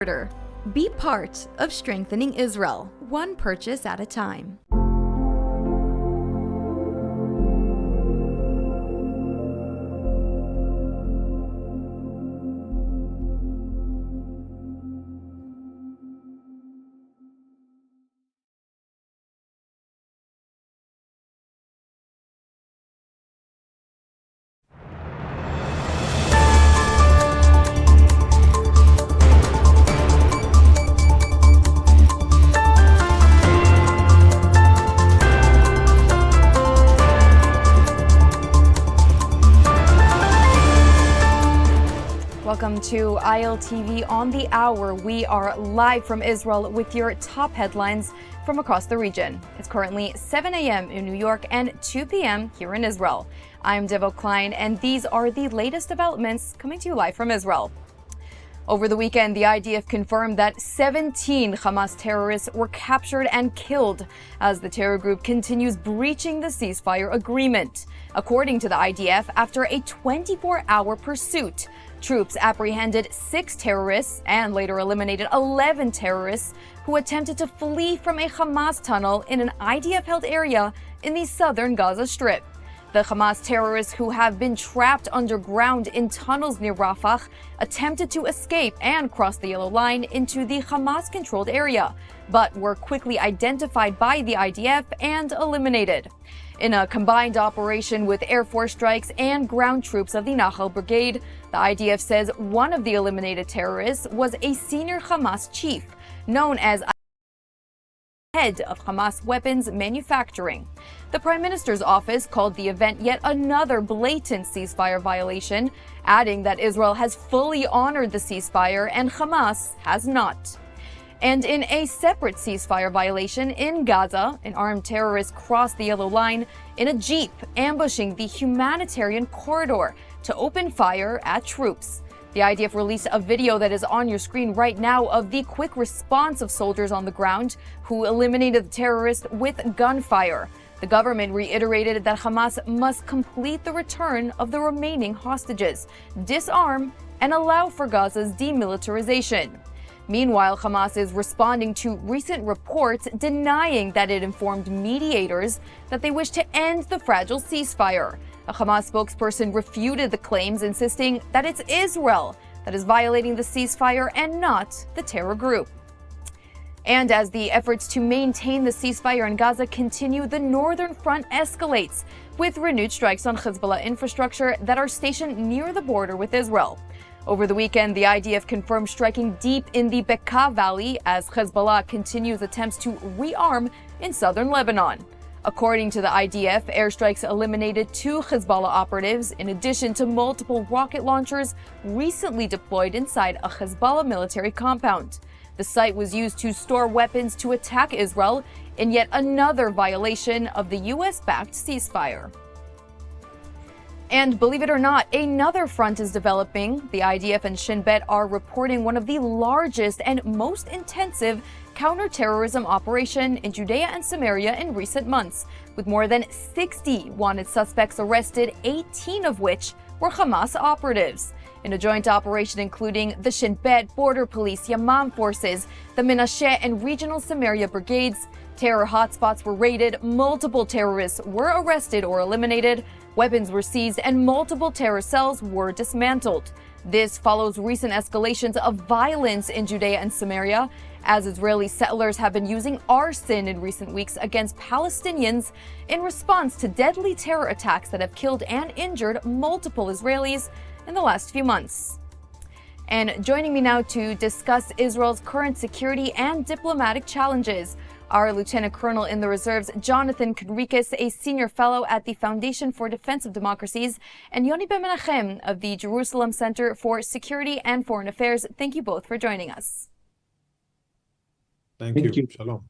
Be part of strengthening Israel, one purchase at a time. Welcome to ILTV on the Hour. We are live from Israel with your top headlines from across the region. It's currently 7 a.m. in New York and 2 p.m. here in Israel. I'm Devo Klein, and these are the latest developments coming to you live from Israel. Over the weekend, the IDF confirmed that 17 Hamas terrorists were captured and killed as the terror group continues breaching the ceasefire agreement. According to the IDF, after a 24-hour pursuit, troops apprehended 6 terrorists and later eliminated 11 terrorists who attempted to flee from a Hamas tunnel in an IDF-held area in the southern Gaza Strip. The Hamas terrorists who have been trapped underground in tunnels near Rafah attempted to escape and cross the yellow line into the Hamas-controlled area, but were quickly identified by the IDF and eliminated. In a combined operation with Air Force strikes and ground troops of the Nahal Brigade, the IDF says one of the eliminated terrorists was a senior Hamas chief, known as head of Hamas weapons manufacturing. The Prime Minister's office called the event yet another blatant ceasefire violation, adding that Israel has fully honored the ceasefire and Hamas has not. And in a separate ceasefire violation in Gaza, an armed terrorist crossed the yellow line in a jeep, ambushing the humanitarian corridor to open fire at troops. The IDF released a video that is on your screen right now of the quick response of soldiers on the ground who eliminated the terrorist with gunfire. The government reiterated that Hamas must complete the return of the remaining hostages, disarm, and allow for Gaza's demilitarization. Meanwhile, Hamas is responding to recent reports denying that it informed mediators that they wish to end the fragile ceasefire. A Hamas spokesperson refuted the claims, insisting that it's Israel that is violating the ceasefire and not the terror group. And as the efforts to maintain the ceasefire in Gaza continue, the northern front escalates, with renewed strikes on Hezbollah infrastructure that are stationed near the border with Israel. Over the weekend, the IDF confirmed striking deep in the Bekaa Valley as Hezbollah continues attempts to rearm in southern Lebanon. According to the IDF, airstrikes eliminated 2 Hezbollah operatives, in addition to multiple rocket launchers recently deployed inside a Hezbollah military compound. The site was used to store weapons to attack Israel in yet another violation of the U.S.-backed ceasefire. And believe it or not, another front is developing. The IDF and Shin Bet are reporting one of the largest and most intensive counterterrorism operation in Judea and Samaria in recent months, with more than 60 wanted suspects arrested, 18 of which were Hamas operatives. In a joint operation including the Shin Bet, Border Police, Yamam Forces, the Menashe and Regional Samaria Brigades, terror hotspots were raided, multiple terrorists were arrested or eliminated, weapons were seized, and multiple terror cells were dismantled. This follows recent escalations of violence in Judea and Samaria, as Israeli settlers have been using arson in recent weeks against Palestinians in response to deadly terror attacks that have killed and injured multiple Israelis in the last few months. And joining me now to discuss Israel's current security and diplomatic challenges, our Lieutenant Colonel in the Reserves, Jonathan Conricus, a senior fellow at the Foundation for Defense of Democracies, and Yoni Ben Menachem of the Jerusalem Center for Security and Foreign Affairs. Thank you both for joining us. Thank you. Shalom.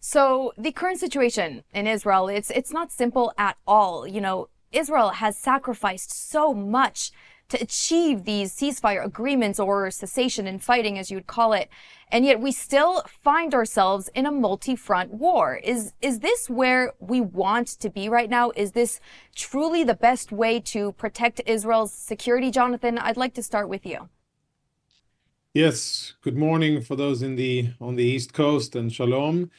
So the current situation in Israel, it's not simple at all. You know, Israel has sacrificed so much to achieve these ceasefire agreements, or cessation in fighting, as you would call it. And yet we still find ourselves in a multi-front war. Is this where we want to be right now? Is this truly the best way to protect Israel's security? Jonathan, I'd like to start with you. Yes, good morning for those on the East Coast and shalom.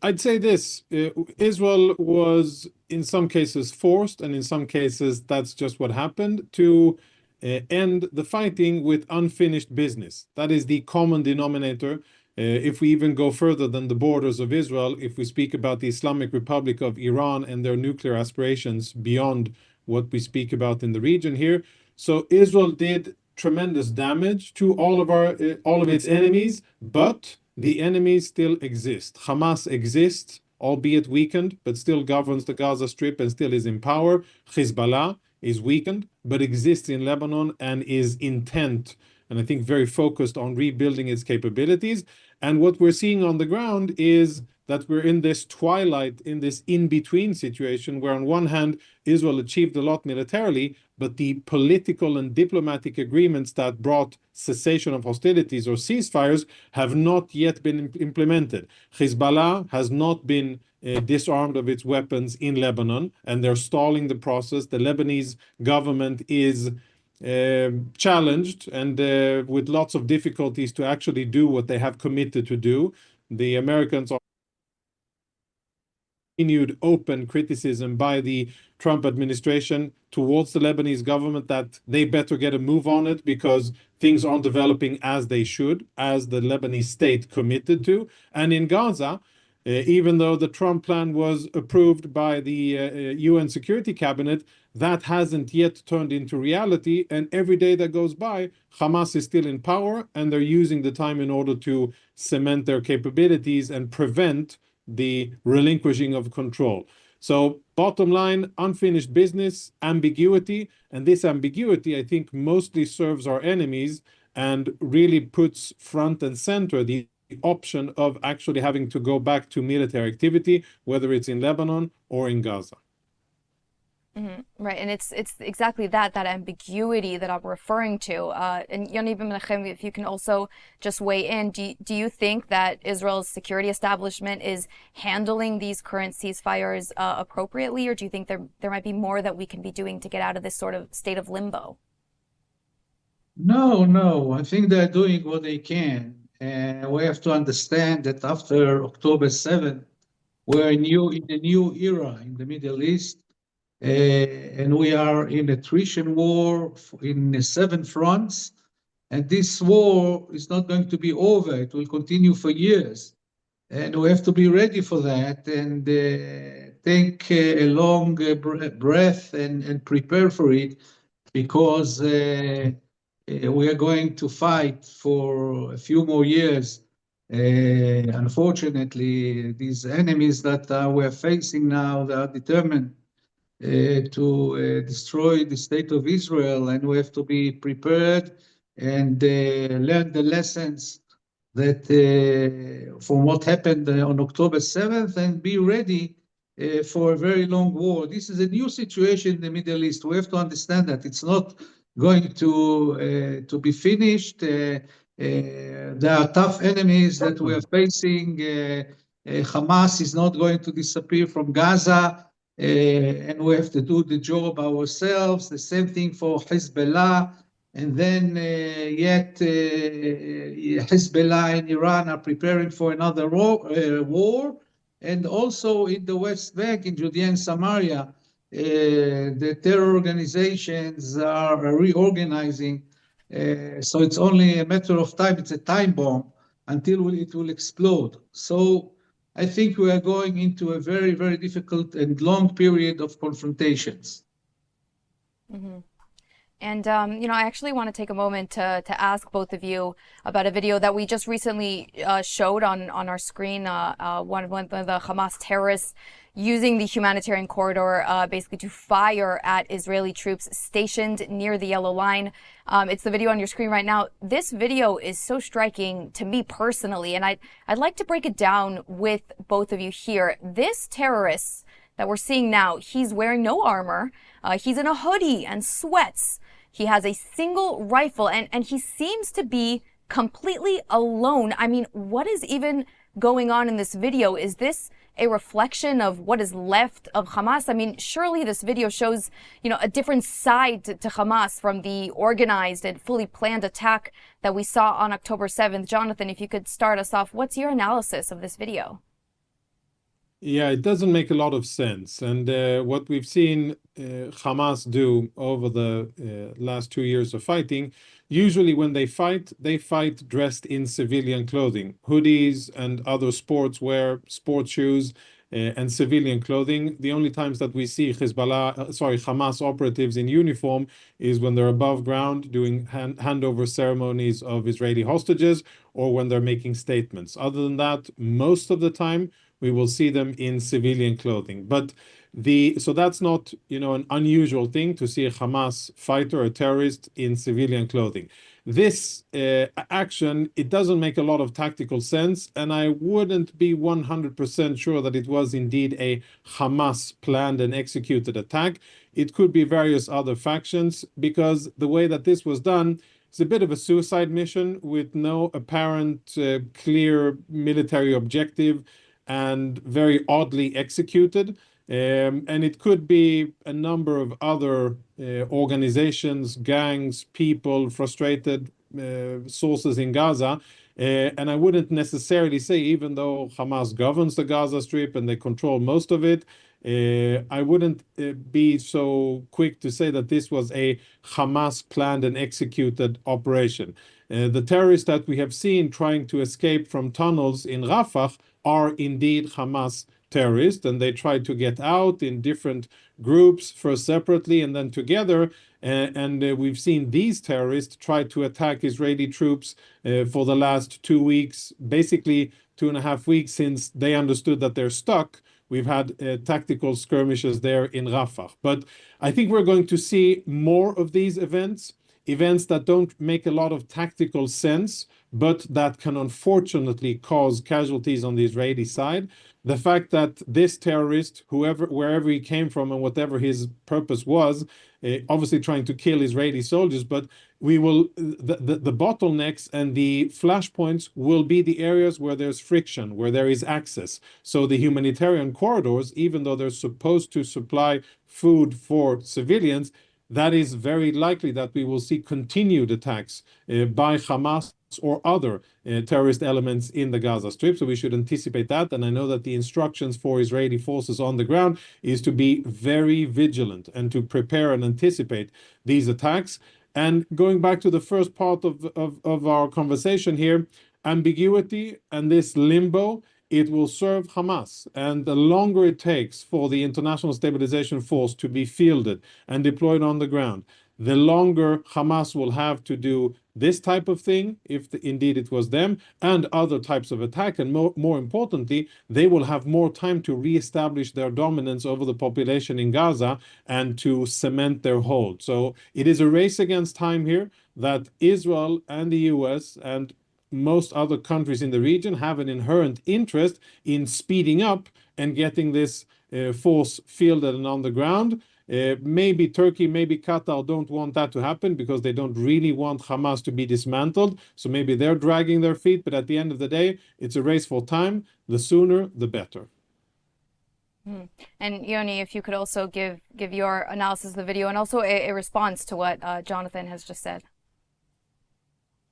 I'd say this, Israel was in some cases forced, and in some cases that's just what happened, to end the fighting with unfinished business. That is the common denominator. If we even go further than the borders of Israel, if we speak about the Islamic Republic of Iran and their nuclear aspirations beyond what we speak about in the region here. So Israel did tremendous damage to all of its enemies, but the enemies still exist. Hamas exists, albeit weakened, but still governs the Gaza Strip and still is in power. Hezbollah is weakened, but exists in Lebanon and is intent, and I think very focused on rebuilding its capabilities. And what we're seeing on the ground is that we're in this twilight, in this in-between situation, where on one hand, Israel achieved a lot militarily, but the political and diplomatic agreements that brought cessation of hostilities or ceasefires have not yet been implemented. Hezbollah has not been disarmed of its weapons in Lebanon, and they're stalling the process. The Lebanese government is challenged and with lots of difficulties to actually do what they have committed to do. The Americans are continued open criticism by the Trump administration towards the Lebanese government that they better get a move on it because things aren't developing as they should, as the Lebanese state committed to. And in Gaza, even though the Trump plan was approved by the UN Security Cabinet, that hasn't yet turned into reality. And every day that goes by, Hamas is still in power, and they're using the time in order to cement their capabilities and prevent the relinquishing of control. So bottom line, unfinished business, ambiguity, and this ambiguity, I think, mostly serves our enemies and really puts front and center the option of actually having to go back to military activity, whether it's in Lebanon or in Gaza. Right, and it's exactly that ambiguity that I'm referring to. And Yaniv Menachem, if you can also just weigh in, do you think that Israel's security establishment is handling these current ceasefires appropriately, or do you think there might be more that we can be doing to get out of this sort of state of limbo? No. I think they're doing what they can. And we have to understand that after October 7th, we're in a new era in the Middle East. And we are in attrition war in 7 fronts. And this war is not going to be over. It will continue for years. And we have to be ready for that and take a long breath and prepare for it because we are going to fight for a few more years. Unfortunately, these enemies that we're facing now, they are determined to destroy the state of Israel, and we have to be prepared and learn the lessons that from what happened on October 7th and be ready for a very long war. This is a new situation in the Middle East. We have to understand that it's not going to be finished. There are tough enemies that we are facing. Hamas is not going to disappear from Gaza. And we have to do the job ourselves. The same thing for Hezbollah. And then yet Hezbollah and Iran are preparing for another war. And also in the West Bank, in Judea and Samaria, the terror organizations are reorganizing. So it's only a matter of time. It's a time bomb until it will explode. So I think we are going into a very, very difficult and long period of confrontations. Mm-hmm. And, I actually want to take a moment to ask both of you about a video that we just recently showed on our screen, one of the Hamas terrorists using the humanitarian corridor basically to fire at Israeli troops stationed near the yellow line. It's the video on your screen right now. This video is so striking to me personally, and I'd like to break it down with both of you here. This terrorist that we're seeing now, he's wearing no armor. He's in a hoodie and sweats. He has a single rifle, and he seems to be completely alone. I mean, what is even going on in this video, is this a reflection of what is left of Hamas? I mean, surely this video shows, a different side to Hamas from the organized and fully planned attack that we saw on October 7th. Jonathan, if you could start us off, what's your analysis of this video? Yeah, it doesn't make a lot of sense. And what we've seen Hamas do over the last 2 years of fighting, usually when they fight dressed in civilian clothing, hoodies and other sportswear, sports shoes, and civilian clothing. The only times that we see Hamas operatives in uniform is when they're above ground doing handover ceremonies of Israeli hostages or when they're making statements. Other than that, most of the time, we will see them in civilian clothing. But so that's not, an unusual thing to see a Hamas fighter, a terrorist in civilian clothing. This action, it doesn't make a lot of tactical sense, and I wouldn't be 100% sure that it was indeed a Hamas planned and executed attack. It could be various other factions, because the way that this was done, it's a bit of a suicide mission with no apparent clear military objective, and very oddly executed. And it could be a number of other organizations, gangs, people, frustrated sources in Gaza. And I wouldn't necessarily say, even though Hamas governs the Gaza Strip and they control most of it, I wouldn't be so quick to say that this was a Hamas planned and executed operation. The terrorists that we have seen trying to escape from tunnels in Rafah are indeed Hamas terrorists, and they tried to get out in different groups, first separately and then together. And we've seen these terrorists try to attack Israeli troops for the last 2 weeks, basically 2.5 weeks since they understood that they're stuck. We've had tactical skirmishes there in Rafah. But I think we're going to see more of these events that don't make a lot of tactical sense, but that can unfortunately cause casualties on the Israeli side. The fact that this terrorist, wherever he came from and whatever his purpose was, obviously trying to kill Israeli soldiers, but the bottlenecks and the flashpoints will be the areas where there's friction, where there is access. So the humanitarian corridors, even though they're supposed to supply food for civilians, that is very likely that we will see continued attacks by Hamas or other terrorist elements in the Gaza Strip. So we should anticipate that. And I know that the instructions for Israeli forces on the ground is to be very vigilant and to prepare and anticipate these attacks. And going back to the first part of our conversation here, ambiguity and this limbo, it will serve Hamas. And the longer it takes for the International Stabilization Force to be fielded and deployed on the ground, the longer Hamas will have to do this type of thing, if indeed it was them, and other types of attack. And more importantly, they will have more time to reestablish their dominance over the population in Gaza and to cement their hold. So it is a race against time here that Israel and the US and most other countries in the region have an inherent interest in speeding up and getting this force fielded and on the ground. Maybe Turkey, maybe Qatar don't want that to happen because they don't really want Hamas to be dismantled. So maybe they're dragging their feet. But at the end of the day, it's a race for time. The sooner, the better. And Yoni, if you could also give your analysis of the video and also a response to what Jonathan has just said.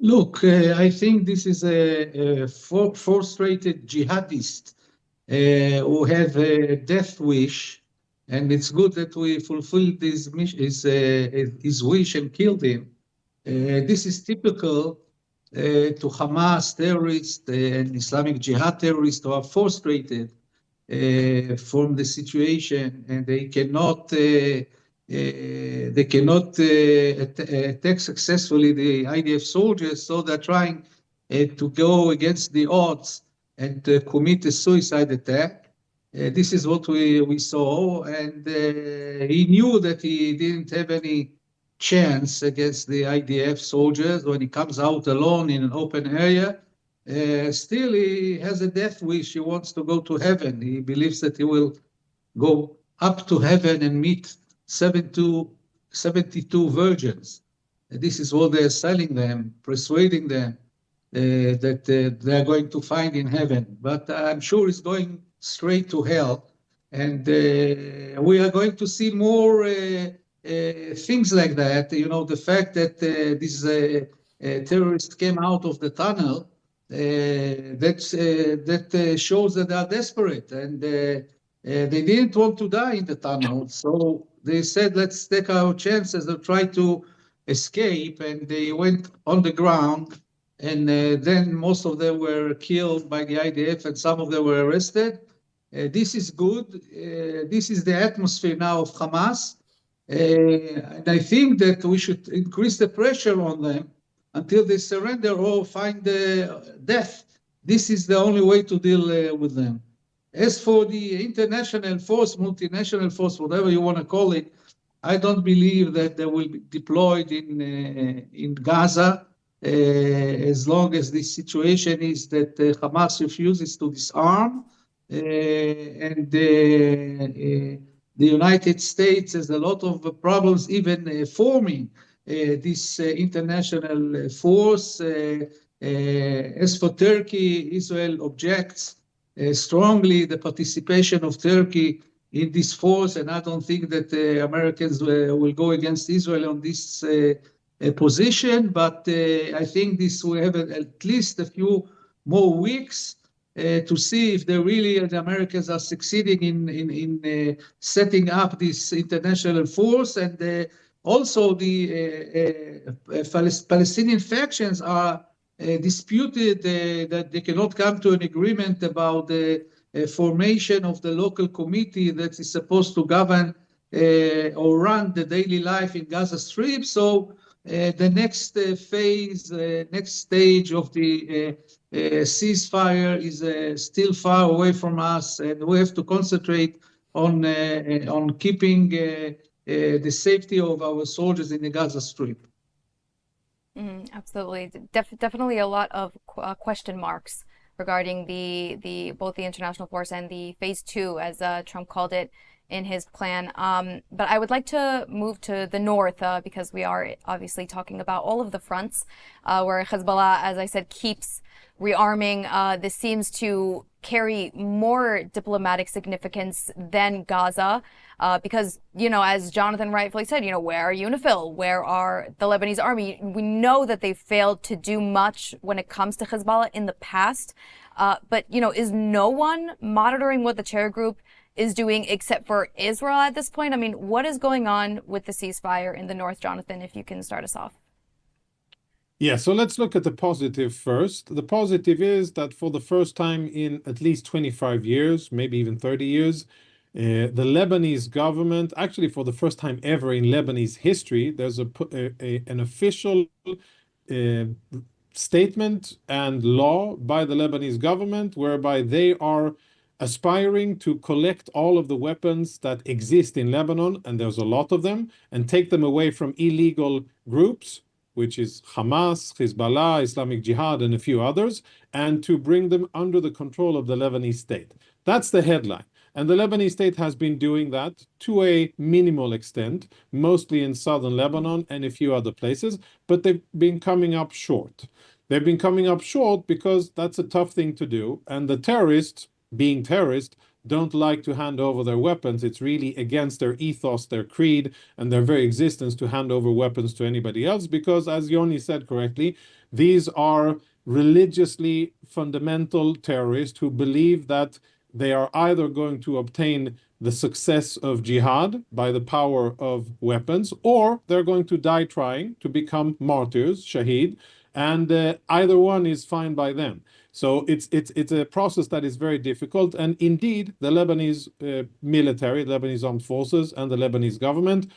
Look, I think this is a frustrated jihadist who have a death wish, and it's good that we fulfilled his wish and killed him. This is typical to Hamas terrorists and Islamic Jihad terrorists who are frustrated from the situation, and they cannot attack successfully the IDF soldiers, so they're trying to go against the odds and commit a suicide attack. This is what we saw, and he knew that he didn't have any chance against the IDF soldiers when he comes out alone in an open area. Still, he has a death wish. He wants to go to heaven. He believes that he will go up to heaven and meet 72 virgins. This is what they're selling them, persuading them that they are going to find in heaven, but I'm sure it's going straight to hell. And we are going to see more things like that. You know, the fact that these terrorists came out of the tunnel, that shows that they are desperate, and they didn't want to die in the tunnel. So they said, let's take our chances and try to escape. And they went on the ground, and then most of them were killed by the IDF, and some of them were arrested. This is good. This is the atmosphere now of Hamas. And I think that we should increase the pressure on them until they surrender or find death. This is the only way to deal with them. As for the international force, multinational force, whatever you want to call it, I don't believe that they will be deployed in Gaza as long as this situation is that Hamas refuses to disarm. And the United States has a lot of problems even forming this international force. As for Turkey, Israel objects strongly the participation of Turkey in this force, and I don't think that Americans will go against Israel on this position, but I think this will have at least a few more weeks to see if the Americans are succeeding in setting up this international force. And also the Palestinian factions are disputed that they cannot come to an agreement about the formation of the local committee that is supposed to govern or run the daily life in Gaza Strip. So the next phase, next stage of the ceasefire is still far away from us, and we have to concentrate on keeping the safety of our soldiers in the Gaza Strip. Absolutely, definitely a lot of question marks regarding both the international force and the phase 2, as Trump called it in his plan. But I would like to move to the north because we are obviously talking about all of the fronts where Hezbollah, as I said, keeps rearming. This seems to carry more diplomatic significance than Gaza because, you know, as Jonathan rightfully said, you know, where are UNIFIL? Where are the Lebanese army? We know that they failed to do much when it comes to Hezbollah in the past. But, you know, is no one monitoring what the terror group is doing except for Israel at this point? I mean, what is going on with the ceasefire in the north, Jonathan, if you can start us off? Yeah, so let's look at the positive first. The positive is that for the first time in at least 25 years, maybe even 30 years, the Lebanese government, actually for the first time ever in Lebanese history, there's an official statement and law by the Lebanese government whereby they are aspiring to collect all of the weapons that exist in Lebanon, and there's a lot of them, and take them away from illegal groups, which is Hamas, Hezbollah, Islamic Jihad, and a few others, and to bring them under the control of the Lebanese state. That's the headline. And the Lebanese state has been doing that to a minimal extent, mostly in southern Lebanon and a few other places, but they've been coming up short. They've been coming up short because that's a tough thing to do, and the terrorists, being terrorists, don't like to hand over their weapons. It's really against their ethos, their creed, and their very existence to hand over weapons to anybody else because, as Yoni said correctly, these are religiously fundamental terrorists who believe that they are either going to obtain the success of jihad by the power of weapons, or they're going to die trying to become martyrs, shaheed, and either one is fine by them. So it's a process that is very difficult, and indeed the Lebanese military, the Lebanese armed forces, and the Lebanese government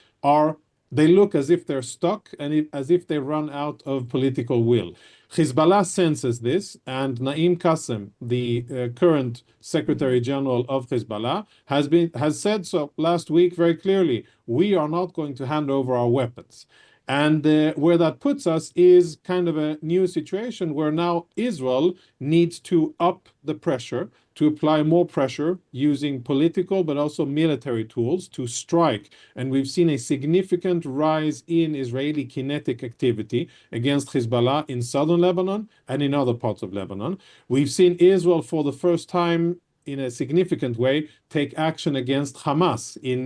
they look as if they're stuck and as if they run out of political will. Hezbollah senses this, and Naim Qassem, the current Secretary General of Hezbollah, has said so last week very clearly. We are not going to hand over our weapons. And where that puts us is kind of a new situation where now Israel needs to up the pressure, to apply more pressure using political but also military tools to strike. And we've seen a significant rise in Israeli kinetic activity against Hezbollah in southern Lebanon and in other parts of Lebanon. We've seen Israel for the first time in a significant way take action against Hamas in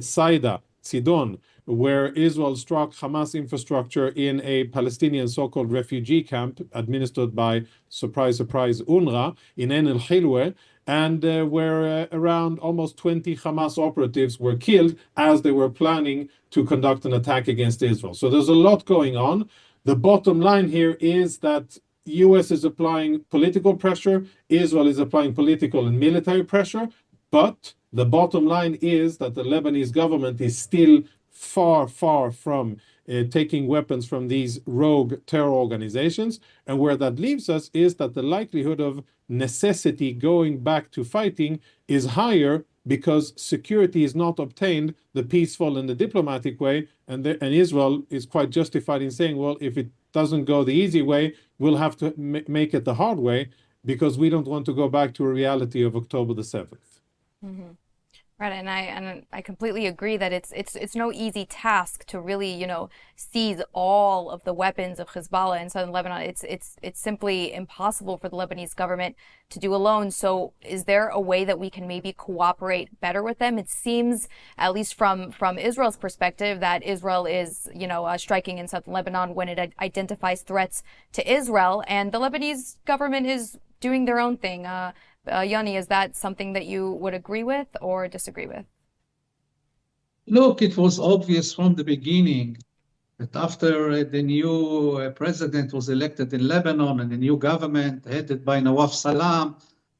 Saida, Sidon, where Israel struck Hamas infrastructure in a Palestinian so-called refugee camp administered by, surprise, surprise, UNRWA in Ain el-Hilweh, and where around almost 20 Hamas operatives were killed as they were planning to conduct an attack against Israel. So there's a lot going on. The bottom line here is that US is applying political pressure, Israel is applying political and military pressure, but the bottom line is that the Lebanese government is still far, far from taking weapons from these rogue terror organizations. And where that leaves us is that the likelihood of necessity going back to fighting is higher because security is not obtained the peaceful and the diplomatic way. And Israel is quite justified in saying, well, if it doesn't go the easy way, we'll have to make it the hard way because we don't want to go back to a reality of October the 7th. Mm-hmm. Right, and I completely agree that it's no easy task to really, seize all of the weapons of Hezbollah in southern Lebanon. It's simply impossible for the Lebanese government to do alone. So is there a way that we can maybe cooperate better with them? It seems, at least from Israel's perspective, that Israel is, striking in southern Lebanon when it identifies threats to Israel, and the Lebanese government is doing their own thing. Yoni, is that something that you would agree with or disagree with? Look, it was obvious from the beginning that after the new president was elected in Lebanon and the new government headed by Nawaf Salam,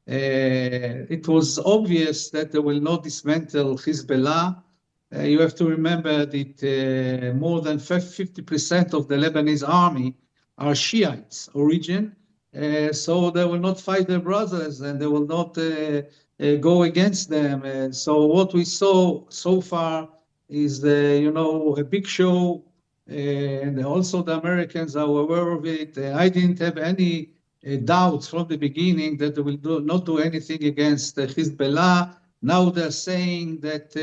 it was obvious that they will not dismantle Hezbollah. You have to remember that more than 50% of the Lebanese army are Shiites origin. So they will not fight their brothers and they will not go against them. So what we saw so far is, a big show, and also the Americans are aware of it. I didn't have any doubts from the beginning that they will not do anything against Hezbollah. Now they're saying that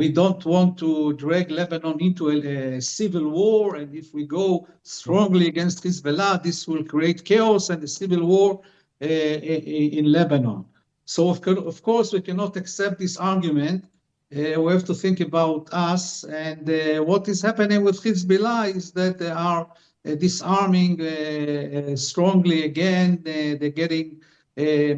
we don't want to drag Lebanon into a civil war, and if we go strongly against Hezbollah, this will create chaos and a civil war in Lebanon. So of course, we cannot accept this argument. We have to think about us, and what is happening with Hezbollah is that they are disarming strongly again. They're getting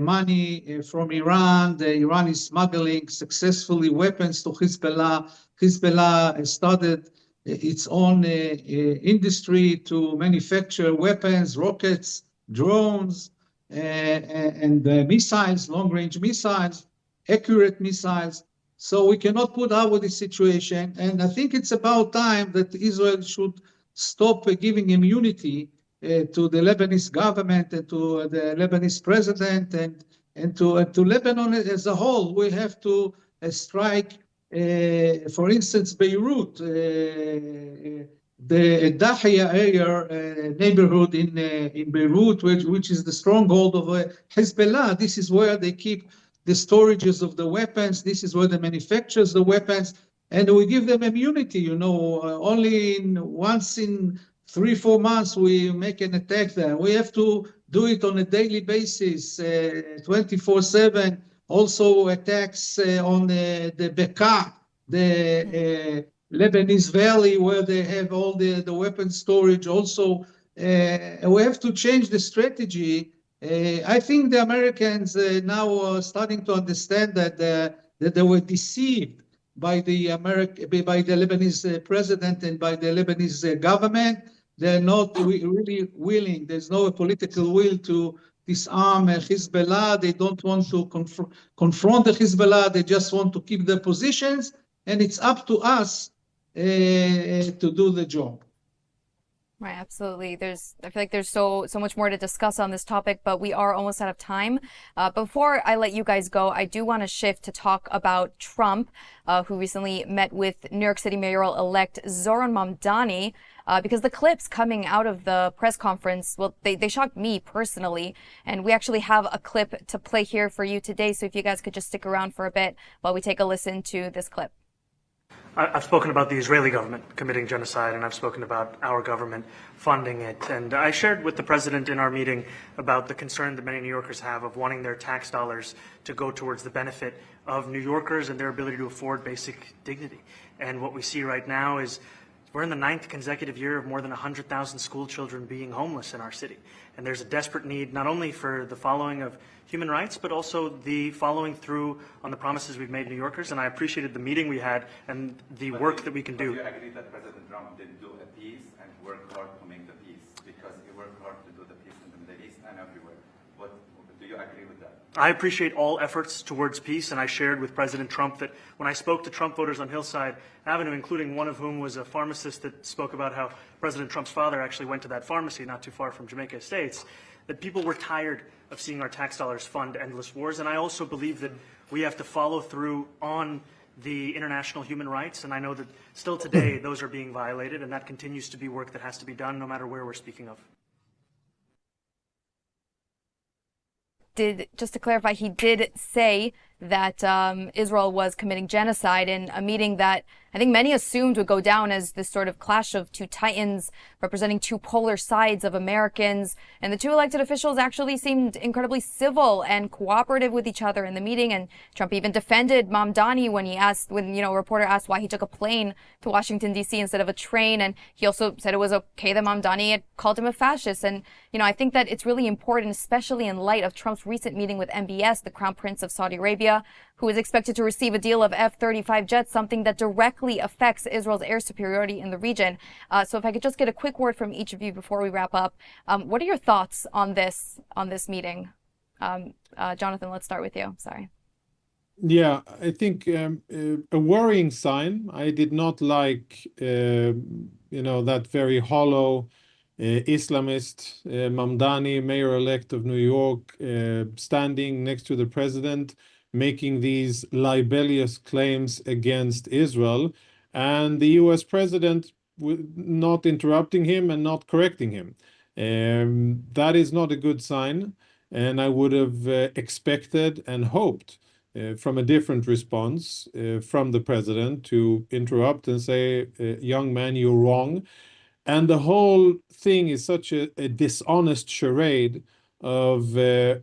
money from Iran. Iran is smuggling successfully weapons to Hezbollah. Hezbollah started its own industry to manufacture weapons, rockets, drones, and missiles, long-range missiles, accurate missiles. So we cannot put up with this situation. And I think it's about time that Israel should stop giving immunity to the Lebanese government and to the Lebanese president and to Lebanon as a whole. We have to strike, for instance, Beirut, the Dahia area neighborhood in Beirut, which is the stronghold of Hezbollah. This is where they keep the storages of the weapons. This is where they manufacture the weapons. And we give them immunity, only once in 3-4 months we make an attack there. We have to do it on a daily basis, 24/7. Also attacks on the Bekaa, the Lebanese Valley, where they have all the weapon storage. Also, we have to change the strategy. I think the Americans now are starting to understand that they were deceived by the Lebanese president and by the Lebanese government. They're not really willing. There's no political will to disarm Hezbollah. They don't want to confront the Hezbollah. They just want to keep their positions, and it's up to us to do the job. Right, absolutely. I feel like there's so much more to discuss on this topic, but we are almost out of time. Before I let you guys go, I do want to shift to talk about Trump, who recently met with New York City mayoral-elect Zohran Mamdani, because the clips coming out of the press conference, well, they shocked me personally, and we actually have a clip to play here for you today. So if you guys could just stick around for a bit while we take a listen to this clip. I've spoken about the Israeli government committing genocide, and I've spoken about our government funding it. And I shared with the president in our meeting about the concern that many New Yorkers have of wanting their tax dollars to go towards the benefit of New Yorkers and their ability to afford basic dignity. And what we see right now is we're in the 9th consecutive year of more than 100,000 school children being homeless in our city. And there's a desperate need not only for the following of human rights, but also the following through on the promises we've made New Yorkers. And I appreciated the meeting we had and the work that we can do. Do you agree that President Trump didn't do a peace and work hard to make the peace? Because he worked hard to do the peace in the Middle East and everywhere. Do you agree with that? I appreciate all efforts towards peace, and I shared with President Trump that when I spoke to Trump voters on Hillside Avenue, including one of whom was a pharmacist that spoke about how President Trump's father actually went to that pharmacy not too far from Jamaica Estates, that people were tired of seeing our tax dollars fund endless wars. And I also believe that we have to follow through on the international human rights, and I know that still today those are being violated, and that continues to be work that has to be done no matter where we're speaking of. Just to clarify, he did say that Israel was committing genocide in a meeting that I think many assumed would go down as this sort of clash of two titans representing two polar sides of Americans. And the two elected officials actually seemed incredibly civil and cooperative with each other in the meeting. And Trump even defended Mamdani when a reporter asked why he took a plane to Washington, D.C. instead of a train. And he also said it was okay that Mamdani had called him a fascist. And, I think that it's really important, especially in light of Trump's recent meeting with MBS, the Crown Prince of Saudi Arabia, who is expected to receive a deal of F-35 jets, something that directly affects Israel's air superiority in the region. So if I could just get a quick word from each of you before we wrap up. What are your thoughts on this meeting? Jonathan, let's start with you. Sorry. Yeah, I think a worrying sign. I did not like, that very hollow Islamist Mamdani, mayor-elect of New York, standing next to the president, making these libelous claims against Israel, and the U.S. president not interrupting him and not correcting him. That is not a good sign, and I would have expected and hoped from a different response from the president to interrupt and say, young man, you're wrong. And the whole thing is such a dishonest charade of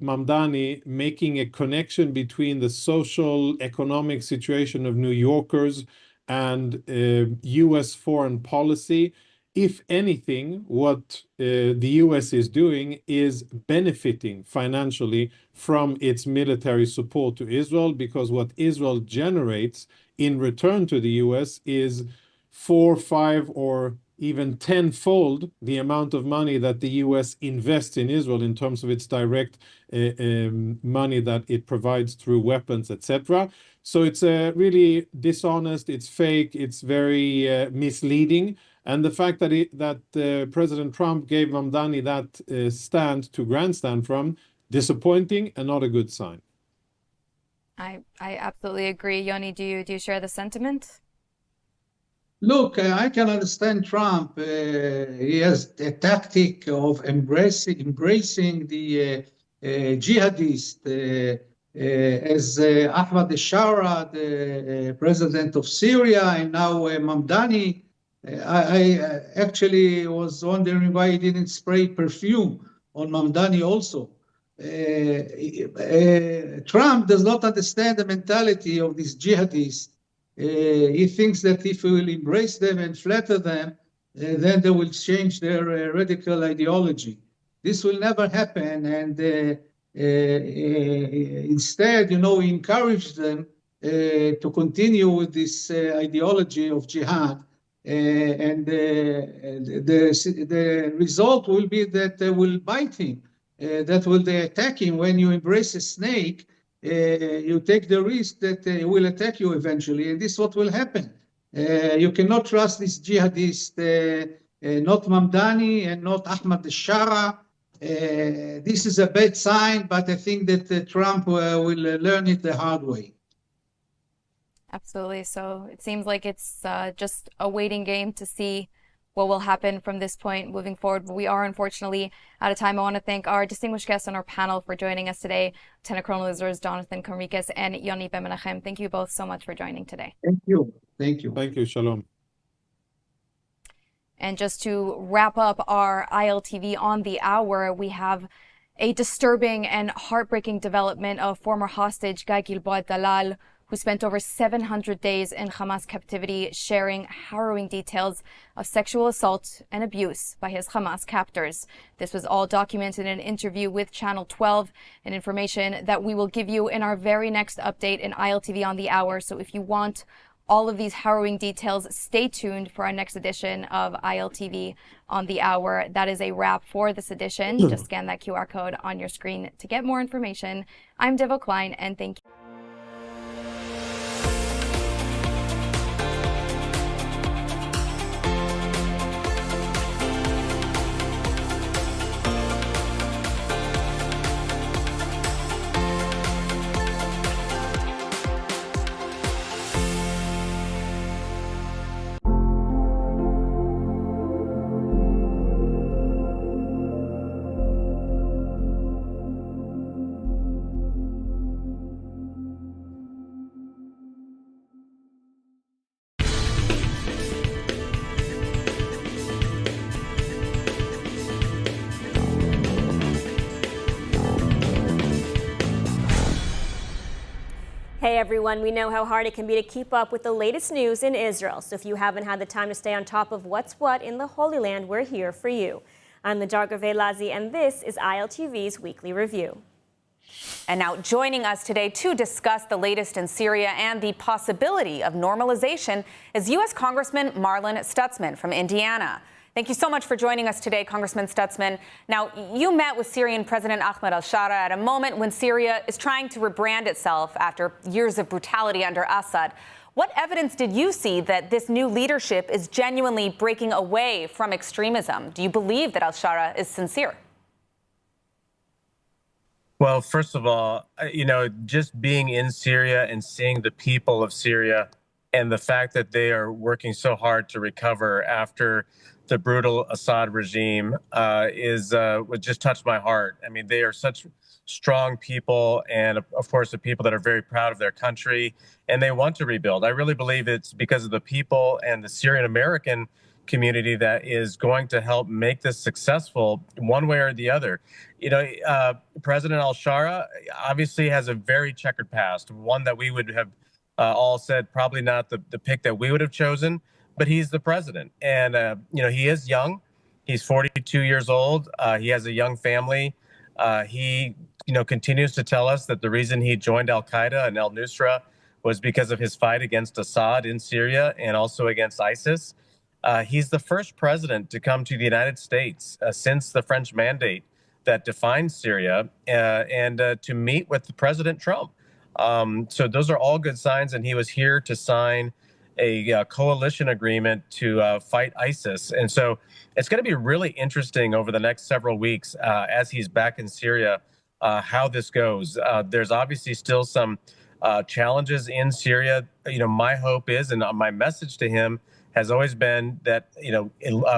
Mamdani making a connection between the social, economic situation of New Yorkers and U.S. foreign policy. If anything, what the U.S. is doing is benefiting financially from its military support to Israel, because what Israel generates in return to the U.S. is 4, 5, or even tenfold the amount of money that the U.S. invests in Israel in terms of its direct money that it provides through weapons, etc. So it's really dishonest, it's fake, it's very misleading. And the fact that President Trump gave Mamdani that stand to grandstand from, disappointing and not a good sign. I absolutely agree. Yoni, do you share the sentiment? Look, I can understand Trump. He has a tactic of embracing the jihadist, as Ahmad al-Shara, the president of Syria, and now Mamdani. I actually was wondering why he didn't spray perfume on Mamdani also. Trump does not understand the mentality of these jihadists. He thinks that if he will embrace them and flatter them, then they will change their radical ideology. This will never happen, and instead, he encouraged them to continue with this ideology of jihad. And the result will be that they will bite him, that will they attack him. When you embrace a snake, you take the risk that it will attack you eventually, and this is what will happen. You cannot trust this jihadist not Mamdani and not Ahmad al-Shara. This is a bad sign, but I think that Trump will learn it the hard way. Absolutely. So it seems like it's just a waiting game to see what will happen from this point moving forward. But we are unfortunately out of time. I want to thank our distinguished guests on our panel for joining us today, Lieutenant Colonel Azores Jonathan Conriquez and Yoni Ben Menachem. Thank you both so much for joining today. Thank you. Thank you. Thank you. Shalom. And just to wrap up our ILTV on the hour, we have a disturbing and heartbreaking development of former hostage Guy Gilboa Dalal, who spent over 700 days in Hamas captivity, sharing harrowing details of sexual assault and abuse by his Hamas captors. This was all documented in an interview with Channel 12, and information that we will give you in our very next update in ILTV on the hour. So if you want all of these harrowing details, stay tuned for our next edition of ILTV on the hour. That is a wrap for this edition. Just scan that QR code on your screen to get more information. I'm Devo Klein, and thank you. Hey everyone, we know how hard it can be to keep up with the latest news in Israel. So if you haven't had the time to stay on top of what's what in the Holy Land, we're here for you. I'm Ladar Gavelazi, and this is ILTV's Weekly Review. And now joining us today to discuss the latest in Syria and the possibility of normalization is U.S. Congressman Marlin Stutzman from Indiana. Thank you so much for joining us today, Congressman Stutzman. Now, you met with Syrian President Ahmed al-Shara at a moment when Syria is trying to rebrand itself after years of brutality under Assad. What evidence did you see that this new leadership is genuinely breaking away from extremism? Do you believe that al-Shara is sincere? Well, first of all, just being in Syria and seeing the people of Syria and the fact that they are working so hard to recover after the brutal Assad regime would just touch my heart. I mean, they are such strong people, and of course, the people that are very proud of their country, and they want to rebuild. I really believe it's because of the people and the Syrian American community that is going to help make this successful one way or the other. President al-Shara obviously has a very checkered past, one that we would have all said probably not the pick that we would have chosen. But he's the president, and he is young. He's 42 years old. He has a young family. He continues to tell us that the reason he joined al-Qaeda and al-Nusra was because of his fight against Assad in Syria and also against ISIS. He's the first president to come to the United States since the French mandate that defined Syria and to meet with President Trump. So those are all good signs, and he was here to sign a coalition agreement to fight ISIS. And so it's going to be really interesting over the next several weeks as he's back in Syria, how this goes. There's obviously still some challenges in Syria. My hope is, and my message to him has always been that,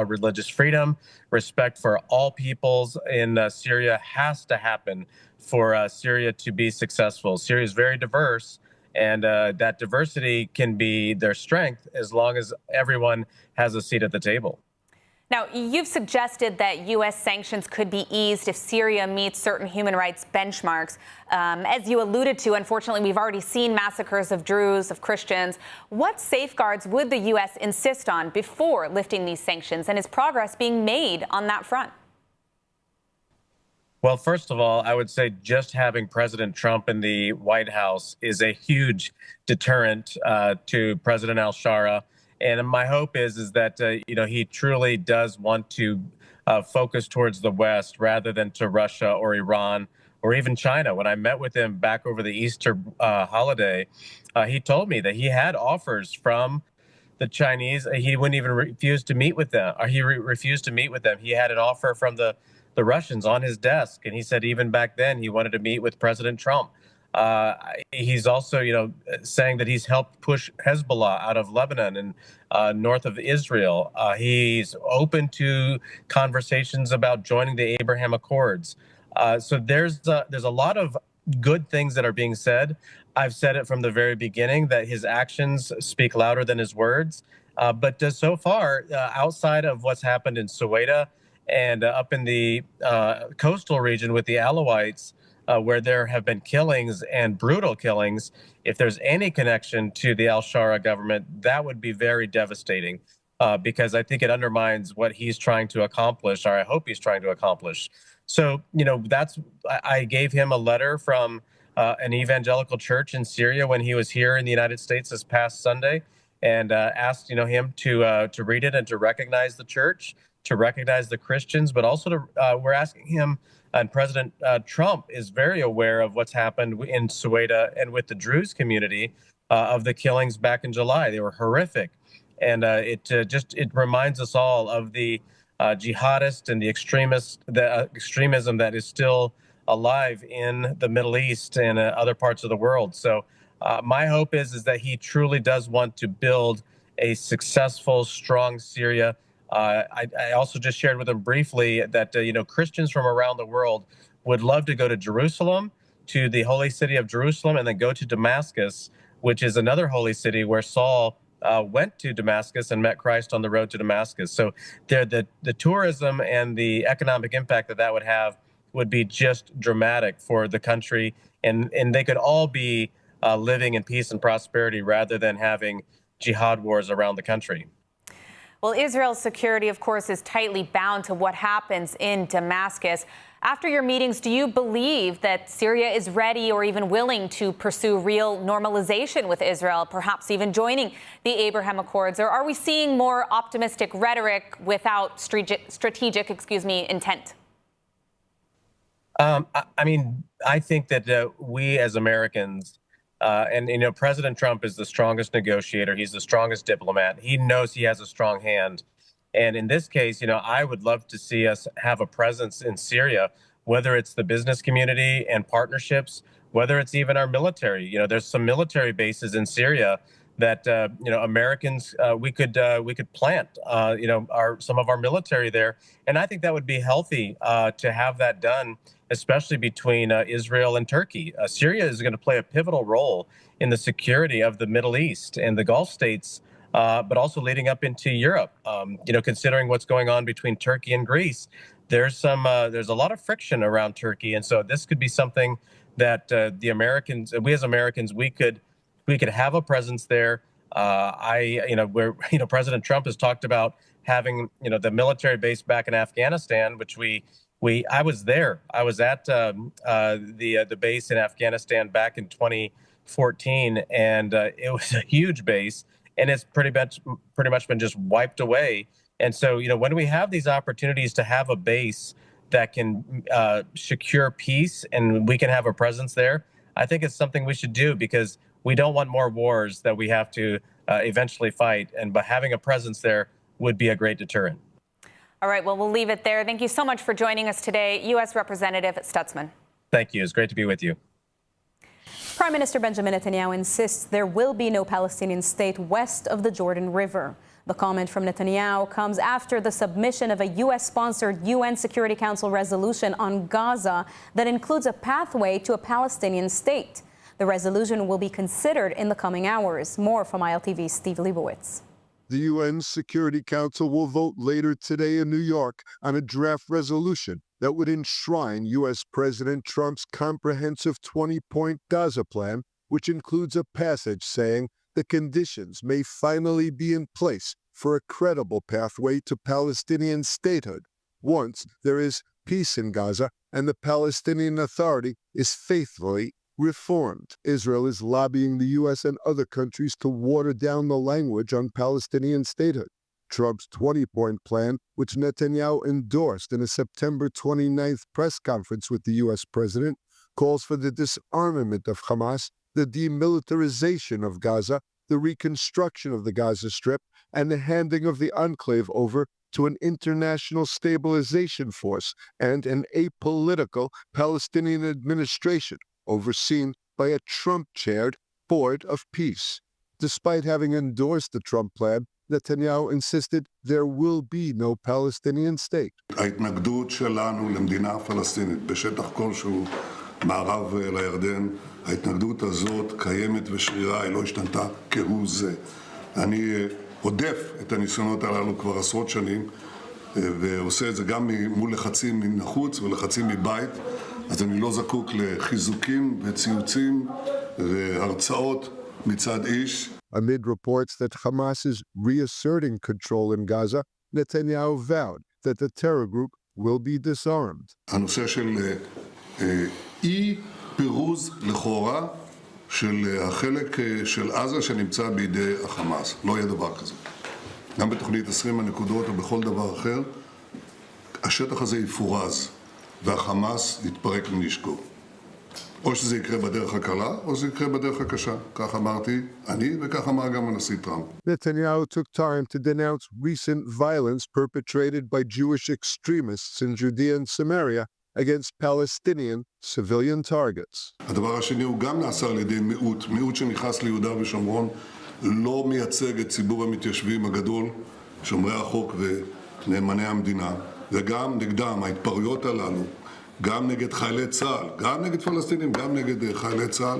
religious freedom, respect for all peoples in Syria has to happen for Syria to be successful. Syria is very diverse, and that diversity can be their strength as long as everyone has a seat at the table. Now, you've suggested that U.S. sanctions could be eased if Syria meets certain human rights benchmarks. As you alluded to, unfortunately, we've already seen massacres of Druze, of Christians. What safeguards would the U.S. insist on before lifting these sanctions, and is progress being made on that front? Well, first of all, I would say just having President Trump in the White House is a huge deterrent to President al-Shara. And my hope is that, he truly does want to focus towards the West rather than to Russia or Iran or even China. When I met with him back over the Easter holiday, he told me that he had offers from the Chinese, he wouldn't even refuse to meet with them, or he refused to meet with them. He had an offer from the Russians on his desk, and he said even back then he wanted to meet with President Trump. He's also, saying that he's helped push Hezbollah out of Lebanon and north of Israel. He's open to conversations about joining the Abraham Accords. So there's a lot of good things that are being said. I've said it from the very beginning that his actions speak louder than his words. But so far, outside of what's happened in Soweto and up in the coastal region with the Alawites, where there have been killings and brutal killings, if there's any connection to the al-Shara government, that would be very devastating, because I think it undermines what he's trying to accomplish, or I hope he's trying to accomplish. So, I gave him a letter from an evangelical church in Syria when he was here in the United States this past Sunday, and asked, him to read it and to recognize the church, to recognize the Christians, but also we're asking him. And President Trump is very aware of what's happened in Soweto and with the Druze community of the killings back in July. They were horrific. And it reminds us all of the jihadist and the extremism that is still alive in the Middle East and other parts of the world. So my hope is that he truly does want to build a successful, strong Syria. I also just shared with him briefly that, Christians from around the world would love to go to Jerusalem, to the holy city of Jerusalem, and then go to Damascus, which is another holy city where Saul went to Damascus and met Christ on the road to Damascus. So the tourism and the economic impact that would have would be just dramatic for the country. And they could all be living in peace and prosperity rather than having jihad wars around the country. Well, Israel's security, of course, is tightly bound to what happens in Damascus. After your meetings, do you believe that Syria is ready or even willing to pursue real normalization with Israel, perhaps even joining the Abraham Accords? Or are we seeing more optimistic rhetoric without strategic intent? I think that we as Americans, and President Trump is the strongest negotiator. He's the strongest diplomat. He knows he has a strong hand. And in this case, I would love to see us have a presence in Syria, whether it's the business community and partnerships, whether it's even our military. There's some military bases in Syria that Americans we could plant some of our military there, and I think that would be healthy to have that done, especially between Israel and Turkey. Syria is going to play a pivotal role in the security of the Middle East and the Gulf states, but also leading up into Europe. Considering what's going on between Turkey and Greece, there's a lot of friction around Turkey, and so this could be something that we as Americans, we could have a presence there. President Trump has talked about having, the military base back in Afghanistan, which I was there. I was at the base in Afghanistan back in 2014, and it was a huge base, and it's pretty much been just wiped away. And so, when we have these opportunities to have a base that can secure peace and we can have a presence there, I think it's something we should do, because we don't want more wars that we have to eventually fight. And by having a presence there would be a great deterrent. All right, well, we'll leave it there. Thank you so much for joining us today, U.S. Representative Stutzman. Thank you. It's great to be with you. Prime Minister Benjamin Netanyahu insists there will be no Palestinian state west of the Jordan River. The comment from Netanyahu comes after the submission of a U.S.-sponsored UN Security Council resolution on Gaza that includes a pathway to a Palestinian state. The resolution will be considered in the coming hours. More from ILTV's Steve Leibowitz. The UN Security Council will vote later today in New York on a draft resolution that would enshrine U.S. President Trump's comprehensive 20-point Gaza plan, which includes a passage saying the conditions may finally be in place for a credible pathway to Palestinian statehood once there is peace in Gaza and the Palestinian Authority is faithfully reformed. Israel is lobbying the U.S. and other countries to water down the language on Palestinian statehood. Trump's 20-point plan, which Netanyahu endorsed in a September 29th press conference with the U.S. president, calls for the disarmament of Hamas, the demilitarization of Gaza, the reconstruction of the Gaza Strip and the handing of the enclave over to an international stabilization force and an apolitical Palestinian administration overseen by a Trump-chaired Board of Peace. Despite having endorsed the Trump plan, Netanyahu insisted there will be no Palestinian state. ההתנגדות שלנו למדינה פלסטינית בשטח כלשהו מערב לירדן, ההתנגדות הזאת קיימת ושרירה, היא לא השתנתה כהוא זה. אני הודף את הניסיונות הללו כבר עשרות שנים, ועושה את זה גם מול לחצים מן החוץ ולחצים מבית, אז אני לא זקוק לחיזוקים וציוצים והרצאות מצד איש. Amid reports that Hamas is reasserting control in Gaza, Netanyahu vowed that the terror group will be disarmed. הנושא של אי פירוז לכאורה של החלק של עזה שנמצא בידי החמאס. לא יהיה דבר כזה. גם בתוכנית 20 הנקודות או בכל דבר אחר, השטח הזה יפורז והחמאס יתפרק מנשקו. או שזה יקרה בדרך הקלה, או שזה יקרה בדרך הקשה. כך אמרתי אני, וכך אמר גם הנשיא טראמפ. Netanyahu took time to denounce recent violence perpetrated by Jewish extremists in Judea and Samaria against Palestinian civilian targets. הדבר השני הוא גם נעשה על ידי מיעוט שנכנס ליהודה ושומרון, לא מייצג את ציבור המתיישבים הגדול, שומרי החוק ונאמני המדינה, וגם נגדם ההתפרעויות הללו, גם נגד חיילי צה"ל, גם נגד פלסטינים, גם נגד חיילי צה"ל,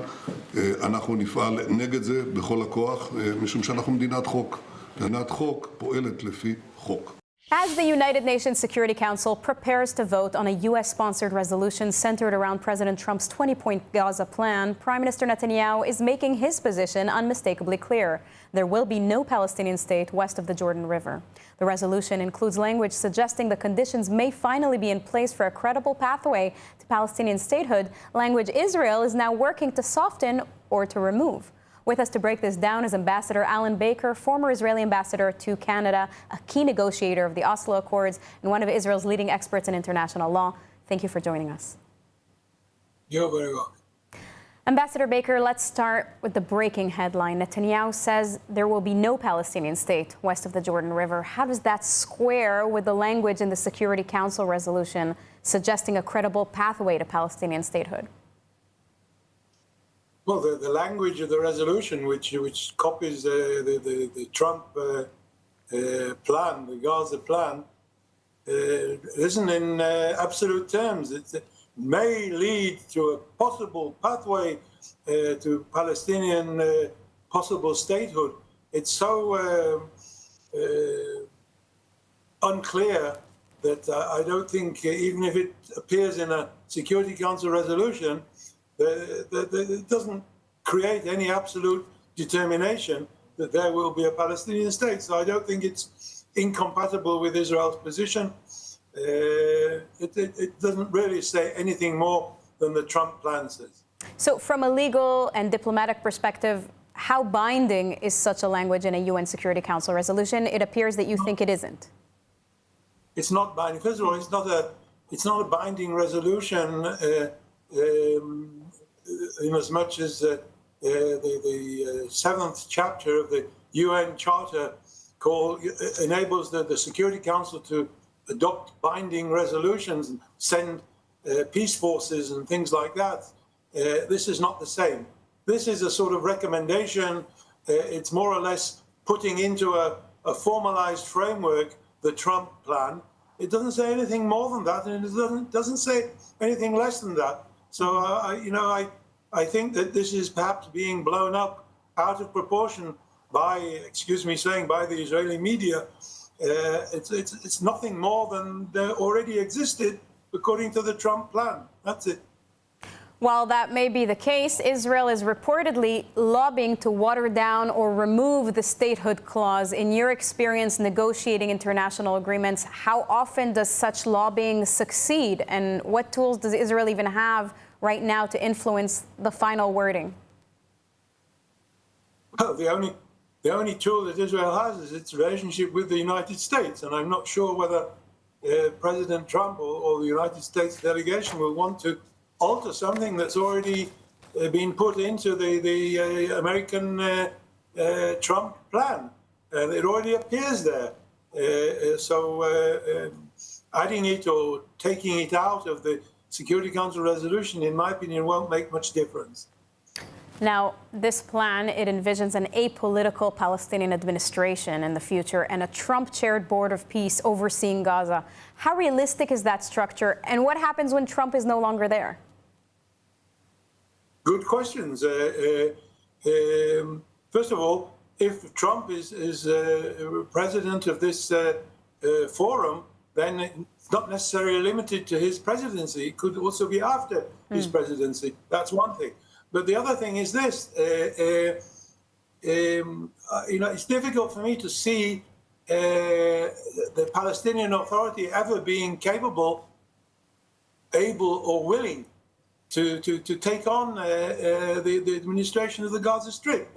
אנחנו נפעל נגד זה בכל הכוח, משום שאנחנו מדינת חוק. מדינת חוק פועלת לפי חוק. As the United Nations Security Council prepares to vote on a U.S.-sponsored resolution centered around President Trump's 20-point Gaza plan, Prime Minister Netanyahu is making his position unmistakably clear. There will be no Palestinian state west of the Jordan River. The resolution includes language suggesting the conditions may finally be in place for a credible pathway to Palestinian statehood, language Israel is now working to soften or to remove. With us to break this down is Ambassador Alan Baker, former Israeli ambassador to Canada, a key negotiator of the Oslo Accords, and one of Israel's leading experts in international law. Thank you for joining us. You're very welcome. Ambassador Baker, let's start with the breaking headline. Netanyahu says there will be no Palestinian state west of the Jordan River. How does that square with the language in the Security Council resolution suggesting a credible pathway to Palestinian statehood? Well, the language of the resolution, which copies the Trump plan, the Gaza plan, isn't in absolute terms. It may lead to a possible pathway to Palestinian possible statehood. It's so unclear that I don't think, even if it appears in a Security Council resolution, it doesn't create any absolute determination that there will be a Palestinian state. So I don't think it's incompatible with Israel's position. It doesn't really say anything more than the Trump plan says. So from a legal and diplomatic perspective, how binding is such a language in a UN Security Council resolution? It appears that you think it isn't. It's not binding. First of all, it's not a binding resolution in as much as the seventh chapter of the UN Charter enables the Security Council to adopt binding resolutions and send peace forces and things like that. This is not the same. This is a sort of recommendation. It's more or less putting into a formalized framework the Trump plan. It doesn't say anything more than that, and it doesn't say anything less than that. So, I think that this is perhaps being blown up out of proportion by, excuse me saying, by the Israeli media. It's nothing more than there already existed according to the Trump plan. That's it. While that may be the case, Israel is reportedly lobbying to water down or remove the statehood clause. In your experience negotiating international agreements, how often does such lobbying succeed? And what tools does Israel even have right now to influence the final wording? Well, the only tool that Israel has is its relationship with the United States. And I'm not sure whether President Trump or the United States delegation will want to alter something that's already been put into the American Trump plan. It already appears there. Adding it or taking it out of the Security Council resolution, in my opinion, won't make much difference. Now, this plan, it envisions an apolitical Palestinian administration in the future and a Trump-chaired board of peace overseeing Gaza. How realistic is that structure, and what happens when Trump is no longer there? Good questions. First of all, if Trump is president of this forum, then it's not necessarily limited to his presidency. It could also be after his presidency. That's one thing. But the other thing is this: it's difficult for me to see the Palestinian Authority ever being capable, able, or willing to take on the administration of the Gaza Strip.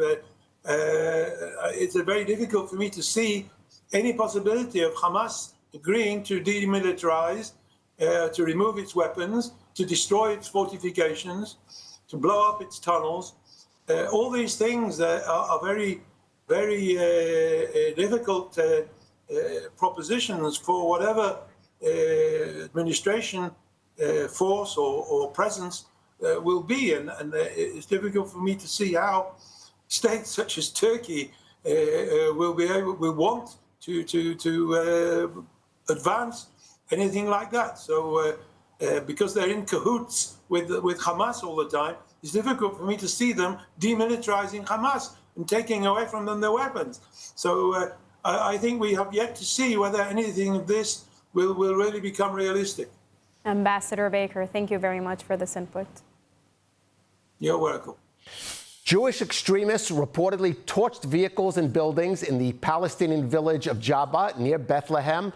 It's very difficult for me to see any possibility of Hamas agreeing to demilitarize, to remove its weapons, to destroy its fortifications, to blow up its tunnels. All these things are very, very difficult propositions for whatever administration force or presence will be. And it's difficult for me to see how states such as Turkey will want to advance anything like that. So because they're in cahoots with Hamas all the time, it's difficult for me to see them demilitarizing Hamas and taking away from them their weapons. So I think we have yet to see whether anything of this will really become realistic. Ambassador Baker, thank you very much for this input. You're welcome. Jewish extremists reportedly torched vehicles and buildings in the Palestinian village of Jabba near Bethlehem.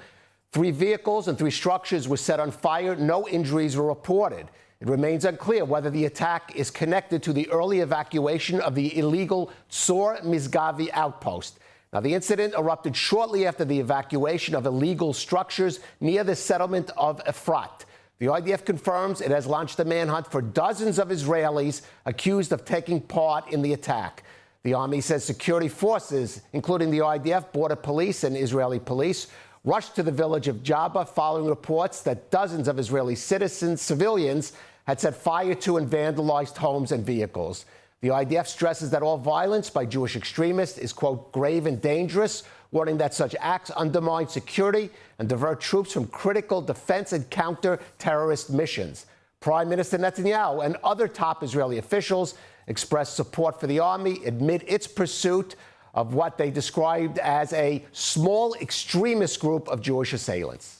3 vehicles and 3 structures were set on fire. No injuries were reported. It remains unclear whether the attack is connected to the early evacuation of the illegal Tzor Mizgavi outpost. Now, the incident erupted shortly after the evacuation of illegal structures near the settlement of Efrat. The IDF confirms it has launched a manhunt for dozens of Israelis accused of taking part in the attack. The army says security forces, including the IDF, Border Police, and Israeli police, rushed to the village of Jabba following reports that dozens of Israeli civilians, had set fire to and vandalized homes and vehicles. The IDF stresses that all violence by Jewish extremists is, quote, grave and dangerous, warning that such acts undermine security and divert troops from critical defense and counter-terrorist missions. Prime Minister Netanyahu and other top Israeli officials expressed support for the army amid its pursuit of what they described as a small extremist group of Jewish assailants.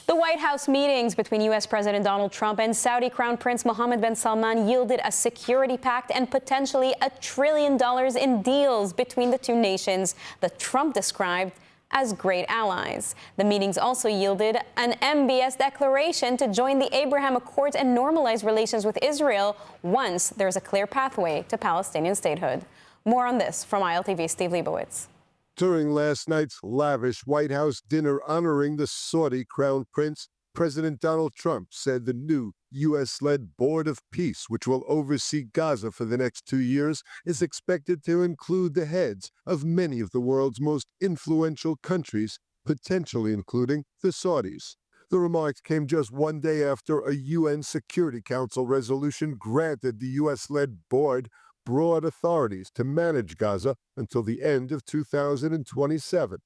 The White House meetings between U.S. President Donald Trump and Saudi Crown Prince Mohammed bin Salman yielded a security pact and potentially $1 trillion in deals between the two nations that Trump described as great allies. The meetings also yielded an MBS declaration to join the Abraham Accords and normalize relations with Israel once there's a clear pathway to Palestinian statehood. More on this from ILTV's Steve Leibowitz. During last night's lavish White House dinner honoring the Saudi Crown Prince, President Donald Trump said the new U.S.-led Board of Peace, which will oversee Gaza for the next 2 years, is expected to include the heads of many of the world's most influential countries, potentially including the Saudis. The remarks came just one day after a UN Security Council resolution granted the U.S.-led board broad authorities to manage Gaza until the end of 2027.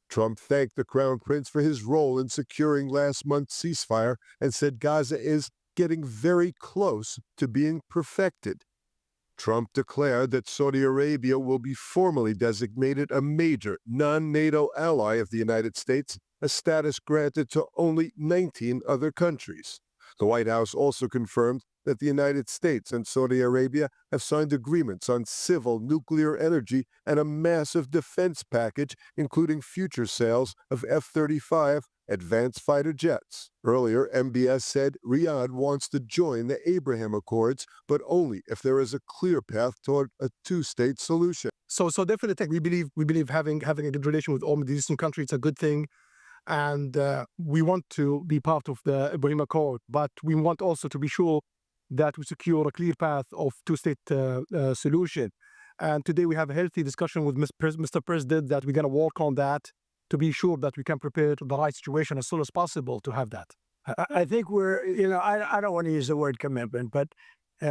Trump thanked the Crown Prince for his role in securing last month's ceasefire and said Gaza is getting very close to being perfected. Trump declared that Saudi Arabia will be formally designated a major non-NATO ally of the United States, a status granted to only 19 other countries. The White House also confirmed that the United States and Saudi Arabia have signed agreements on civil nuclear energy and a massive defense package, including future sales of F-35 advanced fighter jets. Earlier, MBS said Riyadh wants to join the Abraham Accords, but only if there is a clear path toward a two-state solution. So definitely, we believe having a good relation with all Middle Eastern countries is a good thing. And we want to be part of the Abraham Accord, but we want also to be sure that we secure a clear path of two-state solution. And today we have a healthy discussion with Mr. President that we're going to work on that to be sure that we can prepare the right situation as soon as possible to have that. I think I don't want to use the word commitment, but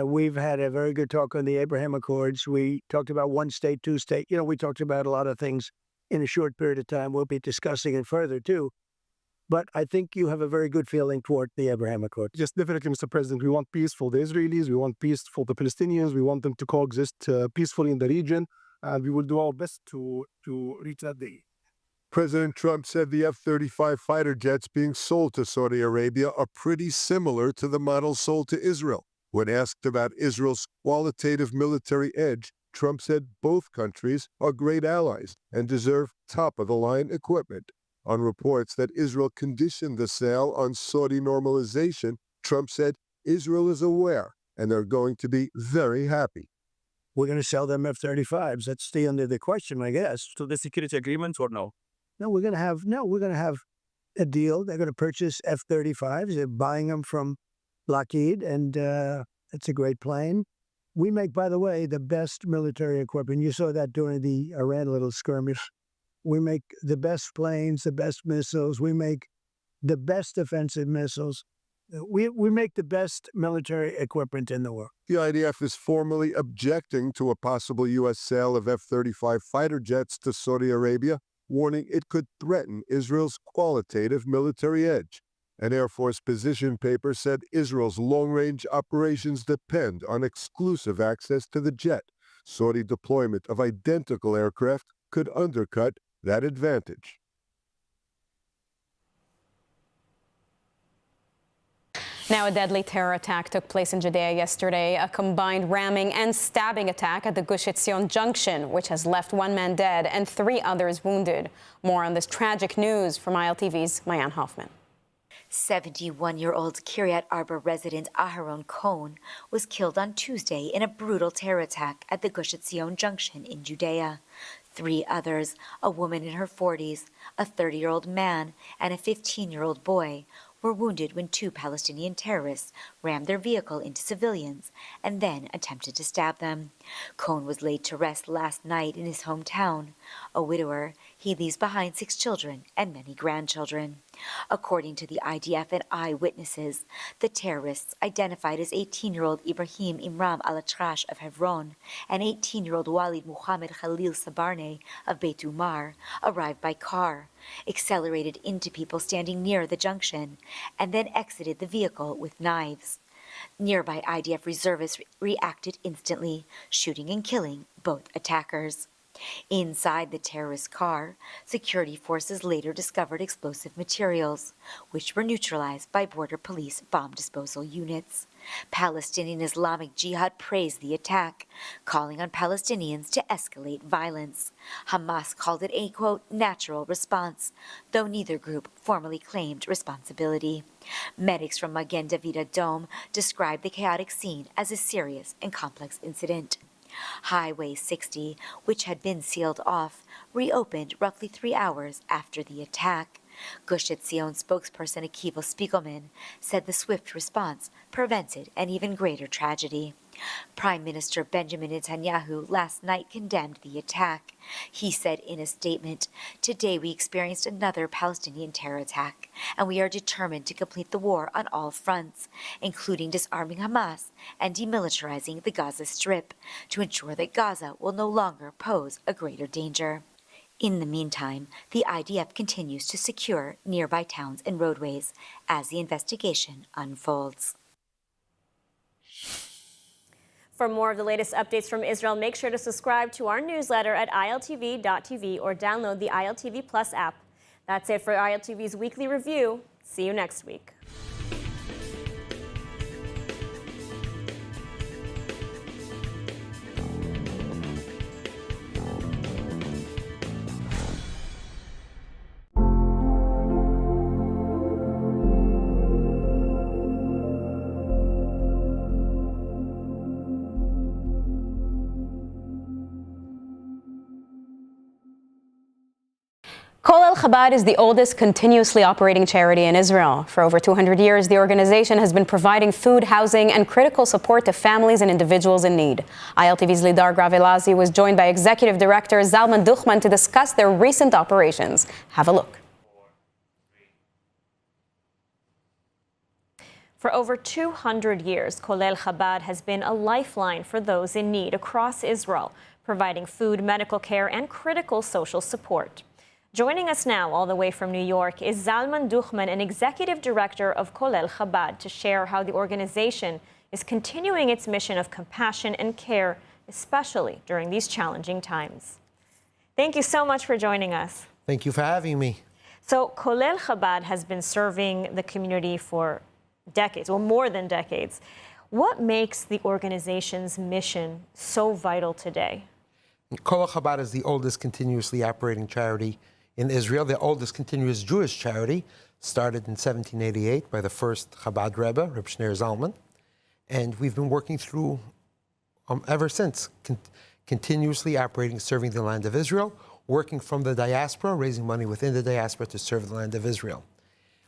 we've had a very good talk on the Abraham Accords. We talked about one state, two state. We talked about a lot of things in a short period of time. We'll be discussing it further too. But I think you have a very good feeling toward the Abraham Accords. Yes, definitely, Mr. President. We want peace for the Israelis. We want peace for the Palestinians. We want them to coexist peacefully in the region. And we will do our best to reach that day. President Trump said the F-35 fighter jets being sold to Saudi Arabia are pretty similar to the models sold to Israel. When asked about Israel's qualitative military edge, Trump said both countries are great allies and deserve top-of-the-line equipment. On reports that Israel conditioned the sale on Saudi normalization, Trump said Israel is aware and they're going to be very happy. We're going to sell them F-35s. That's the end of the question, I guess. So the security agreement or no? No, we're going to have a deal. They're going to purchase F-35s. They're buying them from Lockheed, and it's a great plane. We make, by the way, the best military equipment. You saw that during the Iran little skirmish. We make the best planes, the best missiles. We make the best defensive missiles. We make the best military equipment in the world. The IDF is formally objecting to a possible U.S. sale of F-35 fighter jets to Saudi Arabia, warning it could threaten Israel's qualitative military edge. An Air Force position paper said Israel's long-range operations depend on exclusive access to the jet. Saudi deployment of identical aircraft could undercut that advantage. Now, a deadly terror attack took place in Judea yesterday, a combined ramming and stabbing attack at the Gush Etzion junction, which has left 1 man dead and 3 others wounded. More on this tragic news from ILTV's Mayan Hoffman. 71-year-old Kiryat Arba resident Aharon Cohn was killed on Tuesday in a brutal terror attack at the Gush Etzion junction in Judea. 3 others, a woman in her 40s, a 30-year-old man, and a 15-year-old boy, were wounded when 2 Palestinian terrorists rammed their vehicle into civilians and then attempted to stab them. Cohn was laid to rest last night in his hometown. A widower, he leaves behind 6 children and many grandchildren. According to the IDF and eyewitnesses, the terrorists, identified as 18-year-old Ibrahim Imram al-Atrash of Hebron and 18-year-old Walid Muhammad Khalil Sabarne of Beit Umar, arrived by car, accelerated into people standing near the junction, and then exited the vehicle with knives. Nearby IDF reservists reacted instantly, shooting and killing both attackers. Inside the terrorist car, security forces later discovered explosive materials, which were neutralized by border police bomb disposal units. Palestinian Islamic Jihad praised the attack, calling on Palestinians to escalate violence. Hamas called it a, quote, natural response, though neither group formally claimed responsibility. Medics from Magen David Adom described the chaotic scene as a serious and complex incident. Highway 60, which had been sealed off, reopened roughly 3 hours after the attack. Gush Etzion spokesperson Akiva Spiegelman said the swift response prevented an even greater tragedy. Prime Minister Benjamin Netanyahu last night condemned the attack. He said in a statement, "Today we experienced another Palestinian terror attack, and we are determined to complete the war on all fronts, including disarming Hamas and demilitarizing the Gaza Strip, to ensure that Gaza will no longer pose a greater danger." In the meantime, the IDF continues to secure nearby towns and roadways as the investigation unfolds. For more of the latest updates from Israel, make sure to subscribe to our newsletter at ILTV.tv or download the ILTV Plus app. That's it for ILTV's weekly review. See you next week. Kol El Chabad is the oldest continuously operating charity in Israel. For over 200 years, the organization has been providing food, housing, and critical support to families and individuals in need. ILTV's Lidar Gravelazi was joined by Executive Director Zalman Duchman to discuss their recent operations. Have a look. For over 200 years, Kol El Chabad has been a lifeline for those in need across Israel, providing food, medical care, and critical social support. Joining us now, all the way from New York, is Zalman Duchman, an executive director of Kol El Chabad, to share how the organization is continuing its mission of compassion and care, especially during these challenging times. Thank you so much for joining us. Thank you for having me. So, Kol El Chabad has been serving the community for decades, well, more than decades. What makes the organization's mission so vital today? Kol El Chabad is the oldest continuously operating charity in Israel, the oldest continuous Jewish charity, started in 1788 by the first Chabad Rebbe, Reb Shneur Zalman. And we've been working through ever since, continuously operating, serving the land of Israel, working from the diaspora, raising money within the diaspora to serve the land of Israel.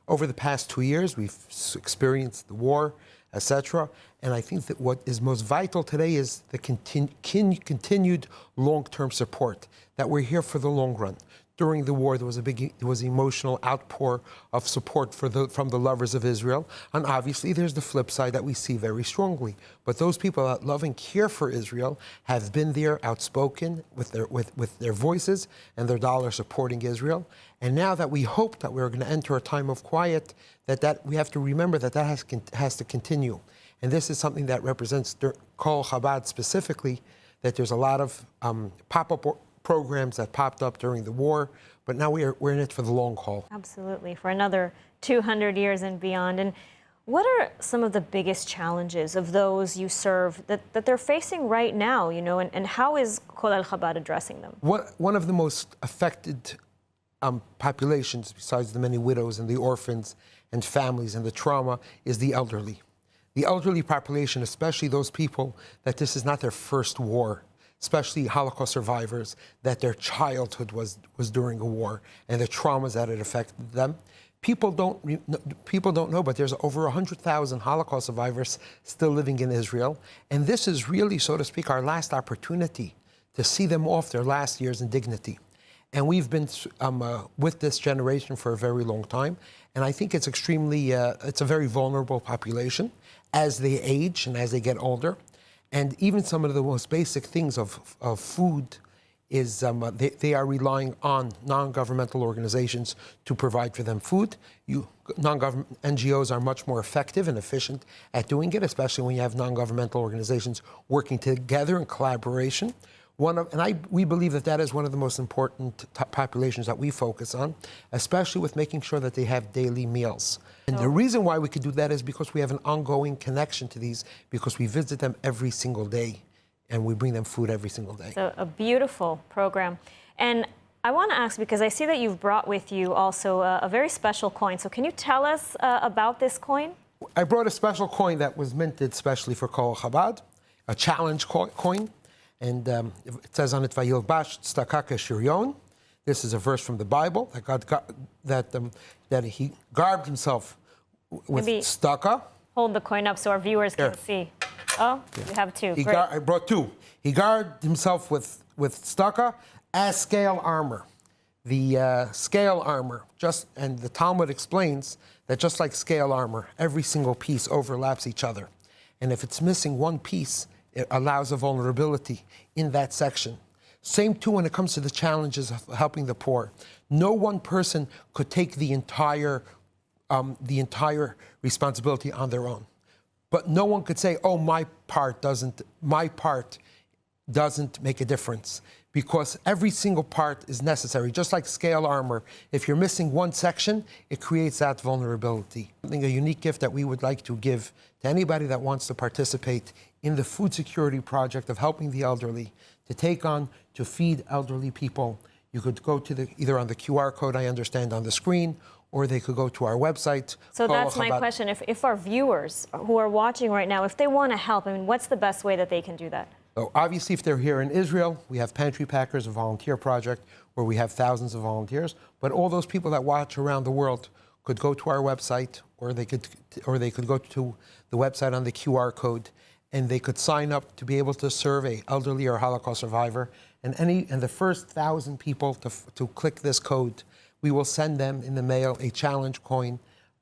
Over the past 2 years, we've experienced the war, etc. And I think that what is most vital today is the continued long-term support, that we're here for the long run. During the war, there was emotional outpour of support from the lovers of Israel. And obviously, there's the flip side that we see very strongly. But those people that love and care for Israel have been there, outspoken with their voices and their dollar supporting Israel. And now that we hope that we're going to enter a time of quiet, that we have to remember that has to continue. And this is something that represents Kol Chabad specifically, that there's a lot of pop-up programs that popped up during the war, but now we're in it for the long haul. Absolutely, for another 200 years and beyond. And what are some of the biggest challenges of those you serve that they're facing right now, you know, and how is Kol El Chabad addressing them? One of the most affected populations, besides the many widows and the orphans and families and the trauma, is the elderly. The elderly population, especially those people that this is not their first war, especially Holocaust survivors, that their childhood was during a war and the traumas that it affected them. People don't know, but there's over 100,000 Holocaust survivors still living in Israel. And this is really, so to speak, our last opportunity to see them off their last years in dignity. And we've been with this generation for a very long time. And I think it's it's a very vulnerable population as they age and as they get older. And even some of the most basic things of food is they are relying on non-governmental organizations to provide for them food. Non-government NGOs are much more effective and efficient at doing it, especially when you have non-governmental organizations working together in collaboration. We believe that is one of the most important populations that we focus on, especially with making sure that they have daily meals. And the reason why we could do that is because we have an ongoing connection to these, because we visit them every single day and we bring them food every single day. So a beautiful program. And I want to ask, because I see that you've brought with you also a very special coin. So can you tell us about this coin? I brought a special coin that was minted specially for Kol Chabad, a challenge coin. And it says on it, "Vayilbash tzedakah keshiryon." This is a verse from the Bible that he garbed himself with tzedakah. Hold the coin up so our viewers can see. Oh, yeah. You have two. Great. I brought two. He garbed himself with tzedakah as scale armor. The scale armor, and the Talmud explains that just like scale armor, every single piece overlaps each other, and if it's missing one piece, it allows a vulnerability in that section. Same too when it comes to the challenges of helping the poor. No one person could take the entire responsibility on their own. But no one could say, oh, my part doesn't make a difference, because every single part is necessary. Just like scale armor, if you're missing one section, it creates that vulnerability. I think a unique gift that we would like to give to anybody that wants to participate in the food security project of helping the elderly, to feed elderly people. You could go to either on the QR code, I understand, on the screen, or they could go to our website. So that's my question. If our viewers who are watching right now, if they want to help, I mean, what's the best way that they can do that? So obviously, if they're here in Israel, we have Pantry Packers, a volunteer project where we have thousands of volunteers. But all those people that watch around the world could go to our website, or they could go to the website on the QR code, and they could sign up to be able to serve an elderly or Holocaust survivor. And the first 1,000 people to click this code, we will send them in the mail a challenge coin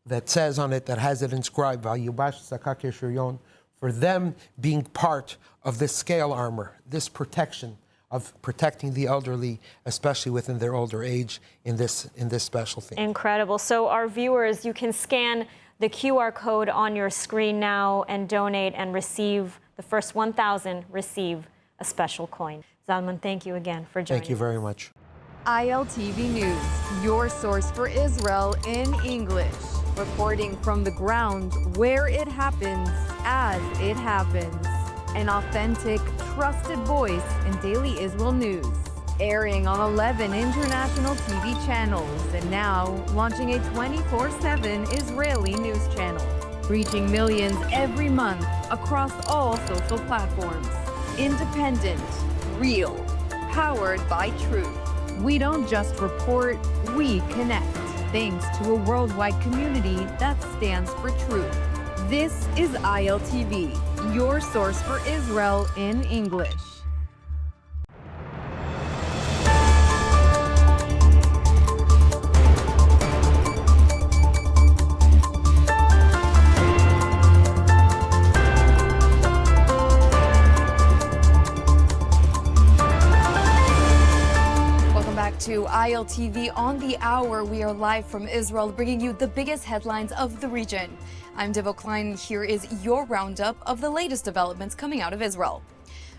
that says on it, that has it inscribed, "Vayubash Sakak Shiryon," for them being part of this scale armor, this protection of protecting the elderly, especially within their older age, in this special thing. Incredible. So our viewers, you can scan the QR code on your screen now and donate and receive, the first 1,000 receive a special coin. Zalman, thank you again for joining us. Thank you very much. ILTV News, your source for Israel in English. Reporting from the ground where it happens, as it happens. An authentic, trusted voice in daily Israel news. Airing on 11 international TV channels and now launching a 24/7 Israeli news channel. Reaching millions every month across all social platforms. Independent, real, powered by truth. We don't just report, we connect. Thanks to a worldwide community that stands for truth. This is ILTV, your source for Israel in English. To ILTV on the hour. We are live from Israel, bringing you the biggest headlines of the region. I'm Devo Klein. Here is your roundup of the latest developments coming out of Israel.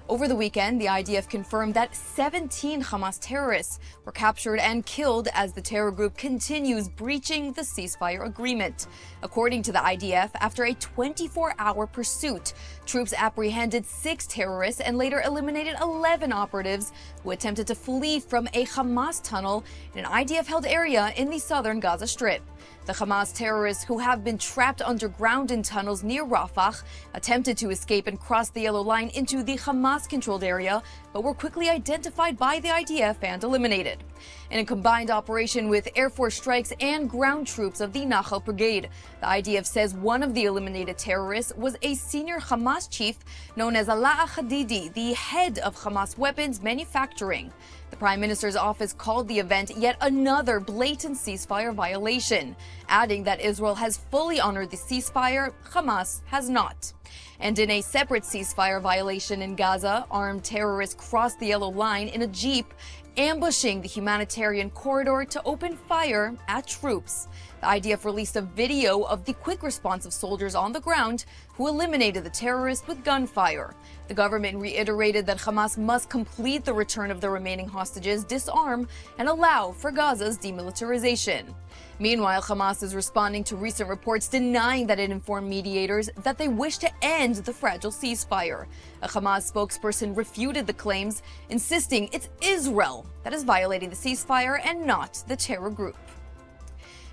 Over the weekend, the IDF confirmed that 17 Hamas terrorists were captured and killed as the terror group continues breaching the ceasefire agreement. According to the IDF, after a 24-hour pursuit, troops apprehended 6 terrorists and later eliminated 11 operatives who attempted to flee from a Hamas tunnel in an IDF-held area in the southern Gaza Strip. The Hamas terrorists, who have been trapped underground in tunnels near Rafah, attempted to escape and cross the yellow line into the Hamas-controlled area, but were quickly identified by the IDF and eliminated. In a combined operation with Air Force strikes and ground troops of the Nahal Brigade, the IDF says one of the eliminated terrorists was a senior Hamas chief known as Alaa Hadidi, the head of Hamas weapons manufacturing. The Prime Minister's office called the event yet another blatant ceasefire violation, adding that Israel has fully honored the ceasefire, Hamas has not. And in a separate ceasefire violation in Gaza, armed terrorists crossed the yellow line in a jeep, ambushing the humanitarian corridor to open fire at troops. The IDF released a video of the quick response of soldiers on the ground who eliminated the terrorists with gunfire. The government reiterated that Hamas must complete the return of the remaining hostages, disarm, and allow for Gaza's demilitarization. Meanwhile, Hamas is responding to recent reports denying that it informed mediators that they wish to end the fragile ceasefire. A Hamas spokesperson refuted the claims, insisting it's Israel that is violating the ceasefire and not the terror group.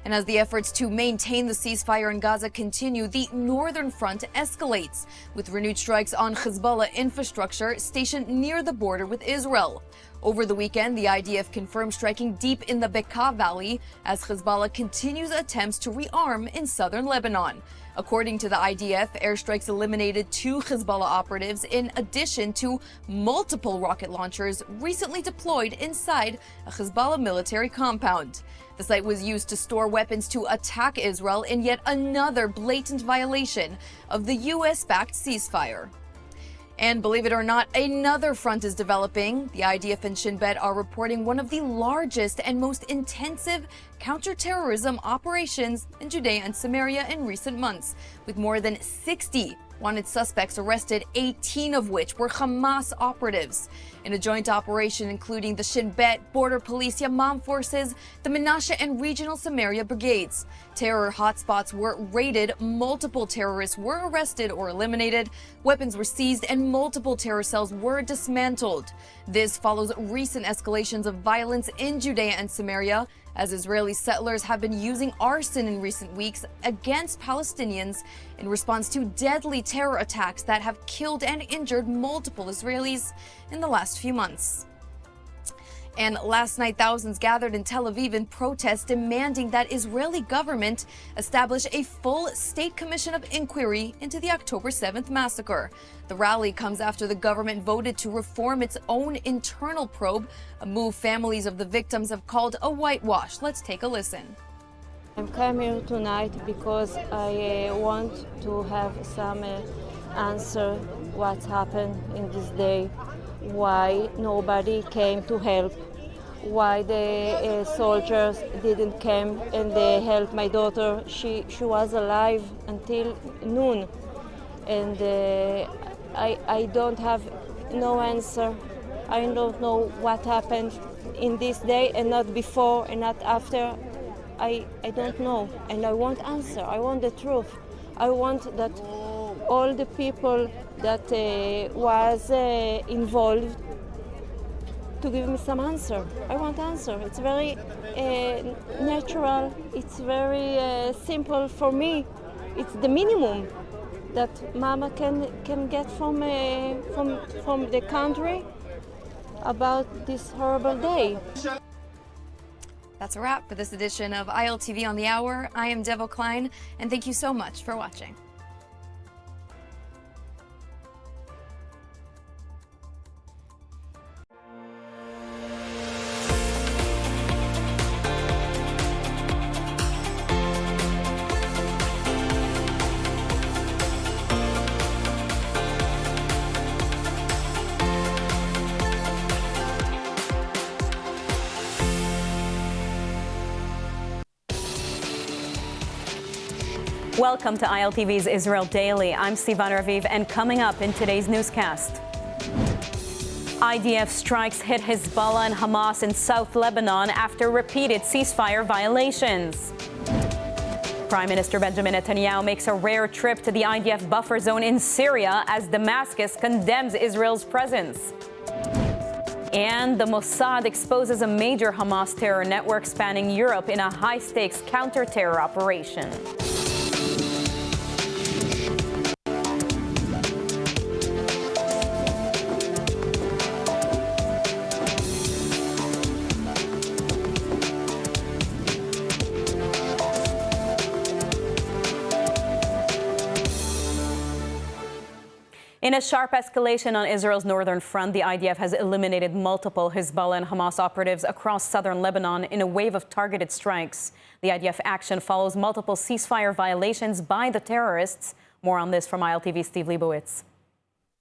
And as the efforts to maintain the ceasefire in Gaza continue, the northern front escalates, with renewed strikes on Hezbollah infrastructure stationed near the border with Israel. Over the weekend, the IDF confirmed striking deep in the Bekaa Valley as Hezbollah continues attempts to rearm in southern Lebanon. According to the IDF, airstrikes eliminated 2 Hezbollah operatives in addition to multiple rocket launchers recently deployed inside a Hezbollah military compound. The site was used to store weapons to attack Israel in yet another blatant violation of the U.S.-backed ceasefire. And believe it or not, another front is developing. The IDF and Shin Bet are reporting one of the largest and most intensive counterterrorism operations in Judea and Samaria in recent months, with more than 60 wanted suspects arrested, 18 of which were Hamas operatives. In a joint operation including the Shin Bet, Border Police, Yamam Forces, the Menashe and Regional Samaria Brigades. Terror hotspots were raided, multiple terrorists were arrested or eliminated, weapons were seized, and multiple terror cells were dismantled. This follows recent escalations of violence in Judea and Samaria as Israeli settlers have been using arson in recent weeks against Palestinians in response to deadly terror attacks that have killed and injured multiple Israelis in the last few months. And last night, thousands gathered in Tel Aviv in protest demanding that Israeli government establish a full state commission of inquiry into the October 7th massacre. The rally comes after the government voted to reform its own internal probe, a move families of the victims have called a whitewash. Let's take a listen. I'm coming here tonight because I want to have some answer what happened in this day. Why nobody came to help, why the soldiers didn't come and they helped my daughter. She was alive until noon, and I don't have no answer. I don't know what happened in this day and not before and not after. I don't know, and I want answer. I want the truth. I want that all the people that was involved to give me some answer. I want answer. It's very natural. It's very simple for me. It's the minimum that Mama can get from the country about this horrible day. That's a wrap for this edition of ILTV on the Hour. I am Devo Klein, and thank you so much for watching. Welcome to ILTV's Israel Daily. I'm Sivan Raviv, and coming up in today's newscast, IDF strikes hit Hezbollah and Hamas in South Lebanon after repeated ceasefire violations. Prime Minister Benjamin Netanyahu makes a rare trip to the IDF buffer zone in Syria as Damascus condemns Israel's presence. And the Mossad exposes a major Hamas terror network spanning Europe in a high-stakes counter-terror operation. In a sharp escalation on Israel's northern front, the IDF has eliminated multiple Hezbollah and Hamas operatives across southern Lebanon in a wave of targeted strikes. The IDF action follows multiple ceasefire violations by the terrorists. More on this from ILTV's Steve Leibowitz.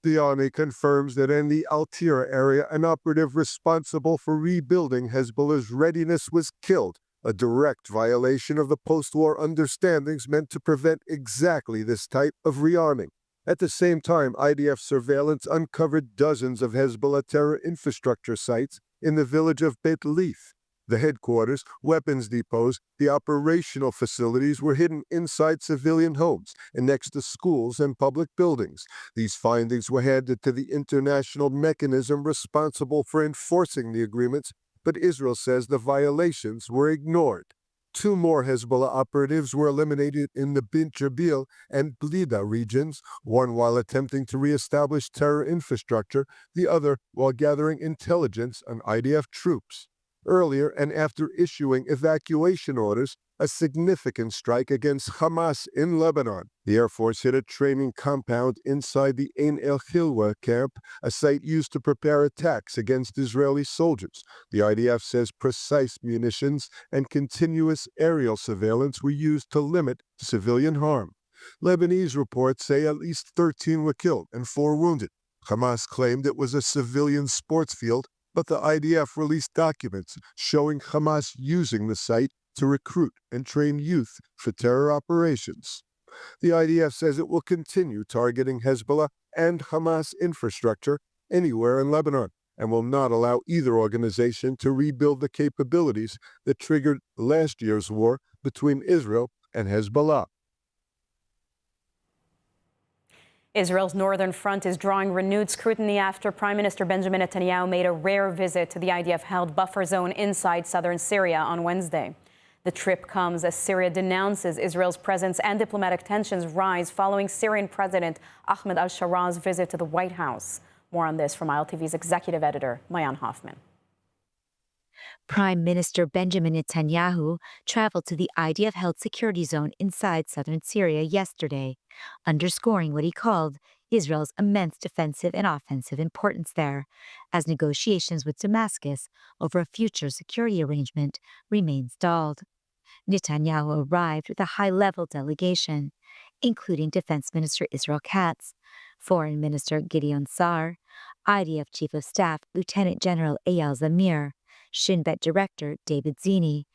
The army confirms that in the Al-Tira area, an operative responsible for rebuilding Hezbollah's readiness was killed, a direct violation of the post-war understandings meant to prevent exactly this type of rearming. At the same time, IDF surveillance uncovered dozens of Hezbollah terror infrastructure sites in the village of Beit Leith. The headquarters, weapons depots, the operational facilities were hidden inside civilian homes and next to schools and public buildings. These findings were handed to the international mechanism responsible for enforcing the agreements, but Israel says the violations were ignored. 2 more Hezbollah operatives were eliminated in the Bint Jabal and Blida regions, one while attempting to reestablish terror infrastructure, the other while gathering intelligence on IDF troops. Earlier, and after issuing evacuation orders, a significant strike against Hamas in Lebanon. The Air Force hit a training compound inside the Ain el-Hilwa camp, a site used to prepare attacks against Israeli soldiers. The IDF says precise munitions and continuous aerial surveillance were used to limit civilian harm. Lebanese reports say at least 13 were killed and 4 wounded. Hamas claimed it was a civilian sports field, but the IDF released documents showing Hamas using the site to recruit and train youth for terror operations. The IDF says it will continue targeting Hezbollah and Hamas infrastructure anywhere in Lebanon and will not allow either organization to rebuild the capabilities that triggered last year's war between Israel and Hezbollah. Israel's northern front is drawing renewed scrutiny after Prime Minister Benjamin Netanyahu made a rare visit to the IDF-held buffer zone inside southern Syria on Wednesday. The trip comes as Syria denounces Israel's presence and diplomatic tensions rise following Syrian President Ahmed al-Shaara's visit to the White House. More on this from ILTV's executive editor, Mayan Hoffman. Prime Minister Benjamin Netanyahu traveled to the IDF-held security zone inside southern Syria yesterday, underscoring what he called Israel's immense defensive and offensive importance there, as negotiations with Damascus over a future security arrangement remain stalled. Netanyahu arrived with a high-level delegation, including Defense Minister Israel Katz, Foreign Minister Gideon Sa'ar, IDF Chief of Staff Lieutenant General Eyal Zamir, Shin Bet Director David Zini,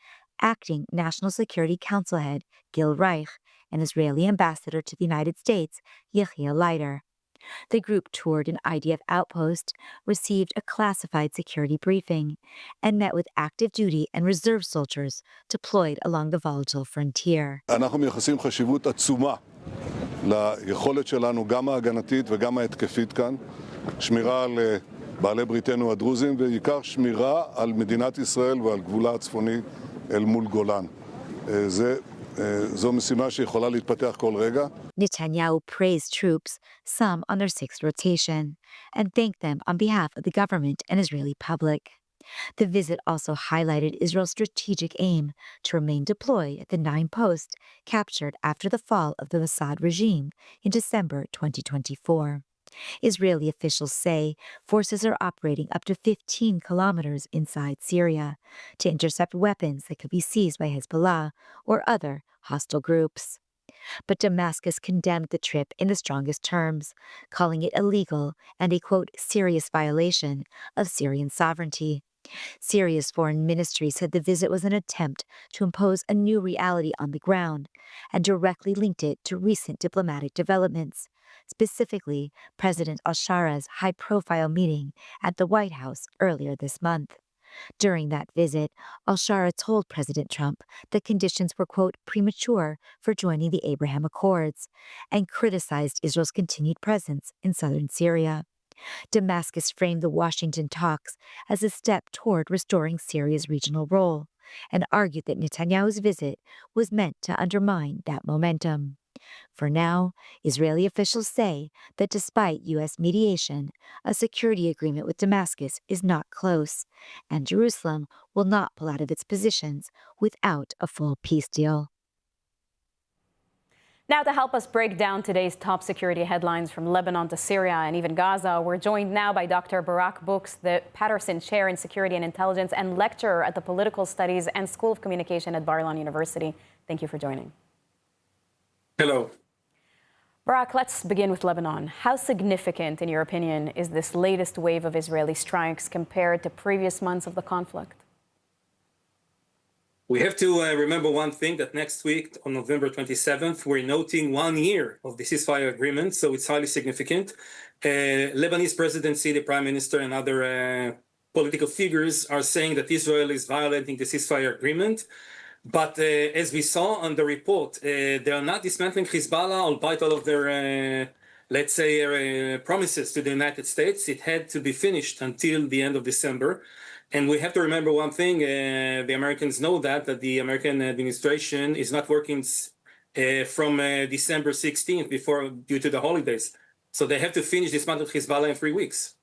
Acting National Security Council Head Gil Reich, and Israeli Ambassador to the United States Yechiel Leiter. The group toured an IDF outpost, received a classified security briefing, and met with active duty and reserve soldiers deployed along the volatile frontier. אנחנו מייחסים חשיבות עצומה ליכולת שלנו, גם ההגנתית וגם ההתקפית כאן, שמירה על בעלי בריתנו הדרוזים, ועיקר שמירה על מדינת ישראל ועל גבולה הצפוני אל מול גולן. זו משימה שיכולה להתפתח כל רגע. Netanyahu praised troops, some on their sixth rotation, and thanked them on behalf of the government and Israeli public. The visit also highlighted Israel's strategic aim to remain deployed at the 9 posts captured after the fall of the Assad regime in December 2024. Israeli officials say forces are operating up to 15 kilometers inside Syria to intercept weapons that could be seized by Hezbollah or other hostile groups. But Damascus condemned the trip in the strongest terms, calling it illegal and a, quote, serious violation of Syrian sovereignty. Syria's foreign ministry said the visit was an attempt to impose a new reality on the ground and directly linked it to recent diplomatic developments, specifically President al-Shaara's high-profile meeting at the White House earlier this month. During that visit, al-Shaara told President Trump that conditions were, quote, premature for joining the Abraham Accords and criticized Israel's continued presence in southern Syria. Damascus framed the Washington talks as a step toward restoring Syria's regional role and argued that Netanyahu's visit was meant to undermine that momentum. For now, Israeli officials say that despite U.S. mediation, a security agreement with Damascus is not close, and Jerusalem will not pull out of its positions without a full peace deal. Now, to help us break down today's top security headlines from Lebanon to Syria and even Gaza, we're joined now by Dr. Barak Books, the Patterson Chair in Security and Intelligence and lecturer at the Political Studies and School of Communication at Bar-Ilan University. Thank you for joining. Hello. Barak, let's begin with Lebanon. How significant, in your opinion, is this latest wave of Israeli strikes compared to previous months of the conflict? We have to remember one thing, that next week, on November 27th, we're noting 1 year of the ceasefire agreement, so it's highly significant. Lebanese presidency, the prime minister, and other political figures are saying that Israel is violating the ceasefire agreement. But as we saw on the report, they are not dismantling Hezbollah, albeit all of their, let's say, promises to the United States. It had to be finished until the end of December. And we have to remember one thing, the Americans know that the American administration is not working from December 16th due to the holidays. So they have to finish dismantling Hezbollah in 3 weeks.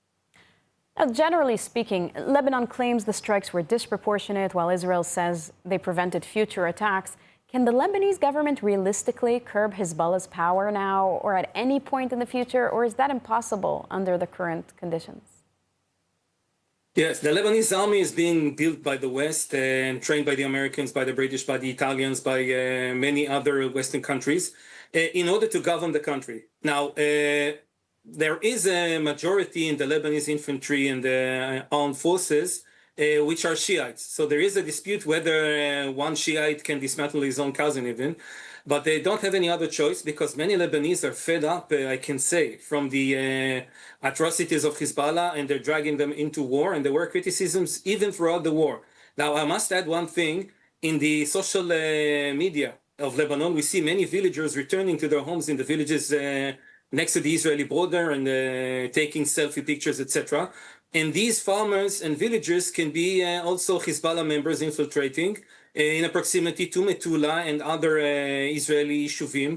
Now, generally speaking, Lebanon claims the strikes were disproportionate, while Israel says they prevented future attacks. Can the Lebanese government realistically curb Hezbollah's power now or at any point in the future, or is that impossible under the current conditions? Yes, the Lebanese army is being built by the West and trained by the Americans, by the British, by the Italians, by many other Western countries in order to govern the country. Now, there is a majority in the Lebanese infantry and the armed forces which are Shiites. So there is a dispute whether one Shiite can dismantle his own cousin even. But they don't have any other choice because many Lebanese are fed up, I can say, from the atrocities of Hezbollah, and they're dragging them into war, and there were criticisms even throughout the war. Now, I must add one thing. In the social media of Lebanon, we see many villagers returning to their homes in the villages next to the Israeli border and taking selfie pictures, etc. And these farmers and villagers can be also Hezbollah members infiltrating in a proximity to Metula and other Israeli shuvim,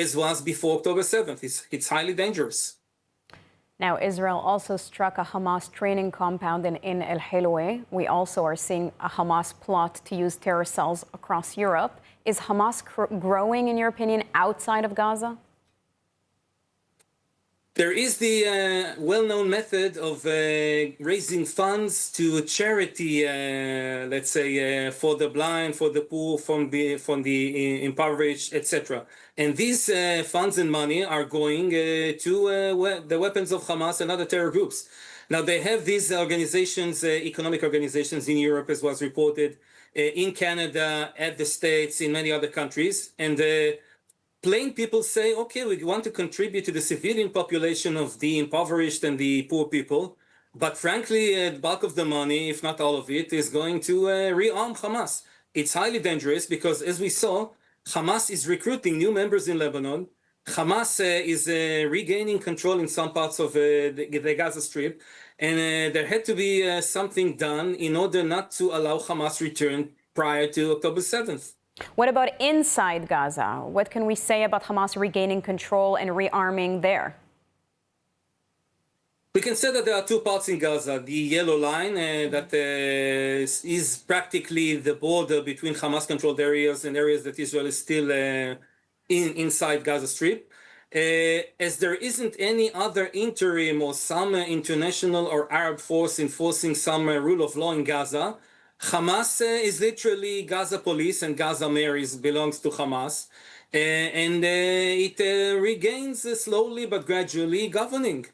as was before October 7th. It's highly dangerous. Now, Israel also struck a Hamas training compound in El Heloué. We also are seeing a Hamas plot to use terror cells across Europe. Is Hamas growing, in your opinion, outside of Gaza? There is the well-known method of raising funds to charity, let's say, for the blind, for the poor, from the impoverished, etc. And these funds and money are going to the weapons of Hamas and other terror groups. Now, they have these organizations, economic organizations in Europe, as was reported, in Canada, at the States, in many other countries. And plain people say, okay, we want to contribute to the civilian population of the impoverished and the poor people. But frankly, the bulk of the money, if not all of it, is going to rearm Hamas. It's highly dangerous because, as we saw, Hamas is recruiting new members in Lebanon. Hamas is regaining control in some parts of the Gaza Strip. And there had to be something done in order not to allow Hamas return prior to October 7th. What about inside Gaza? What can we say about Hamas regaining control and rearming there? We can say that there are two parts in Gaza. The yellow line that is practically the border between Hamas-controlled areas and areas that Israel is still inside Gaza Strip. As there isn't any other interim or some international or Arab force enforcing some rule of law in Gaza, Hamas is literally Gaza police, and Gaza mayor belongs to Hamas. And it regains slowly but gradually governing.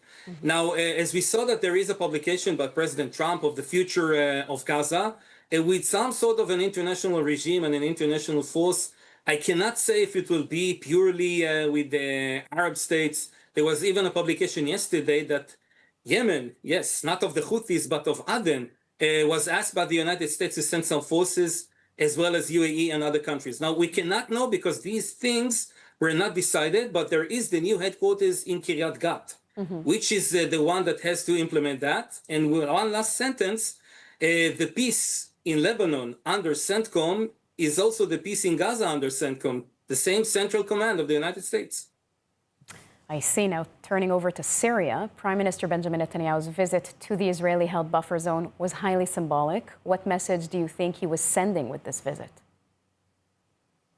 Now, as we saw that there is a publication by President Trump of the future of Gaza, with some sort of an international regime and an international force, I cannot say if it will be purely with the Arab states. There was even a publication yesterday that Yemen, yes, not of the Houthis, but of Aden, was asked by the United States to send some forces, as well as UAE and other countries. Now, we cannot know because these things were not decided, but there is the new headquarters in Kiryat Gat, which is the one that has to implement that. And one last sentence, the peace in Lebanon under CENTCOM is also the peace in Gaza under CENTCOM, the same central command of the United States. I see. Now, turning over to Syria, Prime Minister Benjamin Netanyahu's visit to the Israeli-held buffer zone was highly symbolic. What message do you think he was sending with this visit?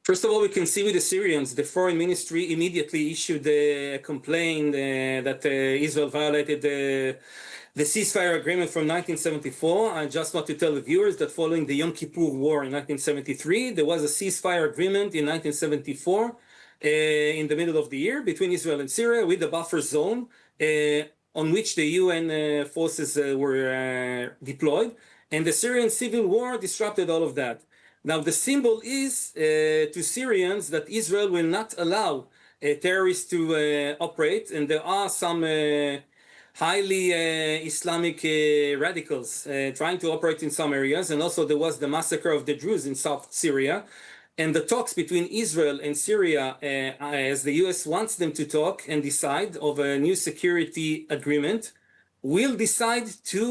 First of all, we can see with the Syrians, the foreign ministry immediately issued a complaint that Israel violated the ceasefire agreement from 1974. I just want to tell the viewers that following the Yom Kippur War in 1973, there was a ceasefire agreement in 1974 in the middle of the year between Israel and Syria with the buffer zone on which the UN forces were deployed. And the Syrian civil war disrupted all of that. Now, the symbol is to Syrians that Israel will not allow terrorists to operate. And there are some highly Islamic radicals trying to operate in some areas. And also there was the massacre of the Druze in South Syria. And the talks between Israel and Syria, as the US wants them to talk and decide of a new security agreement, will decide to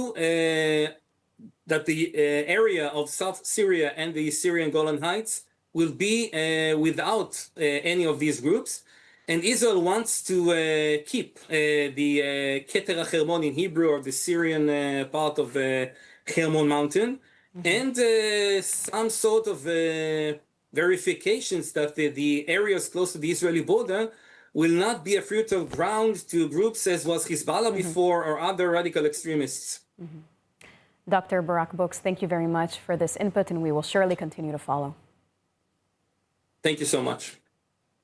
that the area of South Syria and the Syrian Golan Heights will be without any of these groups. And Israel wants to keep the Keter HaChermon in Hebrew, or the Syrian part of Hermon Mountain, and some sort of verifications that the areas close to the Israeli border will not be a fertile ground to groups as was Hezbollah before or other radical extremists. Dr. Barak Books, thank you very much for this input, and we will surely continue to follow. Thank you so much.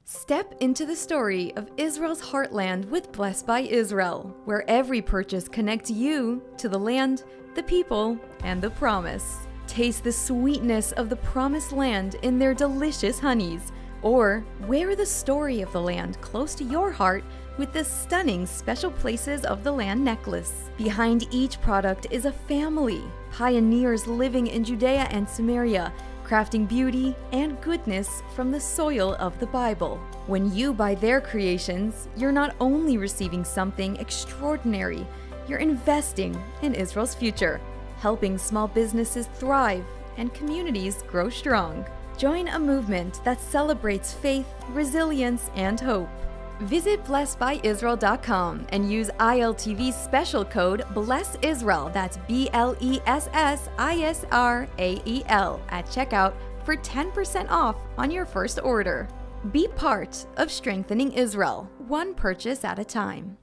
Step into the story of Israel's heartland with Blessed by Israel, where every purchase connects you to the land, the people, and the promise. Taste the sweetness of the promised land in their delicious honeys, or wear the story of the land close to your heart with the stunning Special Places of the Land necklace. Behind each product is a family, pioneers living in Judea and Samaria, crafting beauty and goodness from the soil of the Bible. When you buy their creations, you're not only receiving something extraordinary, you're investing in Israel's future, helping small businesses thrive and communities grow strong. Join a movement that celebrates faith, resilience, and hope. Visit blessedbyisrael.com and use ILTV's special code BLESSISRAEL, that's BLESSISRAEL, at checkout for 10% off on your first order. Be part of strengthening Israel, one purchase at a time.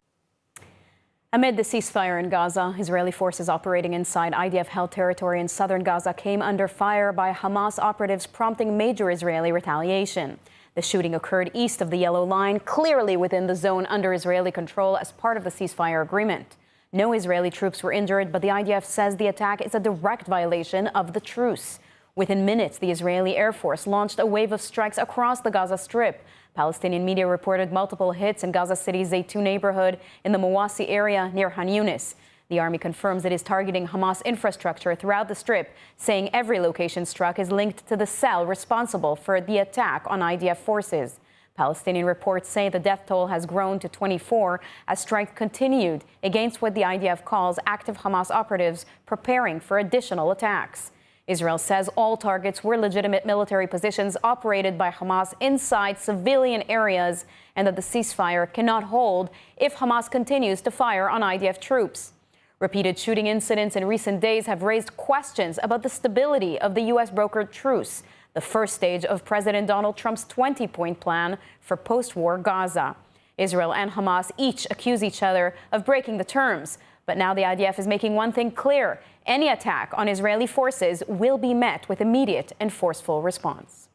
Amid the ceasefire in Gaza, Israeli forces operating inside IDF-held territory in southern Gaza came under fire by Hamas operatives, prompting major Israeli retaliation. The shooting occurred east of the Yellow Line, clearly within the zone under Israeli control as part of the ceasefire agreement. No Israeli troops were injured, but the IDF says the attack is a direct violation of the truce. Within minutes, the Israeli Air Force launched a wave of strikes across the Gaza Strip. Palestinian media reported multiple hits in Gaza City's Zaytun neighborhood in the Mawasi area near Han Yunis. The army confirms it is targeting Hamas infrastructure throughout the Strip, saying every location struck is linked to the cell responsible for the attack on IDF forces. Palestinian reports say the death toll has grown to 24 as strikes continued against what the IDF calls active Hamas operatives preparing for additional attacks. Israel says all targets were legitimate military positions operated by Hamas inside civilian areas and that the ceasefire cannot hold if Hamas continues to fire on IDF troops. Repeated shooting incidents in recent days have raised questions about the stability of the U.S.-brokered truce, the first stage of President Donald Trump's 20-point plan for post-war Gaza. Israel and Hamas each accuse each other of breaking the terms. But now the IDF is making one thing clear: any attack on Israeli forces will be met with immediate and forceful response.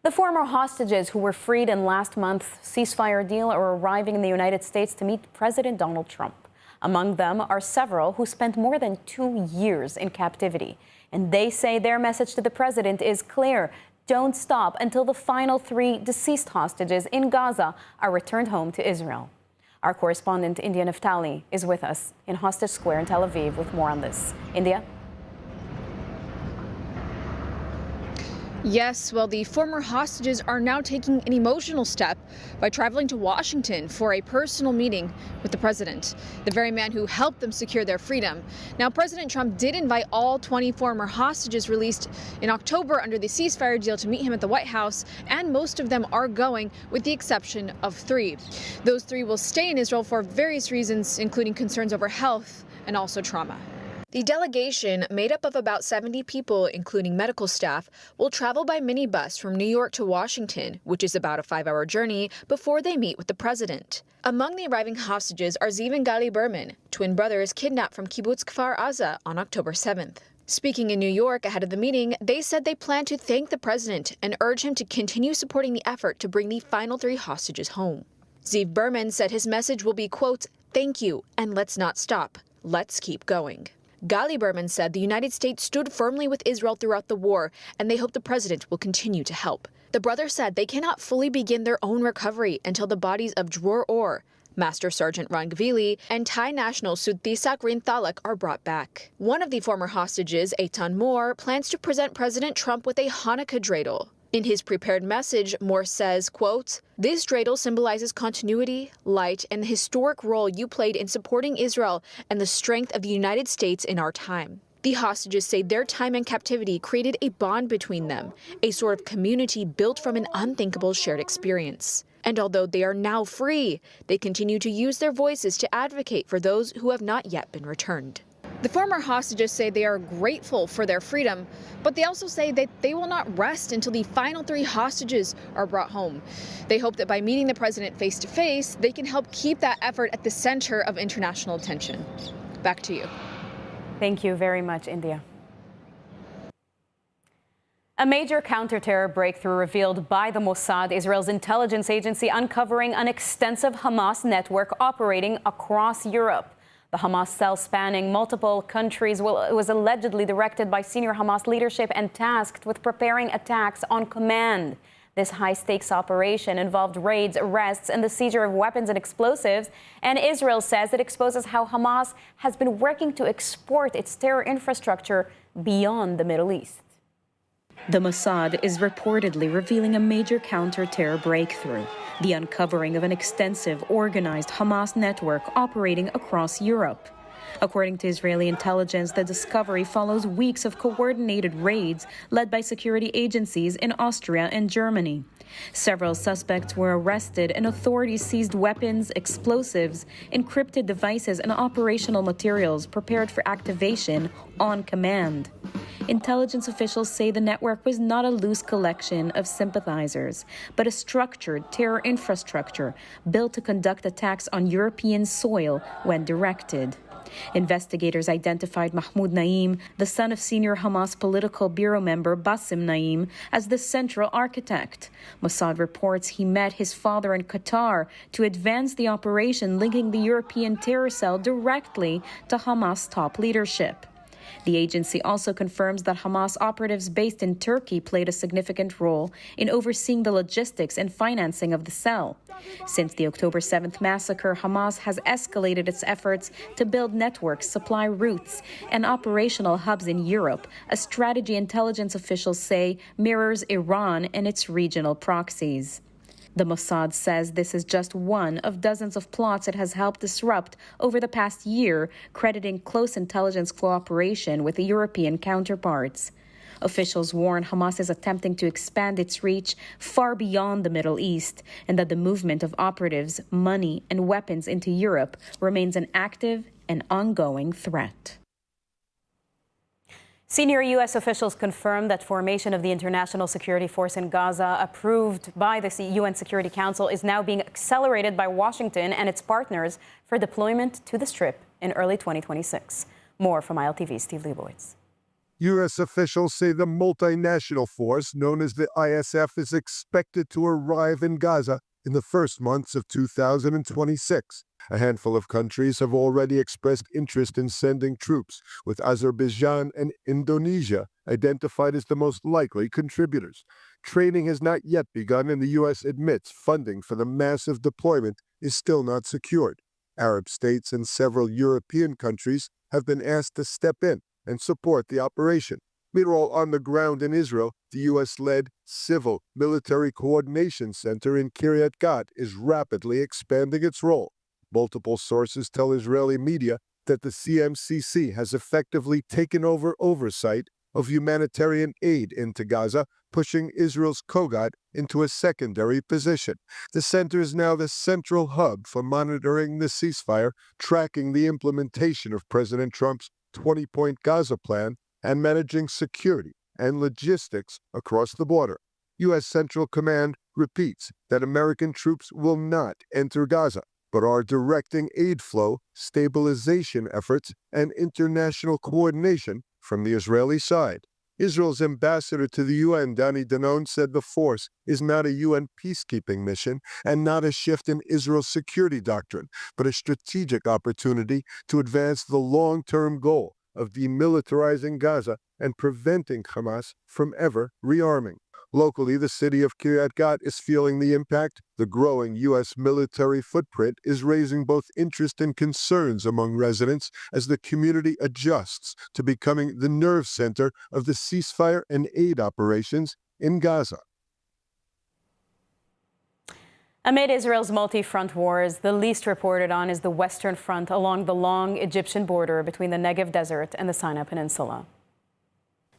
The former hostages who were freed in last month's ceasefire deal are arriving in the United States to meet President Donald Trump. Among them are several who spent more than 2 years in captivity. And they say their message to the president is clear: don't stop until the final 3 deceased hostages in Gaza are returned home to Israel. Our correspondent, India Naftali, is with us in Hostage Square in Tel Aviv with more on this. India? Yes, well, the former hostages are now taking an emotional step by traveling to Washington for a personal meeting with the president, the very man who helped them secure their freedom. Now, President Trump did invite all 20 former hostages released in October under the ceasefire deal to meet him at the White House, and most of them are going, with the exception of 3. Those 3 will stay in Israel for various reasons, including concerns over health and also trauma. The delegation, made up of about 70 people, including medical staff, will travel by minibus from New York to Washington, which is about a 5-hour journey, before they meet with the president. Among the arriving hostages are Ziv and Gali Berman, twin brothers kidnapped from Kibbutz Kfar Aza on October 7th. Speaking in New York ahead of the meeting, they said they plan to thank the president and urge him to continue supporting the effort to bring the final 3 hostages home. Ziv Berman said his message will be, quote, "Thank you, and let's not stop. Let's keep going." Gali Berman said the United States stood firmly with Israel throughout the war, and they hope the president will continue to help. The brothers said they cannot fully begin their own recovery until the bodies of Dror Or, Master Sergeant Ron Gvili, and Thai national Sudhisak Rinthalak are brought back. One of the former hostages, Eitan Moore, plans to present President Trump with a Hanukkah dreidel. In his prepared message, Moore says, quote, "This dreidel symbolizes continuity, light, and the historic role you played in supporting Israel and the strength of the United States in our time." The hostages say their time in captivity created a bond between them, a sort of community built from an unthinkable shared experience. And although they are now free, they continue to use their voices to advocate for those who have not yet been returned. The former hostages say they are grateful for their freedom, but they also say that they will not rest until the final 3 hostages are brought home. They hope that by meeting the president face to face, they can help keep that effort at the center of international attention. Back to you. Thank you very much, India. A major counter-terror breakthrough revealed by the Mossad, Israel's intelligence agency, uncovering an extensive Hamas network operating across Europe. The Hamas cell spanning multiple countries was allegedly directed by senior Hamas leadership and tasked with preparing attacks on command. This high-stakes operation involved raids, arrests, and the seizure of weapons and explosives. And Israel says it exposes how Hamas has been working to export its terror infrastructure beyond the Middle East. The Mossad is reportedly revealing a major counter-terror breakthrough, the uncovering of an extensive, organized Hamas network operating across Europe. According to Israeli intelligence, the discovery follows weeks of coordinated raids led by security agencies in Austria and Germany. Several suspects were arrested and authorities seized weapons, explosives, encrypted devices, and operational materials prepared for activation on command. Intelligence officials say the network was not a loose collection of sympathizers, but a structured terror infrastructure built to conduct attacks on European soil when directed. Investigators identified Mahmoud Naim, the son of senior Hamas political bureau member Bassem Naim, as the central architect. Mossad reports he met his father in Qatar to advance the operation linking the European terror cell directly to Hamas top leadership. The agency also confirms that Hamas operatives based in Turkey played a significant role in overseeing the logistics and financing of the cell. Since the October 7th massacre, Hamas has escalated its efforts to build networks, supply routes, and operational hubs in Europe, a strategy intelligence officials say mirrors Iran and its regional proxies. The Mossad says this is just one of dozens of plots it has helped disrupt over the past year, crediting close intelligence cooperation with the European counterparts. Officials warn Hamas is attempting to expand its reach far beyond the Middle East, and that the movement of operatives, money, and weapons into Europe remains an active and ongoing threat. Senior U.S. officials confirmed that formation of the International Security Force in Gaza, approved by the UN Security Council, is now being accelerated by Washington and its partners for deployment to the Strip in early 2026. More from ILTV's Steve Leibowitz. U.S. officials say the multinational force known as the ISF is expected to arrive in Gaza in the first months of 2026. A handful of countries have already expressed interest in sending troops, with Azerbaijan and Indonesia identified as the most likely contributors. Training has not yet begun, and the U.S. admits funding for the massive deployment is still not secured. Arab states and several European countries have been asked to step in and support the operation. Meanwhile, on the ground in Israel, the U.S.-led Civil Military Coordination Center in Kiryat Gat is rapidly expanding its role. Multiple sources tell Israeli media that the CMCC has effectively taken over oversight of humanitarian aid into Gaza, pushing Israel's Kogat into a secondary position. The center is now the central hub for monitoring the ceasefire, tracking the implementation of President Trump's 20-point Gaza plan, and managing security and logistics across the border. U.S. Central Command repeats that American troops will not enter Gaza, but are directing aid flow, stabilization efforts, and international coordination from the Israeli side. Israel's ambassador to the UN, Danny Danon, said the force is not a UN peacekeeping mission and not a shift in Israel's security doctrine, but a strategic opportunity to advance the long-term goal of demilitarizing Gaza and preventing Hamas from ever rearming. Locally, the city of Kiryat Gat is feeling the impact. The growing U.S. military footprint is raising both interest and concerns among residents as the community adjusts to becoming the nerve center of the ceasefire and aid operations in Gaza. Amid Israel's multi-front wars, the least reported on is the Western Front along the long Egyptian border between the Negev Desert and the Sinai Peninsula.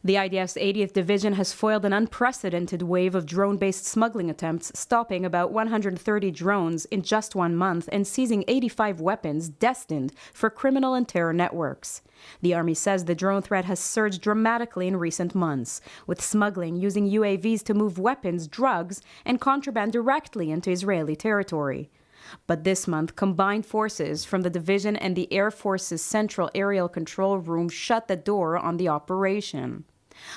The IDF's 80th Division has foiled an unprecedented wave of drone-based smuggling attempts, stopping about 130 drones in just 1 month and seizing 85 weapons destined for criminal and terror networks. The Army says the drone threat has surged dramatically in recent months, with smuggling using UAVs to move weapons, drugs, and contraband directly into Israeli territory. But this month, combined forces from the division and the Air Force's Central Aerial Control Room shut the door on the operation.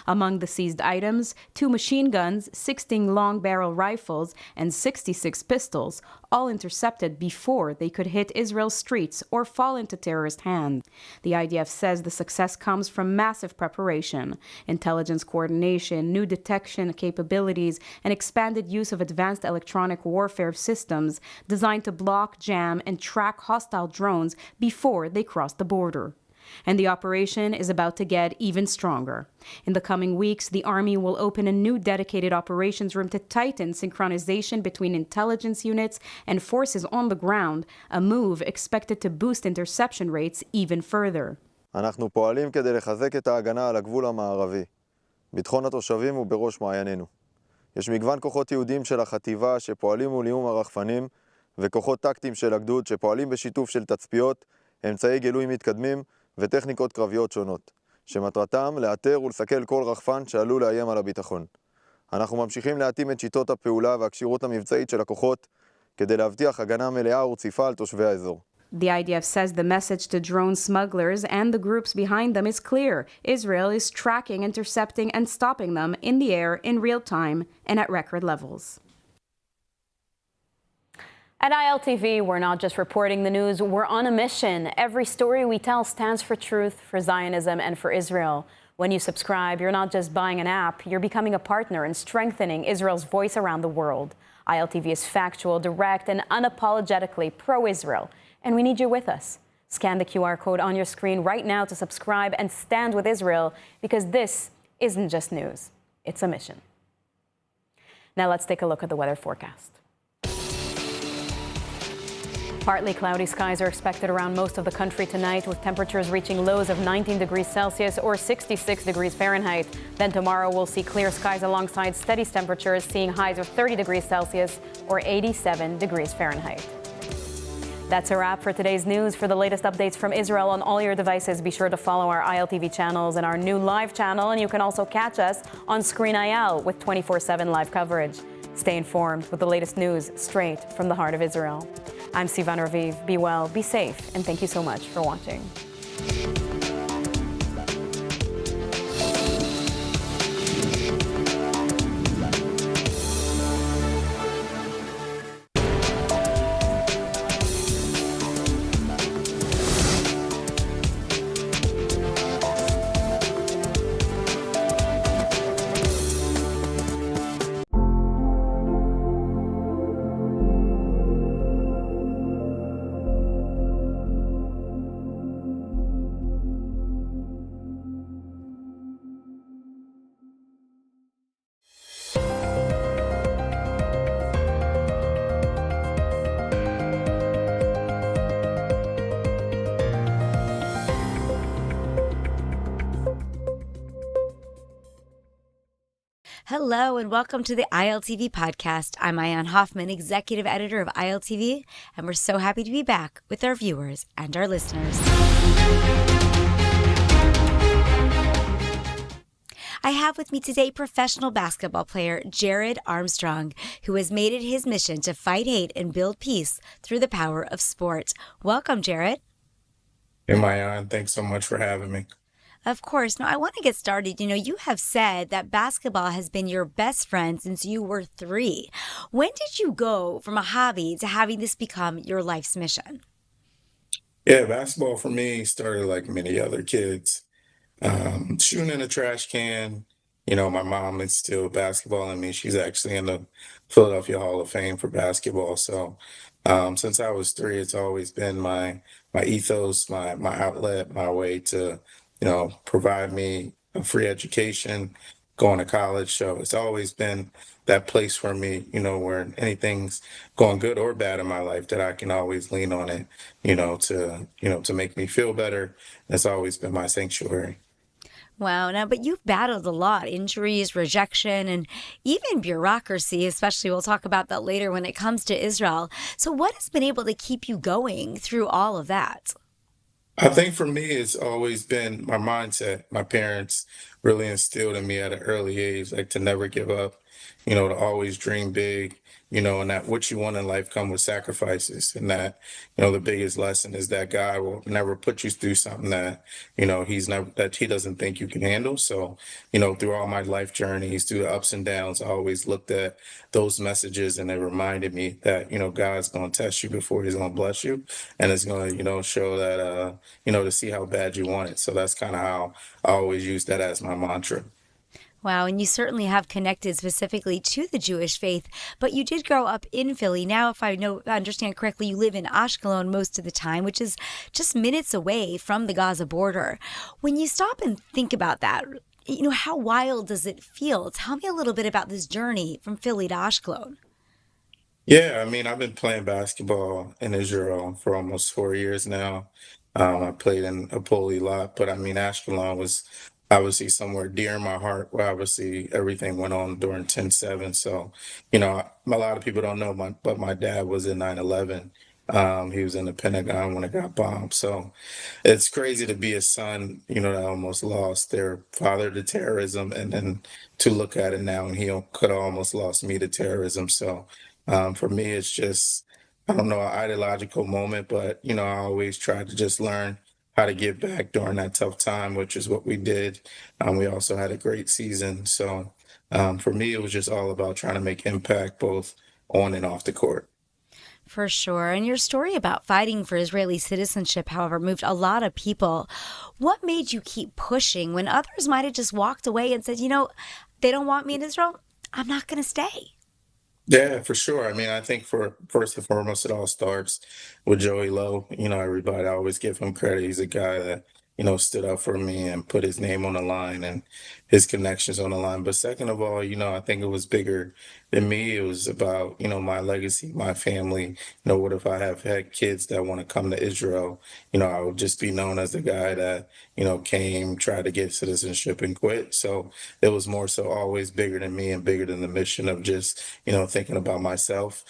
Among the seized items, 2 machine guns, 16 long-barrel rifles, and 66 pistols, all intercepted before they could hit Israel's streets or fall into terrorist hands. The IDF says the success comes from massive preparation, intelligence coordination, new detection capabilities, and expanded use of advanced electronic warfare systems designed to block, jam, and track hostile drones before they cross the border. And the operation is about to get even stronger. In the coming weeks, the Army will open a new dedicated operations room to tighten synchronization between intelligence units and forces on the ground, a move expected to boost interception rates even further. אנחנו פועלים כדי לחזק את ההגנה על הגבול המערבי. ביטחון התושבים הוא בראש מעיינינו. יש מגוון כוחות יהודים של החטיבה שפועלים מול איום הרחפנים, וכוחות טקטיים של הגדוד שפועלים בשיתוף של תצפיות, אמצעי גילוי מתקדמים וטכניקות קרביות שונות, שמטרתם לאתר ולסכל כל רחפן שעלול לאיים על הביטחון. אנחנו ממשיכים להתאים את שיטות הפעולה והכשירות המבצעית של הכוחות כדי להבטיח הגנה מלאה ורציפה על תושבי האזור. The IDF says the message to drone smugglers and the groups behind them is clear. Israel is tracking, intercepting, and stopping them in the air in real time and at record levels. At ILTV, we're not just reporting the news, we're on a mission. Every story we tell stands for truth, for Zionism, and for Israel. When you subscribe, you're not just buying an app, you're becoming a partner in strengthening Israel's voice around the world. ILTV is factual, direct, and unapologetically pro-Israel. And we need you with us. Scan the QR code on your screen right now to subscribe and stand with Israel, because this isn't just news, it's a mission. Now let's take a look at the weather forecast. Partly cloudy skies are expected around most of the country tonight, with temperatures reaching lows of 19 degrees Celsius or 66 degrees Fahrenheit. Then tomorrow we'll see clear skies alongside steady temperatures, seeing highs of 30 degrees Celsius or 87 degrees Fahrenheit. That's a wrap for today's news. For the latest updates from Israel on all your devices, be sure to follow our ILTV channels and our new live channel. And you can also catch us on Screen IL with 24/7 live coverage. Stay informed with the latest news straight from the heart of Israel. I'm Sivan Raviv. Be well, be safe, and thank you so much for watching. Hello and welcome to the ILTV podcast. I'm Ayan Hoffman, executive editor of ILTV, and we're so happy to be back with our viewers and our listeners. I have with me today professional basketball player Jared Armstrong, who has made it his mission to fight hate and build peace through the power of sport. Welcome, Jared. Hey, Mayan, thanks so much for having me. Of course. Now, I want to get started. You have said that basketball has been your best friend since you were 3. When did you go from a hobby to having this become your life's mission? Yeah, basketball for me started like many other kids. Shooting in a trash can. My mom instilled basketball in me. She's actually in the Philadelphia Hall of Fame for basketball. So since I was 3, it's always been my ethos, my outlet, my way to provide me a free education, going to college. So it's always been that place for me, where anything's going good or bad in my life, that I can always lean on it, to make me feel better. That's always been my sanctuary. Wow. Now, but you've battled a lot, injuries, rejection, and even bureaucracy, especially. We'll talk about that later when it comes to Israel. So what has been able to keep you going through all of that? I think for me, it's always been my mindset. My parents really instilled in me at an early age, like to never give up, to always dream big, and that what you want in life come with sacrifices. And that, the biggest lesson is that God will never put you through something that, that he doesn't think you can handle. So, through all my life journeys, through the ups and downs, I always looked at those messages and they reminded me that, God's going to test you before he's going to bless you. And it's going to, show that, to see how bad you want it. So that's kind of how I always use that as my mantra. Wow, and you certainly have connected specifically to the Jewish faith, but you did grow up in Philly. Now, if I understand correctly, you live in Ashkelon most of the time, which is just minutes away from the Gaza border. When you stop and think about that, how wild does it feel? Tell me a little bit about this journey from Philly to Ashkelon. Yeah, I mean, I've been playing basketball in Israel for almost 4 years now. I played in Apoli a lot, but I mean, Ashkelon was obviously somewhere dear in my heart where obviously everything went on during 10/7. So, a lot of people don't know, but my dad was in 9/11. He was in the Pentagon when it got bombed. So it's crazy to be a son, that almost lost their father to terrorism, and then to look at it now and he could have almost lost me to terrorism. So for me, it's just, I don't know, an ideological moment, but, I always tried to just learn how to give back during that tough time, which is what we did. We also had a great season. So for me, it was just all about trying to make impact both on and off the court. For sure. And your story about fighting for Israeli citizenship, however, moved a lot of people. What made you keep pushing when others might have just walked away and said, they don't want me in Israel? I'm not going to stay. Yeah, for sure. I mean, I think first and foremost, it all starts with Joey Lowe. Everybody, I always give him credit. He's a guy that, stood up for me and put his name on the line and his connections on the line. But second of all, I think it was bigger than me. It was about, my legacy, my family. What if I have had kids that want to come to Israel? I would just be known as the guy that, came, tried to get citizenship and quit. So it was more so always bigger than me and bigger than the mission of just, thinking about myself.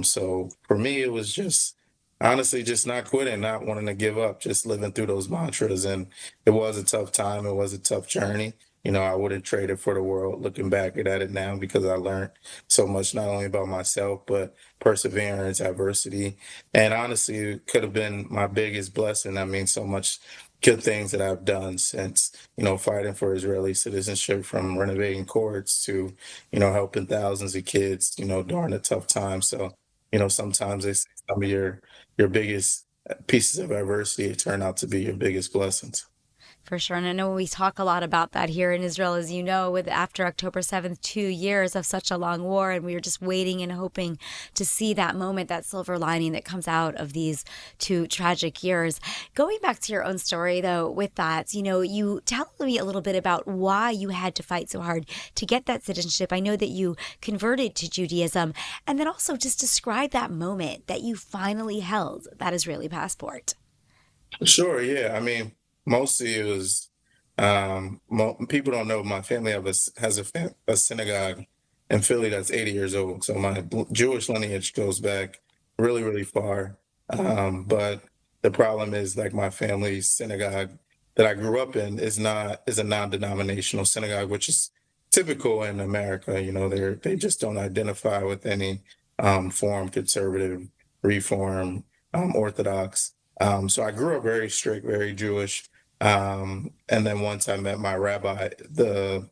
So for me, it was just honestly just not quitting, not wanting to give up, just living through those mantras. And it was a tough time. It was a tough journey. I wouldn't trade it for the world looking back at it now, because I learned so much, not only about myself, but perseverance, adversity. And honestly, it could have been my biggest blessing. I mean, so much good things that I've done since, fighting for Israeli citizenship, from renovating courts to, helping thousands of kids, during a tough time. So, sometimes they say some of your biggest pieces of adversity turn out to be your biggest blessings. For sure. And I know we talk a lot about that here in Israel, as you know, with after October 7th, 2 years of such a long war. And we were just waiting and hoping to see that moment, that silver lining that comes out of these 2 tragic years. Going back to your own story, though, with that, you tell me a little bit about why you had to fight so hard to get that citizenship. I know that you converted to Judaism, and then also just describe that moment that you finally held that Israeli passport. Sure. Yeah. I mean, mostly it was, people don't know, my family has a synagogue in Philly that's 80 years old. So my Jewish lineage goes back really, really far. But the problem is, like, my family's synagogue that I grew up in is a non-denominational synagogue, which is typical in America. They just don't identify with any form, conservative, reform, Orthodox. So I grew up very strict, very Jewish. And then once I met my rabbi, the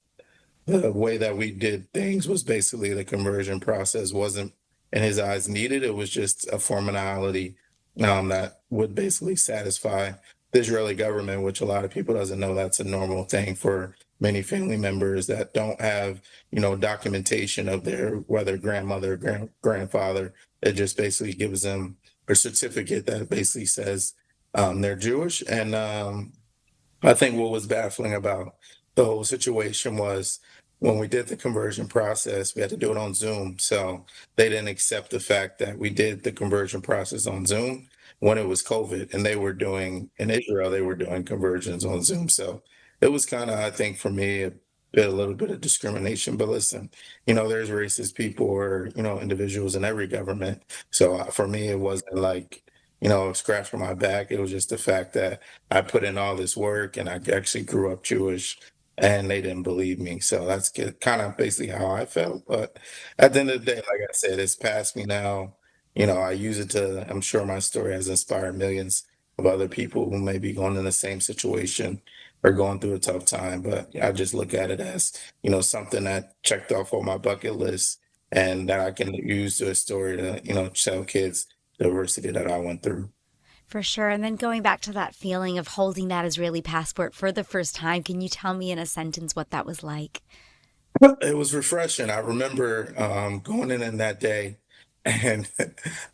way that we did things was basically the conversion process wasn't, in his eyes, needed. It was just a formality that would basically satisfy the Israeli government, which a lot of people doesn't know that's a normal thing for many family members that don't have, documentation of their, whether grandmother or grandfather. It just basically gives them a certificate that basically says they're Jewish. And I think what was baffling about the whole situation was, when we did the conversion process, we had to do it on Zoom. So they didn't accept the fact that we did the conversion process on Zoom when it was COVID, and in Israel, they were doing conversions on Zoom. So it was kind of, I think for me, a little bit of discrimination. But listen, there's racist people or, individuals in every government. So for me, it wasn't like, a scratch from my back. It was just the fact that I put in all this work and I actually grew up Jewish, and they didn't believe me. So that's kind of basically how I felt. But at the end of the day, like I said, it's past me now. I use it I'm sure my story has inspired millions of other people who may be going in the same situation or going through a tough time. But I just look at it as, something that checked off on my bucket list and that I can use to a story to, tell kids the adversity that I went through. For sure. And then going back to that feeling of holding that Israeli passport for the first time, can you tell me in a sentence what that was like? It was refreshing. I remember going in that day, and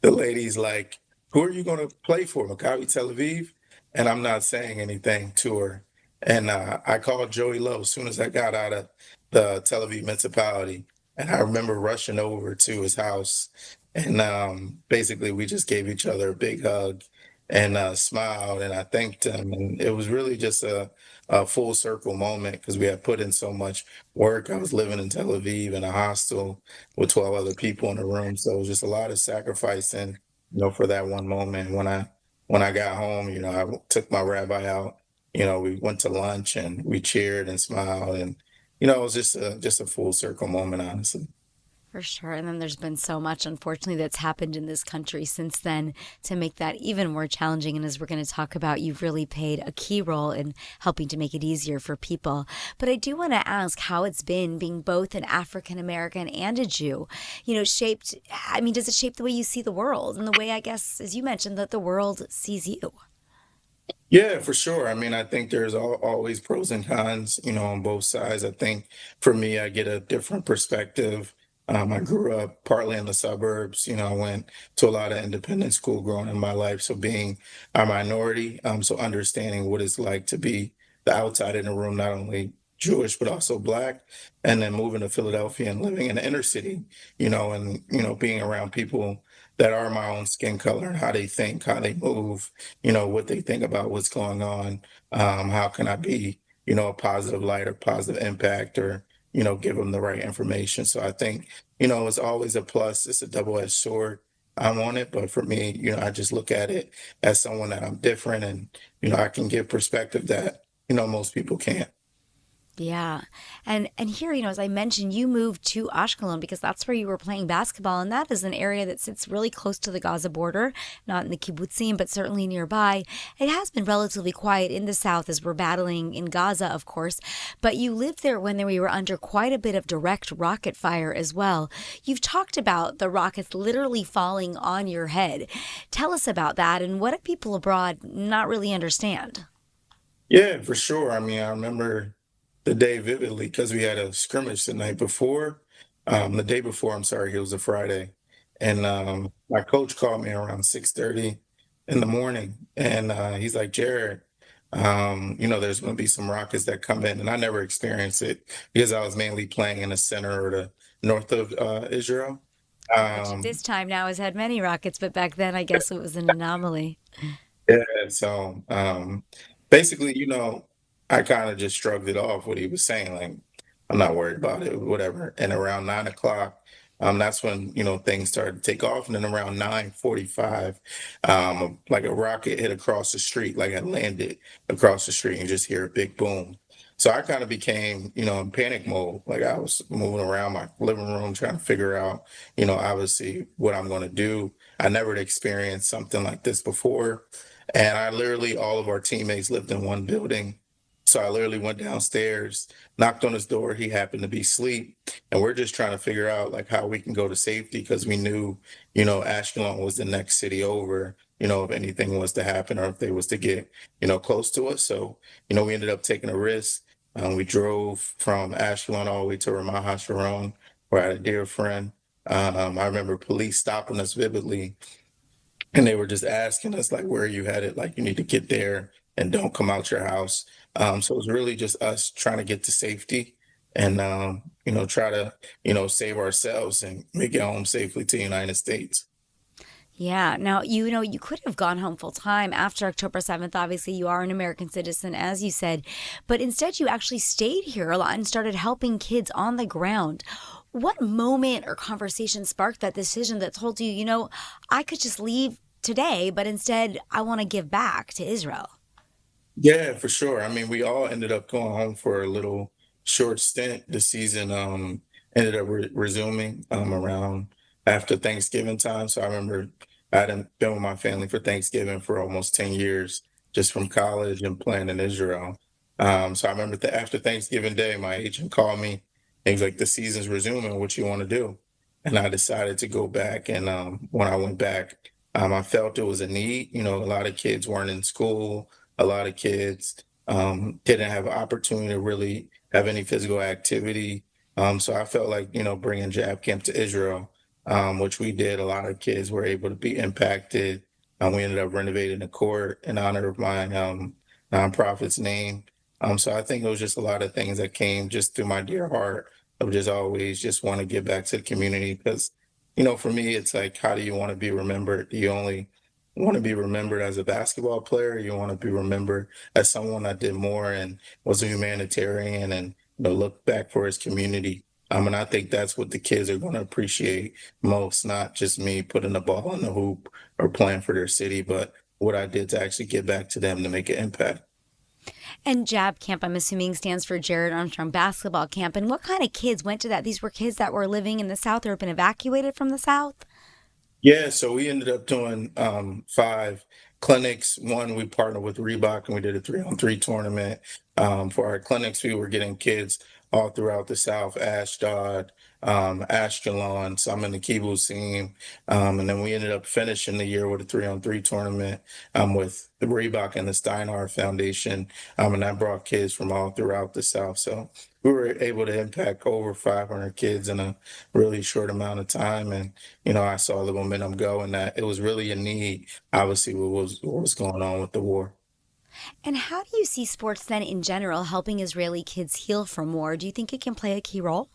the lady's like, "Who are you going to play for, Maccabi Tel Aviv?" And I'm not saying anything to her. And I called Joey Lowe as soon as I got out of the Tel Aviv municipality, and I remember rushing over to his house, and basically we just gave each other a big hug and smiled, and I thanked him, and it was really just a full circle moment because we had put in so much work. I was living in Tel Aviv in a hostel with 12 other people in the room. So it was just a lot of sacrificing, for that one moment. When I got home, I took my rabbi out, we went to lunch and we cheered and smiled, and it was just a full circle moment, honestly. For sure. And then there's been so much, unfortunately, that's happened in this country since then to make that even more challenging. And as we're going to talk about, you've really played a key role in helping to make it easier for people. But I do want to ask how it's been being both an African American and a Jew, does it shape the way you see the world and the way, I guess, as you mentioned, that the world sees you? Yeah, for sure. I mean, I think there's always pros and cons, on both sides. I think for me, I get a different perspective. I grew up partly in the suburbs. I went to a lot of independent school growing in my life. So being a minority, so understanding what it's like to be the outside in the room, not only Jewish, but also Black, and then moving to Philadelphia and living in the inner city, and, being around people that are my own skin color and how they think, how they move, what they think about what's going on. How can I be, a positive light or positive impact or, give them the right information. So I think, it's always a plus. It's a double-edged sword. I'm on it, but for me, I just look at it as someone that I'm different and, I can give perspective that, most people can't. Yeah. And here, as I mentioned, you moved to Ashkelon because that's where you were playing basketball. And that is an area that sits really close to the Gaza border, not in the kibbutzim, but certainly nearby. It has been relatively quiet in the south as we're battling in Gaza, of course. But you lived there when we were under quite a bit of direct rocket fire as well. You've talked about the rockets literally falling on your head. Tell us about that and what do people abroad not really understand? Yeah, for sure. I mean, I remember the day vividly because we had a scrimmage the night before. The day before, I'm sorry, it was a Friday. And my coach called me around 6:30 in the morning. And he's like, Jared, there's going to be some rockets that come in. And I never experienced it because I was mainly playing in the center or the north of Israel. Which this time now has had many rockets, but back then I guess it was an anomaly. Yeah, so basically, I kind of just shrugged it off what he was saying, like, I'm not worried about it, whatever. And around 9 o'clock, that's when, things started to take off. And then around 9:45, like a rocket hit across the street, like it landed across the street and just hear a big boom. So I kind of became, in panic mode. Like I was moving around my living room trying to figure out, obviously what I'm going to do. I never had experienced something like this before. And I literally, all of our teammates lived in one building. So I literally went downstairs, knocked on his door. He happened to be asleep. And we're just trying to figure out like how we can go to safety because we knew, Ashkelon was the next city over, if anything was to happen or if they was to get, close to us. So, we ended up taking a risk. We drove from Ashkelon all the way to Ramat HaSharon, where I had a dear friend. I remember police stopping us vividly and they were just asking us like, where are you headed? Like, you need to get there and don't come out your house. So it was really just us trying to get to safety and, try to, save ourselves and make it home safely to the United States. Yeah. Now, you could have gone home full time after October 7th. Obviously, you are an American citizen, as you said, but instead you actually stayed here a lot and started helping kids on the ground. What moment or conversation sparked that decision that told you, I could just leave today, but instead I want to give back to Israel? Yeah, for sure. I mean, we all ended up going home for a little short stint. The season ended up resuming around after Thanksgiving time. So I remember I hadn't been with my family for Thanksgiving for almost 10 years, just from college and playing in Israel. So I remember after Thanksgiving Day, my agent called me and he's like, the season's resuming. What you want to do? And I decided to go back. And when I went back, I felt it was a need. A lot of kids weren't in school. A lot of kids didn't have an opportunity to really have any physical activity. So I felt like, bringing Jab Camp to Israel, which we did, a lot of kids were able to be impacted. We ended up renovating the court in honor of my nonprofit's name. So I think it was just a lot of things that came just through my dear heart of just always just want to give back to the community because, for me, it's like, how do you want to be remembered? Do you only want to be remembered as a basketball player? Or you want to be remembered as someone that did more and was a humanitarian and look back for his community. And I think that's what the kids are going to appreciate most, not just me putting the ball in the hoop or playing for their city, but what I did to actually get back to them to make an impact. And Jab Camp, I'm assuming, stands for Jared Armstrong Basketball Camp. And what kind of kids went to that? These were kids that were living in the South or have been evacuated from the South? Yeah, so we ended up doing 5 clinics. One, we partnered with Reebok and we did a 3-on-3 tournament. For our clinics, we were getting kids all throughout the South, Ashdod, Ashkelon, some in the Kibbutzim. And then we ended up finishing the year with a 3-on-3 tournament with the Reebok and the Steinhardt Foundation. And that brought kids from all throughout the South. So we were able to impact over 500 kids in a really short amount of time. And, I saw the momentum go and that it was really a need, obviously, what was going on with the war. And how do you see sports then in general helping Israeli kids heal from war? Do you think it can play a key role?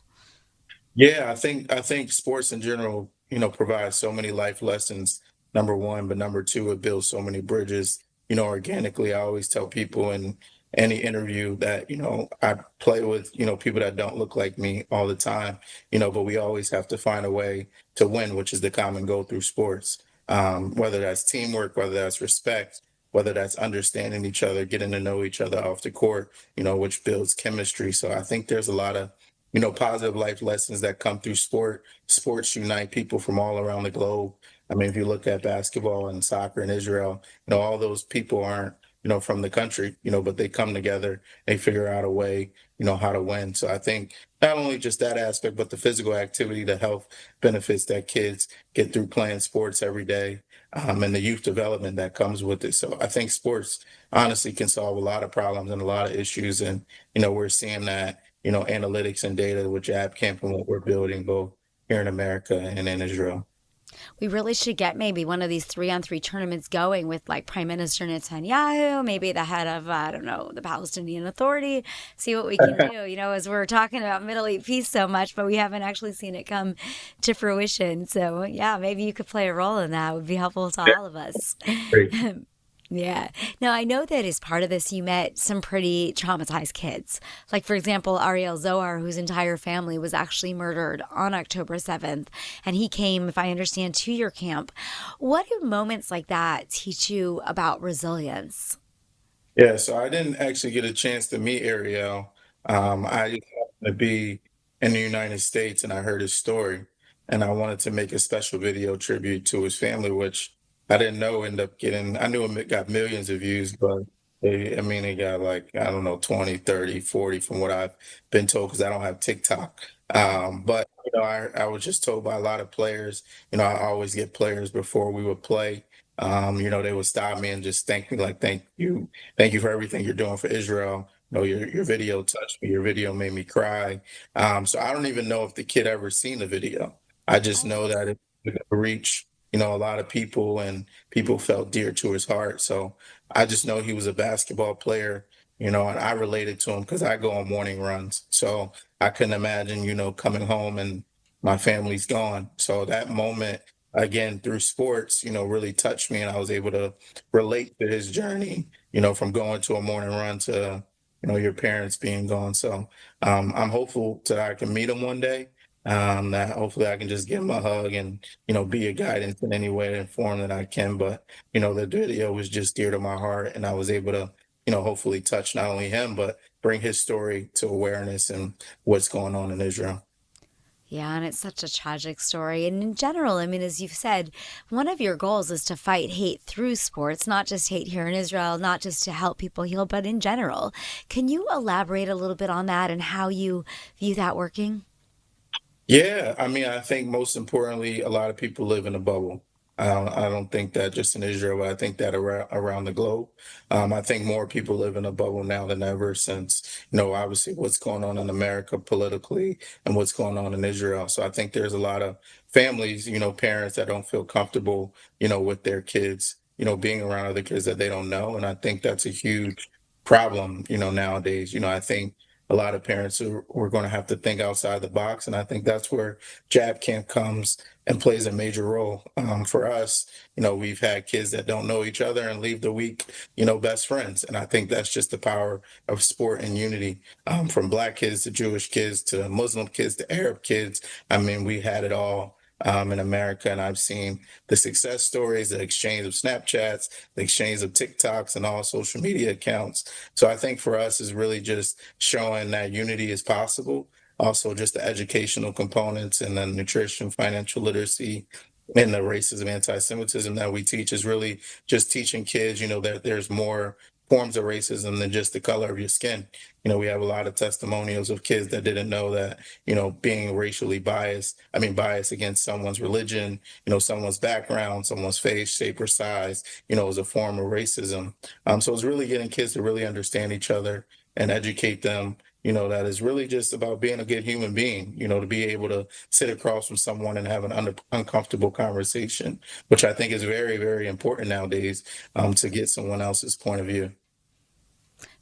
Yeah, I think sports in general, provides so many life lessons, number one, but number two, it builds so many bridges, organically. I always tell people in any interview that, I play with, people that don't look like me all the time, but we always have to find a way to win, which is the common goal through sports. Whether that's teamwork, whether that's respect, whether that's understanding each other, getting to know each other off the court, which builds chemistry. So I think there's a lot of positive life lessons that come through sport. Sports unite people from all around the globe. I mean, if you look at basketball and soccer in Israel, all those people aren't, from the country, but they come together, they figure out a way, how to win. So I think not only just that aspect, but the physical activity, the health benefits that kids get through playing sports every day, and the youth development that comes with it. So I think sports honestly can solve a lot of problems and a lot of issues. And, we're seeing that, analytics and data with Jab Camp and what we're building both here in America and in Israel. We really should get maybe one of these 3-on-3 tournaments going with like Prime Minister Netanyahu, maybe the head of, I don't know, the Palestinian Authority, see what we can do, as we're talking about Middle East peace so much, but we haven't actually seen it come to fruition. So yeah, maybe you could play a role in that. It would be helpful to all of us. Great. Yeah. Now, I know that as part of this, you met some pretty traumatized kids. Like, for example, Ariel Zohar, whose entire family was actually murdered on October 7th. And he came, if I understand, to your camp. What do moments like that teach you about resilience? Yeah, so I didn't actually get a chance to meet Ariel. I just happened to be in the United States and I heard his story. And I wanted to make a special video tribute to his family, which I didn't know ended up getting, I knew it got millions of views, but it got like, I don't know, 20, 30, 40 from what I've been told because I don't have TikTok. But, I was just told by a lot of players, I always get players before we would play. They would stop me and just thank me, like, thank you for everything you're doing for Israel. Your video touched me, your video made me cry. So I don't even know if the kid ever seen the video. I just know that it reached a lot of people and people felt dear to his heart. So I just know he was a basketball player, and I related to him because I go on morning runs. So I couldn't imagine, coming home and my family's gone. So that moment, again, through sports, really touched me and I was able to relate to his journey, from going to a morning run to, your parents being gone. So I'm hopeful that I can meet him one day. That hopefully I can just give him a hug and, be a guidance in any way and form that I can. But, the video was just dear to my heart and I was able to, hopefully touch not only him, but bring his story to awareness and what's going on in Israel. Yeah, and it's such a tragic story. And in general, I mean, as you've said, one of your goals is to fight hate through sports, not just hate here in Israel, not just to help people heal, but in general. Can you elaborate a little bit on that and how you view that working? Yeah, I think most importantly, a lot of people live in a bubble. I don't think that just in Israel, but I think that around the globe. I think more people live in a bubble now than ever since, obviously what's going on in America politically and what's going on in Israel. So I think there's a lot of families, parents that don't feel comfortable, with their kids, being around other kids that they don't know. And I think that's a huge problem, nowadays. I think a lot of parents are going to have to think outside the box. And I think that's where Jab Camp comes and plays a major role. For us, we've had kids that don't know each other and leave the week, best friends. And I think that's just the power of sport and unity, from Black kids to Jewish kids to Muslim kids to Arab kids. I mean, we had it all. In America, and I've seen the success stories, the exchange of Snapchats, the exchange of TikToks, and all social media accounts. So I think for us is really just showing that unity is possible. Also, just the educational components and the nutrition, financial literacy, and the racism, anti-Semitism that we teach is really just teaching kids, that there's more forms of racism than just the color of your skin. We have a lot of testimonials of kids that didn't know that, being racially biased against someone's religion, someone's background, someone's face, shape, or size, is a form of racism. So it's really getting kids to really understand each other and educate them, that is really just about being a good human being, to be able to sit across from someone and have an uncomfortable conversation, which I think is very, very important nowadays, to get someone else's point of view.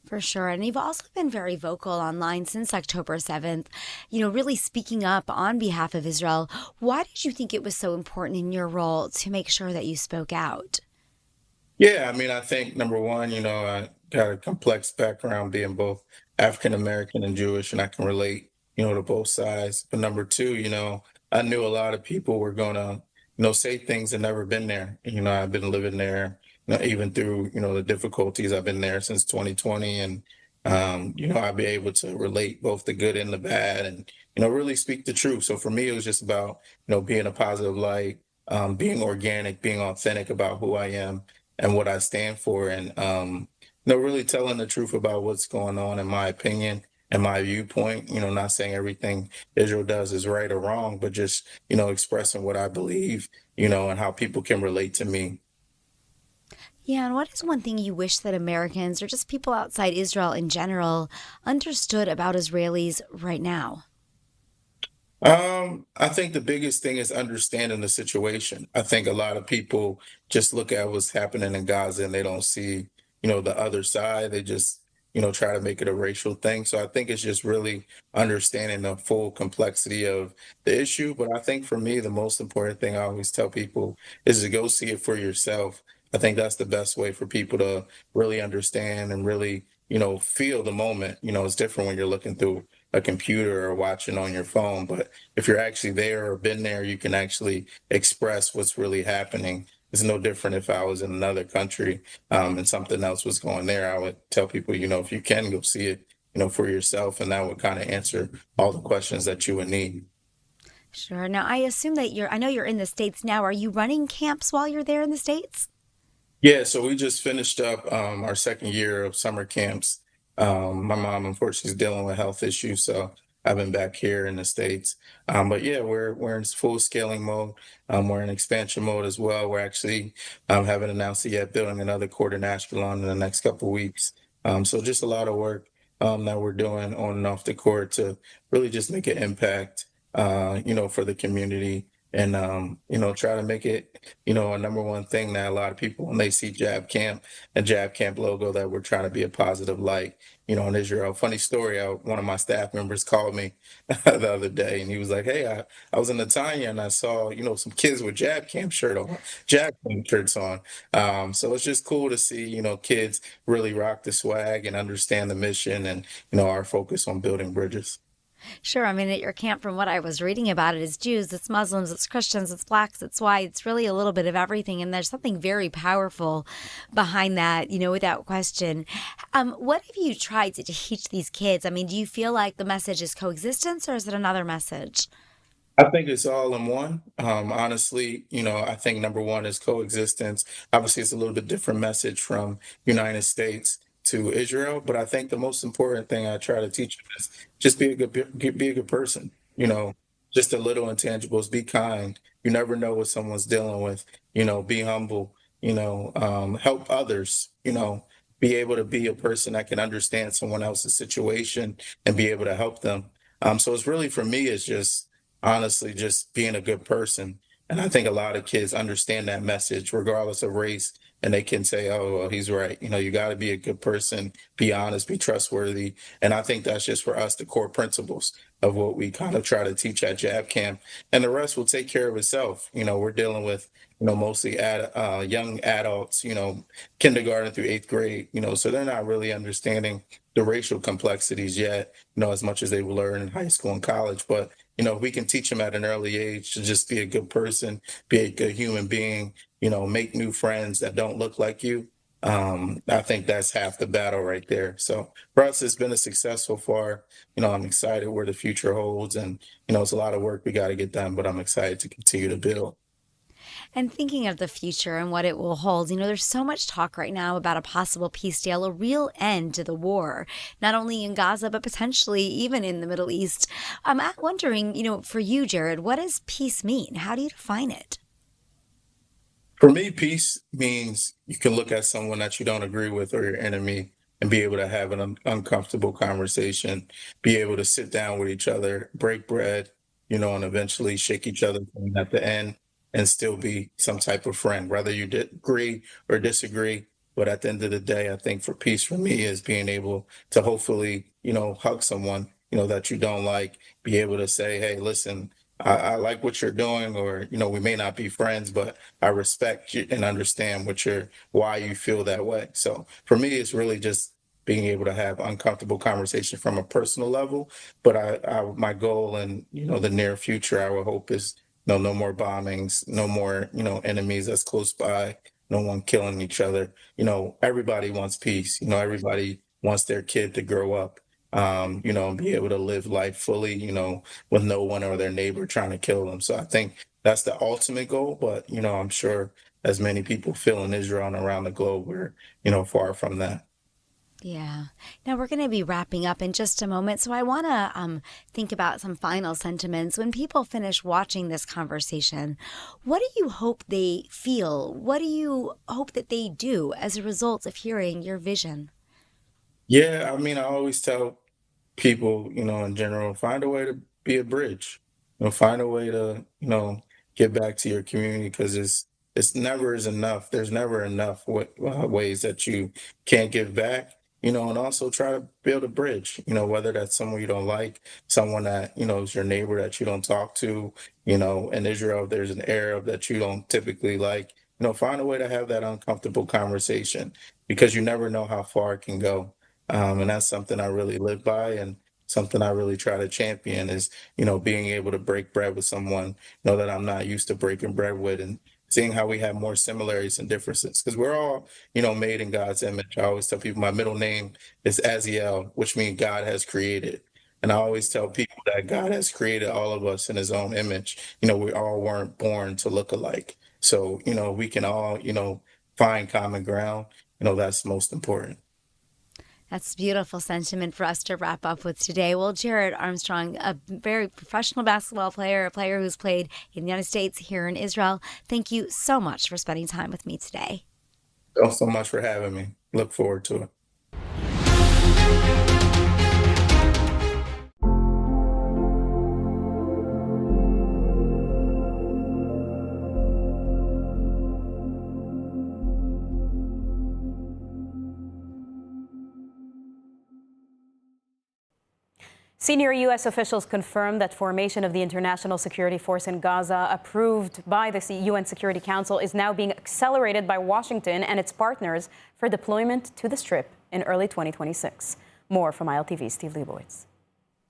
For sure. And you've also been very vocal online since October 7th, really speaking up on behalf of Israel. Why did you think it was so important in your role to make sure that you spoke out? Yeah, I mean, I think number one, I got a complex background being both African American and Jewish, and I can relate, to both sides. But number two, I knew a lot of people were gonna, say things that never been there. I've been living there, even through, the difficulties. I've been there since 2020, and I'll be able to relate both the good and the bad, and really speak the truth. So for me, it was just about, being a positive light, being organic, being authentic about who I am and what I stand for, and really telling the truth about what's going on, in my opinion and my viewpoint. Not saying everything Israel does is right or wrong, but just expressing what I believe, and how people can relate to me. Yeah, and what is one thing you wish that Americans or just people outside Israel in general understood about Israelis right now? I think the biggest thing is understanding the situation. I think a lot of people just look at what's happening in Gaza and they don't see, the other side. They just, try to make it a racial thing. So I think it's just really understanding the full complexity of the issue. But I think for me, the most important thing I always tell people is to go see it for yourself. I think that's the best way for people to really understand and really, feel the moment. It's different when you're looking through a computer or watching on your phone, but if you're actually there or been there, you can actually express what's really happening. It's no different if I was in another country, and something else was going there. I would tell people, if you can go see it, for yourself, and that would kind of answer all the questions that you would need. Sure. Now, I know you're in the States now. Are you running camps while you're there in the States? Yeah, so we just finished up our second year of summer camps. My mom, unfortunately, is dealing with health issues, so I've been back here in the States. But yeah, we're in full scaling mode. We're in expansion mode as well. We're actually haven't announced it yet, building another court in Ashkelon in the next couple of weeks. So just a lot of work that we're doing on and off the court to really just make an impact, for the community. And try to make it, a number one thing that a lot of people, when they see Jab Camp and Jab Camp logo, that we're trying to be a positive light, in Israel. Funny story, one of my staff members called me the other day and he was like, hey, I was in Netanya and I saw, some kids with Jab Camp Jab Camp shirts on. So it's just cool to see, kids really rock the swag and understand the mission and, our focus on building bridges. Sure. I mean, at your camp, from what I was reading about it, it's Jews, it's Muslims, it's Christians, it's Blacks, it's white. It's really a little bit of everything. And there's something very powerful behind that, without question. What have you tried to teach these kids? I mean, do you feel like the message is coexistence, or is it another message? I think it's all in one. Honestly, I think number one is coexistence. Obviously, it's a little bit different message from United States to Israel, but I think the most important thing I try to teach them is just be a good person. just the little intangibles. Be kind. You never know what someone's dealing with. Be humble. Help others. Be able to be a person that can understand someone else's situation and be able to help them. So it's really for me, it's just honestly just being a good person. And I think a lot of kids understand that message, regardless of race, and they can say, "Oh, well, he's right. You got to be a good person, be honest, be trustworthy." And I think that's just for us the core principles of what we kind of try to teach at Jab Camp, and the rest will take care of itself. We're dealing with mostly young adults, kindergarten through eighth grade, so they're not really understanding the racial complexities yet, as much as they will learn in high school and college. But we can teach them at an early age to just be a good person, be a good human being, make new friends that don't look like you. I think that's half the battle right there. So for us, it's been a success so far. I'm excited where the future holds, and it's a lot of work we got to get done, but I'm excited to continue to build. And thinking of the future and what it will hold, there's so much talk right now about a possible peace deal, a real end to the war, not only in Gaza, but potentially even in the Middle East. I'm wondering, for you, Jared, what does peace mean? How do you define it? For me, peace means you can look at someone that you don't agree with or your enemy and be able to have an uncomfortable conversation, be able to sit down with each other, break bread, and eventually shake each other's hand at the end and still be some type of friend, whether you agree or disagree. But at the end of the day, I think for peace for me is being able to hopefully, hug someone, that you don't like, be able to say, "Hey, listen, I like what you're doing," or, we may not be friends, but I respect you and understand why you feel that way. So for me, it's really just being able to have uncomfortable conversation from a personal level. But my goal in, the near future, I would hope is, no more bombings, no more, enemies that's close by, no one killing each other. Everybody wants peace. Everybody wants their kid to grow up, and be able to live life fully, with no one or their neighbor trying to kill them. So I think that's the ultimate goal. But, I'm sure as many people feel in Israel and around the globe, we're, far from that. Yeah. Now we're going to be wrapping up in just a moment. So I want to think about some final sentiments. When people finish watching this conversation, what do you hope they feel? What do you hope that they do as a result of hearing your vision? Yeah, I always tell people, in general, find a way to be a bridge. Find a way to, get back to your community, because it's never is enough. There's never enough ways that you can't give back. And also try to build a bridge. Whether that's someone you don't like, someone that is your neighbor that you don't talk to. In Israel, there's an Arab that you don't typically like. Find a way to have that uncomfortable conversation, because you never know how far it can go. And that's something I really live by, and something I really try to champion is, being able to break bread with someone, that I'm not used to breaking bread with, and seeing how we have more similarities and differences. Because we're all, made in God's image. I always tell people my middle name is Aziel, which means God has created. And I always tell people that God has created all of us in his own image. We all weren't born to look alike. So, we can all, find common ground. That's most important. That's a beautiful sentiment for us to wrap up with today. Well, Jared Armstrong, a very professional basketball player, a player who's played in the United States, here in Israel, thank you so much for spending time with me today. Thanks so much for having me. Look forward to it. Senior U.S. officials confirmed that formation of the International Security Force in Gaza, approved by the UN Security Council, is now being accelerated by Washington and its partners for deployment to the Strip in early 2026. More from ILTV's Steve Leibowitz.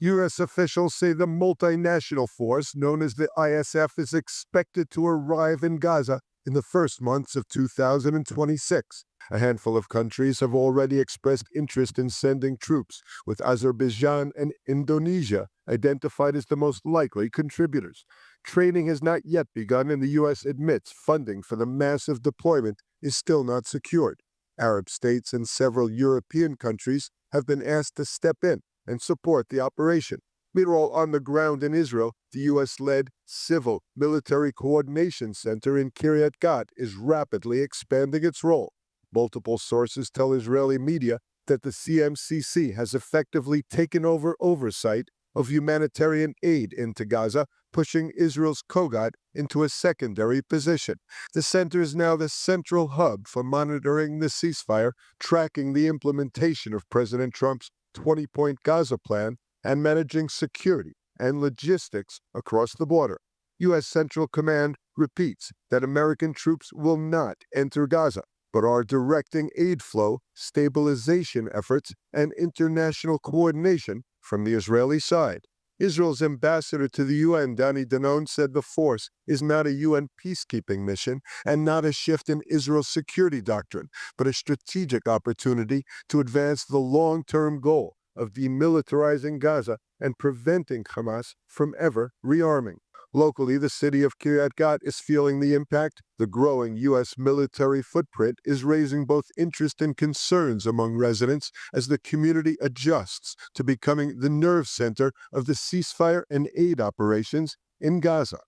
U.S. officials say the multinational force, known as the ISF, is expected to arrive in Gaza in the first months of 2026. A handful of countries have already expressed interest in sending troops, with Azerbaijan and Indonesia identified as the most likely contributors. Training has not yet begun, and the U.S. admits funding for the massive deployment is still not secured. Arab states and several European countries have been asked to step in and support the operation. Meanwhile, on the ground in Israel, the U.S.-led Civil Military Coordination Center in Kiryat Gat is rapidly expanding its role. Multiple sources tell Israeli media that the CMCC has effectively taken over oversight of humanitarian aid into Gaza, pushing Israel's Kogat into a secondary position. The center is now the central hub for monitoring the ceasefire, tracking the implementation of President Trump's 20-point Gaza plan, and managing security and logistics across the border. U.S. Central Command repeats that American troops will not enter Gaza, but are directing aid flow, stabilization efforts, and international coordination from the Israeli side. Israel's ambassador to the UN, Danny Danon, said the force is not a UN peacekeeping mission and not a shift in Israel's security doctrine, but a strategic opportunity to advance the long-term goal of demilitarizing Gaza and preventing Hamas from ever rearming. Locally, the city of Kiryat Gat is feeling the impact. The growing U.S. military footprint is raising both interest and concerns among residents as the community adjusts to becoming the nerve center of the ceasefire and aid operations in Gaza.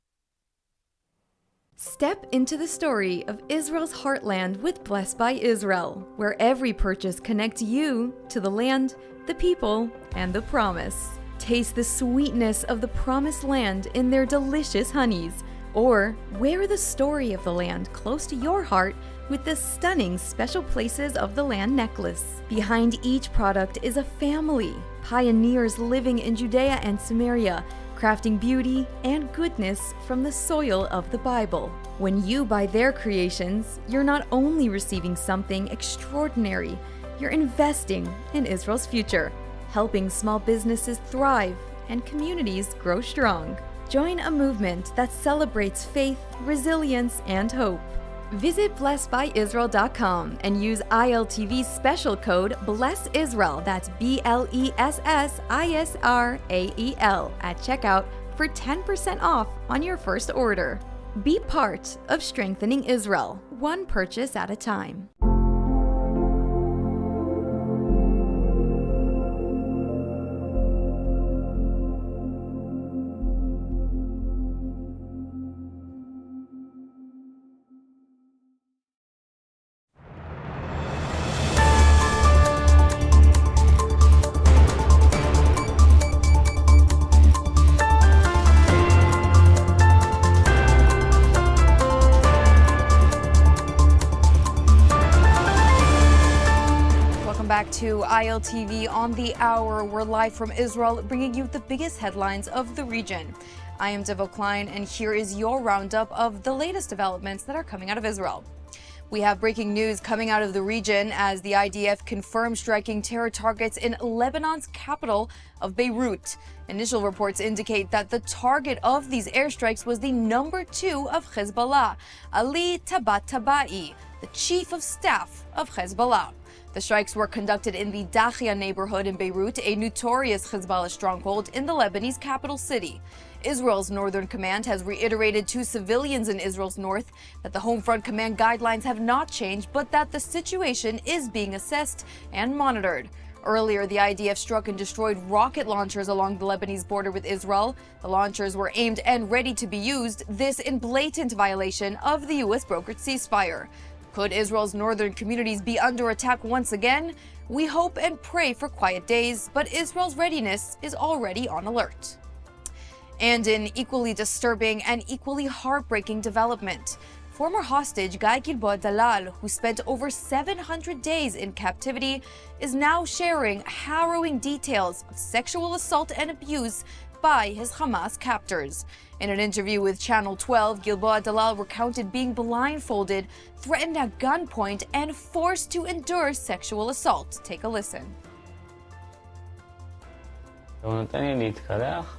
Step into the story of Israel's heartland with Blessed by Israel, where every purchase connects you to the land, the people, and the promise. Taste the sweetness of the promised land in their delicious honeys, or wear the story of the land close to your heart with the stunning Special Places of the Land necklace. Behind each product is a family, pioneers living in Judea and Samaria, crafting beauty and goodness from the soil of the Bible. When you buy their creations, you're not only receiving something extraordinary, you're investing in Israel's future, helping small businesses thrive and communities grow strong. Join a movement that celebrates faith, resilience, and hope. Visit blessedbyisrael.com and use ILTV's special code BLESSISRAEL, that's BLESSISRAEL, at checkout for 10% off on your first order. Be part of strengthening Israel, one purchase at a time. Back to ILTV on the hour. We're live from Israel, bringing you the biggest headlines of the region. I am Devo Klein, and here is your roundup of the latest developments that are coming out of Israel. We have breaking news coming out of the region as the IDF confirmed striking terror targets in Lebanon's capital of Beirut. Initial reports indicate that the target of these airstrikes was the number 2 of Hezbollah, Ali Tabatabai, the chief of staff of Hezbollah. The strikes were conducted in the Dahia neighborhood in Beirut, a notorious Hezbollah stronghold in the Lebanese capital city. Israel's Northern Command has reiterated to civilians in Israel's north that the Home Front Command guidelines have not changed, but that the situation is being assessed and monitored. Earlier, the IDF struck and destroyed rocket launchers along the Lebanese border with Israel. The launchers were aimed and ready to be used, this in blatant violation of the U.S. brokered ceasefire. Could Israel's northern communities be under attack once again? We hope and pray for quiet days, but Israel's readiness is already on alert. And an equally disturbing and equally heartbreaking development. Former hostage Guy Gilboa Dalal, who spent over 700 days in captivity, is now sharing harrowing details of sexual assault and abuse by his Hamas captors. In an interview with Channel 12, Gilboa Dalal recounted being blindfolded, threatened at gunpoint, and forced to endure sexual assault. Take a listen. הוא נותן לי להתקלח,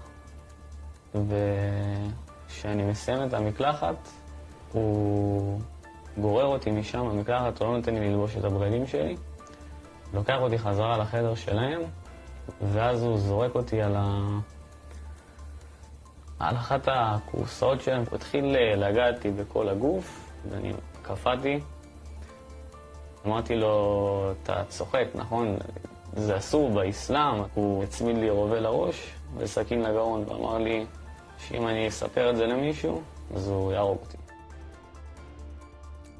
וכשאני מסיים את המקלחת, הוא גורר אותי משם במקלחת, הוא לא נותן לי ללבוש את הבגדים שלי, לוקח אותי חזרה לחדר שלהם, ואז הוא זורק אותי על אחת הכורסאות שלהם, הוא התחיל לגעת לי בכל הגוף, ואני קפאתי. אמרתי לו, אתה צוחק, נכון? זה אסור באסלאם. הוא הצמיד לי רובה לראש, וסכין לגרון ואמר לי שאם אני אספר את זה למישהו, אז הוא יהרוג אותי.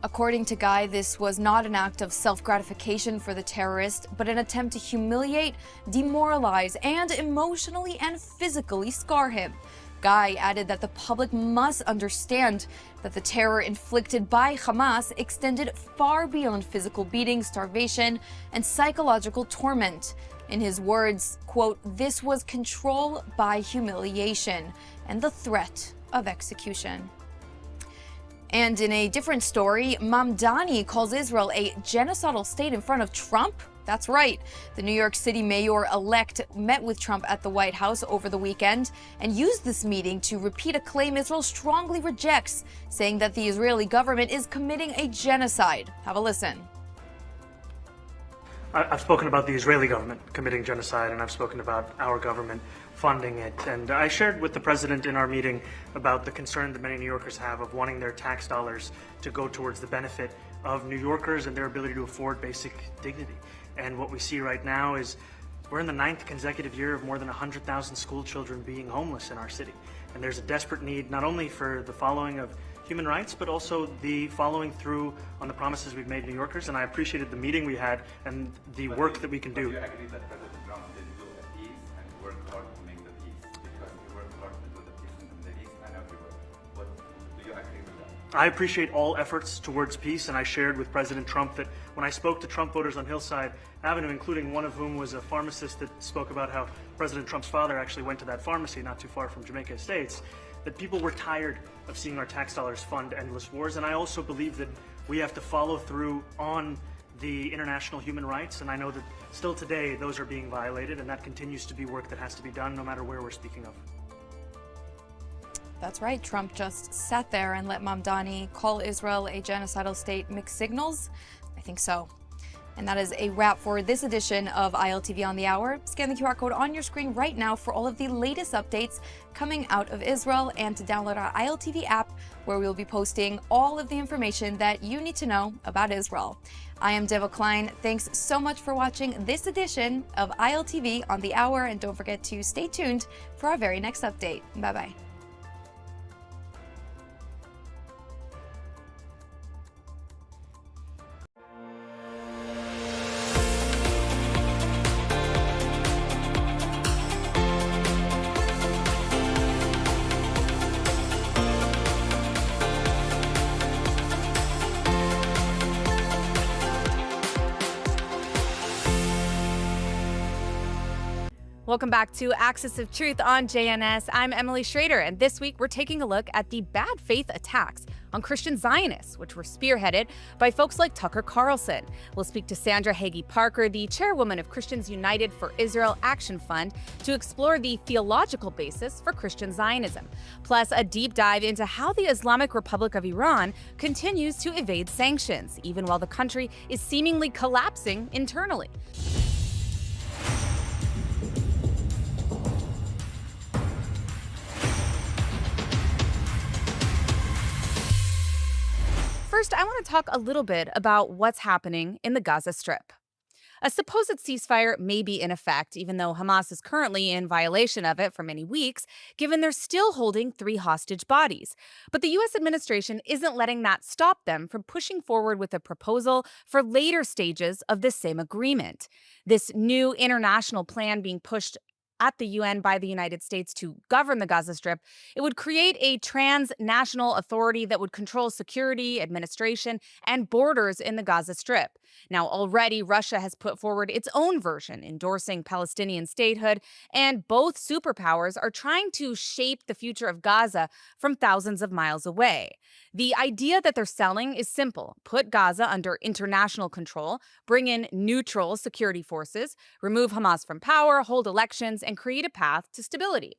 According to Guy, this was not an act of self-gratification for the terrorist, but an attempt to humiliate, demoralize, and emotionally and physically scar him. Guy added that the public must understand that the terror inflicted by Hamas extended far beyond physical beating, starvation, and psychological torment. In his words, quote, "This was control by humiliation and the threat of execution." And in a different story, Mamdani calls Israel a genocidal state in front of Trump. That's right. The New York City mayor-elect met with Trump at the White House over the weekend and used this meeting to repeat a claim Israel strongly rejects, saying that the Israeli government is committing a genocide. Have a listen. I've spoken about the Israeli government committing genocide, and I've spoken about our government funding it. And I shared with the president in our meeting about the concern that many New Yorkers have of wanting their tax dollars to go towards the benefit of New Yorkers and their ability to afford basic dignity. And what we see right now is we're in the 9th consecutive year of more than 100,000 school children being homeless in our city. And there's a desperate need not only for the following of human rights, but also the following through on the promises we've made New Yorkers. And I appreciated the meeting we had and the work that we can do. Do you agree that President Trump didn't do a peace and work hard to make the peace? Because he worked hard to do the peace in the Middle East and everywhere. But do you agree with that? I appreciate all efforts towards peace, and I shared with President Trump that when I spoke to Trump voters on Hillside Avenue, including one of whom was a pharmacist that spoke about how President Trump's father actually went to that pharmacy not too far from Jamaica Estates, that people were tired of seeing our tax dollars fund endless wars. And I also believe that we have to follow through on the international human rights, and I know that still today those are being violated, and that continues to be work that has to be done no matter where we're speaking of. That's right. Trump just sat there and let Mamdani call Israel a genocidal state. Mixed signals? I think so. And that is a wrap for this edition of ILTV on the Hour. Scan the QR code on your screen right now for all of the latest updates coming out of Israel, and to download our ILTV app, where we'll be posting all of the information that you need to know about Israel. I am Deva Klein. Thanks so much for watching this edition of ILTV on the Hour, and don't forget to stay tuned for our very next update. Bye-bye. Welcome back to Axis of Truth on JNS. I'm Emily Schrader, and this week we're taking a look at the bad faith attacks on Christian Zionists, which were spearheaded by folks like Tucker Carlson. We'll speak to Sandra Hagee Parker, the chairwoman of Christians United for Israel Action Fund, to explore the theological basis for Christian Zionism, plus a deep dive into how the Islamic Republic of Iran continues to evade sanctions, even while the country is seemingly collapsing internally. First, I want to talk a little bit about what's happening in the Gaza Strip. A supposed ceasefire may be in effect, even though Hamas is currently in violation of it for many weeks, given they're still holding 3 hostage bodies. But the U.S. administration isn't letting that stop them from pushing forward with a proposal for later stages of this same agreement. This new international plan being pushed at the UN by the United States to govern the Gaza Strip, it would create a transnational authority that would control security, administration, and borders in the Gaza Strip. Now, already Russia has put forward its own version, endorsing Palestinian statehood, and both superpowers are trying to shape the future of Gaza from thousands of miles away. The idea that they're selling is simple: put Gaza under international control, bring in neutral security forces, remove Hamas from power, hold elections, and create a path to stability.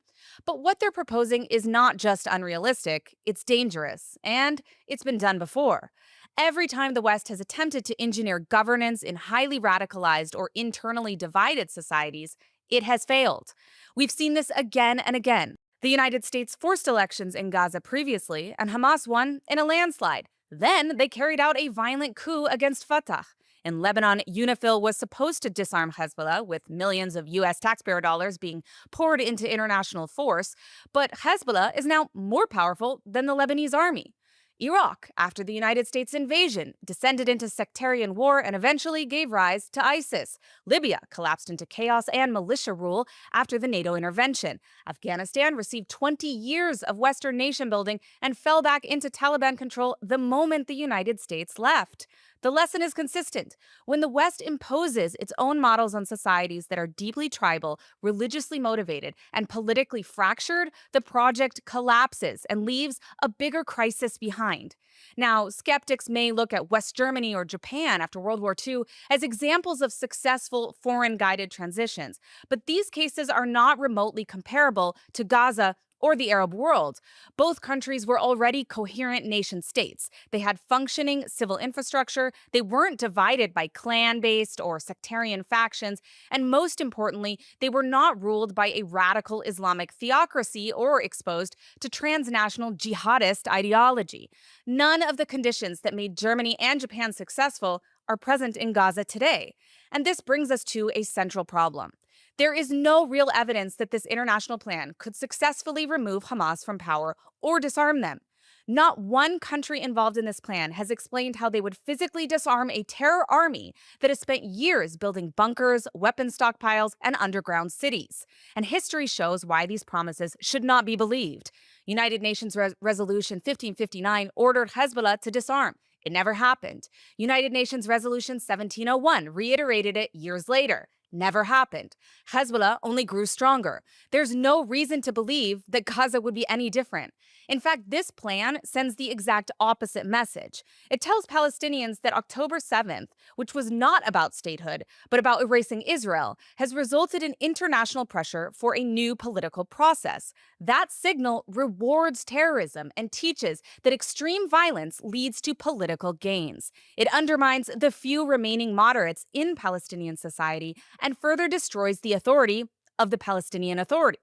But what they're proposing is not just unrealistic, it's dangerous, and it's been done before. Every time the West has attempted to engineer governance in highly radicalized or internally divided societies, it has failed. We've seen this again and again. The United States forced elections in Gaza previously, and Hamas won in a landslide. Then they carried out a violent coup against Fatah. In Lebanon, UNIFIL was supposed to disarm Hezbollah, with millions of U.S. taxpayer dollars being poured into international force, but Hezbollah is now more powerful than the Lebanese army. Iraq, after the United States invasion, descended into sectarian war and eventually gave rise to ISIS. Libya collapsed into chaos and militia rule after the NATO intervention. Afghanistan received 20 years of Western nation building and fell back into Taliban control the moment the United States left. The lesson is consistent. When the West imposes its own models on societies that are deeply tribal, religiously motivated, and politically fractured, the project collapses and leaves a bigger crisis behind. Now, skeptics may look at West Germany or Japan after World War II as examples of successful foreign-guided transitions, but these cases are not remotely comparable to Gaza or the Arab world. Both countries were already coherent nation states. They had functioning civil infrastructure, they weren't divided by clan-based or sectarian factions, and most importantly, they were not ruled by a radical Islamic theocracy or exposed to transnational jihadist ideology. None of the conditions that made Germany and Japan successful are present in Gaza today. And this brings us to a central problem. There is no real evidence that this international plan could successfully remove Hamas from power or disarm them. Not one country involved in this plan has explained how they would physically disarm a terror army that has spent years building bunkers, weapon stockpiles, and underground cities. And history shows why these promises should not be believed. United Nations Resolution 1559 ordered Hezbollah to disarm. It never happened. United Nations Resolution 1701 reiterated it years later. Never happened. Hezbollah only grew stronger. There's no reason to believe that Gaza would be any different. In fact, this plan sends the exact opposite message. It tells Palestinians that October 7th, which was not about statehood, but about erasing Israel, has resulted in international pressure for a new political process. That signal rewards terrorism and teaches that extreme violence leads to political gains. It undermines the few remaining moderates in Palestinian society and further destroys the authority of the Palestinian Authority.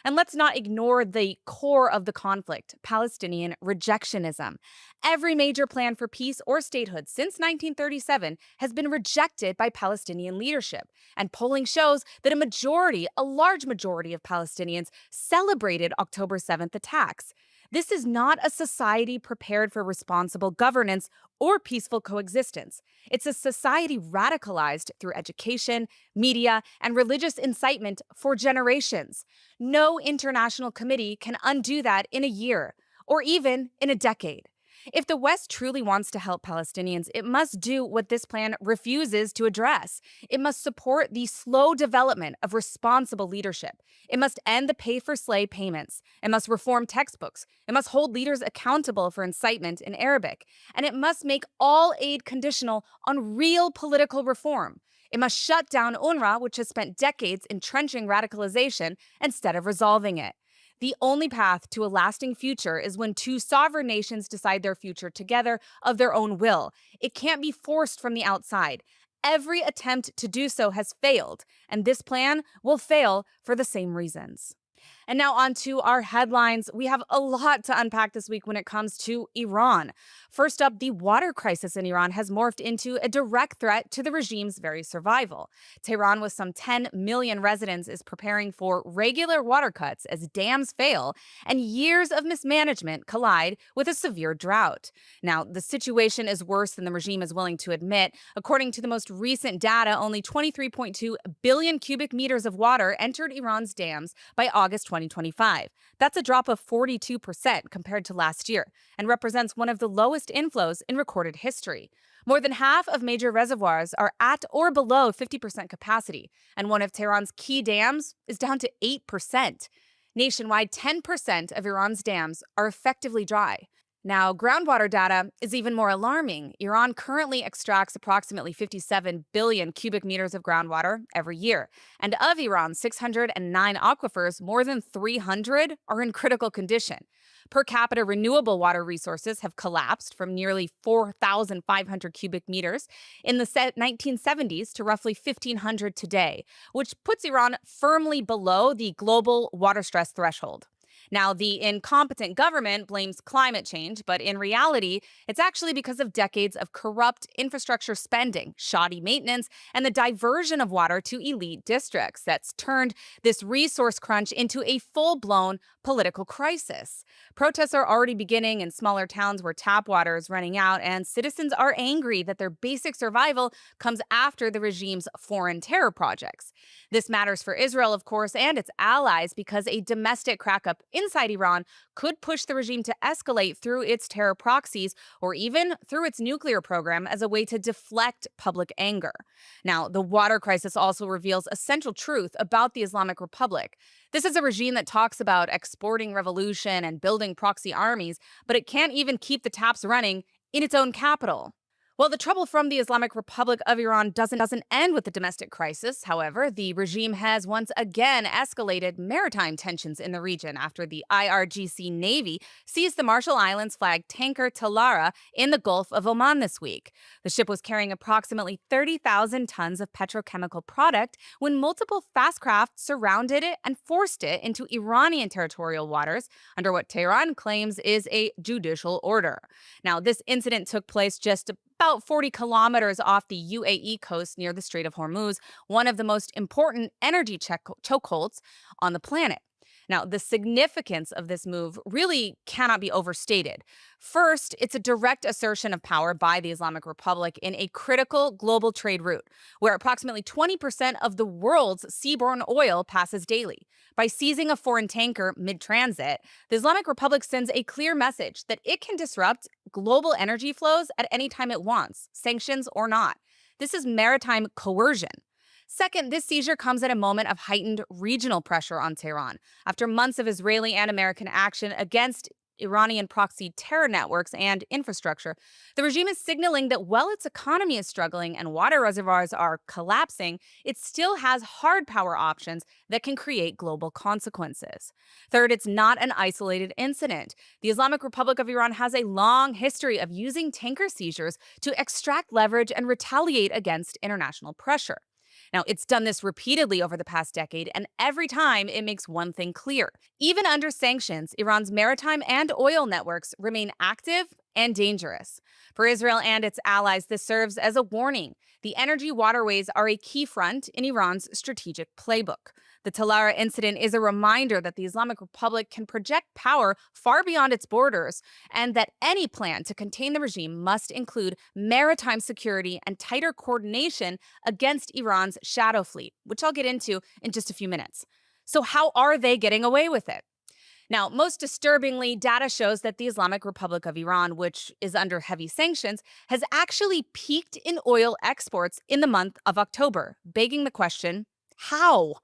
And let's not ignore the core of the conflict, Palestinian rejectionism. Every major plan for peace or statehood since 1937 has been rejected by Palestinian leadership. And polling shows that a large majority of Palestinians celebrated October 7th attacks. This is not a society prepared for responsible governance or peaceful coexistence. It's a society radicalized through education, media, and religious incitement for generations. No international committee can undo that in a year, or even in a decade. If the West truly wants to help Palestinians, it must do what this plan refuses to address. It must support the slow development of responsible leadership. It must end the pay-for-slay payments. It must reform textbooks. It must hold leaders accountable for incitement in Arabic. And it must make all aid conditional on real political reform. It must shut down UNRWA, which has spent decades entrenching radicalization instead of resolving it. The only path to a lasting future is when two sovereign nations decide their future together of their own will. It can't be forced from the outside. Every attempt to do so has failed, and this plan will fail for the same reasons. And now on to our headlines. We have a lot to unpack this week when it comes to Iran. First up, the water crisis in Iran has morphed into a direct threat to the regime's very survival. Tehran, with some 10 million residents, is preparing for regular water cuts as dams fail and years of mismanagement collide with a severe drought. Now, the situation is worse than the regime is willing to admit. According to the most recent data, only 23.2 billion cubic meters of water entered Iran's dams by August 2025. That's a drop of 42% compared to last year and represents one of the lowest inflows in recorded history. More than half of major reservoirs are at or below 50% capacity, and one of Tehran's key dams is down to 8%. Nationwide, 10% of Iran's dams are effectively dry. Now, groundwater data is even more alarming. Iran currently extracts approximately 57 billion cubic meters of groundwater every year. And of Iran's 609 aquifers, more than 300 are in critical condition. Per capita renewable water resources have collapsed from nearly 4,500 cubic meters in the 1970s to roughly 1,500 today, which puts Iran firmly below the global water stress threshold. Now, the incompetent government blames climate change, but in reality, it's actually because of decades of corrupt infrastructure spending, shoddy maintenance, and the diversion of water to elite districts that's turned this resource crunch into a full-blown political crisis. Protests are already beginning in smaller towns where tap water is running out, and citizens are angry that their basic survival comes after the regime's foreign terror projects. This matters for Israel, of course, and its allies because a domestic crackup inside Iran could push the regime to escalate through its terror proxies or even through its nuclear program as a way to deflect public anger. Now, the water crisis also reveals a central truth about the Islamic Republic. This is a regime that talks about exporting revolution and building proxy armies, but it can't even keep the taps running in its own capital. Well, the trouble from the Islamic Republic of Iran doesn't end with the domestic crisis. However, the regime has once again escalated maritime tensions in the region after the IRGC Navy seized the Marshall Islands flagged tanker Talara in the Gulf of Oman this week. The ship was carrying approximately 30,000 tons of petrochemical product when multiple fast craft surrounded it and forced it into Iranian territorial waters under what Tehran claims is a judicial order. Now, this incident took place just about 40 kilometers off the UAE coast near the Strait of Hormuz, one of the most important energy chokeholds on the planet. Now, the significance of this move really cannot be overstated. First, it's a direct assertion of power by the Islamic Republic in a critical global trade route, where approximately 20% of the world's seaborne oil passes daily. By seizing a foreign tanker mid-transit, the Islamic Republic sends a clear message that it can disrupt global energy flows at any time it wants, sanctions or not. This is maritime coercion. Second, this seizure comes at a moment of heightened regional pressure on Tehran. After months of Israeli and American action against Iranian proxy terror networks and infrastructure, the regime is signaling that while its economy is struggling and water reservoirs are collapsing, it still has hard power options that can create global consequences. Third, it's not an isolated incident. The Islamic Republic of Iran has a long history of using tanker seizures to extract leverage and retaliate against international pressure. Now, it's done this repeatedly over the past decade, and every time it makes one thing clear. Even under sanctions, Iran's maritime and oil networks remain active and dangerous. For Israel and its allies, this serves as a warning. The energy waterways are a key front in Iran's strategic playbook. The Talara incident is a reminder that the Islamic Republic can project power far beyond its borders, and that any plan to contain the regime must include maritime security and tighter coordination against Iran's shadow fleet, which I'll get into in just a few minutes. So how are they getting away with it? Now, most disturbingly, data shows that the Islamic Republic of Iran, which is under heavy sanctions, has actually peaked in oil exports in the month of October, begging the question, how?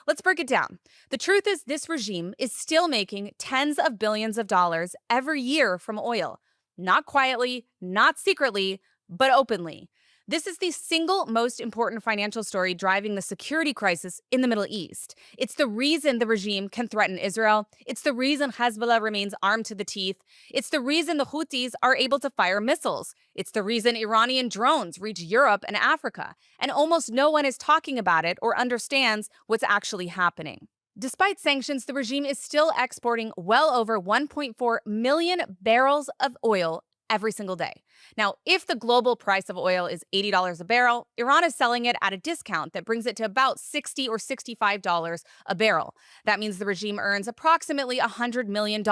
Let's break it down. The truth is this regime is still making tens of billions of dollars every year from oil. Not quietly, not secretly, but openly. This is the single most important financial story driving the security crisis in the Middle East. It's the reason the regime can threaten Israel. It's the reason Hezbollah remains armed to the teeth. It's the reason the Houthis are able to fire missiles. It's the reason Iranian drones reach Europe and Africa. And almost no one is talking about it or understands what's actually happening. Despite sanctions, the regime is still exporting well over 1.4 million barrels of oil every single day. Now, if the global price of oil is $80 a barrel, Iran is selling it at a discount that brings it to about $60 or $65 a barrel. That means the regime earns approximately $100 million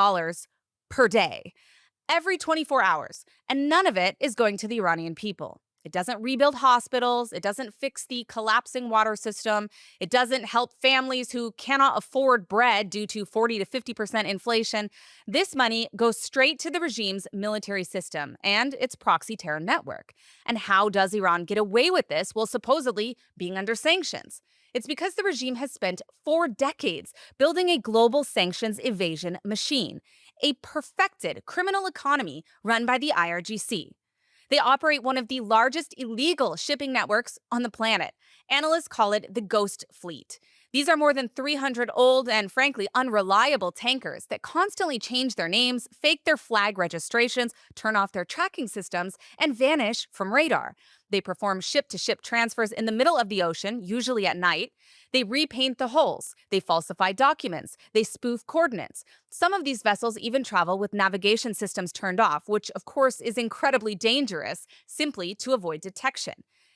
per day, every 24 hours, and none of it is going to the Iranian people. It doesn't rebuild hospitals. It doesn't fix the collapsing water system. It doesn't help families who cannot afford bread due to 40 to 50% inflation. This money goes straight to the regime's military system and its proxy terror network. And how does Iran get away with this while supposedly being under sanctions? It's because the regime has spent 4 decades building a global sanctions evasion machine, a perfected criminal economy run by the IRGC. They operate one of the largest illegal shipping networks on the planet. Analysts call it the ghost fleet. These are more than 300 old and frankly unreliable tankers that constantly change their names, fake their flag registrations, turn off their tracking systems, and vanish from radar. They perform ship-to-ship transfers in the middle of the ocean, usually at night. They repaint the hulls. They falsify documents. They spoof coordinates. Some of these vessels even travel with navigation systems turned off, which of course is incredibly dangerous, simply to avoid detection.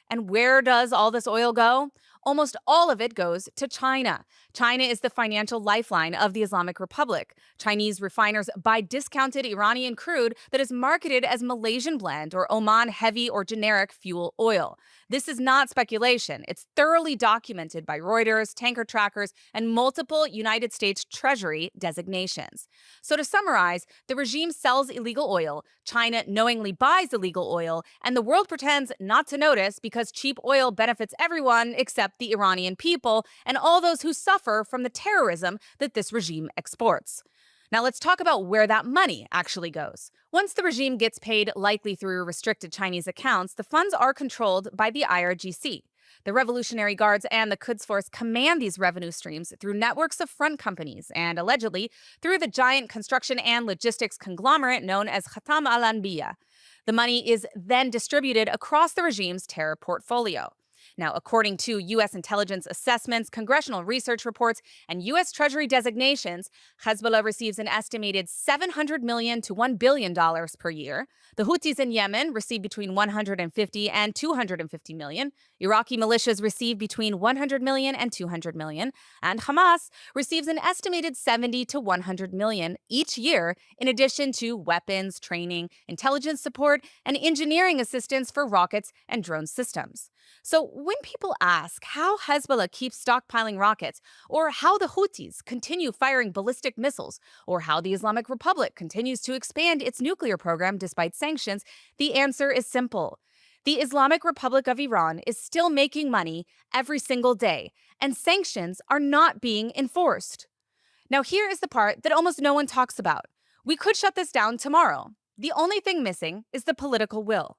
And where does all this oil go? Almost all of it goes to China. China is the financial lifeline of the Islamic Republic. Chinese refiners buy discounted Iranian crude that is marketed as Malaysian blend or Oman heavy or generic fuel oil. This is not speculation. It's thoroughly documented by Reuters, tanker trackers, and multiple United States Treasury designations. So to summarize, the regime sells illegal oil, China knowingly buys illegal oil, and the world pretends not to notice because cheap oil benefits everyone except the Iranian people and all those who suffer from the terrorism that this regime exports. Now let's talk about where that money actually goes. Once the regime gets paid, likely through restricted Chinese accounts, the funds are controlled by the IRGC. The Revolutionary Guards and the Quds Force command these revenue streams through networks of front companies and, allegedly, through the giant construction and logistics conglomerate known as Khatam al-Anbiya. The money is then distributed across the regime's terror portfolio. Now, according to U.S. intelligence assessments, congressional research reports, and U.S. Treasury designations, Hezbollah receives an estimated $700 million to $1 billion per year. The Houthis in Yemen receive between $150 and $250 million. Iraqi militias receive between $100 million and $200 million. And Hamas receives an estimated $70 to $100 million each year, in addition to weapons, training, intelligence support, and engineering assistance for rockets and drone systems. So when people ask how Hezbollah keeps stockpiling rockets, or how the Houthis continue firing ballistic missiles, or how the Islamic Republic continues to expand its nuclear program despite sanctions, the answer is simple. The Islamic Republic of Iran is still making money every single day, and sanctions are not being enforced. Now here is the part that almost no one talks about. We could shut this down tomorrow. The only thing missing is the political will.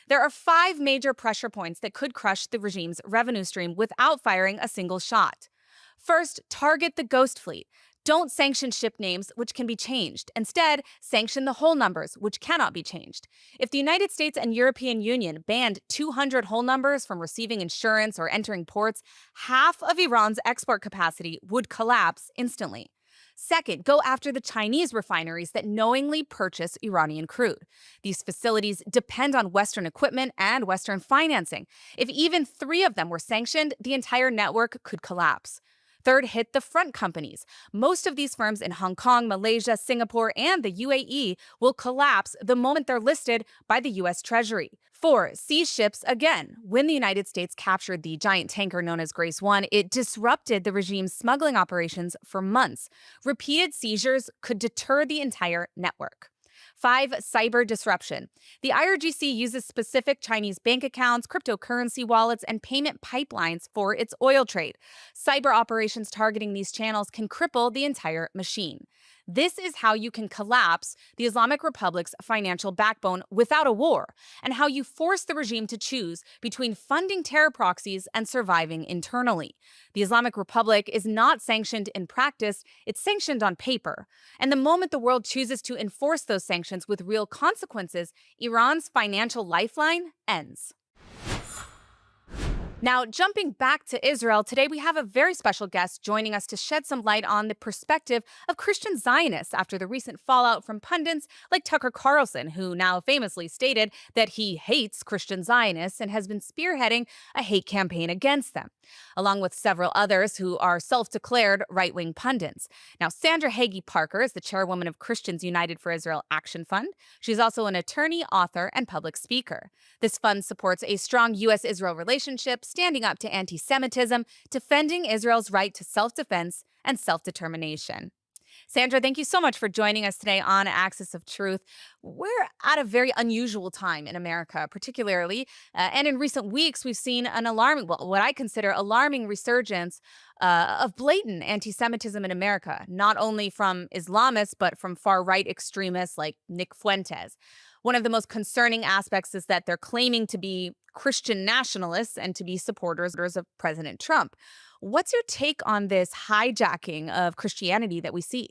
There are 5 major pressure points that could crush the regime's revenue stream without firing a single shot. First, target the ghost fleet. Don't sanction ship names, which can be changed. Instead, sanction the hull numbers, which cannot be changed. If the United States and European Union banned 200 hull numbers from receiving insurance or entering ports, half of Iran's export capacity would collapse instantly. Second, go after the Chinese refineries that knowingly purchase Iranian crude. These facilities depend on Western equipment and Western financing. If even 3 of them were sanctioned, the entire network could collapse. Third, hit the front companies. Most of these firms in Hong Kong, Malaysia, Singapore, and the UAE will collapse the moment they're listed by the U.S. Treasury. 4, seize ships again. When the United States captured the giant tanker known as Grace 1, it disrupted the regime's smuggling operations for months. Repeated seizures could deter the entire network. 5, cyber disruption. The IRGC uses specific Chinese bank accounts, cryptocurrency wallets, and payment pipelines for its oil trade. Cyber operations targeting these channels can cripple the entire machine. This is how you can collapse the Islamic Republic's financial backbone without a war, and how you force the regime to choose between funding terror proxies and surviving internally. The Islamic Republic is not sanctioned in practice, it's sanctioned on paper. And the moment the world chooses to enforce those sanctions with real consequences, Iran's financial lifeline ends. Now, jumping back to Israel, today we have a very special guest joining us to shed some light on the perspective of Christian Zionists after the recent fallout from pundits like Tucker Carlson, who now famously stated that he hates Christian Zionists and has been spearheading a hate campaign against them, along with several others who are self-declared right-wing pundits. Now, Sandra Hagee Parker is the chairwoman of Christians United for Israel Action Fund. She's also an attorney, author, and public speaker. This fund supports a strong U.S.-Israel relationship, standing up to anti-Semitism, defending Israel's right to self-defense and self-determination. Sandra, thank you so much for joining us today on Axis of Truth. We're at a very unusual time in America, particularly, and in recent weeks, we've seen an alarming, well, what I consider alarming resurgence of blatant anti-Semitism in America, not only from Islamists, but from far-right extremists like Nick Fuentes. One of the most concerning aspects is that they're claiming to be Christian nationalists and to be supporters of President Trump. What's your take on this hijacking of Christianity that we see?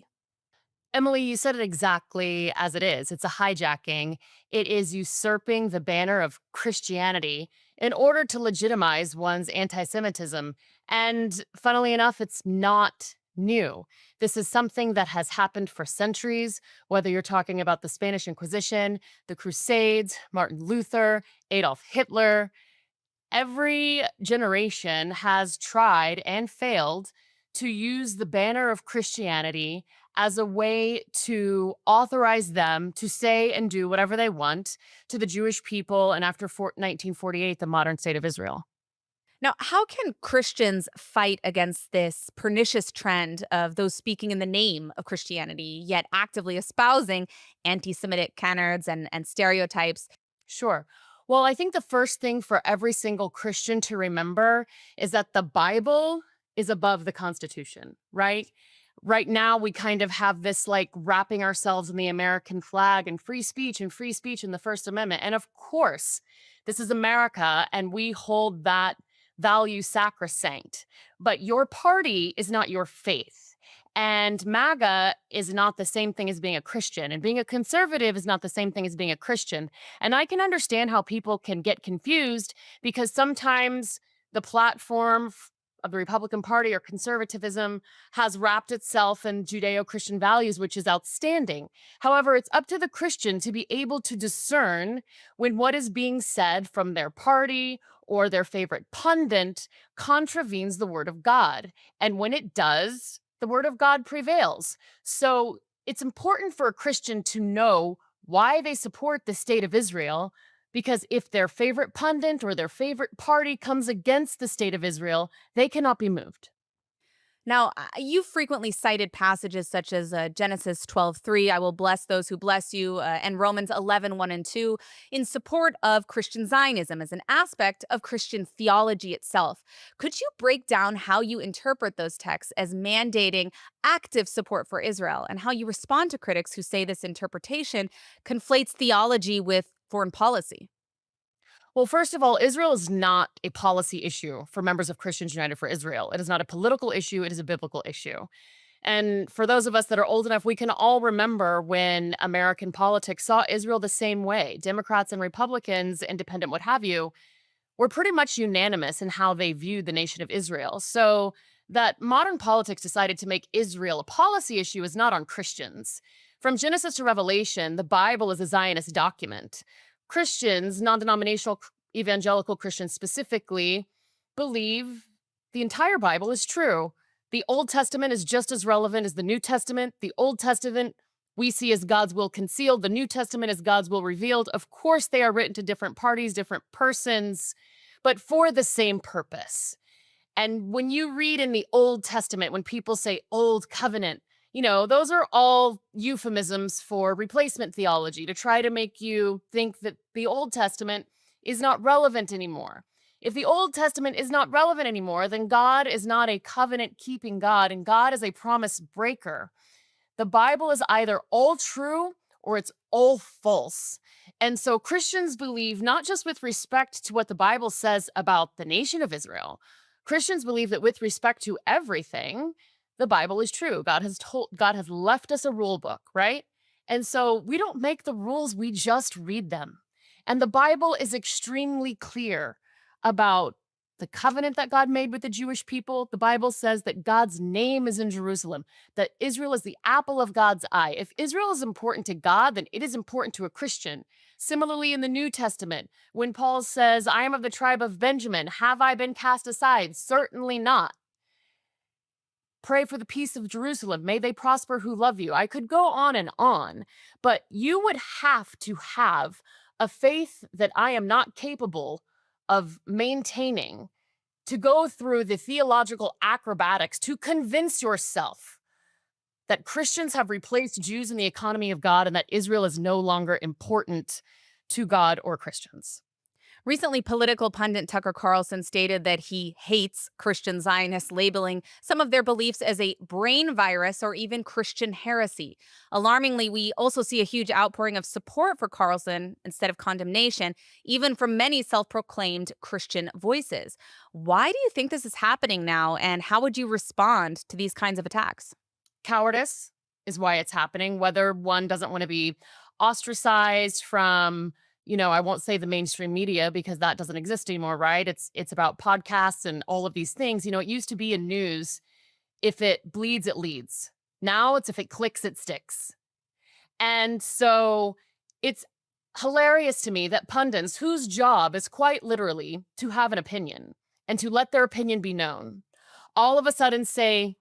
Emily, you said it exactly as it is. It's a hijacking. It is usurping the banner of Christianity in order to legitimize one's anti Semitism. And funnily enough, it's not new. This is something that has happened for centuries, whether you're talking about the Spanish Inquisition, the Crusades, Martin Luther, Adolf Hitler. Every generation has tried and failed to use the banner of Christianity as a way to authorize them to say and do whatever they want to the Jewish people and after 1948, the modern state of Israel. Now, how can Christians fight against this pernicious trend of those speaking in the name of Christianity, yet actively espousing anti Semitic canards and stereotypes? Sure. Well, I think the first thing for every single Christian to remember is that the Bible is above the Constitution, right? Right now, we kind of have this like wrapping ourselves in the American flag and free speech and the First Amendment. And of course, this is America and we hold that value sacrosanct. But your party is not your faith. And MAGA is not the same thing as being a Christian. And being a conservative is not the same thing as being a Christian. And I can understand how people can get confused because sometimes the platform of the Republican Party or conservatism has wrapped itself in Judeo-Christian values, which is outstanding. However, it's up to the Christian to be able to discern when what is being said from their party or their favorite pundit contravenes the word of God. And when it does, the word of God prevails. So it's important for a Christian to know why they support the state of Israel, because if their favorite pundit or their favorite party comes against the state of Israel, they cannot be moved. Now, you frequently cited passages such as Genesis 12:3, I will bless those who bless you, and Romans 11:1 and 2, in support of Christian Zionism as an aspect of Christian theology itself. Could you break down how you interpret those texts as mandating active support for Israel, and how you respond to critics who say this interpretation conflates theology with foreign policy? Well, first of all, Israel is not a policy issue for members of Christians United for Israel. It is not a political issue, it is a biblical issue. And for those of us that are old enough, we can all remember when American politics saw Israel the same way. Democrats and Republicans, independent, what have you, were pretty much unanimous in how they viewed the nation of Israel. So that modern politics decided to make Israel a policy issue is not on Christians. From Genesis to Revelation, the Bible is a Zionist document. Christians, non-denominational evangelical Christians specifically, believe the entire Bible is true. The Old Testament is just as relevant as the New Testament. The Old Testament we see as God's will concealed. The New Testament is God's will revealed. Of course, they are written to different parties, different persons, but for the same purpose. And when you read in the Old Testament, when people say Old Covenant, you know, those are all euphemisms for replacement theology to try to make you think that the Old Testament is not relevant anymore. If the Old Testament is not relevant anymore, then God is not a covenant-keeping God, and God is a promise breaker. The Bible is either all true or it's all false. And so Christians believe, not just with respect to what the Bible says about the nation of Israel, Christians believe that with respect to everything, the Bible is true. God has left us a rule book, right? And so we don't make the rules, we just read them. And the Bible is extremely clear about the covenant that God made with the Jewish people. The Bible says that God's name is in Jerusalem, that Israel is the apple of God's eye. If Israel is important to God, then it is important to a Christian. Similarly, in the New Testament, when Paul says, I am of the tribe of Benjamin, have I been cast aside? Certainly not. Pray for the peace of Jerusalem. May they prosper who love you. I could go on, but you would have to have a faith that I am not capable of maintaining to go through the theological acrobatics to convince yourself that Christians have replaced Jews in the economy of God and that Israel is no longer important to God or Christians. Recently, political pundit Tucker Carlson stated that he hates Christian Zionists, labeling some of their beliefs as a brain virus or even Christian heresy. Alarmingly, we also see a huge outpouring of support for Carlson instead of condemnation, even from many self-proclaimed Christian voices. Why do you think this is happening now, and how would you respond to these kinds of attacks? Cowardice is why it's happening, whether one doesn't want to be ostracized from, I won't say the mainstream media because that doesn't exist anymore, right? It's about podcasts and all of these things. It used to be in news, if it bleeds, it leads. Now it's if it clicks, it sticks. And so it's hilarious to me that pundits, whose job is quite literally to have an opinion and to let their opinion be known, all of a sudden say,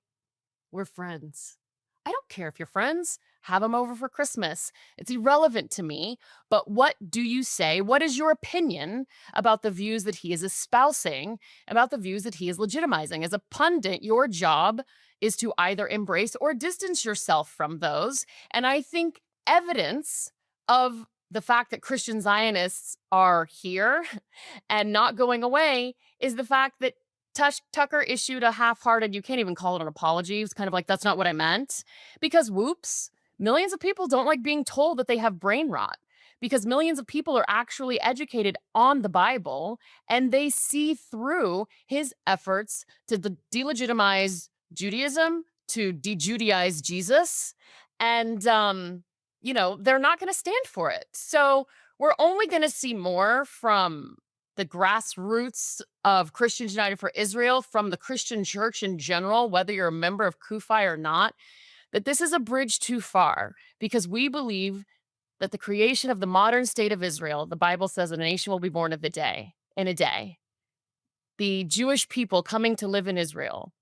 we're friends. I don't care if you're friends. Have them over for Christmas. It's irrelevant to me. But what do you say? What is your opinion about the views that he is espousing, about the views that he is legitimizing? As a pundit, your job is to either embrace or distance yourself from those. And I think evidence of the fact that Christian Zionists are here and not going away is the fact that Tucker issued a half-hearted, you can't even call it an apology. It's kind of like, that's not what I meant. Because whoops, millions of people don't like being told that they have brain rot. Because millions of people are actually educated on the Bible, and they see through his efforts to delegitimize Judaism, to de-Judaize Jesus. And, they're not going to stand for it. So we're only going to see more from the grassroots of Christians United for Israel, from the Christian church in general, whether you're a member of CUFI or not, that this is a bridge too far, because we believe that the creation of the modern state of Israel, the Bible says that a nation will be born of in a day. The Jewish people coming to live in Israel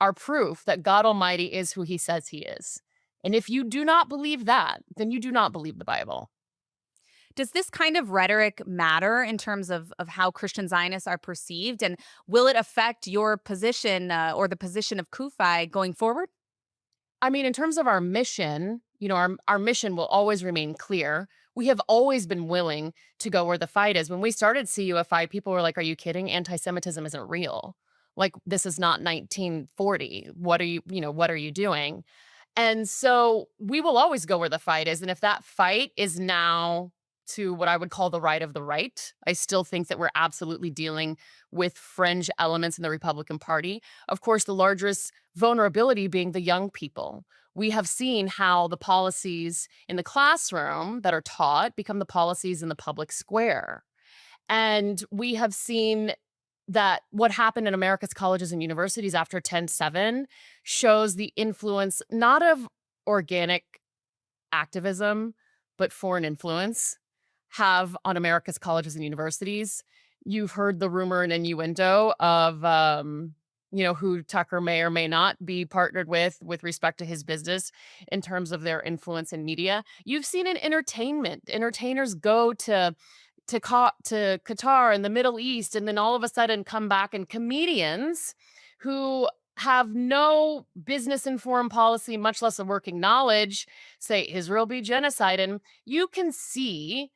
are proof that God Almighty is who he says he is. And if you do not believe that, then you do not believe the Bible. Does this kind of rhetoric matter in terms of how Christian Zionists are perceived? And will it affect your position or the position of CUFI going forward? I mean, in terms of our mission, our mission will always remain clear. We have always been willing to go where the fight is. When we started CUFI, people were like, are you kidding? Anti-Semitism isn't real. Like, this is not 1940. What are you doing? And so we will always go where the fight is. And if that fight is now to what I would call the right of the right, I still think that we're absolutely dealing with fringe elements in the Republican Party. Of course, the largest vulnerability being the young people. We have seen how the policies in the classroom that are taught become the policies in the public square. And we have seen that what happened in America's colleges and universities after 10/7 shows the influence not of organic activism, but foreign influence have on America's colleges and universities. You've heard the rumor and innuendo of, who Tucker may or may not be partnered with respect to his business in terms of their influence in media. You've seen in entertainment. Entertainers go to Qatar and the Middle East, and then all of a sudden come back, and comedians who have no business in foreign policy, much less a working knowledge, say Israel be genocide. And you can see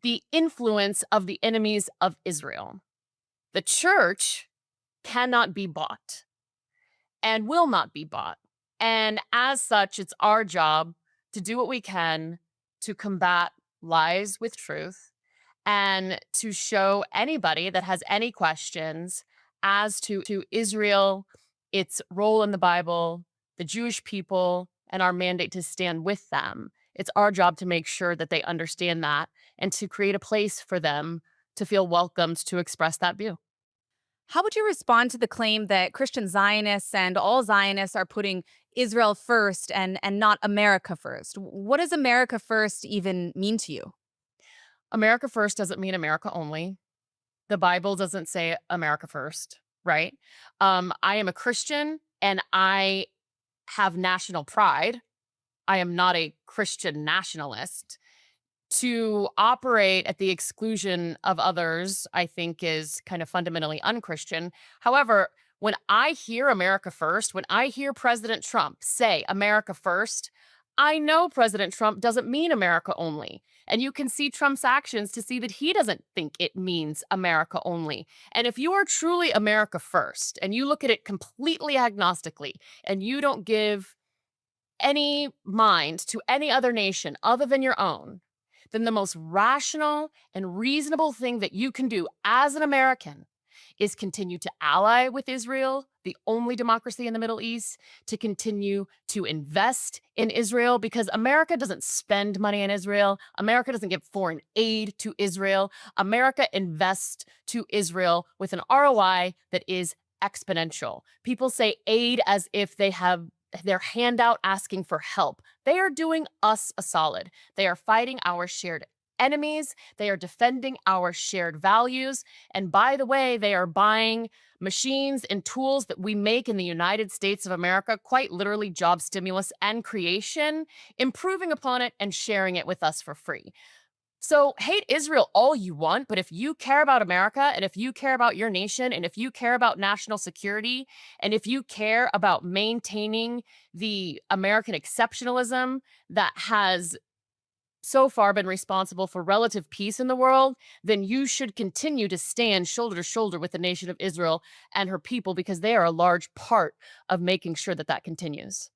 the influence of the enemies of Israel. The church cannot be bought and will not be bought. And as such, it's our job to do what we can to combat lies with truth and to show anybody that has any questions as to Israel, its role in the Bible, the Jewish people, and our mandate to stand with them. It's our job to make sure that they understand that and to create a place for them to feel welcomed to express that view. How would you respond to the claim that Christian Zionists and all Zionists are putting Israel first and not America first? What does America first even mean to you? America first doesn't mean America only. The Bible doesn't say America first, right? I am a Christian and I have national pride. I am not a Christian nationalist. To operate at the exclusion of others, I think, is kind of fundamentally unchristian. However, when I hear America first, when I hear President Trump say America first, I know President Trump doesn't mean America only. And you can see Trump's actions to see that he doesn't think it means America only. And if you are truly America first and you look at it completely agnostically and you don't give any mind to any other nation other than your own, then the most rational and reasonable thing that you can do as an American is continue to ally with Israel, the only democracy in the Middle East, to continue to invest in Israel, because America doesn't spend money in Israel. America doesn't give foreign aid to Israel. America invests to Israel with an ROI that is exponential. People say aid as if they have their hand out asking for help. They are doing us a solid. They are fighting our shared enemies. They are defending our shared values. And by the way, they are buying machines and tools that we make in the United States of America, quite literally job stimulus and creation, improving upon it and sharing it with us for free. So hate Israel all you want, but if you care about America and if you care about your nation and if you care about national security and if you care about maintaining the American exceptionalism that has so far been responsible for relative peace in the world, then you should continue to stand shoulder to shoulder with the nation of Israel and her people, because they are a large part of making sure that that continues.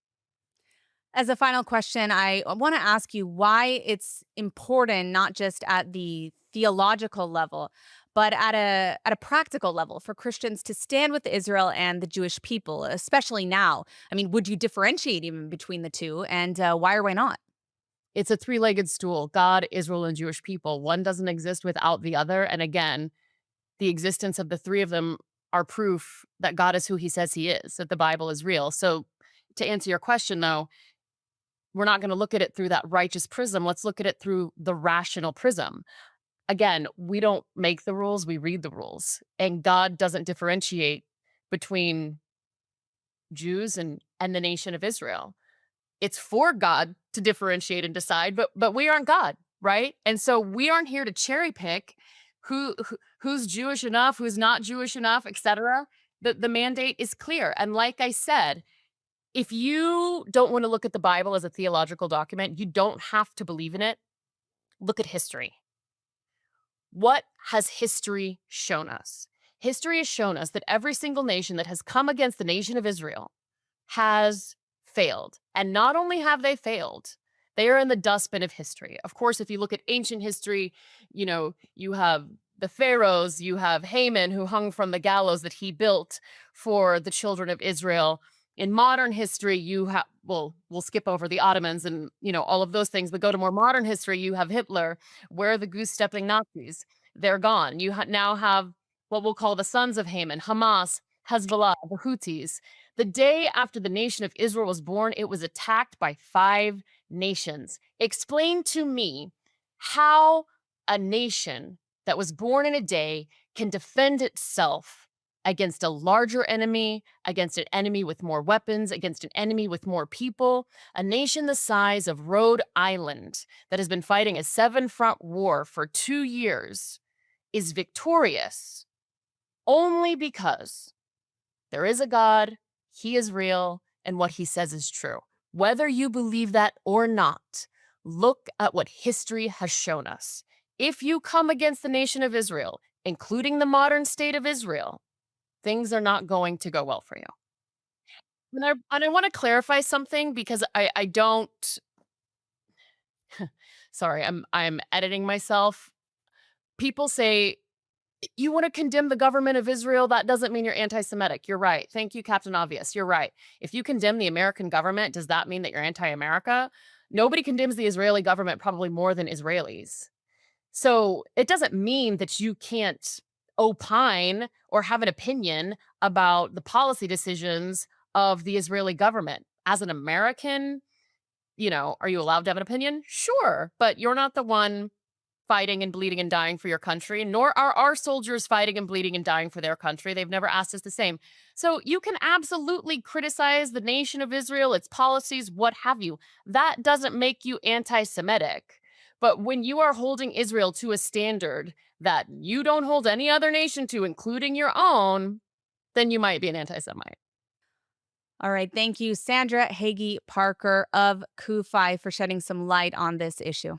As a final question, I want to ask you why it's important, not just at the theological level, but at a practical level for Christians to stand with Israel and the Jewish people, especially now. I mean, would you differentiate even between the two, and why or why not? It's a three-legged stool: God, Israel, and Jewish people. One doesn't exist without the other. And again, the existence of the three of them are proof that God is who he says he is, that the Bible is real. So to answer your question, though, we're not going to look at it through that righteous prism. Let's look at it through the rational prism. Again, we don't make the rules, we read the rules. And God doesn't differentiate between Jews and the nation of Israel. It's for God to differentiate and decide, but we aren't God, right? And so we aren't here to cherry pick who's Jewish enough, who's not Jewish enough, etc. The mandate is clear. And like I said, if you don't want to look at the Bible as a theological document, you don't have to believe in it. Look at history. What has history shown us? History has shown us that every single nation that has come against the nation of Israel has failed. And not only have they failed, they are in the dustbin of history. Of course, if you look at ancient history, you have the pharaohs, you have Haman, who hung from the gallows that he built for the children of Israel. In modern history, you have, we'll skip over the Ottomans and, all of those things, but go to more modern history, you have Hitler. Where are the goose-stepping Nazis? They're gone. You now have what we'll call the sons of Haman: Hamas, Hezbollah, the Houthis. The day after the nation of Israel was born, it was attacked by 5 nations. Explain to me how a nation that was born in a day can defend itself against a larger enemy, against an enemy with more weapons, against an enemy with more people. A nation the size of Rhode Island that has been fighting a 7-front war for 2 years is victorious only because there is a God, he is real, and what he says is true. Whether you believe that or not, look at what history has shown us. If you come against the nation of Israel, including the modern state of Israel, things are not going to go well for you. And I want to clarify something, because I don't. Sorry, I'm editing myself. People say, you want to condemn the government of Israel, that doesn't mean you're anti-Semitic. You're right. Thank you, Captain Obvious. You're right. If you condemn the American government, does that mean that you're anti-America? Nobody condemns the Israeli government probably more than Israelis. So it doesn't mean that you can't opine or have an opinion about the policy decisions of the Israeli government. As an American, are you allowed to have an opinion? Sure, but you're not the one fighting and bleeding and dying for your country, nor are our soldiers fighting and bleeding and dying for their country. They've never asked us the same. So you can absolutely criticize the nation of Israel, its policies, what have you. That doesn't make you anti-Semitic. But when you are holding Israel to a standard that you don't hold any other nation to, including your own, then you might be an anti-Semite. All right. Thank you, Sandra Hagee Parker of Ku-Fi, for shedding some light on this issue.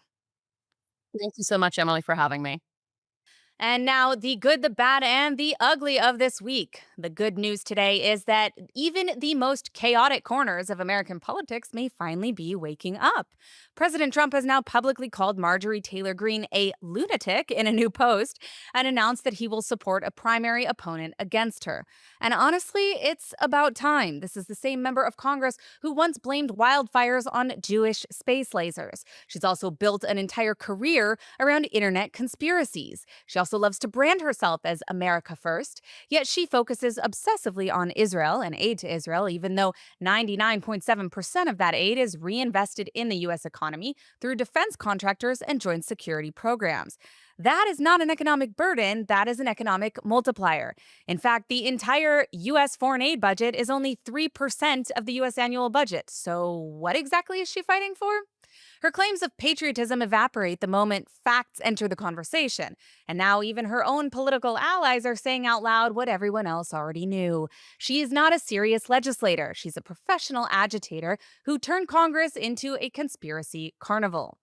Thank you so much, Emily, for having me. And now, the good, the bad, and the ugly of this week. The good news today is that even the most chaotic corners of American politics may finally be waking up. President Trump has now publicly called Marjorie Taylor Greene a lunatic in a new post and announced that he will support a primary opponent against her. And honestly, it's about time. This is the same member of Congress who once blamed wildfires on Jewish space lasers. She's also built an entire career around internet conspiracies. She also loves to brand herself as America First, yet she focuses obsessively on Israel and aid to Israel, even though 99.7% of that aid is reinvested in the U.S. economy through defense contractors and joint security programs. That is not an economic burden, that is an economic multiplier. In fact, the entire U.S. foreign aid budget is only 3% of the U.S. annual budget. So what exactly is she fighting for? Her claims of patriotism evaporate the moment facts enter the conversation. And now even her own political allies are saying out loud what everyone else already knew. She is not a serious legislator. She's a professional agitator who turned Congress into a conspiracy carnival.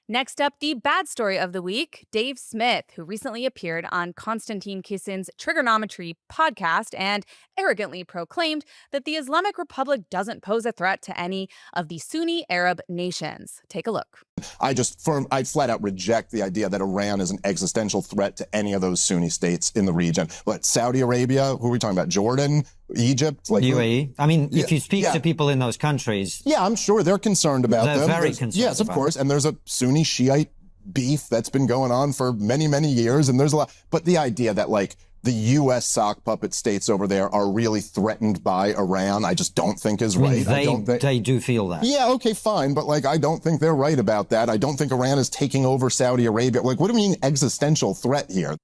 Next up, the bad story of the week, Dave Smith, who recently appeared on Konstantin Kissin's Trigonometry podcast and arrogantly proclaimed that the Islamic Republic doesn't pose a threat to any of the Sunni Arab nations. Take a look. I flat out reject the idea that Iran is an existential threat to any of those Sunni states in the region. But Saudi Arabia, who are we talking about? Jordan? Egypt? Like UAE? I mean, if you speak to people in those countries... Yeah, I'm sure they're concerned about them. They're very concerned. Yes, of course. And there's a Sunni Shiite beef that's been going on for many, many years. And there's a lot. But the idea that, like, the U.S. sock puppet states over there are really threatened by Iran, I just don't think is right. They do feel that. Yeah, okay, fine. But, like, I don't think they're right about that. I don't think Iran is taking over Saudi Arabia. Like, what do you mean existential threat here?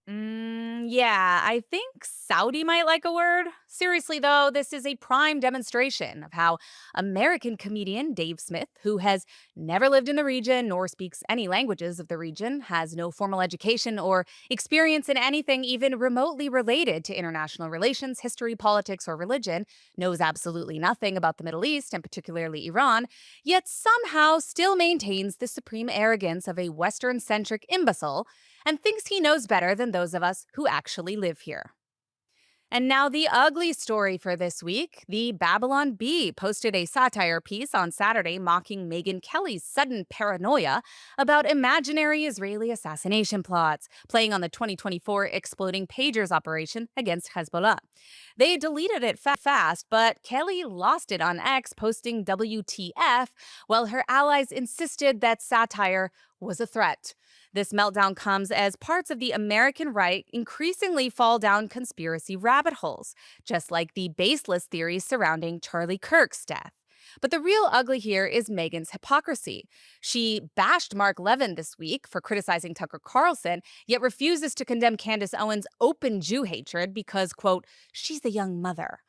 Yeah, I think Saudi might like a word. Seriously, though, this is a prime demonstration of how American comedian Dave Smith, who has never lived in the region nor speaks any languages of the region, has no formal education or experience in anything even remotely related to international relations, history, politics, or religion, knows absolutely nothing about the Middle East, and particularly Iran, yet somehow still maintains the supreme arrogance of a Western-centric imbecile and thinks he knows better than those of us who actually live here. And now the ugly story for this week. The Babylon Bee posted a satire piece on Saturday mocking Megyn Kelly's sudden paranoia about imaginary Israeli assassination plots, playing on the 2024 exploding pagers operation against Hezbollah. They deleted it fast, but Kelly lost it on X, posting WTF, while her allies insisted that satire was a threat. This meltdown comes as parts of the American right increasingly fall down conspiracy rabbit holes, just like the baseless theories surrounding Charlie Kirk's death. But the real ugly here is Megyn's hypocrisy. She bashed Mark Levin this week for criticizing Tucker Carlson, yet refuses to condemn Candace Owens' open Jew hatred because, quote, she's a young mother.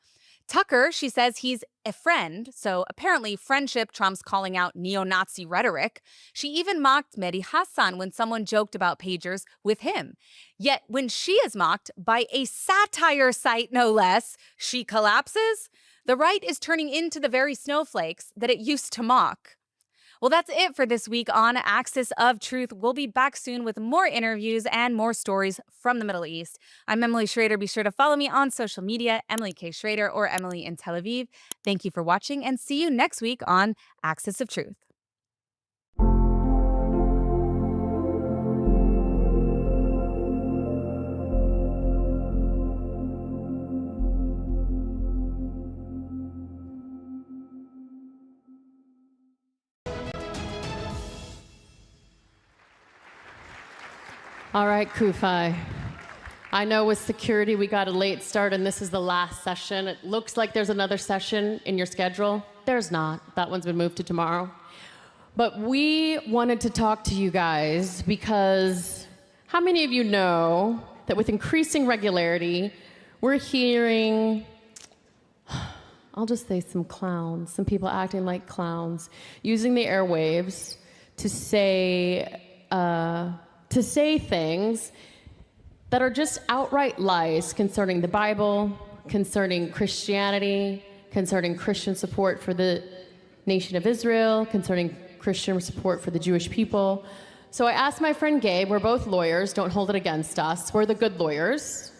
Tucker, she says he's a friend, so apparently friendship trumps calling out neo-Nazi rhetoric. She even mocked Mehdi Hassan when someone joked about pagers with him. Yet when she is mocked by a satire site, no less, she collapses. The right is turning into the very snowflakes that it used to mock. Well, that's it for this week on Axis of Truth. We'll be back soon with more interviews and more stories from the Middle East. I'm Emily Schrader. Be sure to follow me on social media, Emily K. Schrader or Emily in Tel Aviv. Thank you for watching and see you next week on Axis of Truth. All right, Ku-Fi. I know with security we got a late start and this is the last session. It looks like there's another session in your schedule. There's not. That one's been moved to tomorrow. But we wanted to talk to you guys because how many of you know that with increasing regularity, we're hearing, I'll just say some clowns, some people acting like clowns, using the airwaves to say things that are just outright lies concerning the Bible, concerning Christianity, concerning Christian support for the nation of Israel, concerning Christian support for the Jewish people. So I asked my friend Gabe, we're both lawyers, don't hold it against us, we're the good lawyers.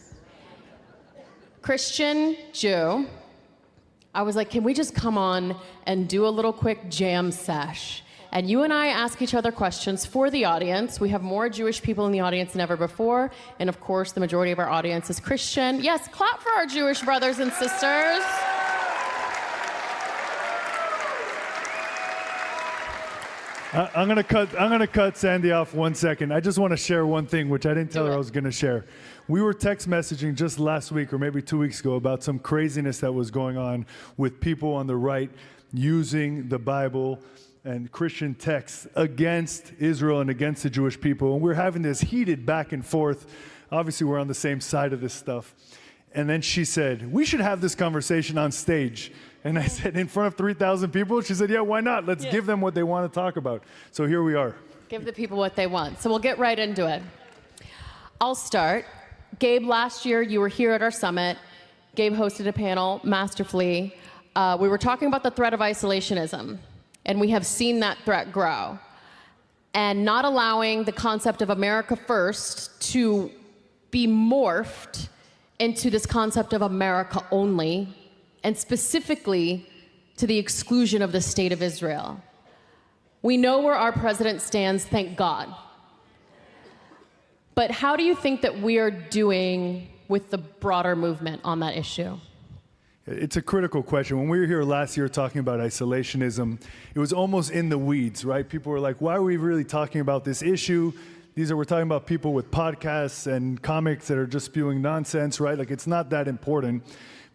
Christian, Jew. I was like, can we just come on and do a little quick jam sesh? And you and I ask each other questions for the audience. We have more Jewish people in the audience than ever before. And of course, the majority of our audience is Christian. Yes, clap for our Jewish brothers and sisters. I'm gonna cut Sandy off 1 second. I just want to share one thing, which I didn't tell her I was gonna share. We were text messaging just last week or maybe 2 weeks ago about some craziness that was going on with people on the right using the Bible and Christian texts against Israel and against the Jewish people. And we're having this heated back and forth. Obviously, we're on the same side of this stuff. And then she said, we should have this conversation on stage. And I said, in front of 3,000 people? She said, yeah, why not? Let's give them what they want to talk about. So here we are. Give the people what they want. So we'll get right into it. I'll start. Gabe, last year you were here at our summit. Gabe hosted a panel masterfully. We were talking about the threat of isolationism, and we have seen that threat grow. And not allowing the concept of America first to be morphed into this concept of America only, and specifically to the exclusion of the state of Israel. We know where our president stands, thank God. But how do you think that we are doing with the broader movement on that issue? It's a critical question. When we were here last year talking about isolationism, it was almost in the weeds, right? People were like, why are we really talking about this issue? We're talking about people with podcasts and comics that are just spewing nonsense, right? Like, it's not that important.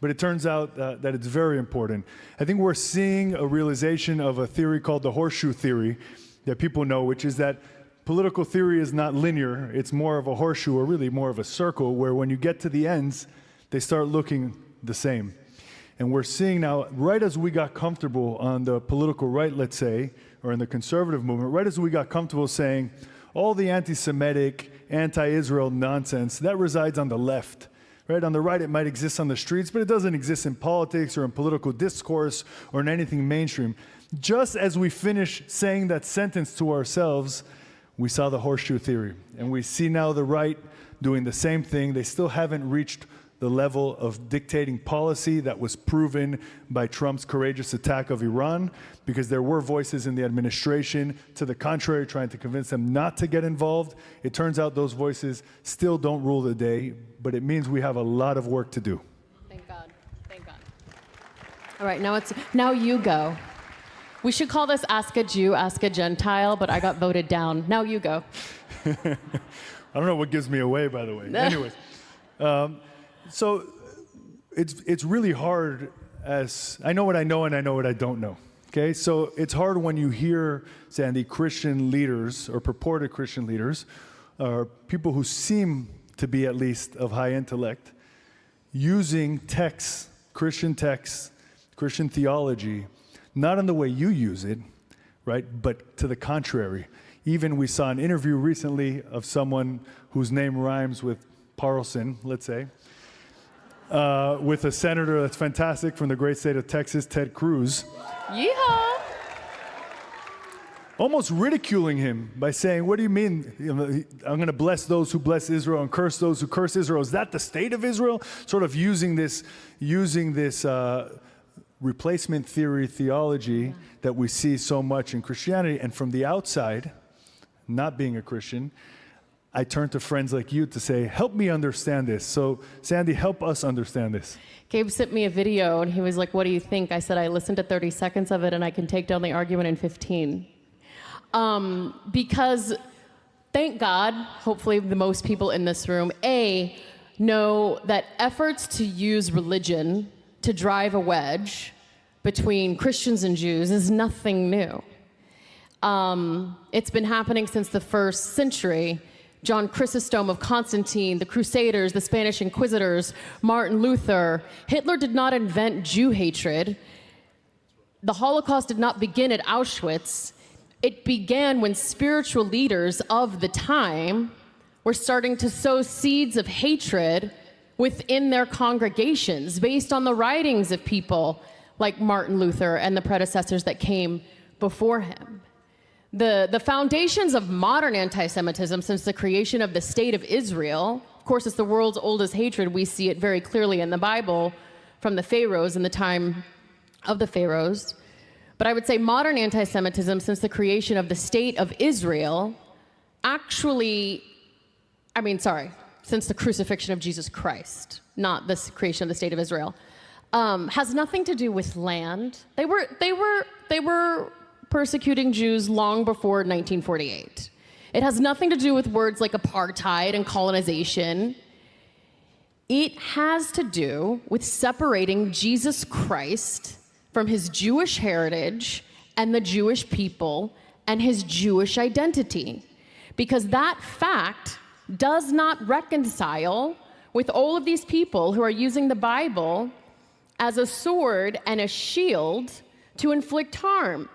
But it turns out that it's very important. I think we're seeing a realization of a theory called the horseshoe theory that people know, which is that political theory is not linear. It's more of a horseshoe, or really more of a circle, where when you get to the ends, they start looking the same. And we're seeing now, right as we got comfortable on the political right, let's say, or in the conservative movement, right as we got comfortable saying all the anti-Semitic, anti-Israel nonsense, that resides on the left. Right? On the right, it might exist on the streets, but it doesn't exist in politics or in political discourse or in anything mainstream. Just as we finish saying that sentence to ourselves, we saw the horseshoe theory. And we see now the right doing the same thing. They still haven't reached the level of dictating policy that was proven by Trump's courageous attack of Iran, because there were voices in the administration to the contrary, trying to convince them not to get involved. It turns out those voices still don't rule the day, but it means we have a lot of work to do. Thank God. Thank God. All right, now you go. We should call this Ask a Jew, Ask a Gentile, but I got voted down. Now you go. I don't know what gives me away, by the way. Anyways. So it's really hard, as I know what I know and I know what I don't know. Okay, so it's hard when you hear, Sandy, Christian leaders or purported Christian leaders, or people who seem to be at least of high intellect, using texts, Christian theology, not in the way you use it, right, but to the contrary. Even we saw an interview recently of someone whose name rhymes with Parlson, let's say, with a senator that's fantastic from the great state of Texas, Ted Cruz. Yeehaw! Almost ridiculing him by saying, what do you mean, I'm going to bless those who bless Israel and curse those who curse Israel? Is that the state of Israel? Sort of using this replacement theory theology that we see so much in Christianity. And from the outside, not being a Christian, I turn to friends like you to say, help me understand this. So, Sandy, help us understand this. Gabe sent me a video, and he was like, what do you think? I said, I listened to 30 seconds of it, and I can take down the argument in 15. Because, thank God, hopefully the most people in this room, A, know that efforts to use religion to drive a wedge between Christians and Jews is nothing new. It's been happening since the first century. John Chrysostom of Constantine, the Crusaders, the Spanish Inquisitors, Martin Luther. Hitler did not invent Jew hatred. The Holocaust did not begin at Auschwitz. It began when spiritual leaders of the time were starting to sow seeds of hatred within their congregations based on the writings of people like Martin Luther and the predecessors that came before him. The foundations of modern anti-Semitism since the creation of the State of Israel, of course, it's the world's oldest hatred. We see it very clearly in the Bible from the Pharaohs in the time of the Pharaohs. But I would say modern anti-Semitism since the creation of the State of Israel since the crucifixion of Jesus Christ, not the creation of the State of Israel, has nothing to do with land. They were persecuting Jews long before 1948. It has nothing to do with words like apartheid and colonization. It has to do with separating Jesus Christ from his Jewish heritage and the Jewish people and his Jewish identity. Because that fact does not reconcile with all of these people who are using the Bible as a sword and a shield to inflict harm.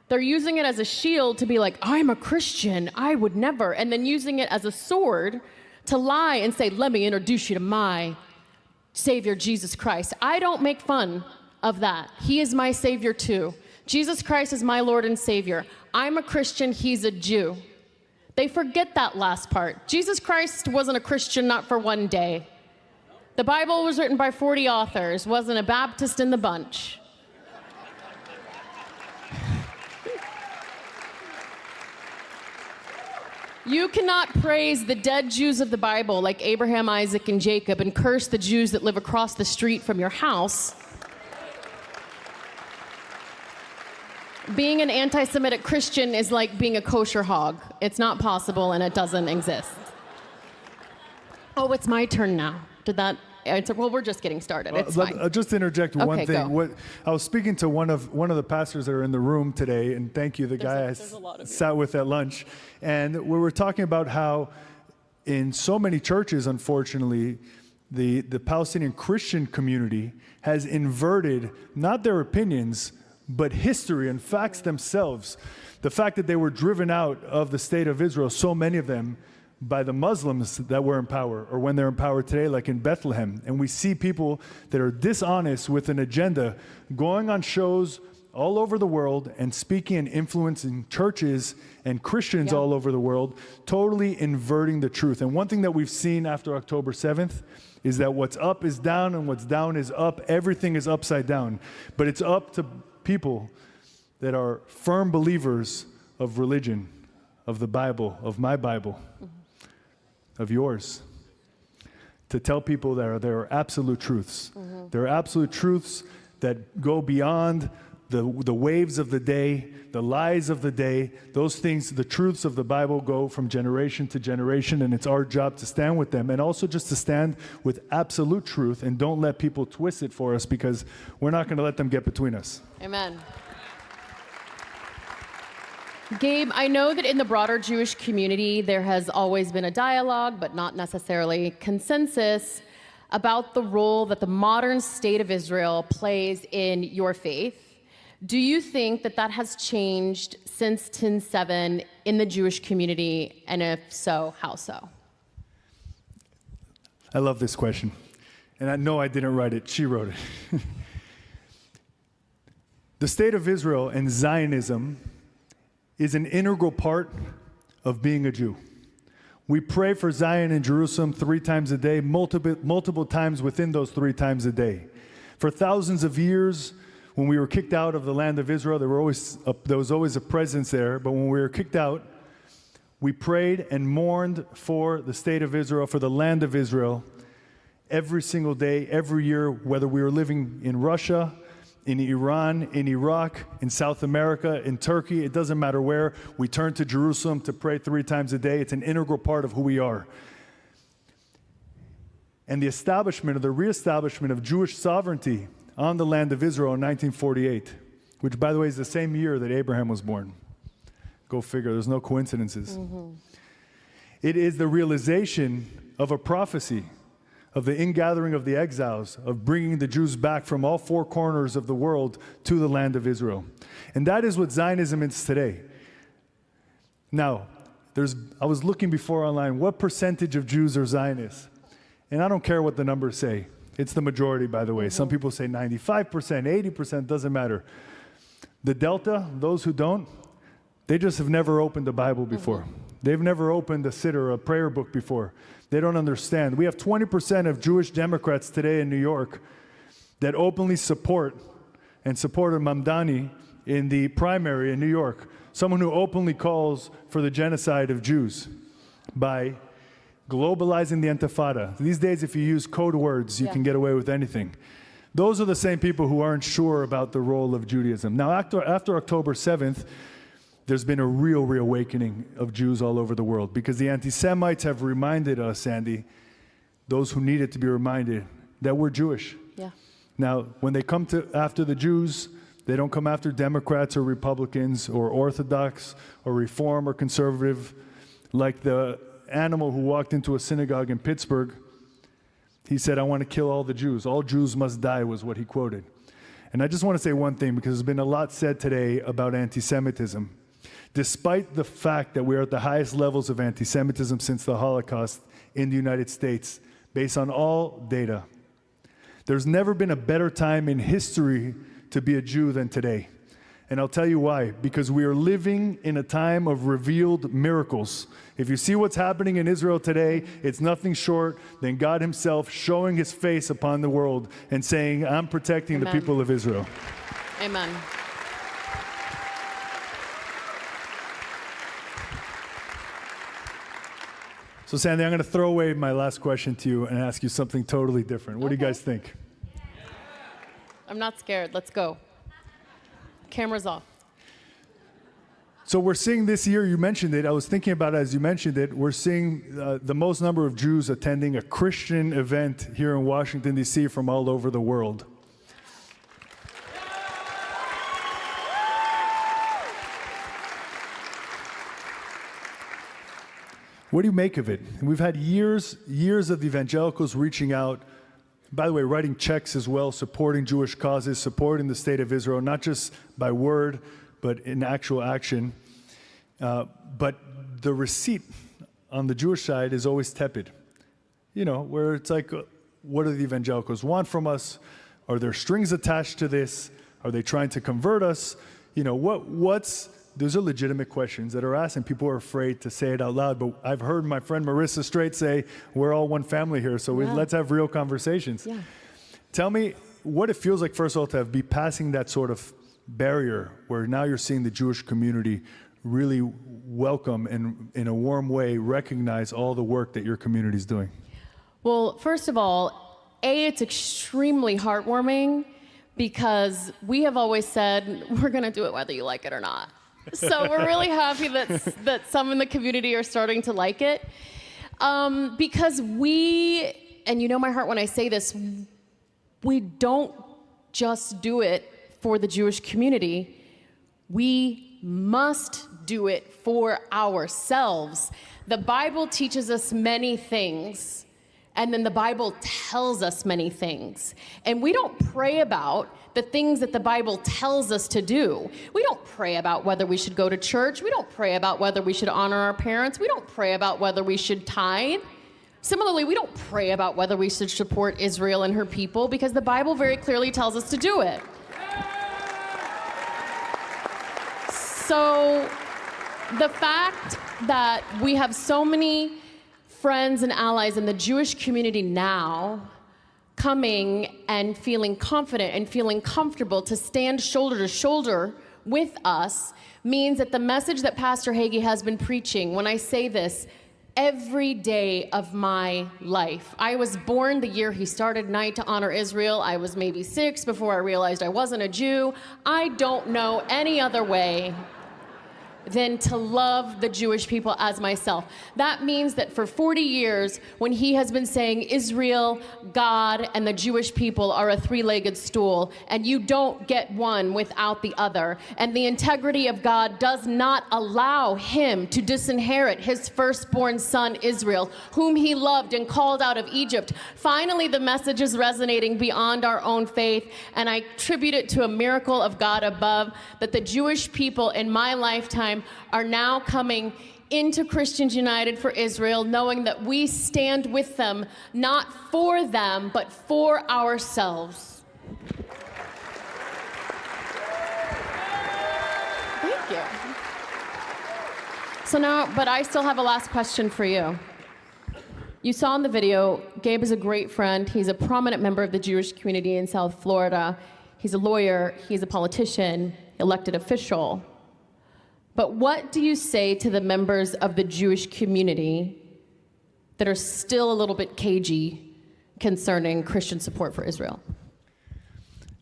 They're using it as a shield to be like, I'm a Christian, I would never, and then using it as a sword to lie and say, let me introduce you to my Savior, Jesus Christ. I don't make fun of that. He is my Savior too. Jesus Christ is my Lord and Savior. I'm a Christian, he's a Jew. They forget that last part. Jesus Christ wasn't a Christian, not for one day. The Bible was written by 40 authors, wasn't a Baptist in the bunch. You cannot praise the dead Jews of the Bible like Abraham, Isaac, and Jacob and curse the Jews that live across the street from your house. Being an anti-Semitic Christian is like being a kosher hog. It's not possible and it doesn't exist. Oh, it's my turn now. Did that answer? Well, we're just getting started. It's fine. I'll just interject one Okay, thing. go. I was speaking to one of the pastors that are in the room today, and thank you, the guy I sat with at lunch. And we were talking about how in so many churches, unfortunately, the Palestinian Christian community has inverted not their opinions, but history and facts themselves. The fact that they were driven out of the State of Israel, so many of them, by the Muslims that were in power, or when they're in power today, like in Bethlehem. And we see people that are dishonest with an agenda going on shows all over the world and speaking and influencing churches and Christians all over the world, totally inverting the truth. And one thing that we've seen after October 7th is that what's up is down and what's down is up. Everything is upside down. But it's up to people that are firm believers of religion, of the Bible, of my Bible, of yours, to tell people that there are absolute truths. There are absolute truths that go beyond the waves of the day, the lies of the day. Those things, the truths of the Bible go from generation to generation, and it's our job to stand with them, and also just to stand with absolute truth and don't let people twist it for us, because we're not going to let them get between us. Amen. Gabe, I know that in the broader Jewish community, there has always been a dialogue, but not necessarily consensus, about the role that the modern State of Israel plays in your faith. Do you think that that has changed since 10/7 in the Jewish community? And if so, how so? I love this question. And I know I didn't write it, she wrote it. The State of Israel and Zionism is an integral part of being a Jew. We pray for Zion and Jerusalem 3 times a day, multiple times within those 3 times a day. For thousands of years, when we were kicked out of the land of Israel, there was always a presence there, but when we were kicked out, we prayed and mourned for the State of Israel, for the land of Israel, every single day, every year, whether we were living in Russia, in Iran, in Iraq, in South America, in Turkey, it doesn't matter where. We turn to Jerusalem to pray 3 times a day. It's an integral part of who we are. And the establishment, or the reestablishment of Jewish sovereignty on the land of Israel in 1948, which, by the way, is the same year that Abraham was born. Go figure, there's no coincidences. It is the realization of a prophecy, of the ingathering of the exiles, of bringing the Jews back from all 4 corners of the world to the land of Israel. And that is what Zionism is today. Now, I was looking before online, what percentage of Jews are Zionists? And I don't care what the numbers say. It's the majority, by the way. Some people say 95%, 80%, doesn't matter. The Delta, those who don't, they just have never opened a Bible before. They've never opened a siddur, a prayer book before. They don't understand. We have 20% of Jewish Democrats today in New York that openly support and supported Mamdani in the primary in New York, someone who openly calls for the genocide of Jews by globalizing the Intifada. These days, if you use code words, you can get away with anything. Those are the same people who aren't sure about the role of Judaism. Now, after October 7th, there's been a real reawakening of Jews all over the world because the anti-Semites have reminded us, Andy, those who needed to be reminded, that we're Jewish. Yeah. Now, when they come after the Jews, they don't come after Democrats or Republicans or Orthodox or Reform or Conservative. Like the animal who walked into a synagogue in Pittsburgh, he said, "I want to kill all the Jews. All Jews must die," was what he quoted. And I just want to say one thing, because there's been a lot said today about anti-Semitism. Despite the fact that we're at the highest levels of anti-Semitism since the Holocaust in the United States, based on all data, there's never been a better time in history to be a Jew than today. And I'll tell you why. Because we are living in a time of revealed miracles. If you see what's happening in Israel today, it's nothing short than God himself showing his face upon the world and saying, "I'm protecting the people of Israel." Amen. So Sandy, I'm going to throw away my last question to you and ask you something totally different. What do you guys think? I'm not scared. Let's go. Cameras off. So we're seeing this year, you mentioned it, I was thinking about it as you mentioned it, we're seeing the most number of Jews attending a Christian event here in Washington, D.C. from all over the world. What do you make of it? We've had years of evangelicals reaching out, by the way, writing checks as well, supporting Jewish causes, supporting the state of Israel, not just by word, but in actual action. But the receipt on the Jewish side is always tepid. You know, where it's like, what do the evangelicals want from us? Are there strings attached to this? Are they trying to convert us? You know, those are legitimate questions that are asked, and people are afraid to say it out loud. But I've heard my friend Marissa Straight say, we're all one family here, so let's have real conversations. Yeah. Tell me what it feels like, first of all, to be passing that sort of barrier where now you're seeing the Jewish community really welcome and in a warm way recognize all the work that your community is doing. Well, first of all, it's extremely heartwarming because we have always said we're going to do it whether you like it or not. So we're really happy that some in the community are starting to like it. Because and you know my heart when I say this, we don't just do it for the Jewish community. We must do it for ourselves. The Bible teaches us many things, and then the Bible tells us many things. And we don't pray about the things that the Bible tells us to do. We don't pray about whether we should go to church. We don't pray about whether we should honor our parents. We don't pray about whether we should tithe. Similarly, we don't pray about whether we should support Israel and her people because the Bible very clearly tells us to do it. So the fact that we have so many friends and allies in the Jewish community now coming and feeling confident and feeling comfortable to stand shoulder to shoulder with us means that the message that Pastor Hagee has been preaching, when I say this, every day of my life. I was born the year he started Night to Honor Israel. I was maybe 6 before I realized I wasn't a Jew. I don't know any other way than to love the Jewish people as myself. That means that for 40 years, when he has been saying Israel, God, and the Jewish people are a three-legged stool, and you don't get one without the other, and the integrity of God does not allow him to disinherit his firstborn son, Israel, whom he loved and called out of Egypt. Finally, the message is resonating beyond our own faith, and I attribute it to a miracle of God above, that the Jewish people in my lifetime time are now coming into Christians United for Israel, knowing that we stand with them, not for them, but for ourselves. Thank you. So now, but I still have a last question for you. You saw in the video, Gabe is a great friend. He's a prominent member of the Jewish community in South Florida. He's a lawyer, he's a politician, elected official. But what do you say to the members of the Jewish community that are still a little bit cagey concerning Christian support for Israel?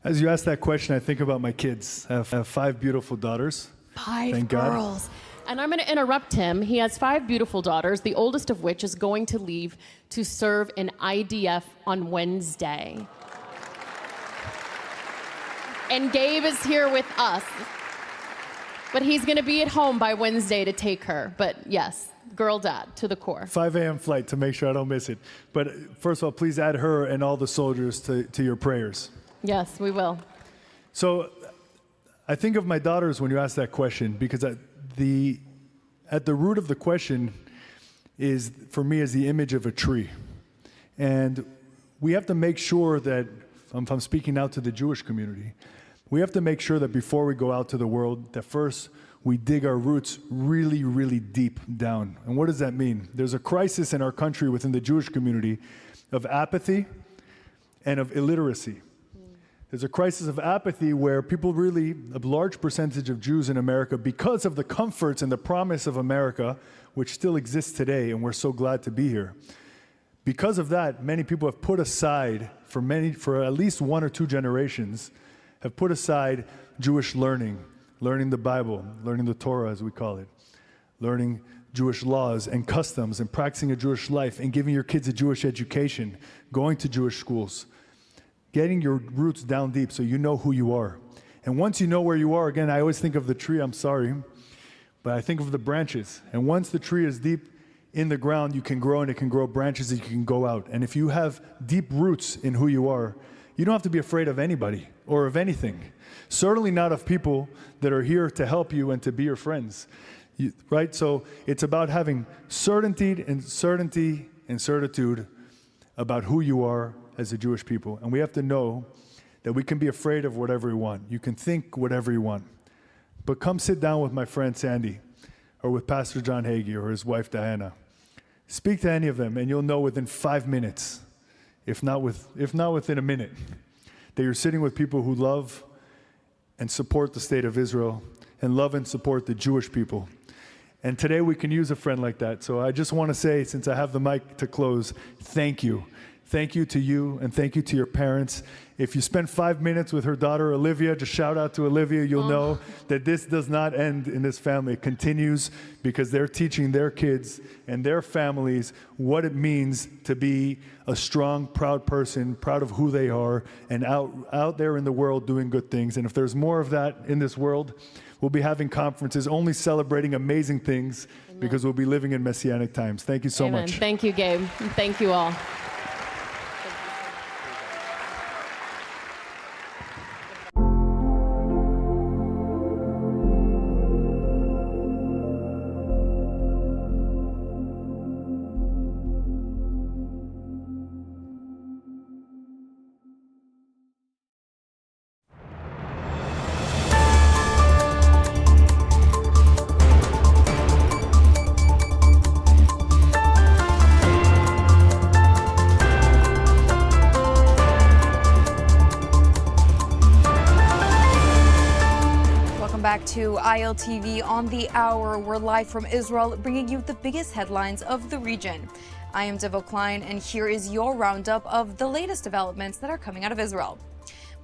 As you ask that question, I think about my kids. I have 5 beautiful daughters. 5 Thank girls. God. And I'm going to interrupt him. He has 5 beautiful daughters, the oldest of which is going to leave to serve in IDF on Wednesday. And Gabe is here with us. But he's going to be at home by Wednesday to take her. But yes, girl dad to the core. 5 a.m. flight to make sure I don't miss it. But first of all, please add her and all the soldiers to your prayers. Yes, we will. So I think of my daughters when you ask that question, because at the root of the question is, for me, is the image of a tree. And we have to make sure that, if I'm speaking now to the Jewish community, we have to make sure that before we go out to the world, that first we dig our roots really, really deep down. And what does that mean? There's a crisis in our country within the Jewish community of apathy and of illiteracy. There's a crisis of apathy where people really, a large percentage of Jews in America, because of the comforts and the promise of America, which still exists today, and we're so glad to be here. Because of that, many people have put aside, for at least 1 or 2 generations, have put aside Jewish learning the Bible, learning the Torah as we call it, learning Jewish laws and customs and practicing a Jewish life and giving your kids a Jewish education, going to Jewish schools, getting your roots down deep so you know who you are. And once you know where you are, again, I always think of the tree, I'm sorry, but I think of the branches. And once the tree is deep in the ground, you can grow, and it can grow branches that you can go out. And if you have deep roots in who you are, you don't have to be afraid of anybody or of anything. Certainly not of people that are here to help you and to be your friends, right? So it's about having certainty and certitude about who you are as a Jewish people. And we have to know that we can be afraid of whatever we want. You can think whatever you want. But come sit down with my friend Sandy, or with Pastor John Hagee, or his wife Diana. Speak to any of them, and you'll know within 5 minutes, if not within a minute, that you're sitting with people who love and support the state of Israel, and love and support the Jewish people. And today we can use a friend like that. So I just want to say, since I have the mic to close, thank you. Thank you to you, and thank you to your parents. If you spend 5 minutes with her daughter, Olivia, just shout out to Olivia, you'll know that this does not end in this family. It continues because they're teaching their kids and their families what it means to be a strong, proud person, proud of who they are, and out there in the world doing good things. And if there's more of that in this world, we'll be having conferences only celebrating amazing things. Amen. Because we'll be living in Messianic times. Thank you so Amen. much. Thank you, Gabe. Thank you all. Back to ILTV on the hour. We're live from Israel, bringing you the biggest headlines of the region. I am Devo Klein, and here is your roundup of the latest developments that are coming out of Israel.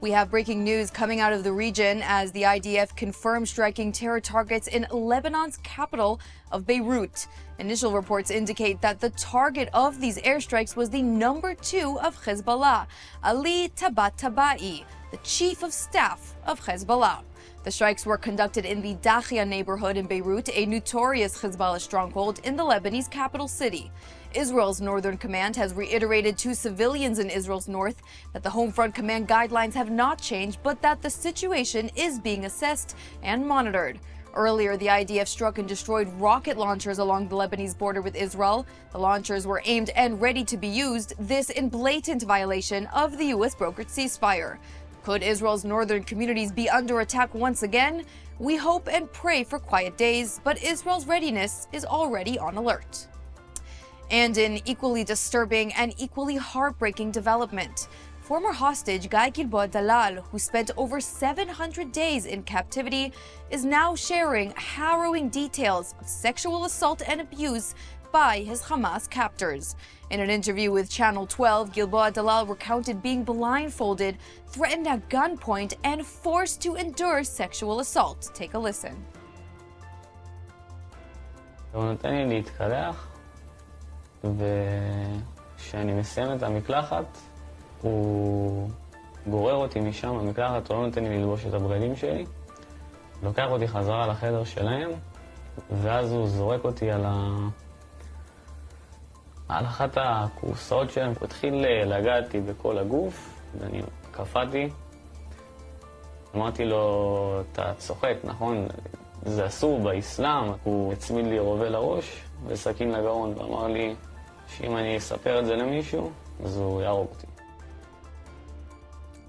We have breaking news coming out of the region as the IDF confirmed striking terror targets in Lebanon's capital of Beirut. Initial reports indicate that the target of these airstrikes was the number 2 of Hezbollah, Ali Tabatabai, the chief of staff of Hezbollah. The strikes were conducted in the Dahia neighborhood in Beirut, a notorious Hezbollah stronghold in the Lebanese capital city. Israel's Northern Command has reiterated to civilians in Israel's north that the Home Front Command guidelines have not changed, but that the situation is being assessed and monitored. Earlier, the IDF struck and destroyed rocket launchers along the Lebanese border with Israel. The launchers were aimed and ready to be used, this in blatant violation of the U.S. brokered ceasefire. Could Israel's northern communities be under attack once again? We hope and pray for quiet days, but Israel's readiness is already on alert. And an equally disturbing and equally heartbreaking development. Former hostage Guy Gilboa Dalal, who spent over 700 days in captivity, is now sharing harrowing details of sexual assault and abuse by his Hamas captors. In an interview with Channel 12, Gilboa Dalal recounted being blindfolded, threatened at gunpoint, and forced to endure sexual assault. Take a listen. הוא נותן לי להתקלח, וכשאני מסיים את המקלחת, הוא גורר אותי משם במקלחת, הוא לא נותן לי ללבוש את הבגדים שלי, לוקח אותי חזרה לחדר שלהם, ואז הוא זורק אותי על אחת הקורסאות שלהם, הוא התחיל לגעת לי בכל הגוף, ואני קפאתי. אמרתי לו, אתה צוחק, נכון? זה אסור באסלאם. הוא הצמיד לי רובה לראש וסכין לגרון, ואמר לי שאם אני אספר את זה למישהו, אז הוא יהרוג אותי.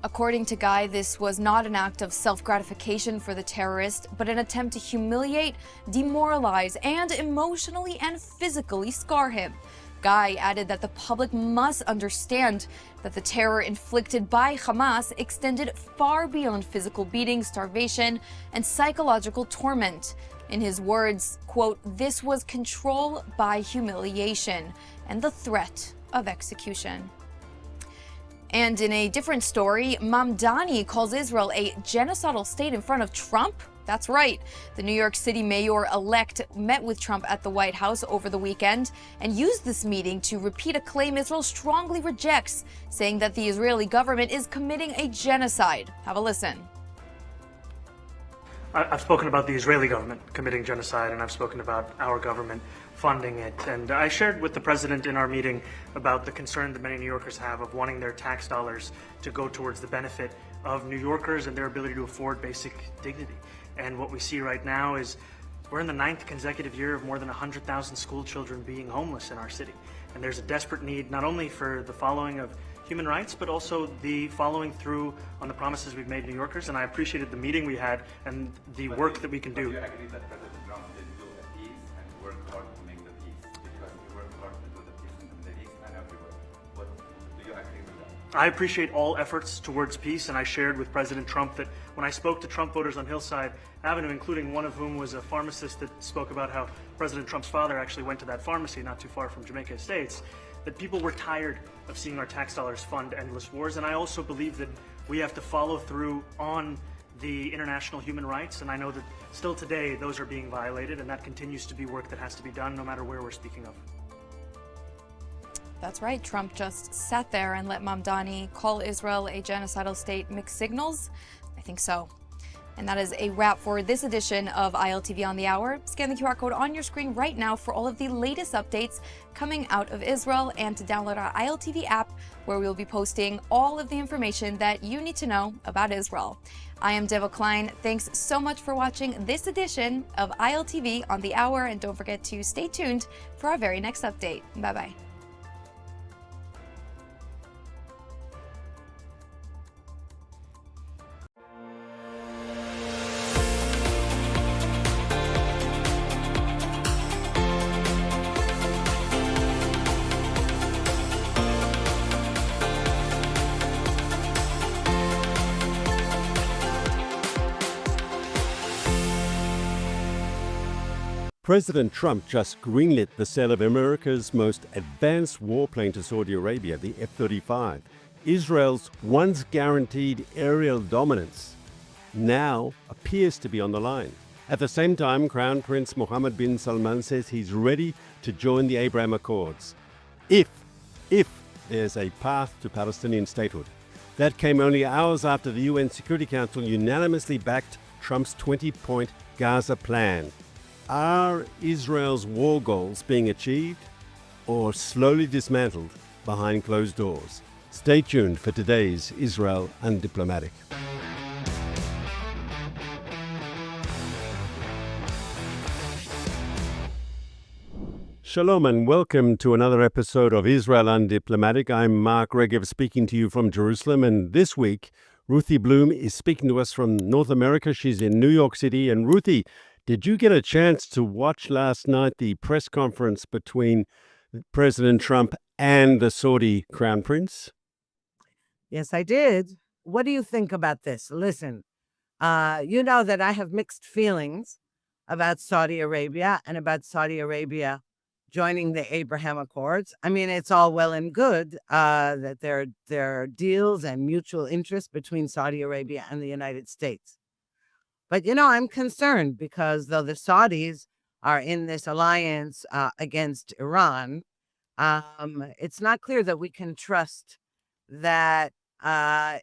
According to Guy, this was not an act of self-gratification for the terrorist, but an attempt to humiliate, demoralize, and emotionally and physically scar him. Guy added that the public must understand that the terror inflicted by Hamas extended far beyond physical beating, starvation, and psychological torment. In his words, quote, "This was control by humiliation and the threat of execution." And in a different story, Mamdani calls Israel a genocidal state in front of Trump. That's right. The New York City mayor-elect met with Trump at the White House over the weekend and used this meeting to repeat a claim Israel strongly rejects, saying that the Israeli government is committing a genocide. Have a listen. I've spoken about the Israeli government committing genocide, and I've spoken about our government funding it. And I shared with the president in our meeting about the concern that many New Yorkers have of wanting their tax dollars to go towards the benefit of New Yorkers and their ability to afford basic dignity. And what we see right now is we're in the 9th consecutive year of more than 100,000 school children being homeless in our city. And there's a desperate need not only for the following of human rights, but also the following through on the promises we've made New Yorkers. And I appreciated the meeting we had and the work that we can do. Do you agree that President Trump didn't do a peace and work hard to make the peace? Because he worked hard to do the peace in the Middle East and everywhere. But do you agree with that? I appreciate all efforts towards peace, and I shared with President Trump that when I spoke to Trump voters on Hillside Avenue, including one of whom was a pharmacist that spoke about how President Trump's father actually went to that pharmacy not too far from Jamaica Estates, that people were tired of seeing our tax dollars fund endless wars. And I also believe that we have to follow through on the international human rights, and I know that still today those are being violated, and that continues to be work that has to be done no matter where we're speaking of. That's right. Trump just sat there and let Mamdani call Israel a genocidal state. Mixed signals? I think so. And that is a wrap for this edition of ILTV on the Hour. Scan the QR code on your screen right now for all of the latest updates coming out of Israel, and to download our ILTV app, where we'll be posting all of the information that you need to know about Israel. I am Deva Klein. Thanks so much for watching this edition of ILTV on the Hour, and don't forget to stay tuned for our very next update. Bye-bye. President Trump just greenlit the sale of America's most advanced warplane to Saudi Arabia, the F-35. Israel's once guaranteed aerial dominance now appears to be on the line. At the same time, Crown Prince Mohammed bin Salman says he's ready to join the Abraham Accords if there's a path to Palestinian statehood. That came only hours after the UN Security Council unanimously backed Trump's 20-point Gaza plan. Are Israel's war goals being achieved or slowly dismantled behind closed doors? Stay tuned for today's Israel Undiplomatic. Shalom and welcome to another episode of Israel Undiplomatic. I'm Mark Regev speaking to you from Jerusalem, and this week Ruthie Bloom is speaking to us from North America. She's in New York City. And Ruthie, did you get a chance to watch last night the press conference between President Trump and the Saudi Crown Prince? Yes, I did. What do you think about this? Listen, you know that I have mixed feelings about Saudi Arabia and about Saudi Arabia joining the Abraham Accords. I mean, it's all well and good that there are deals and mutual interest between Saudi Arabia and the United States. But, you know, I'm concerned because though the Saudis are in this alliance against Iran, it's not clear that we can trust that that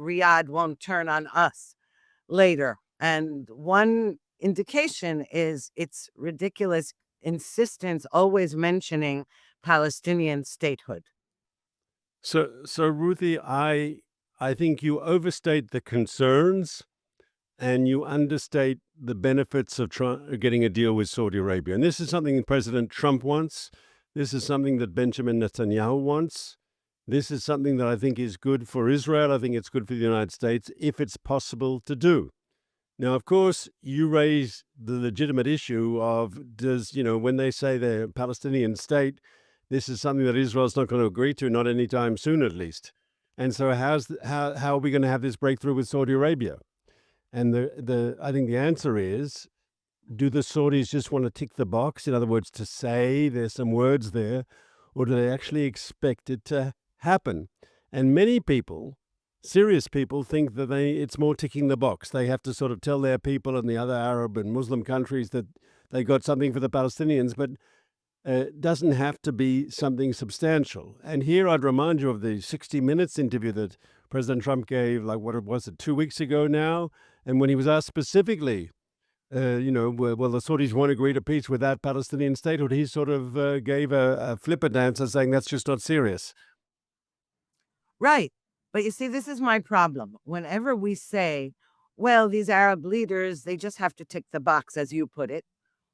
Riyadh won't turn on us later. And one indication is its ridiculous insistence always mentioning Palestinian statehood. So Ruthie, I think you overstate the concerns and you understate the benefits of getting a deal with Saudi Arabia. And this is something President Trump wants. This is something that Benjamin Netanyahu wants. This is something that I think is good for Israel. I think it's good for the United States if it's possible to do. Now, of course, you raise the legitimate issue of when they say they're a Palestinian state, this is something that Israel's not going to agree to, not anytime soon at least. And so how are we going to have this breakthrough with Saudi Arabia? And I think the answer is, do the Saudis just want to tick the box? In other words, to say there's some words there, or do they actually expect it to happen? And many people, serious people, think that it's more ticking the box. They have to sort of tell their people in the other Arab and Muslim countries that they got something for the Palestinians, but it doesn't have to be something substantial. And here I'd remind you of the 60 Minutes interview that President Trump gave, 2 weeks ago now? And when he was asked specifically, will the Saudis won't agree to peace without Palestinian statehood, he sort of gave a flippant answer saying that's just not serious. Right. But you see, this is my problem. Whenever we say, well, these Arab leaders, they just have to tick the box, as you put it,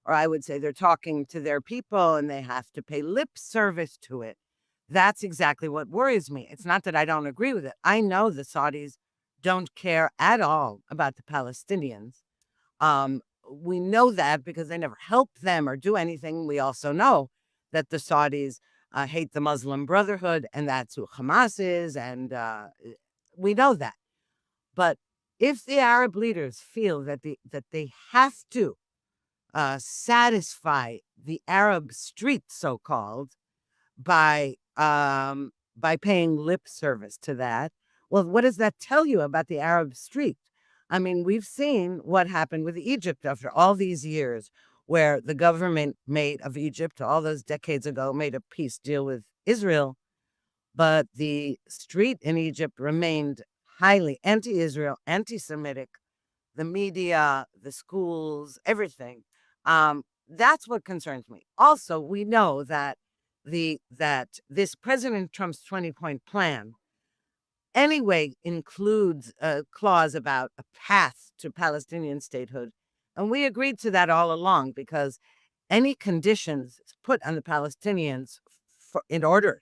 or I would say they're talking to their people and they have to pay lip service to it. That's exactly what worries me. It's not that I don't agree with it. I know the Saudis don't care at all about the Palestinians. We know that because they never help them or do anything. We also know that the Saudis hate the Muslim Brotherhood, and that's who Hamas is, and we know that. But if the Arab leaders feel that they have to satisfy the Arab street, so-called, by paying lip service to that, well, what does that tell you about the Arab street? I mean, we've seen what happened with Egypt after all these years, where the government of Egypt, all those decades ago, made a peace deal with Israel, but the street in Egypt remained highly anti-Israel, anti-Semitic, the media, the schools, everything. That's what concerns me. Also, we know that this President Trump's 20-point plan anyway includes a clause about a path to Palestinian statehood. And we agreed to that all along because any conditions put on the Palestinians in order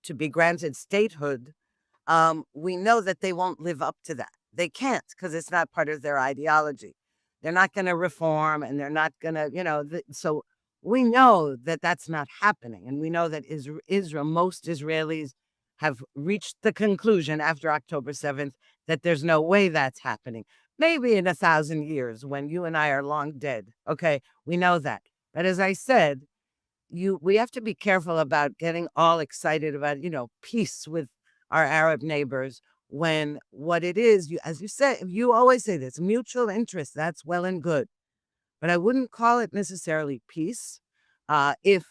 to be granted statehood, we know that they won't live up to that. They can't because it's not part of their ideology. They're not going to reform and they're not going to, so we know that that's not happening. And we know that Israel, most Israelis have reached the conclusion after October 7th that there's no way that's happening. Maybe in 1,000 years when you and I are long dead. Okay, we know that. But as I said, we have to be careful about getting all excited about, peace with our Arab neighbors when what it is, as you said, you always say this, mutual interest, that's well and good. But I wouldn't call it necessarily peace if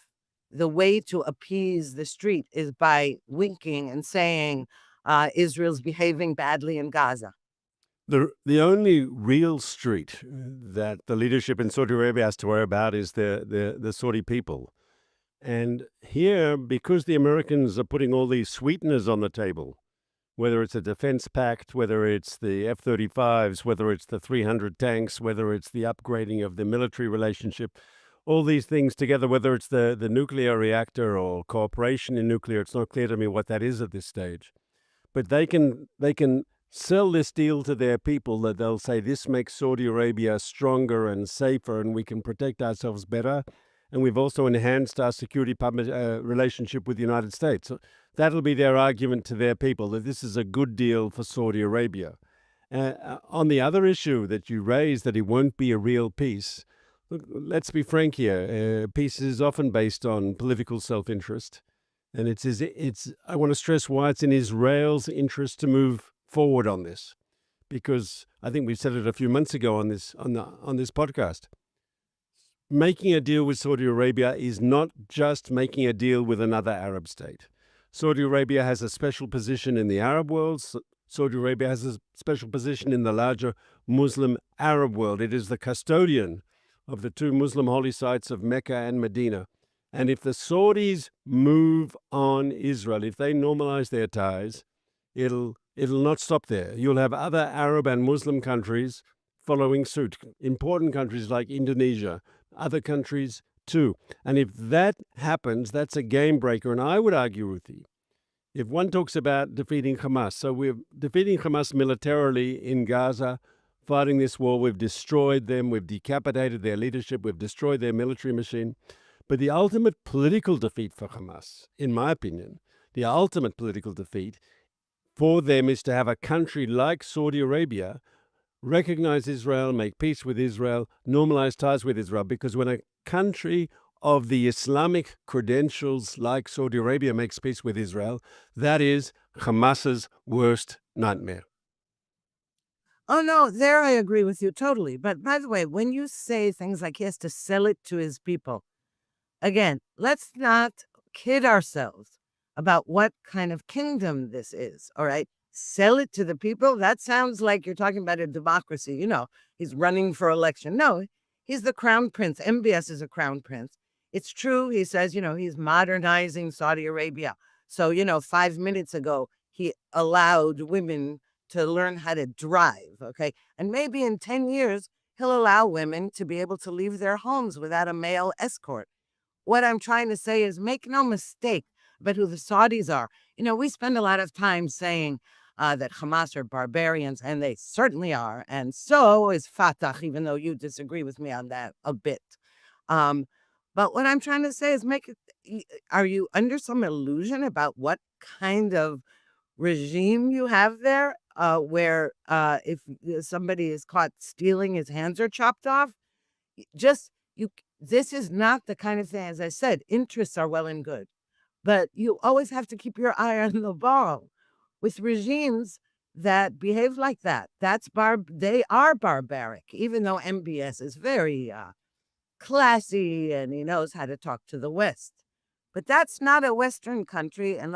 the way to appease the street is by winking and saying Israel's behaving badly in Gaza. The only real street that the leadership in Saudi Arabia has to worry about is the Saudi people. And here, because the Americans are putting all these sweeteners on the table, whether it's a defense pact, whether it's the F-35s, whether it's the 300 tanks, whether it's the upgrading of the military relationship, all these things together, whether it's the nuclear reactor or cooperation in nuclear, it's not clear to me what that is at this stage. But they can sell this deal to their people, that they'll say this makes Saudi Arabia stronger and safer and we can protect ourselves better. And we've also enhanced our security relationship with the United States. So that'll be their argument to their people, that this is a good deal for Saudi Arabia. On the other issue that you raised, that it won't be a real peace, look, let's be frank here. Peace is often based on political self-interest. And I want to stress why it's in Israel's interest to move forward on this, because I think we've said it a few months ago on this podcast. Making a deal with Saudi Arabia is not just making a deal with another Arab state. Saudi Arabia has a special position in the Arab world. Saudi Arabia has a special position in the larger Muslim Arab world. It is the custodian of the two Muslim holy sites of Mecca and Medina. And if the Saudis move on Israel, if they normalize their ties, it'll not stop there. You'll have other Arab and Muslim countries following suit, important countries like Indonesia, other countries too. And if that happens, that's a game breaker. And I would argue, Ruthie, if one talks about defeating Hamas, so we're defeating Hamas militarily in Gaza, fighting this war, we've destroyed them, we've decapitated their leadership, we've destroyed their military machine. But the ultimate political defeat for Hamas, in my opinion, the ultimate political defeat for them is to have a country like Saudi Arabia recognize Israel, make peace with Israel, normalize ties with Israel. Because when a country of the Islamic credentials like Saudi Arabia makes peace with Israel, that is Hamas's worst nightmare. Oh, no, there I agree with you totally. But by the way, when you say things like he has to sell it to his people, again, let's not kid ourselves about what kind of kingdom this is, all right? Sell it to the people? That sounds like you're talking about a democracy. You know, he's running for election. No, he's the crown prince. MBS is a crown prince. It's true, he says, he's modernizing Saudi Arabia. So, 5 minutes ago, he allowed women to learn how to drive, okay? And maybe in 10 years, he'll allow women to be able to leave their homes without a male escort. What I'm trying to say is make no mistake about who the Saudis are. We spend a lot of time saying that Hamas are barbarians, and they certainly are. And so is Fatah, even though you disagree with me on that a bit. But what I'm trying to say is are you under some illusion about what kind of regime you have there, where if somebody is caught stealing, his hands are chopped off? This is not the kind of thing, as I said, interests are well and good, but you always have to keep your eye on the ball with regimes that behave like that. They are barbaric, even though MBS is very classy and he knows how to talk to the West. But that's not a Western country, and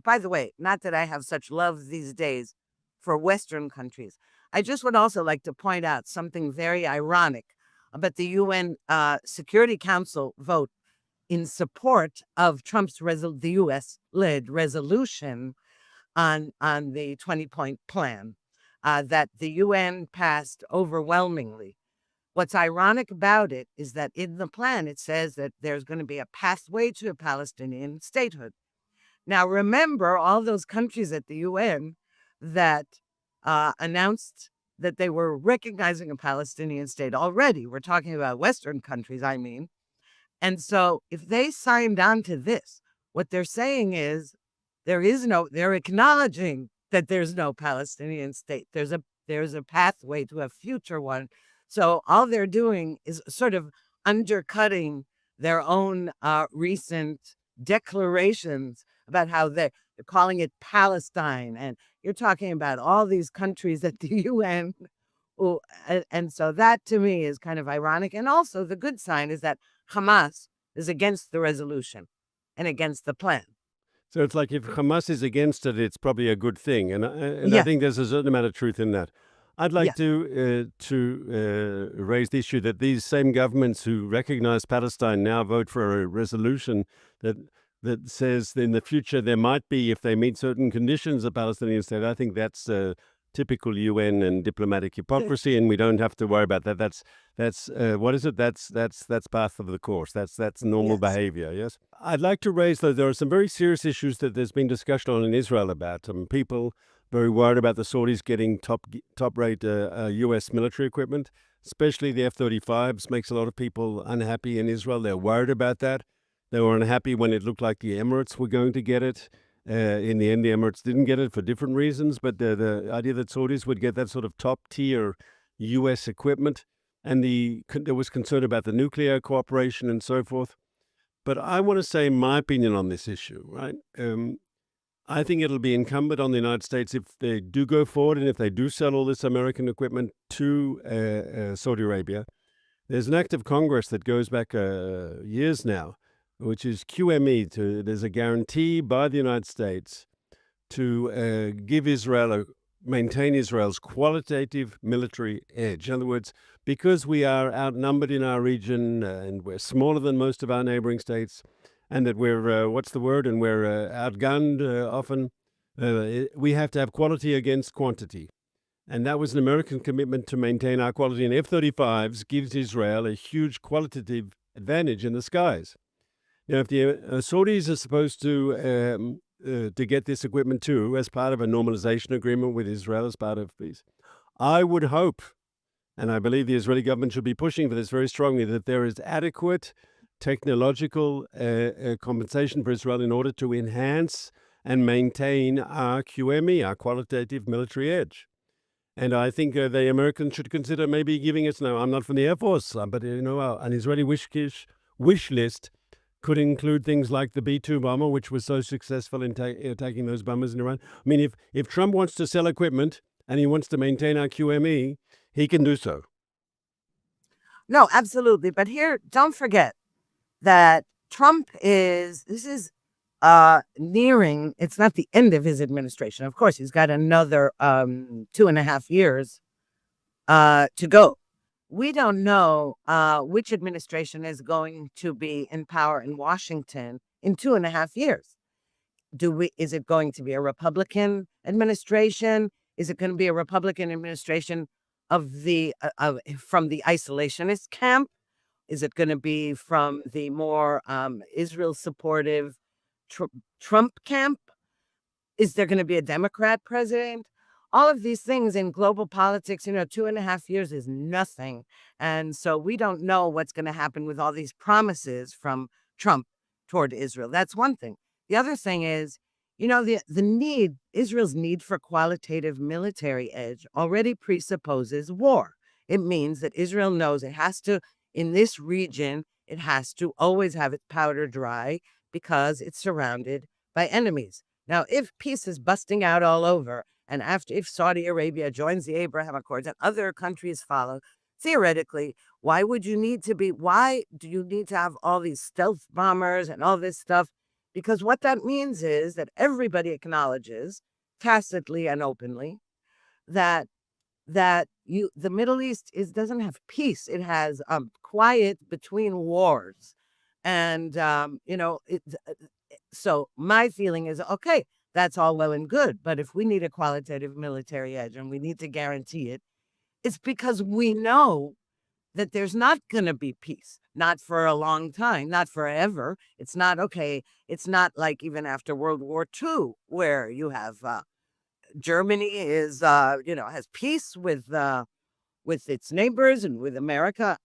by the way, not that I have such love these days for Western countries. I just would also like to point out something very ironic about the UN Security Council vote in support of the U.S.-led resolution on the 20-point plan that the UN passed overwhelmingly. What's ironic about it is that in the plan, it says that there's going to be a pathway to a Palestinian statehood. Now, remember all those countries at the UN that announced that they were recognizing a Palestinian state already. We're talking about Western countries, I mean. And so if they signed on to this, what they're saying is they're acknowledging that there's no Palestinian state. There's a pathway to a future one. So all they're doing is sort of undercutting their own recent declarations about how they're calling it Palestine. And you're talking about all these countries at the UN. And so that to me is kind of ironic. And also the good sign is that Hamas is against the resolution and against the plan. So it's like if Hamas is against it, it's probably a good thing. And Yeah. I think there's a certain amount of truth in that. I'd like to raise the issue that these same governments who recognize Palestine now vote for a resolution that says in the future there might be, if they meet certain conditions, a Palestinian state. I think that's typical UN and diplomatic hypocrisy, and we don't have to worry about that. That's what is it? That's path of the course. That's normal behavior. Yes. I'd like to raise that there are some very serious issues that there's been discussion on in Israel about people very worried about the Saudis getting top rate U.S. military equipment, especially the F-35s. Makes a lot of people unhappy in Israel. They're worried about that. They were unhappy when it looked like the Emirates were going to get it. In the end, the Emirates didn't get it for different reasons, but the idea that Saudis would get that sort of top-tier U.S. equipment, and there was concern about the nuclear cooperation and so forth. But I want to say my opinion on this issue, right? I think it'll be incumbent on the United States, if they do go forward and if they do sell all this American equipment to Saudi Arabia. There's an act of Congress that goes back years now, which is QME. There's a guarantee by the United States to maintain Israel's qualitative military edge. In other words, because we are outnumbered in our region and we're smaller than most of our neighboring states, and that we're, and we're outgunned often, we have to have quality against quantity. And that was an American commitment to maintain our quality. And F-35s gives Israel a huge qualitative advantage in the skies. Now, if the Saudis are supposed to get this equipment too, as part of a normalization agreement with Israel, as part of peace, I would hope, and I believe the Israeli government should be pushing for this very strongly, that there is adequate technological compensation for Israel in order to enhance and maintain our QME, our qualitative military edge. And I think the Americans should consider maybe giving us, now I'm not from the Air Force, but an Israeli wish list could include things like the B-2 bomber, which was so successful in attacking those bombers in Iran. I mean, if Trump wants to sell equipment and he wants to maintain our QME, he can do so. No, absolutely. But here, don't forget that Trump this is nearing, it's not the end of his administration. Of course, he's got another 2.5 years to go. We don't know which administration is going to be in power in Washington in 2.5 years. Is it going to be a Republican administration? Is it going to be a Republican administration from the isolationist camp? Is it going to be from the more Israel supportive Trump camp? Is there going to be a Democrat president? All of these things in global politics, 2.5 years is nothing. And so we don't know what's going to happen with all these promises from Trump toward Israel. That's one thing. The other thing is, Israel's need for qualitative military edge already presupposes war. It means that Israel knows it has to, in this region, it has to always have its powder dry because it's surrounded by enemies. Now, if peace is busting out all over, and if Saudi Arabia joins the Abraham Accords and other countries follow, theoretically, why do you need to have all these stealth bombers and all this stuff? Because what that means is that everybody acknowledges, tacitly and openly, that the Middle East doesn't have peace. It has quiet between wars. And, so my feeling is, okay, that's all well and good. But if we need a qualitative military edge and we need to guarantee it, it's because we know that there's not going to be peace, not for a long time, not forever. It's not okay. It's not like even after World War II, where you have Germany has peace with its neighbors and with America.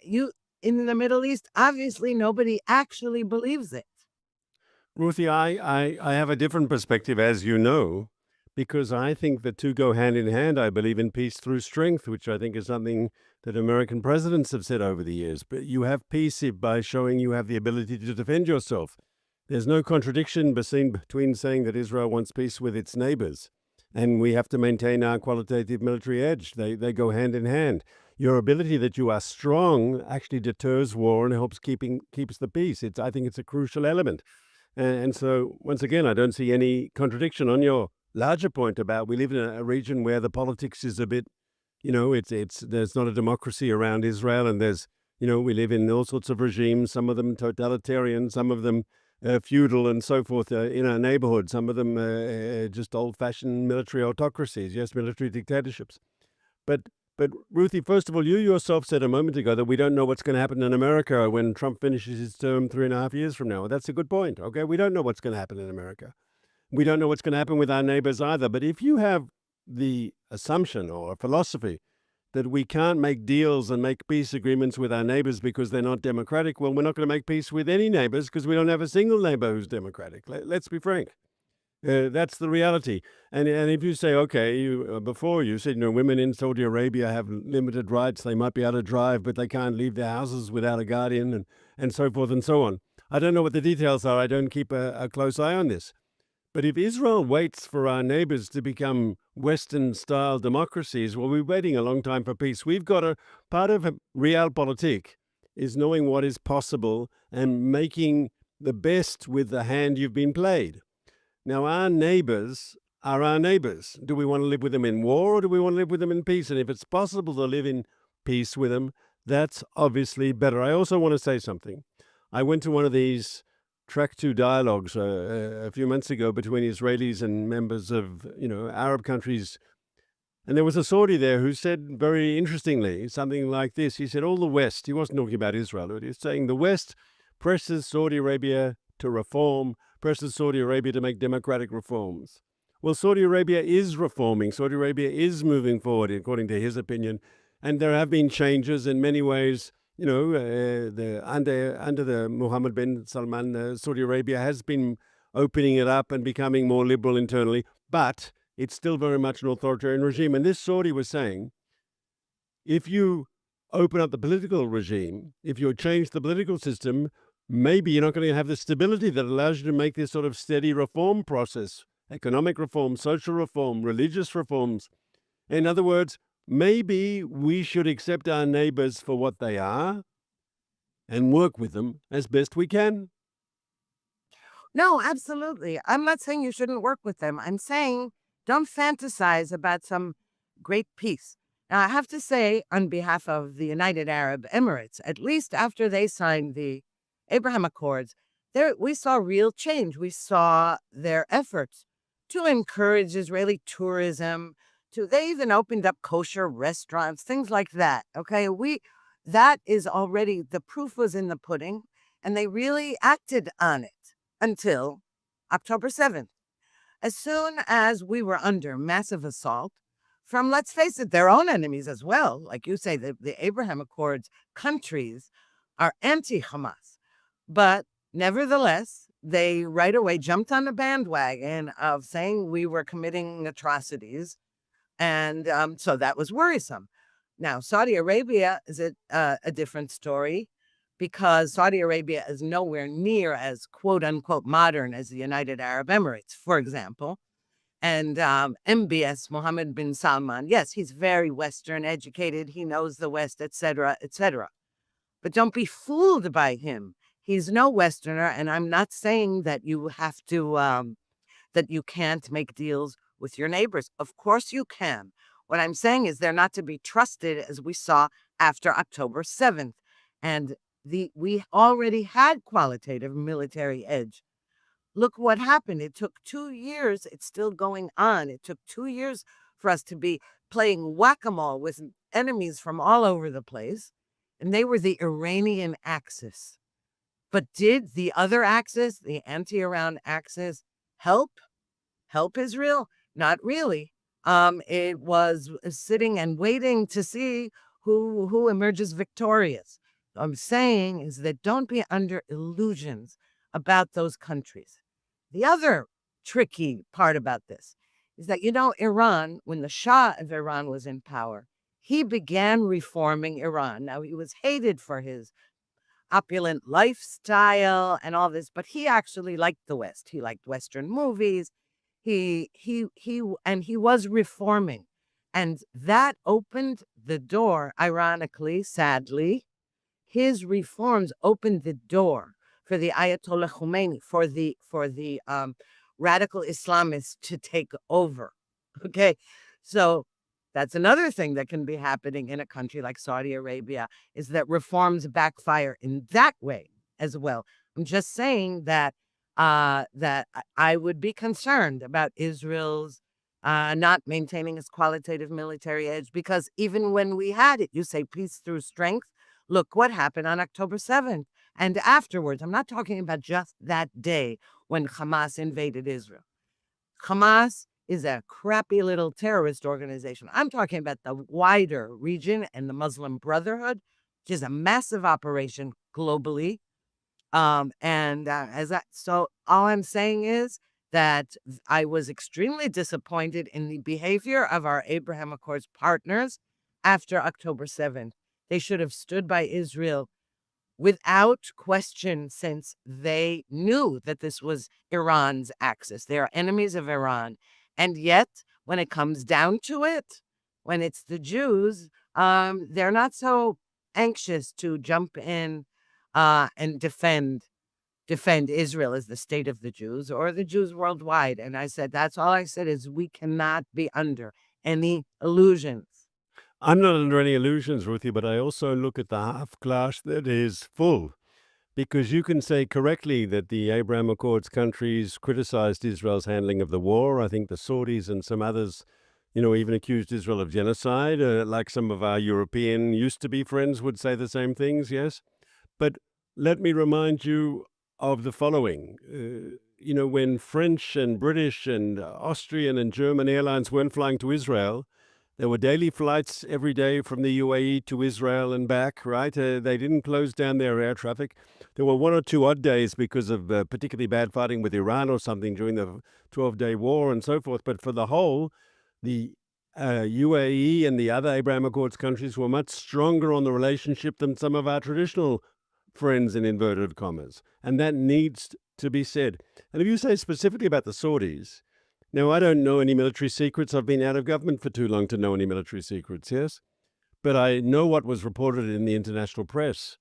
In the Middle East, obviously nobody actually believes it. Ruthie, I have a different perspective, as you know, because I think the two go hand in hand. I believe in peace through strength, which I think is something that American presidents have said over the years. But you have peace by showing you have the ability to defend yourself. There's no contradiction between saying that Israel wants peace with its neighbors, and we have to maintain our qualitative military edge. They go hand in hand. Your ability that you are strong actually deters war and helps keeps the peace. I think it's a crucial element. And so, once again, I don't see any contradiction on your larger point about we live in a region where the politics is a bit, there's not a democracy around Israel, and we live in all sorts of regimes, some of them totalitarian, some of them feudal and so forth in our neighborhood. Some of them just old-fashioned military autocracies, yes, military dictatorships. But Ruthie, first of all, you yourself said a moment ago that we don't know what's going to happen in America when Trump finishes his term 3.5 years from now. That's a good point, okay? We don't know what's going to happen in America. We don't know what's going to happen with our neighbors either. But if you have the assumption or philosophy that we can't make deals and make peace agreements with our neighbors because they're not democratic, well, we're not going to make peace with any neighbors because we don't have a single neighbor who's democratic. Let's be frank. That's the reality. And if you say, okay, before you said, women in Saudi Arabia have limited rights. They might be able to drive, but they can't leave their houses without a guardian and so forth and so on. I don't know what the details are. I don't keep a close eye on this. But if Israel waits for our neighbors to become Western-style democracies, well, we're waiting a long time for peace. We've got part of realpolitik is knowing what is possible and making the best with the hand you've been played. Now, our neighbors are our neighbors. Do we want to live with them in war or do we want to live with them in peace? And if it's possible to live in peace with them, that's obviously better. I also want to say something. I went to one of these Track 2 dialogues a few months ago between Israelis and members of, Arab countries. And there was a Saudi there who said very interestingly something like this. He said, all the West, he wasn't talking about Israel, but he was saying the West presses Saudi Arabia to reform, presses Saudi Arabia to make democratic reforms. Well, Saudi Arabia is reforming. Saudi Arabia is moving forward, according to his opinion. And there have been changes in many ways. Under the Mohammed bin Salman, Saudi Arabia has been opening it up and becoming more liberal internally, but it's still very much an authoritarian regime. And this Saudi was saying, if you open up the political regime, if you change the political system, maybe you're not going to have the stability that allows you to make this sort of steady reform process, economic reform, social reform, religious reforms. In other words, maybe we should accept our neighbors for what they are and work with them as best we can. No, absolutely. I'm not saying you shouldn't work with them. I'm saying don't fantasize about some great peace. Now, I have to say, on behalf of the United Arab Emirates, at least after they signed the Abraham Accords, we saw real change. We saw their efforts to encourage Israeli tourism. They even opened up kosher restaurants, things like that. Okay, that is already, the proof was in the pudding, and they really acted on it until October 7th. As soon as we were under massive assault from, let's face it, their own enemies as well. Like you say, the Abraham Accords countries are anti-Hamas. But nevertheless, they right away jumped on the bandwagon of saying we were committing atrocities. And so that was worrisome. Now, Saudi Arabia is a different story because Saudi Arabia is nowhere near as quote unquote modern as the United Arab Emirates, for example. And MBS, Mohammed bin Salman, yes, he's very Western educated. He knows the West, et cetera, et cetera. But don't be fooled by him. He's no Westerner. And I'm not saying that you have to, that you can't make deals with your neighbors. Of course you can. What I'm saying is they're not to be trusted, as we saw after October 7th. And we already had qualitative military edge. Look what happened. It took 2 years. It's still going on. It took 2 years for us to be playing whack-a-mole with enemies from all over the place. And they were the Iranian axis. But did the other axis, the anti-Iran axis, help Israel? Not really. It was sitting and waiting to see who emerges victorious. What I'm saying is that don't be under illusions about those countries. The other tricky part about this is that, Iran, when the Shah of Iran was in power, he began reforming Iran. Now, he was hated for his opulent lifestyle and all this, but he actually liked the West. He liked Western movies. He was reforming. And that opened the door, ironically, sadly, his reforms opened the door for the Ayatollah Khomeini, for the radical Islamists to take over. Okay, so that's another thing that can be happening in a country like Saudi Arabia, is that reforms backfire in that way as well. I'm just saying that that I would be concerned about Israel's not maintaining its qualitative military edge, because even when we had it, you say peace through strength. Look what happened on October 7th and afterwards. I'm not talking about just that day when Hamas invaded Israel. Hamas is a crappy little terrorist organization. I'm talking about the wider region and the Muslim Brotherhood, which is a massive operation globally. So all I'm saying is that I was extremely disappointed in the behavior of our Abraham Accords partners after October 7th. They should have stood by Israel without question, since they knew that this was Iran's axis. They are enemies of Iran. And yet, when it comes down to it, when it's the Jews, they're not so anxious to jump in and defend Israel as the state of the Jews or the Jews worldwide. And I said, that's all I said, is we cannot be under any illusions. I'm not under any illusions, Ruthie, but I also look at the half glass that is full. Because you can say correctly that the Abraham Accords countries criticized Israel's handling of the war. I think the Saudis and some others, even accused Israel of genocide, like some of our European used-to-be friends would say the same things, yes? But let me remind you of the following. When French and British and Austrian and German airlines weren't flying to Israel, there were daily flights every day from the UAE to Israel and back, right? They didn't close down their air traffic. There were one or two odd days because of particularly bad fighting with Iran or something during the 12-day war and so forth. But for the whole, the UAE and the other Abraham Accords countries were much stronger on the relationship than some of our traditional friends, in inverted commas. And that needs to be said. And if you say specifically about the Saudis, now, I don't know any military secrets. I've been out of government for too long to know any military secrets, yes? But I know what was reported in the international press.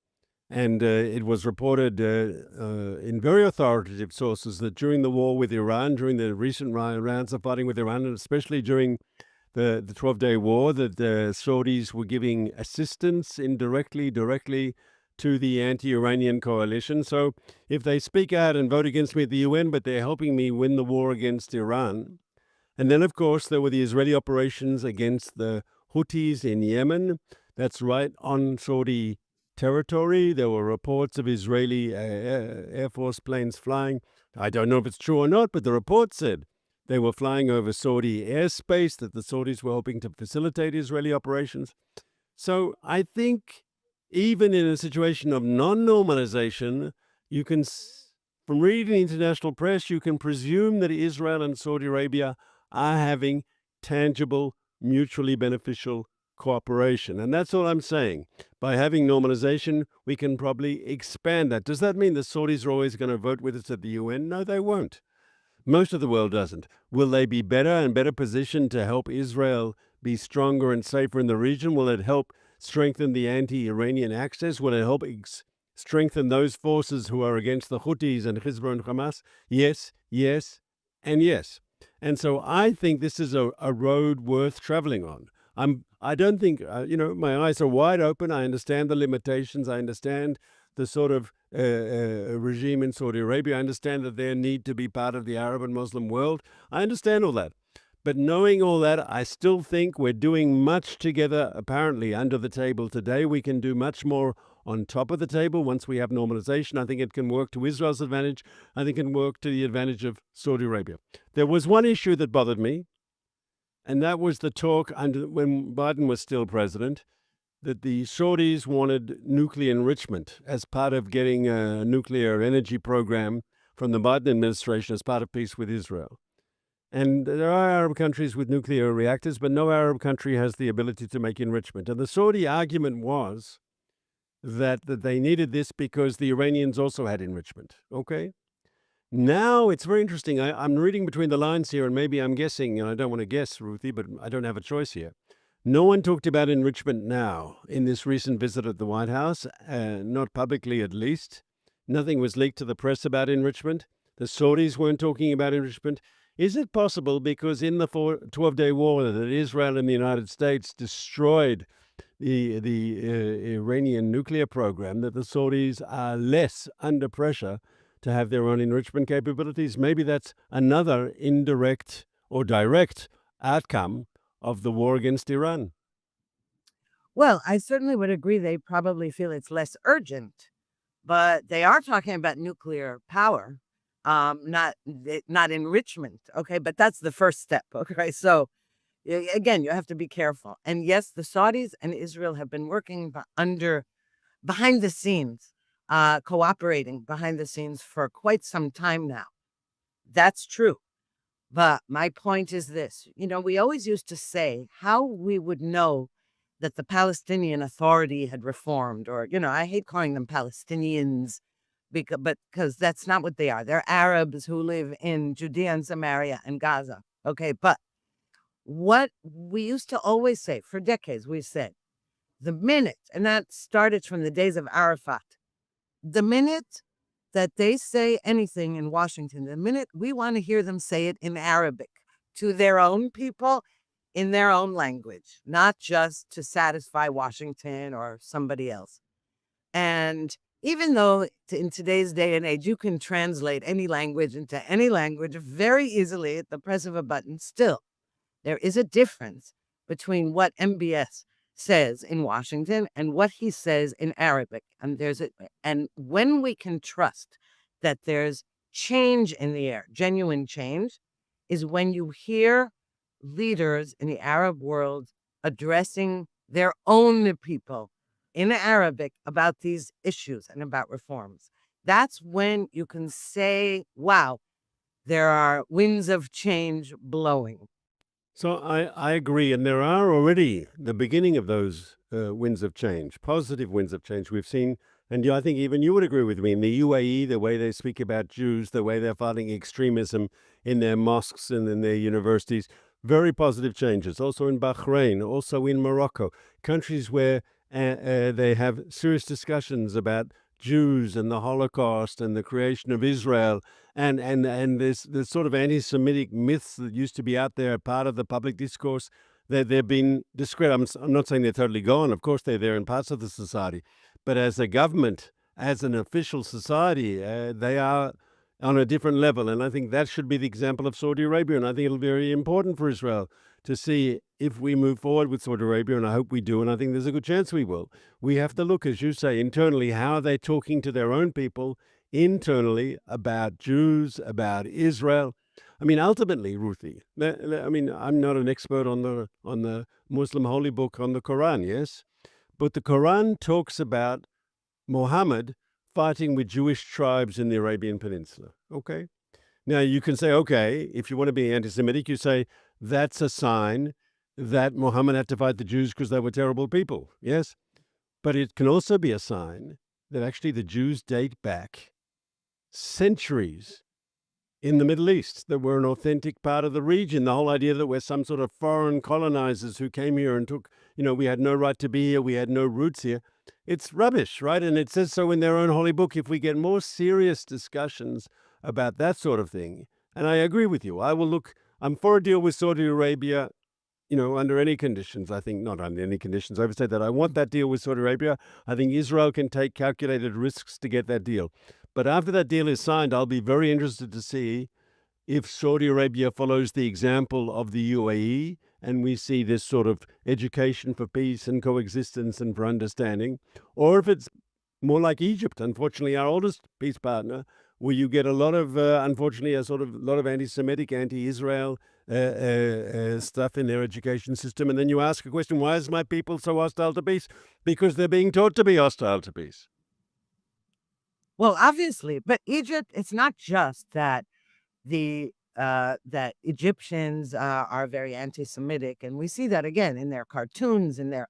And it was reported in very authoritative sources that during the war with Iran, during the recent rounds of fighting with Iran, and especially during the 12-day war, that the Saudis were giving assistance indirectly, directly to the anti-Iranian coalition. So if they speak out and vote against me at the UN, but they're helping me win the war against Iran. And then, of course, there were the Israeli operations against the Houthis in Yemen. That's right on Saudi territory. There were reports of Israeli Air Force planes flying. I don't know if it's true or not, but the report said they were flying over Saudi airspace, that the Saudis were hoping to facilitate Israeli operations. So I think even in a situation of non-normalization, you can, from reading the international press, you can presume that Israel and Saudi Arabia are having tangible, mutually beneficial cooperation. And that's all I'm saying. By having normalization, we can probably expand that. Does that mean the Saudis are always going to vote with us at the UN? No, they won't. Most of the world doesn't. Will they be better and better positioned to help Israel be stronger and safer in the region? Will it help strengthen the anti-Iranian axis? Will it help strengthen those forces who are against the Houthis and Hezbollah and Hamas? Yes, yes, and yes. And so I think this is a road worth traveling on. I don't think, my eyes are wide open. I understand the limitations. I understand the sort of regime in Saudi Arabia. I understand that their need to be part of the Arab and Muslim world. I understand all that. But knowing all that, I still think we're doing much together, apparently, under the table today. We can do much more on top of the table once we have normalization. I think it can work to Israel's advantage. I think it can work to the advantage of Saudi Arabia. There was one issue that bothered me, and that was the talk when Biden was still president, that the Saudis wanted nuclear enrichment as part of getting a nuclear energy program from the Biden administration as part of peace with Israel. And there are Arab countries with nuclear reactors, but no Arab country has the ability to make enrichment. And the Saudi argument was that they needed this because the Iranians also had enrichment. Okay? Now it's very interesting. I'm reading between the lines here, and maybe I'm guessing, and I don't want to guess, Ruthie, but I don't have a choice here. No one talked about enrichment now in this recent visit at the White House, not publicly at least. Nothing was leaked to the press about enrichment. The Saudis weren't talking about enrichment. Is it possible, because in the 12-day war that Israel and the United States destroyed the Iranian nuclear program, that the Saudis are less under pressure to have their own enrichment capabilities. Maybe that's another indirect or direct outcome of the war against Iran. Well, I certainly would agree they probably feel it's less urgent, but they are talking about nuclear power, not enrichment. Okay, but that's the first step. Okay, so again, you have to be careful. And yes, the Saudis and Israel have been working behind the scenes, cooperating behind the scenes for quite some time now. That's true. But my point is this, we always used to say how we would know that the Palestinian Authority had reformed, or, I hate calling them Palestinians because that's not what they are. They're Arabs who live in Judea and Samaria and Gaza. Okay. But what we used to always say for decades, we said the minute, and that started from the days of Arafat, the minute that they say anything in Washington, the minute we want to hear them say it in Arabic to their own people in their own language, not just to satisfy Washington or somebody else. And even though in today's day and age, you can translate any language into any language very easily at the press of a button, still, there is a difference between what MBS says in Washington and what he says in Arabic. And when we can trust that there's change in the air, genuine change, is when you hear leaders in the Arab world addressing their own people in Arabic about these issues and about reforms. That's when you can say, wow, there are winds of change blowing. So I agree, and there are already the beginning of those winds of change, positive winds of change we've seen. And I think even you would agree with me, in the UAE, the way they speak about Jews, the way they're fighting extremism in their mosques and in their universities, very positive changes. Also in Bahrain, also in Morocco, countries where they have serious discussions about Jews and the Holocaust and the creation of Israel, and there's sort of anti-Semitic myths that used to be out there, part of the public discourse, that they've been discredited. I'm not saying they're totally gone. Of course, they're there in parts of the society. But as a government, as an official society, they are on a different level. And I think that should be the example of Saudi Arabia. And I think it'll be very important for Israel to see if we move forward with Saudi Arabia, and I hope we do, and I think there's a good chance we will. We have to look, as you say, internally, how are they talking to their own people internally about Jews, about Israel. I mean, ultimately, Ruthie, I mean, I'm not an expert on the Muslim holy book, on the Quran, yes? But the Quran talks about Muhammad fighting with Jewish tribes in the Arabian Peninsula, okay? Now, you can say, okay, if you want to be anti-Semitic, you say that's a sign that Muhammad had to fight the Jews because they were terrible people, yes? But it can also be a sign that actually the Jews date back centuries in the Middle East, that we're an authentic part of the region. The whole idea that we're some sort of foreign colonizers who came here and took, we had no right to be here, we had no roots here. It's rubbish, right? And it says so in their own holy book. If we get more serious discussions about that sort of thing, and I agree with you, I'm for a deal with Saudi Arabia, under any conditions. I think not under any conditions. I've said that I want that deal with Saudi Arabia. I think Israel can take calculated risks to get that deal. But after that deal is signed, I'll be very interested to see if Saudi Arabia follows the example of the UAE and we see this sort of education for peace and coexistence and for understanding, or if it's more like Egypt, unfortunately, our oldest peace partner, where you get a lot of, unfortunately, a lot of anti-Semitic, anti-Israel stuff in their education system. And then you ask a question, why is my people so hostile to peace? Because they're being taught to be hostile to peace. Well, obviously, but Egypt, it's not just that that Egyptians are very anti-Semitic, and we see that again in their cartoons, in their,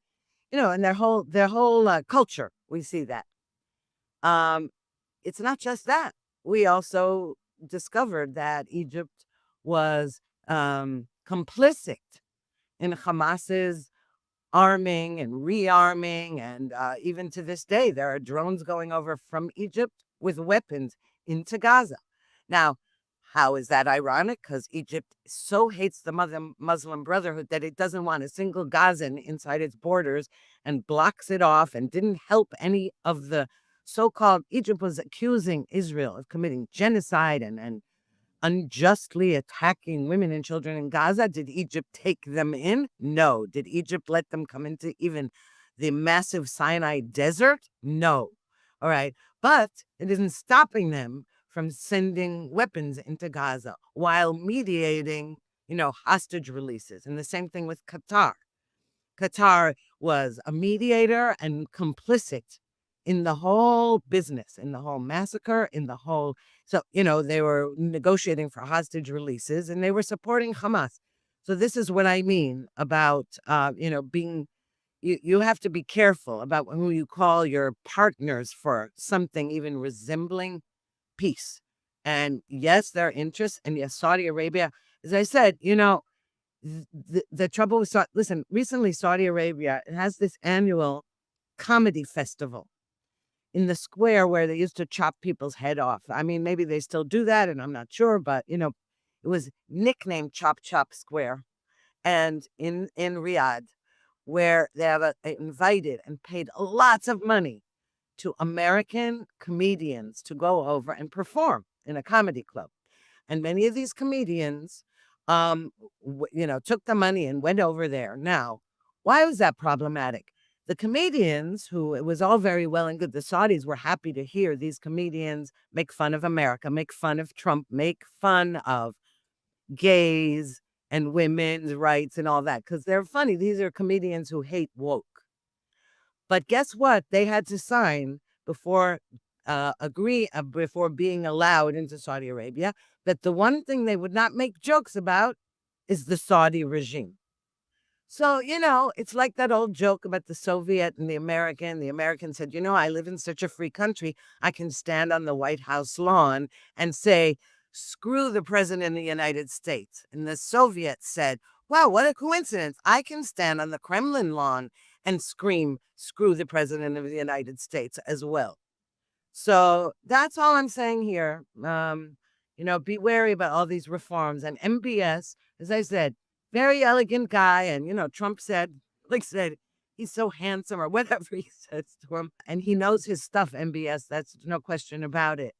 in their whole culture. We see that. It's not just that. We also discovered that Egypt was complicit in Hamas's arming and rearming, and even to this day, there are drones going over from Egypt with weapons into Gaza. Now, how is that ironic? Because Egypt so hates the Muslim Brotherhood that it doesn't want a single Gazan inside its borders and blocks it off and didn't help any of the so-called Egypt was accusing Israel of committing genocide and unjustly attacking women and children in Gaza. Did Egypt take them in? No. Did Egypt let them come into even the massive Sinai desert? No. All right. But it isn't stopping them from sending weapons into Gaza while mediating, hostage releases. And the same thing with Qatar. Qatar was a mediator and complicit in the whole business, in the whole massacre, so, they were negotiating for hostage releases and they were supporting Hamas. So this is what I mean about, you have to be careful about who you call your partners for something even resembling peace. And yes, their interests, and yes, Saudi Arabia, as I said, the trouble with recently Saudi Arabia has this annual comedy festival in the square where they used to chop people's head off. I mean, maybe they still do that, and I'm not sure, but it was nicknamed Chop Chop Square, and in Riyadh, where they have invited and paid lots of money to American comedians to go over and perform in a comedy club. And many of these comedians, took the money and went over there. Now, why was that problematic? The comedians, who it was all very well and good, the Saudis were happy to hear these comedians make fun of America, make fun of Trump, make fun of gays and women's rights and all that, because they're funny. These are comedians who hate woke. But guess what? They had to sign before before being allowed into Saudi Arabia, that the one thing they would not make jokes about is the Saudi regime. So, it's like that old joke about the Soviet and the American. The American said, I live in such a free country, I can stand on the White House lawn and say, screw the president of the United States. And the Soviets said, wow, what a coincidence. I can stand on the Kremlin lawn and scream, screw the president of the United States as well. So that's all I'm saying here. Be wary about all these reforms. And MBS, as I said, very elegant guy. And, Trump said, he's so handsome or whatever he says to him. And he knows his stuff, MBS. That's no question about it.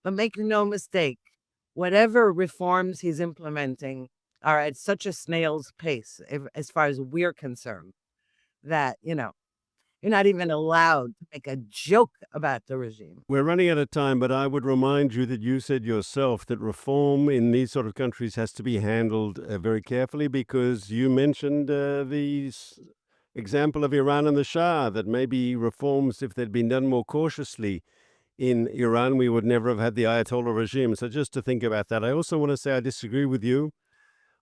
But make no mistake, whatever reforms he's implementing are at such a snail's pace, as far as we're concerned, that, you're not even allowed to make a joke about the regime. We're running out of time, but I would remind you that you said yourself that reform in these sort of countries has to be handled very carefully, because you mentioned the example of Iran and the Shah, that maybe reforms, if they'd been done more cautiously in Iran, we would never have had the Ayatollah regime. So just to think about that. I also want to say I disagree with you.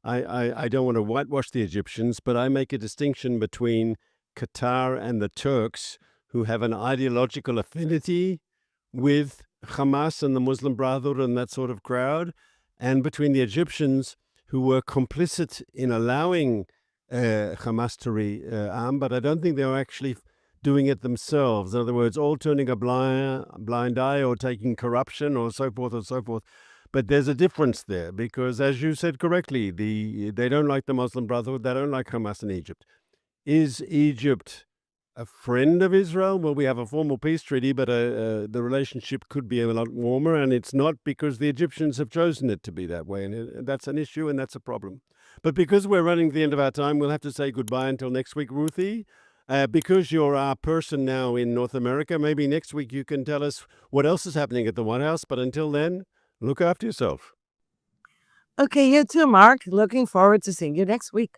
I don't want to whitewash the Egyptians, but I make a distinction between Qatar and the Turks, who have an ideological affinity with Hamas and the Muslim Brotherhood and that sort of crowd, and between the Egyptians, who were complicit in allowing Hamas to rearm, but I don't think they were actually doing it themselves. In other words, all turning a blind eye or taking corruption or so forth and so forth. But there's a difference there, because, as you said correctly, they don't like the Muslim Brotherhood, they don't like Hamas in Egypt. Is Egypt a friend of Israel? Well, we have a formal peace treaty, but the relationship could be a lot warmer, and it's not because the Egyptians have chosen it to be that way, and that's an issue, and that's a problem. But because we're running to the end of our time, we'll have to say goodbye until next week, Ruthie. Because you're our person now in North America, maybe next week you can tell us what else is happening at the White House, but until then, look after yourself. Okay, you too, Mark. Looking forward to seeing you next week.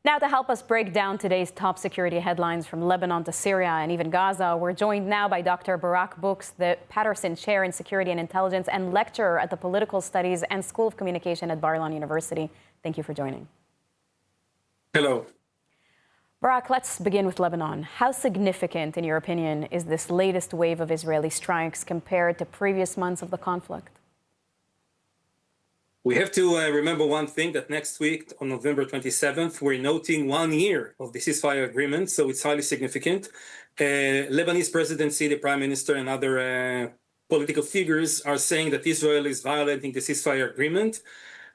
Now, to help us break down today's top security headlines from Lebanon to Syria and even Gaza, we're joined now by Dr. Barak Books, the Patterson Chair in Security and Intelligence and lecturer at the Political Studies and School of Communication at Bar-Ilan University. Thank you for joining. Hello. Barak, let's begin with Lebanon. How significant, in your opinion, is this latest wave of Israeli strikes compared to previous months of the conflict? We have to remember one thing, that next week, on November 27th, we're noting 1 year of the ceasefire agreement, so it's highly significant. Lebanese presidency, the prime minister, and other political figures are saying that Israel is violating the ceasefire agreement.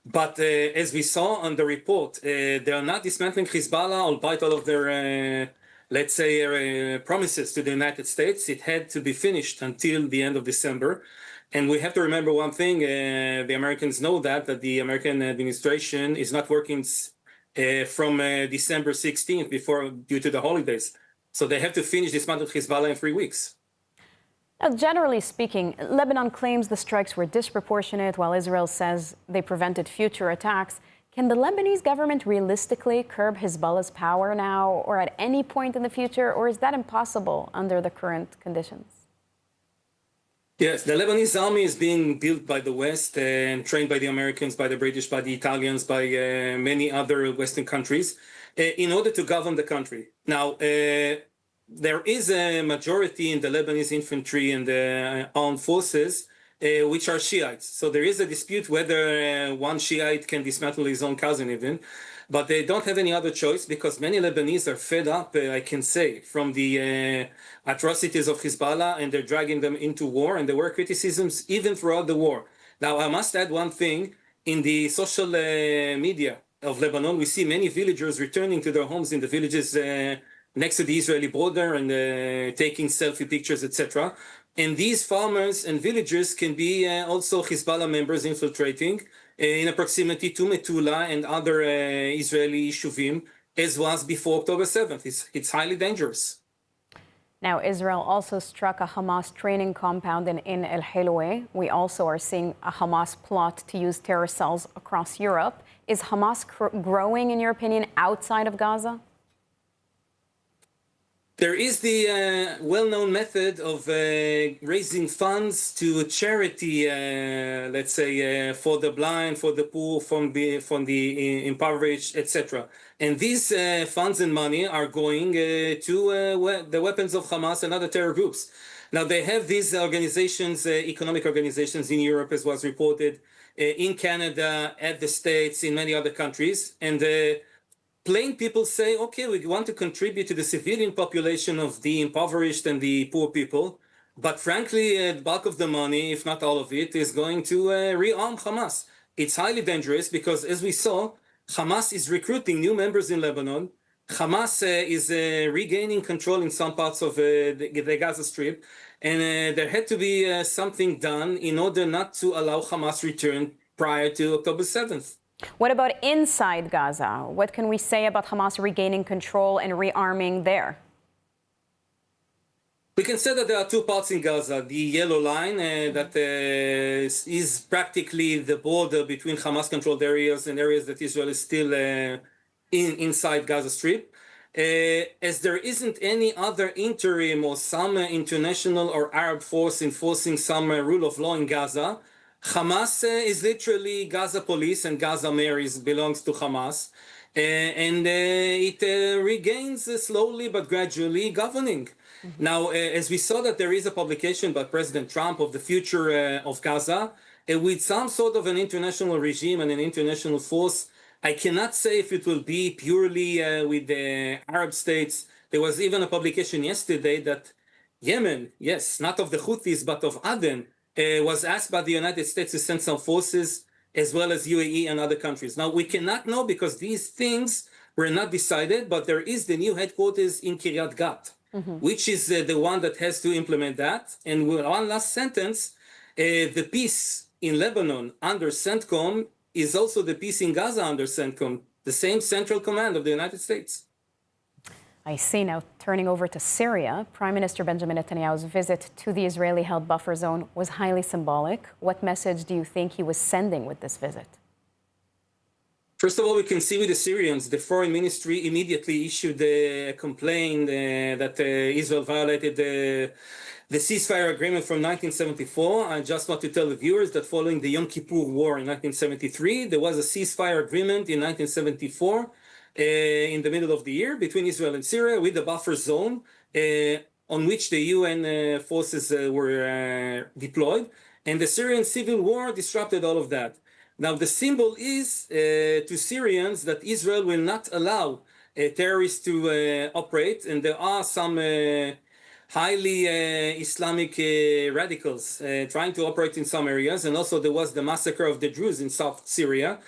But as we saw on the report, they are not dismantling Hezbollah, albeit all of their, let's say, promises to the United States. It had to be finished until the end of December. And we have to remember one thing, the Americans know that the American administration is not working from December 16th due to the holidays. So they have to finish dismantling Hezbollah in 3 weeks. Now, generally speaking, Lebanon claims the strikes were disproportionate, while Israel says they prevented future attacks. Can the Lebanese government realistically curb Hezbollah's power now or at any point in the future, or is that impossible under the current conditions? Yes, the Lebanese army is being built by the West and trained by the Americans, by the British, by the Italians, by many other Western countries in order to govern the country. Now, there is a majority in the Lebanese infantry and the armed forces which are Shiites. So there is a dispute whether one Shiite can dismantle his own cousin even. But they don't have any other choice because many Lebanese are fed up, I can say, from the atrocities of Hezbollah, and they're dragging them into war, and there were criticisms even throughout the war. Now, I must add one thing. In the social media of Lebanon, we see many villagers returning to their homes in the villages next to the Israeli border and taking selfie pictures, etc. And these farmers and villagers can be also Hezbollah members infiltrating in a proximity to Metula and other Israeli Shuvim, as was before October 7th. It's highly dangerous. Now, Israel also struck a Hamas training compound in El Heloué. We also are seeing a Hamas plot to use terror cells across Europe. Is Hamas growing, in your opinion, outside of Gaza? There is the well-known method of raising funds to charity, let's say, for the blind, for the poor, from the impoverished, etc. And these funds and money are going to the weapons of Hamas and other terror groups. Now, they have these organizations, economic organizations in Europe, as was reported, in Canada, at the States, in many other countries. And plain people say, okay, we want to contribute to the civilian population of the impoverished and the poor people. But frankly, the bulk of the money, if not all of it, is going to rearm Hamas. It's highly dangerous because, as we saw, Hamas is recruiting new members in Lebanon. Hamas is regaining control in some parts of the Gaza Strip. And there had to be something done in order not to allow Hamas return prior to October 7th. What about inside Gaza? What can we say about Hamas regaining control and rearming there? We can say that there are two parts in Gaza. The yellow line that is practically the border between Hamas-controlled areas and areas that Israel is still inside Gaza Strip. As there isn't any interim interim or some international or Arab force enforcing some rule of law in Gaza, Hamas is literally Gaza police, and Gaza mayor belongs to Hamas. And it regains slowly but gradually governing. Mm-hmm. Now, as we saw that there is a publication by President Trump of the future of Gaza, with some sort of an international regime and an international force. I cannot say if it will be purely with the Arab states. There was even a publication yesterday that Yemen, yes, not of the Houthis, but of Aden, was asked by the United States to send some forces, as well as UAE and other countries. Now, we cannot know because these things were not decided, but there is the new headquarters in Kiryat Gat, which is the one that has to implement that. And one last sentence, the peace in Lebanon under CENTCOM is also the peace in Gaza under CENTCOM, the same central command of the United States. I see. Now, turning over to Syria, Prime Minister Benjamin Netanyahu's visit to the Israeli-held buffer zone was highly symbolic. What message do you think he was sending with this visit? First of all, we can see with the Syrians, the foreign ministry immediately issued a complaint that Israel violated the ceasefire agreement from 1974. I just want to tell the viewers that following the Yom Kippur War in 1973, there was a ceasefire agreement in 1974 in the middle of the year between Israel and Syria with the buffer zone on which the UN forces were deployed. And the Syrian civil war disrupted all of that. Now, the symbol is to Syrians that Israel will not allow terrorists to operate, and there are some highly Islamic radicals trying to operate in some areas, and also there was the massacre of the Druze in South Syria.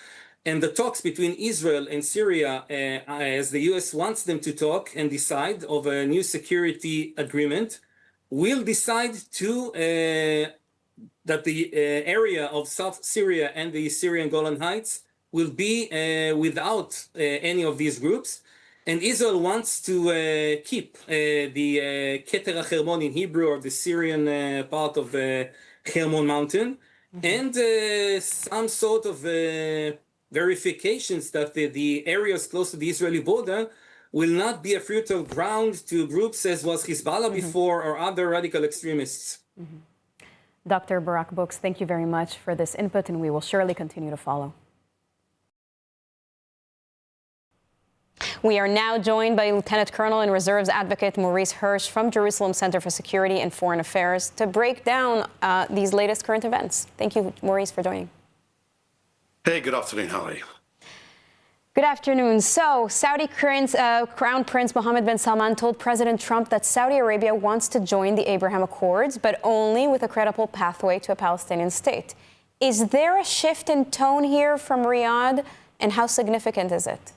And the talks between Israel and Syria, as the US wants them to talk and decide of a new security agreement, will decide to that the area of South Syria and the Syrian Golan Heights will be without any of these groups. And Israel wants to keep the Keter HaChermon in Hebrew, or the Syrian part of Hermon Mountain, and some sort of verifications that the areas close to the Israeli border will not be a fertile ground to groups as was Hezbollah before, or other radical extremists. Dr. Barak Books, thank you very much for this input, and we will surely continue to follow. We are now joined by Lieutenant Colonel and Reserves Advocate Maurice Hirsch from Jerusalem Center for Security and Foreign Affairs to break down these latest current events. Thank you, Maurice, for joining. Hey, good afternoon. How are you? Good afternoon. So, Saudi Crown Prince Mohammed bin Salman told President Trump that Saudi Arabia wants to join the Abraham Accords, but only with a credible pathway to a Palestinian state. Is there a shift in tone here from Riyadh, and how significant is it?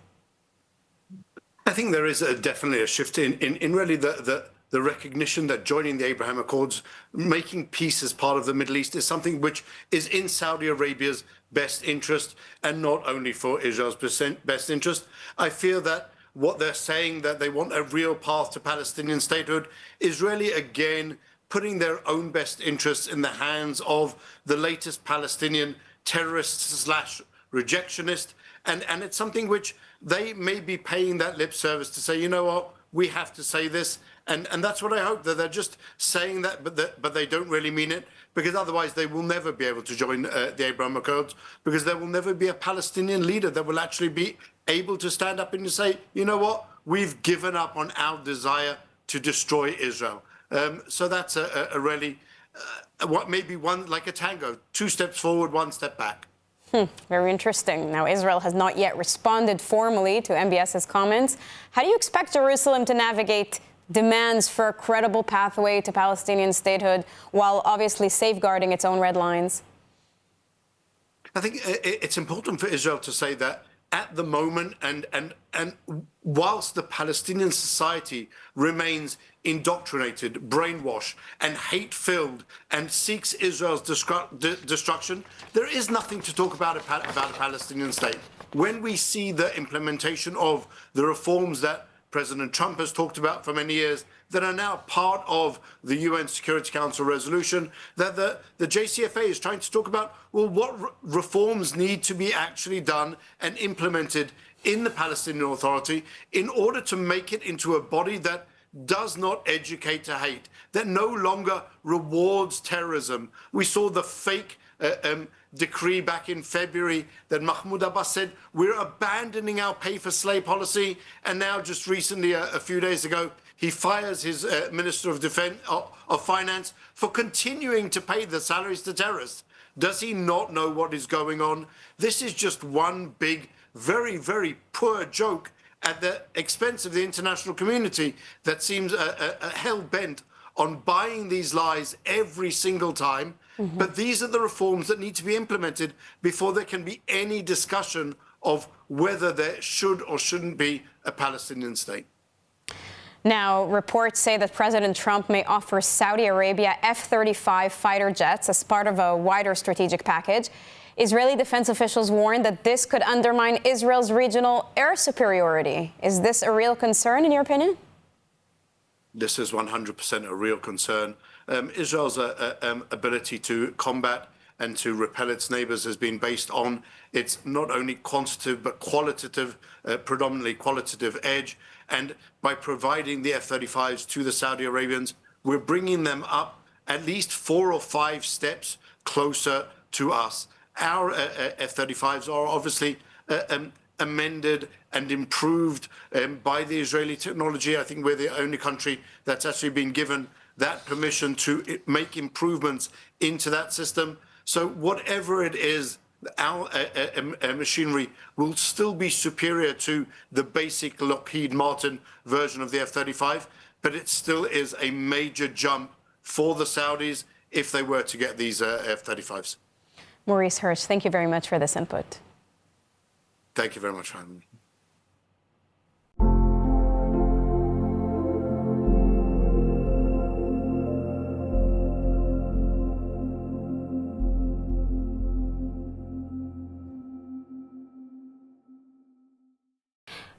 I think there is definitely a shift in really the recognition that joining the Abraham Accords, making peace as part of the Middle East, is something which is in Saudi Arabia's best interest, and not only for Israel's best interest. I feel that what they're saying, that they want a real path to Palestinian statehood, is really, again, putting their own best interests in the hands of the latest Palestinian terrorist/rejectionist. And it's something which they may be paying that lip service to say, you know what, we have to say this. And that's what I hope, that they're just saying that, but they don't really mean it, because otherwise they will never be able to join the Abraham Accords, because there will never be a Palestinian leader that will actually be able to stand up and say, you know what, we've given up on our desire to destroy Israel. So that's a really, what maybe one, like a tango, 2 steps forward, 1 step back. Very interesting. Now, Israel has not yet responded formally to MBS's comments. How do you expect Jerusalem to navigate demands for a credible pathway to Palestinian statehood while obviously safeguarding its own red lines? I think it's important for Israel to say that at the moment, and whilst the Palestinian society remains indoctrinated, brainwashed, and hate-filled, and seeks Israel's destruction, there is nothing to talk about a Palestinian state. When we see the implementation of the reforms that President Trump has talked about for many years, that are now part of the UN Security Council resolution, that the JCFA is trying to talk about, well, what reforms need to be actually done and implemented in the Palestinian Authority in order to make it into a body that does not educate to hate, that no longer rewards terrorism. We saw the fake decree back in February that Mahmoud Abbas said, we're abandoning our pay-for-slay policy. And now just recently, a few days ago, he fires his Minister of Finance for continuing to pay the salaries to terrorists. Does he not know what is going on? This is just one big, very, very poor joke at the expense of the international community that seems hell-bent on buying these lies every single time. But these are the reforms that need to be implemented before there can be any discussion of whether there should or shouldn't be a Palestinian state. Now, reports say that President Trump may offer Saudi Arabia F-35 fighter jets as part of a wider strategic package. Israeli defense officials warn that this could undermine Israel's regional air superiority. Is this a real concern, in your opinion? This is 100% a real concern. Israel's ability to combat and to repel its neighbors has been based on its not only quantitative but qualitative, predominantly qualitative edge. And by providing the F-35s to the Saudi Arabians, we're bringing them up at least 4 or 5 steps closer to us. Our F-35s are obviously amended and improved by the Israeli technology. I think we're the only country that's actually been given that permission to make improvements into that system. So whatever it is our machinery will still be superior to the basic Lockheed Martin version of the F-35, but it still is a major jump for the Saudis if they were to get these F-35s. Maurice Hirsch, thank you very much for this input. Thank you very much for having me.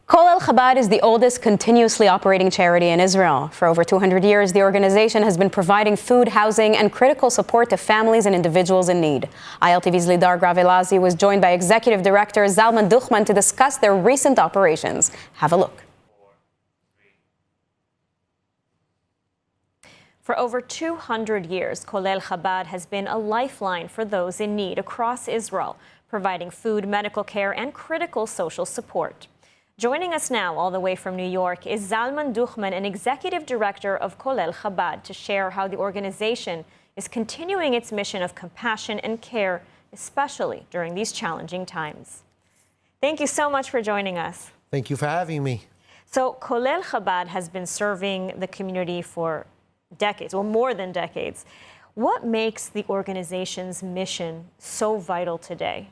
Kol El Chabad is the oldest continuously operating charity in Israel. For over 200 years, the organization has been providing food, housing, and critical support to families and individuals in need. ILTV's Lidar Gravelazi was joined by Executive Director Zalman Duchman to discuss their recent operations. Have a look. For over 200 years, Kol El Chabad has been a lifeline for those in need across Israel, providing food, medical care, and critical social support. Joining us now, all the way from New York, is Zalman Duchman, an executive director of Kol El Chabad, to share how the organization is continuing its mission of compassion and care, especially during these challenging times. Thank you so much for joining us. Thank you for having me. So, Kol El Chabad has been serving the community for decades, well, more than decades. What makes the organization's mission so vital today?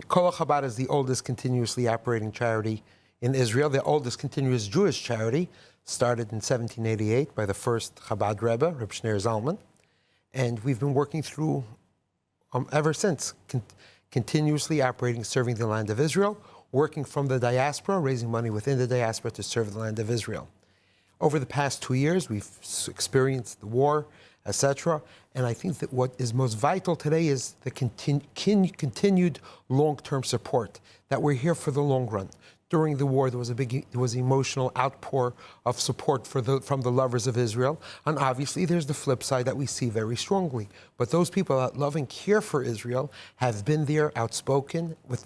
Kol El Chabad is the oldest continuously operating charity in Israel, the oldest continuous Jewish charity, started in 1788 by the first Chabad Rebbe, Reb Shneur Zalman. And we've been working through, ever since, continuously operating, serving the land of Israel, working from the diaspora, raising money within the diaspora to serve the land of Israel. Over the past 2 years, we've experienced the war, etc. And I think that what is most vital today is the continued long-term support, that we're here for the long run. During the war, there was emotional outpour of support from the lovers of Israel. And obviously, there's the flip side that we see very strongly. But those people that love and care for Israel have been there, outspoken with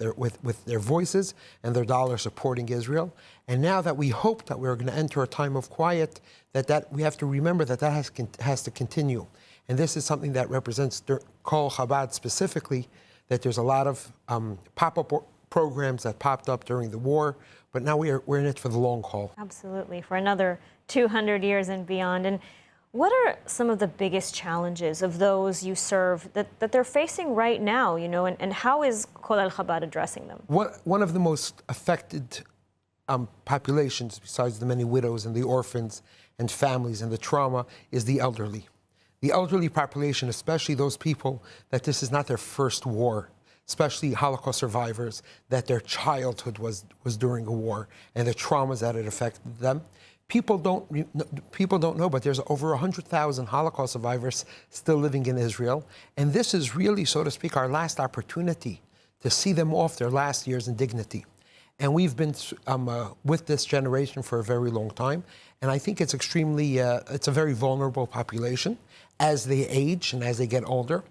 their voices and their dollar supporting Israel. And now that we hope that we're going to enter a time of quiet, that we have to remember that has to continue. And this is something that represents Kol Chabad specifically, that there's a lot of pop-up programs that popped up during the war, but now we're in it for the long haul. Absolutely, for another 200 years and beyond. And what are some of the biggest challenges of those you serve that they're facing right now, and how is Kol El Chabad addressing them? One of the most affected populations, besides the many widows and the orphans and families and the trauma, is the elderly. The elderly population, especially those people that this is not their first war, especially Holocaust survivors, that their childhood was during a war and the traumas that it affected them. People don't know, but there's over 100,000 Holocaust survivors still living in Israel. And this is really, so to speak, our last opportunity to see them off their last years in dignity. And we've been with this generation for a very long time. And I think it's it's a very vulnerable population as they age and as they get older.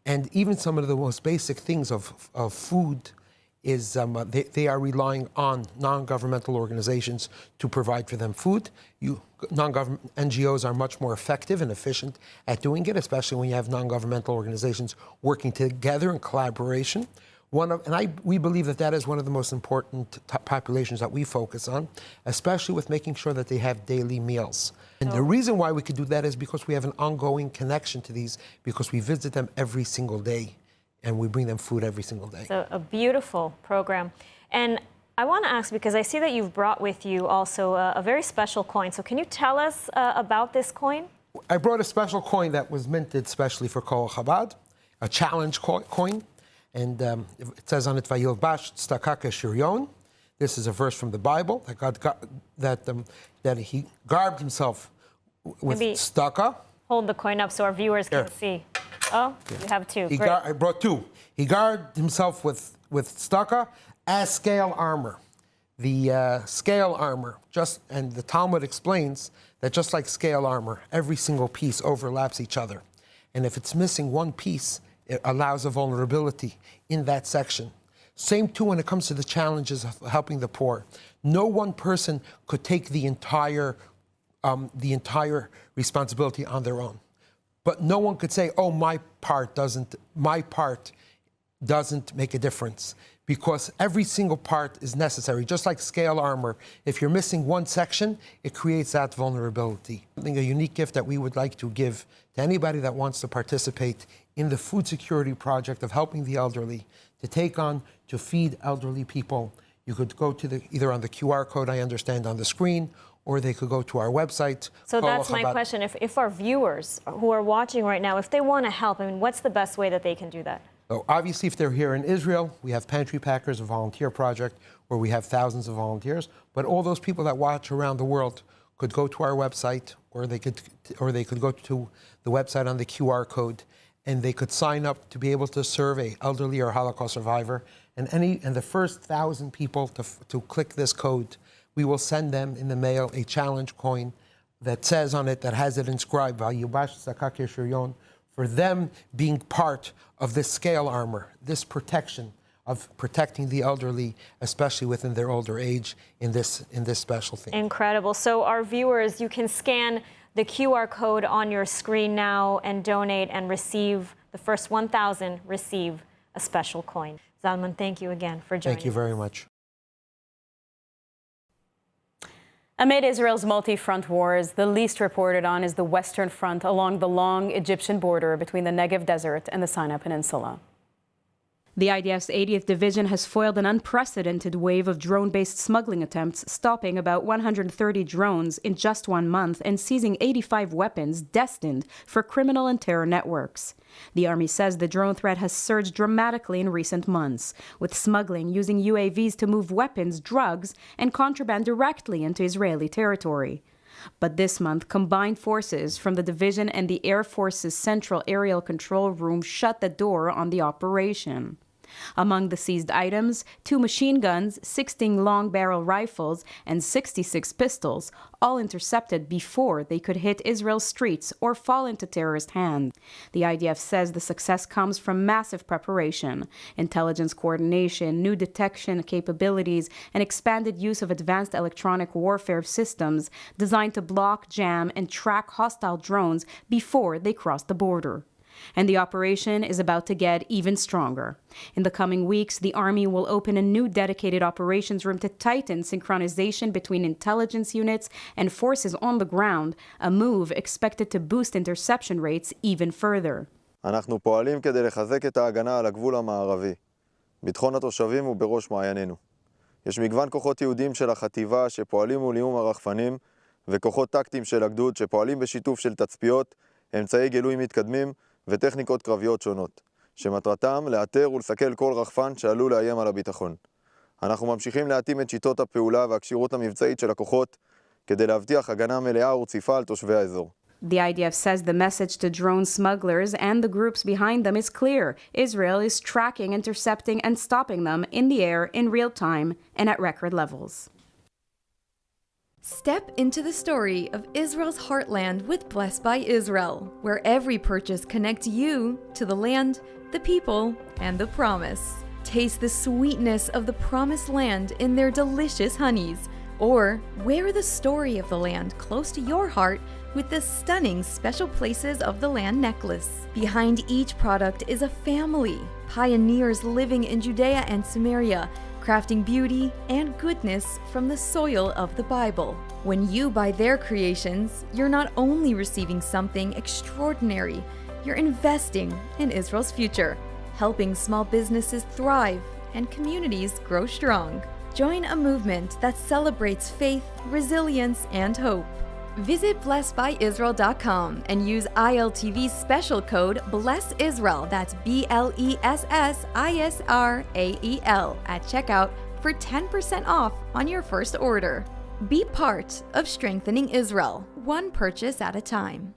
And even some of the most basic things of food is they are relying on non-governmental organizations to provide for them food. Non-government NGOs are much more effective and efficient at doing it, especially when you have non-governmental organizations working together in collaboration. We believe that is one of the most important populations that we focus on, especially with making sure that they have daily meals. And the reason why we could do that is because we have an ongoing connection to these, because we visit them every single day and we bring them food every single day. So a beautiful program. And I want to ask, because I see that you've brought with you also a very special coin. So can you tell us about this coin? I brought a special coin that was minted specially for Kol Chabad, a challenge coin. And it says on it, "Vayilbash tzedakah keshiryon." This is a verse from the Bible that he garbed himself with tzedakah. Hold the coin up so our viewers can see. Oh, you have two. I brought two. He garbed himself with tzedakah as scale armor. The scale armor, and the Talmud explains that just like scale armor, every single piece overlaps each other, and if it's missing one piece, it allows a vulnerability in that section. Same too when it comes to the challenges of helping the poor. No one person could take the entire responsibility on their own. But no one could say, oh, my part doesn't make a difference because every single part is necessary. Just like scale armor, if you're missing one section, it creates that vulnerability. I think a unique gift that we would like to give to anybody that wants to participate in the food security project of helping the elderly to take on, to feed elderly people. You could go to either on the QR code, I understand, on the screen, or they could go to our website. So that's my question. If our viewers who are watching right now, if they want to help, I mean, what's the best way that they can do that? So obviously, if they're here in Israel, we have Pantry Packers, a volunteer project where we have thousands of volunteers. But all those people that watch around the world could go to our website, or they could go to the website on the QR code, and they could sign up to be able to serve an elderly or Holocaust survivor. And the first 1,000 people to click this code, we will send them in the mail a challenge coin that says on it, that has it inscribed, "Vayubash Sakak Yeshurion," for them being part of this scale armor, this protection of protecting the elderly, especially within their older age, in this special thing. Incredible. So our viewers, you can scan the QR code on your screen now and donate and receive, the first 1,000 receive a special coin. Zalman, thank you again for joining us. Thank you very much. Amid Israel's multi-front wars, the least reported on is the Western Front along the long Egyptian border between the Negev Desert and the Sinai Peninsula. The IDF's 80th Division has foiled an unprecedented wave of drone-based smuggling attempts, stopping about 130 drones in just 1 month and seizing 85 weapons destined for criminal and terror networks. The Army says the drone threat has surged dramatically in recent months, with smuggling using UAVs to move weapons, drugs, and contraband directly into Israeli territory. But this month, combined forces from the division and the Air Force's Central Aerial Control Room shut the door on the operation. Among the seized items, 2 machine guns, 16 long-barrel rifles, and 66 pistols, all intercepted before they could hit Israel's streets or fall into terrorist hands. The IDF says the success comes from massive preparation, intelligence coordination, new detection capabilities, and expanded use of advanced electronic warfare systems designed to block, jam, and track hostile drones before they cross the border. And the operation is about to get even stronger. In the coming weeks, the Army will open a new dedicated operations room to tighten synchronization between intelligence units and forces on the ground, a move expected to boost interception rates even further. אנחנו פועלים כדי לחזק את ההגנה על הגבול המערבי. ביטחון התושבים הוא בראש מעיינינו. יש מגוון כוחות יהודים של החטיבה שפועלים מול איום הרחפנים, וכוחות טקטיים של הגדוד שפועלים בשיתוף של תצפיות, אמצעי גילוי מתקדמים, וטכניקות קרביות שונות, שמטרתם לאתר ולסכל כל רחפן שעלול לאיים על הביטחון. אנחנו ממשיכים להתאים את שיטות הפעולה והכשירות המבצעית של הכוחות כדי להבטיח הגנה מלאה ורציפה על תושבי האזור. The IDF says the message to drone smugglers and the groups behind them is clear. Israel is tracking, intercepting, and stopping them in the air in real time and at record levels. Step into the story of Israel's heartland with Blessed by Israel, where every purchase connects you to the land, the people, and the promise. Taste the sweetness of the promised land in their delicious honeys, or wear the story of the land close to your heart with the stunning Special Places of the Land necklace. Behind each product is a family, pioneers living in Judea and Samaria, crafting beauty and goodness from the soil of the Bible. When you buy their creations, you're not only receiving something extraordinary, you're investing in Israel's future, helping small businesses thrive and communities grow strong. Join a movement that celebrates faith, resilience, and hope. Visit blessedbyisrael.com and use ILTV's special code BLESSISRAEL, that's BLESSISRAEL, at checkout for 10% off on your first order. Be part of strengthening Israel, one purchase at a time.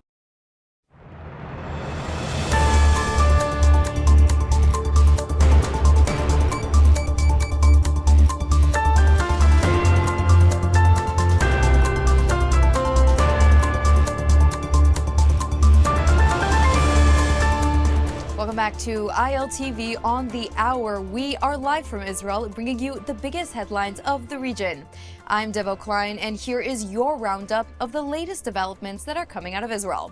Welcome back to ILTV on the Hour. We are live from Israel, bringing you the biggest headlines of the region. I'm Devo Klein, and here is your roundup of the latest developments that are coming out of Israel.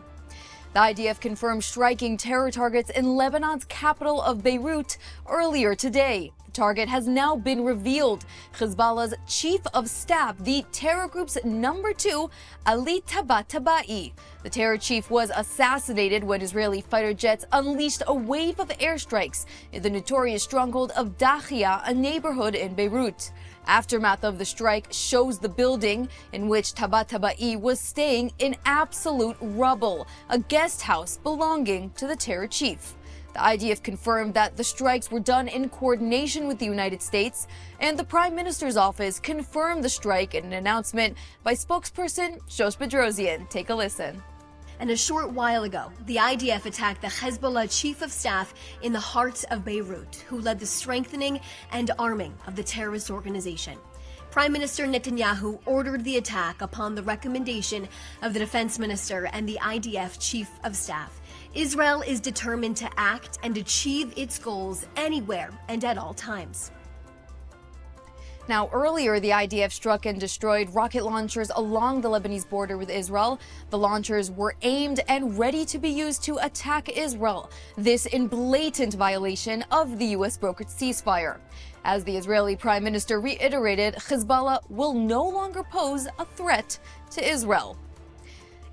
The IDF confirmed striking terror targets in Lebanon's capital of Beirut earlier today. The target has now been revealed. Hezbollah's chief of staff, the terror group's number 2, Ali Tabatabai. The terror chief was assassinated when Israeli fighter jets unleashed a wave of airstrikes in the notorious stronghold of Dahia, a neighborhood in Beirut. Aftermath of the strike shows the building in which Tabatabai was staying in absolute rubble, a guest house belonging to the terror chief. The IDF confirmed that the strikes were done in coordination with the United States, and the Prime Minister's office confirmed the strike in an announcement by spokesperson Shosh Bedrosian. Take a listen. And a short while ago, the IDF attacked the Hezbollah chief of staff in the heart of Beirut, who led the strengthening and arming of the terrorist organization. Prime Minister Netanyahu ordered the attack upon the recommendation of the defense minister and the IDF chief of staff. Israel is determined to act and achieve its goals anywhere and at all times. Now, earlier, the IDF struck and destroyed rocket launchers along the Lebanese border with Israel. The launchers were aimed and ready to be used to attack Israel. This in blatant violation of the U.S. brokered ceasefire. As the Israeli Prime Minister reiterated, Hezbollah will no longer pose a threat to Israel.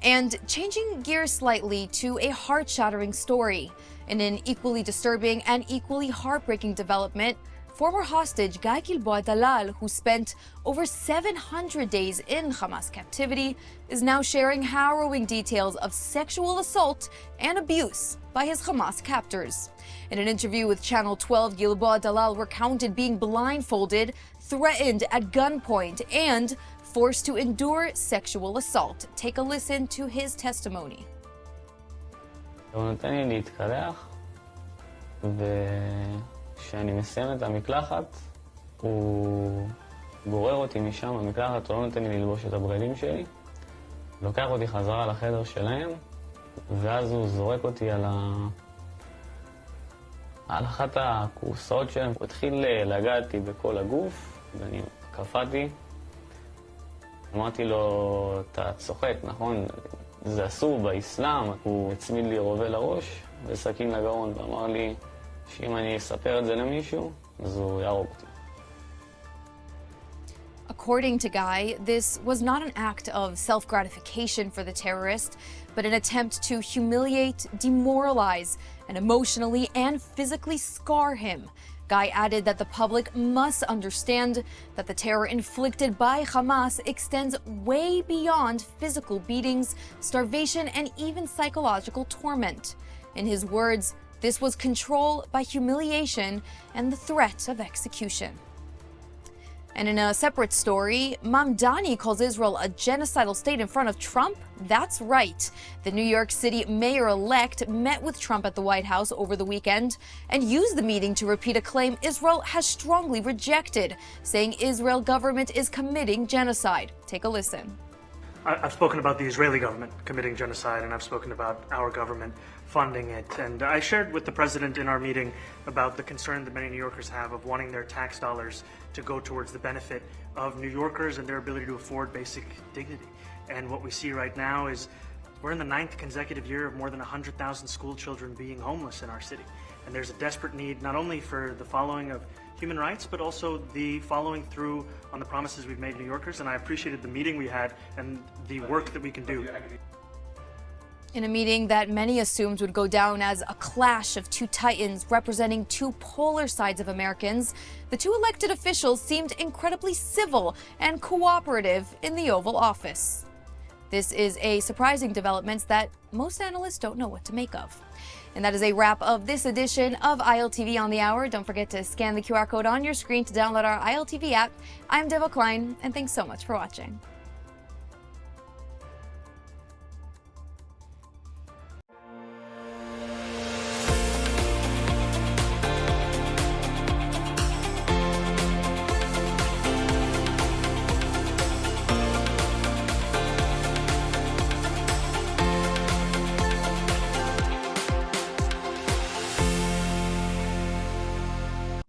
And changing gears slightly to a heart-shattering story. In an equally disturbing and equally heartbreaking development, former hostage Guy Gilboa Dalal, who spent over 700 days in Hamas captivity, is now sharing harrowing details of sexual assault and abuse by his Hamas captors. In an interview with Channel 12, Gilboa Dalal recounted being blindfolded, threatened at gunpoint, and forced to endure sexual assault. Take a listen to his testimony. כשאני מסיים את המקלחת, הוא גורר אותי משם במקלחת, הוא לא נותן לי ללבוש את הבגדים שלי, לוקח אותי חזרה לחדר שלהם, ואז הוא זורק אותי על אחת הכורסאות שלהם. הוא התחיל לגעת לי בכל הגוף, ואני קפאתי. אמרתי לו, אתה צוחק, נכון? זה אסור באסלאם. הוא הצמיד לי רובה לראש וסכין לגרון, ואמר לי, שאם אני אספר את זה למישהו, אז הוא יהרוג אותי. According to Guy, this was not an act of self-gratification for the terrorist, but an attempt to humiliate, demoralize, and emotionally and physically scar him. Guy added that the public must understand that the terror inflicted by Hamas extends way beyond physical beatings, starvation, and even psychological torment. In his words, this was control by humiliation and the threat of execution. And in a separate story, Mamdani calls Israel a genocidal state in front of Trump. That's right. The New York City mayor-elect met with Trump at the White House over the weekend and used the meeting to repeat a claim Israel has strongly rejected, saying Israel government is committing genocide. Take a listen. I've spoken about the Israeli government committing genocide, and I've spoken about our government funding it. And I shared with the president in our meeting about the concern that many New Yorkers have of wanting their tax dollars to go towards the benefit of New Yorkers and their ability to afford basic dignity. And what we see right now is we're in the 9th consecutive year of more than 100,000 school children being homeless in our city. And there's a desperate need not only for the following of human rights, but also the following through on the promises we've made New Yorkers. And I appreciated the meeting we had and the work that we can do. In a meeting that many assumed would go down as a clash of two titans representing two polar sides of Americans, the two elected officials seemed incredibly civil and cooperative in the Oval Office. This is a surprising development that most analysts don't know what to make of. And that is a wrap of this edition of ILTV on the Hour. Don't forget to scan the QR code on your screen to download our ILTV app. I'm Deva Klein, and thanks so much for watching.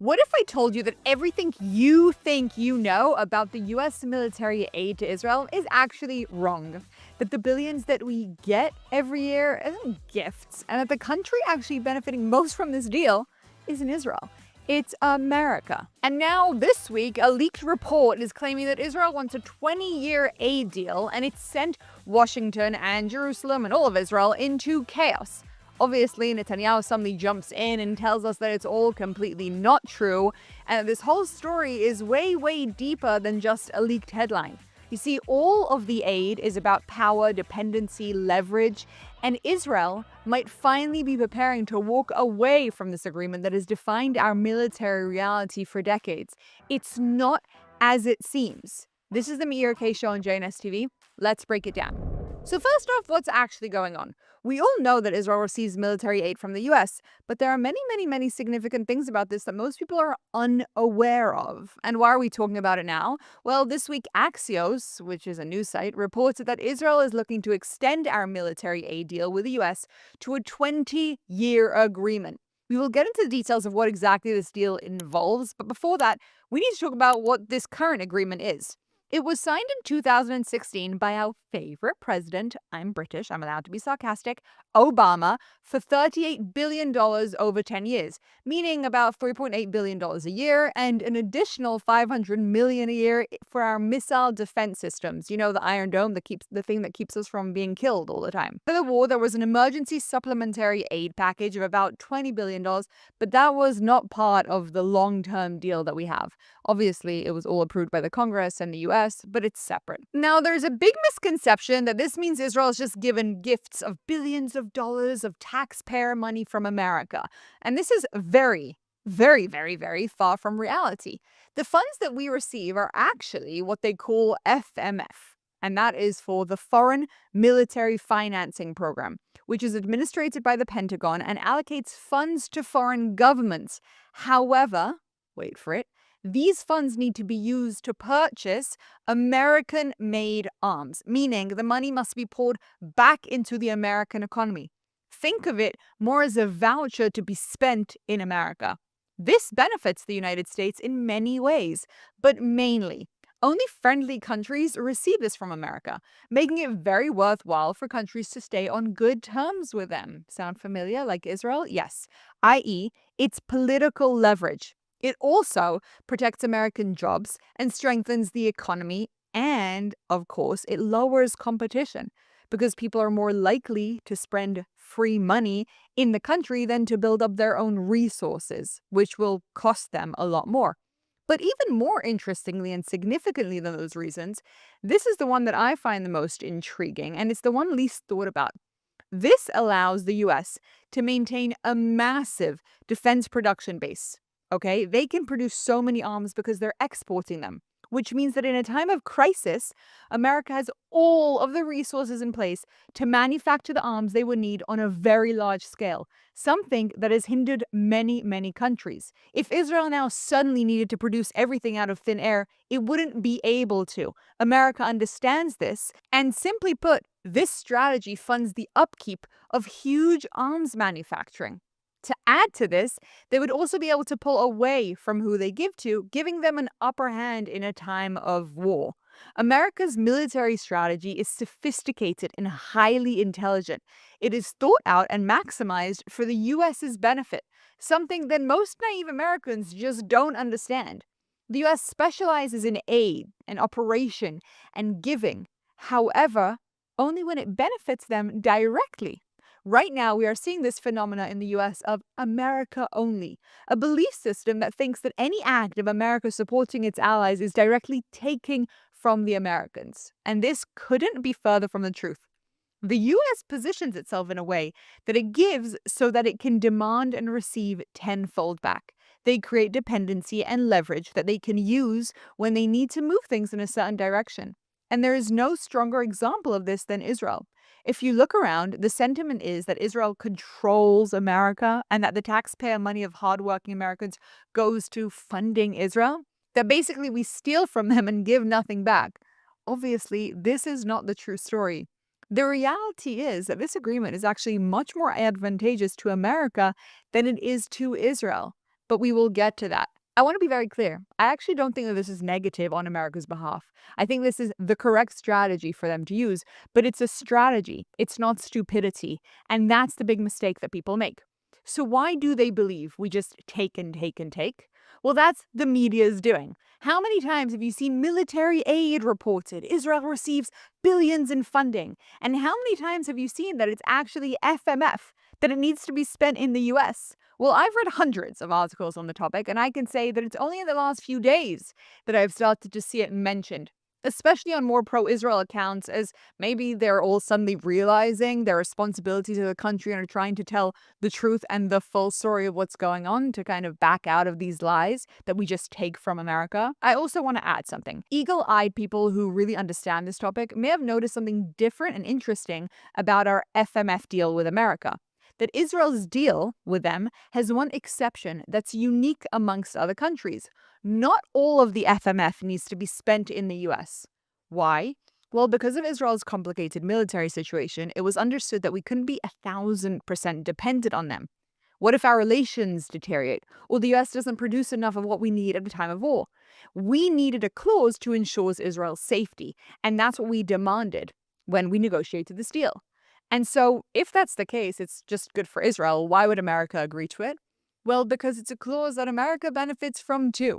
What if I told you that everything you think you know about the U.S. military aid to Israel is actually wrong? that the billions that we get every year isn't gifts, and that the country actually benefiting most from this deal isn't Israel. It's America. And now this week, a leaked report is claiming that Israel wants a 20-year aid deal, and it's sent Washington and Jerusalem and all of Israel into chaos. Obviously, Netanyahu suddenly jumps in and tells us that it's all completely not true, and this whole story is way, way deeper than just a leaked headline. You see, all of the aid is about power, dependency, leverage, and Israel might finally be preparing to walk away from this agreement that has defined our military reality for decades. It's not as it seems. This is the Meir K Show on JNS TV. Let's break it down. So first off, what's actually going on? We all know that Israel receives military aid from the US, but there are many, many, many significant things about this that most people are unaware of. And why are we talking about it now? Well, this week, Axios, which is a news site, reported that Israel is looking to extend our military aid deal with the US to a 20-year agreement. We will get into the details of what exactly this deal involves, but before that, we need to talk about what this current agreement is. It was signed in 2016 by our favorite president, I'm British, I'm allowed to be sarcastic, Obama, for $38 billion over 10 years, meaning about $3.8 billion a year and an additional $500 million a year for our missile defense systems. You know, the Iron Dome, the thing that keeps us from being killed all the time. For the war, there was an emergency supplementary aid package of about $20 billion, but that was not part of the long-term deal that we have. Obviously, it was all approved by the Congress and the US, but it's separate. Now, there's a big misconception that this means Israel is just given gifts of billions of dollars of taxpayer money from America. And this is very, very, very, very far from reality. The funds that we receive are actually what they call FMF, and that is for the Foreign Military Financing Program, which is administered by the Pentagon and allocates funds to foreign governments. However, wait for it, these funds need to be used to purchase American-made arms, meaning the money must be poured back into the American economy. Think of it more as a voucher to be spent in America. This benefits the United States in many ways, but mainly, only friendly countries receive this from America, making it very worthwhile for countries to stay on good terms with them. Sound familiar, like Israel? Yes, i.e., it's political leverage. It also protects American jobs and strengthens the economy, and, of course, it lowers competition because people are more likely to spend free money in the country than to build up their own resources, which will cost them a lot more. But even more interestingly and significantly than those reasons, this is the one that I find the most intriguing, and it's the one least thought about. This allows the US to maintain a massive defense production base. Okay, they can produce so many arms because they're exporting them, which means that in a time of crisis, America has all of the resources in place to manufacture the arms they would need on a very large scale, something that has hindered many, many countries. If Israel now suddenly needed to produce everything out of thin air, it wouldn't be able to. America understands this, and simply put, this strategy funds the upkeep of huge arms manufacturing. To add to this, they would also be able to pull away from who they give to, giving them an upper hand in a time of war. America's military strategy is sophisticated and highly intelligent. It is thought out and maximized for the US's benefit, something that most naive Americans just don't understand. The US specializes in aid and operation and giving, however, only when it benefits them directly. Right now, we are seeing this phenomena in the US of America only, a belief system that thinks that any act of America supporting its allies is directly taking from the Americans. And this couldn't be further from the truth. The US positions itself in a way that it gives so that it can demand and receive tenfold back. They create dependency and leverage that they can use when they need to move things in a certain direction. And there is no stronger example of this than Israel. If you look around, the sentiment is that Israel controls America and that the taxpayer money of hardworking Americans goes to funding Israel, that basically we steal from them and give nothing back. Obviously, this is not the true story. The reality is that this agreement is actually much more advantageous to America than it is to Israel. But we will get to that. I want to be very clear. I actually don't think that this is negative on America's behalf. I think this is the correct strategy for them to use, but it's a strategy. It's not stupidity. And that's the big mistake that people make. So why do they believe we just take and take and take? Well, that's the media's doing. How many times have you seen military aid reported? Israel receives billions in funding. And how many times have you seen that it's actually FMF, that it needs to be spent in the US? Well, I've read hundreds of articles on the topic, and I can say that it's only in the last few days that I've started to see it mentioned, especially on more pro-Israel accounts, as maybe they're all suddenly realizing their responsibility to the country and are trying to tell the truth and the full story of what's going on to kind of back out of these lies that we just take from America. I also want to add something. Eagle-eyed people who really understand this topic may have noticed something different and interesting about our FMF deal with America. That Israel's deal with them has one exception that's unique amongst other countries. Not all of the FMF needs to be spent in the US. Why? Well, because of Israel's complicated military situation, it was understood that we couldn't be 1,000% dependent on them. What if our relations deteriorate, or the US doesn't produce enough of what we need at the time of war? We needed a clause to ensure Israel's safety, and that's what we demanded when we negotiated this deal. And so, if that's the case, it's just good for Israel. Why would America agree to it? Well, because it's a clause that America benefits from too.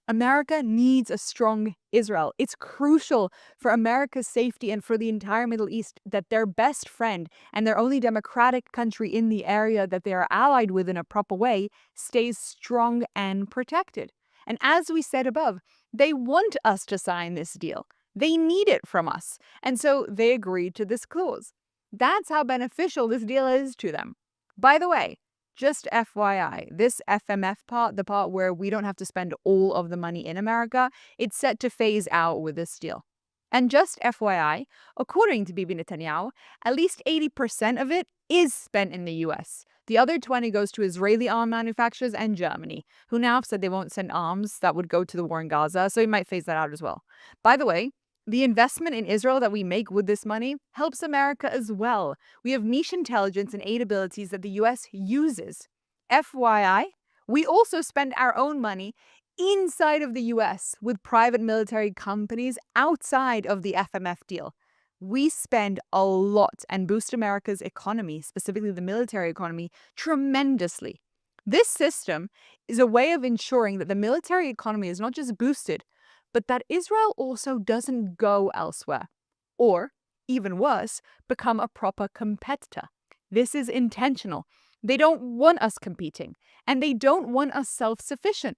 America needs a strong Israel. It's crucial for America's safety and for the entire Middle East that their best friend and their only democratic country in the area that they are allied with in a proper way stays strong and protected. And as we said above, they want us to sign this deal. They need it from us. And so they agreed to this clause. That's how beneficial this deal is to them. By the way, just FYI, this FMF part, the part where we don't have to spend all of the money in America, it's set to phase out with this deal. And just FYI, according to Bibi Netanyahu, at least 80% of it is spent in the US. The other 20 goes to Israeli arm manufacturers and Germany, who now have said they won't send arms that would go to the war in Gaza, so we might phase that out as well. By the way, the investment in Israel that we make with this money helps America as well. We have niche intelligence and aid abilities that the US uses. FYI, we also spend our own money inside of the US with private military companies outside of the FMF deal. We spend a lot and boost America's economy, specifically the military economy, tremendously. This system is a way of ensuring that the military economy is not just boosted, but that Israel also doesn't go elsewhere, or, even worse, become a proper competitor. This is intentional. They don't want us competing, and they don't want us self-sufficient.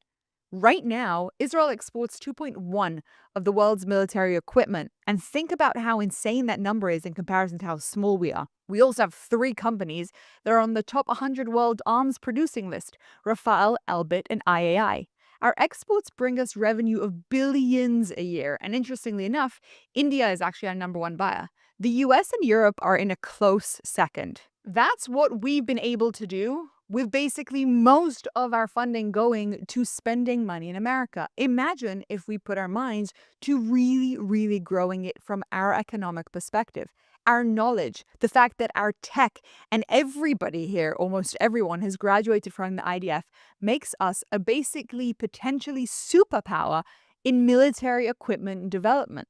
Right now, Israel exports 2.1 of the world's military equipment, and think about how insane that number is in comparison to how small we are. We also have 3 companies that are on the top 100 world arms producing list: Rafael, Elbit, and IAI. Our exports bring us revenue of billions a year, and interestingly enough, India is actually our #1 buyer. The US and Europe are in a close second. That's what we've been able to do with basically most of our funding going to spending money in America. Imagine if we put our minds to really growing it from our economic perspective. Our knowledge, the fact that our tech and everybody here, almost everyone, has graduated from the IDF, makes us a basically potentially superpower in military equipment development.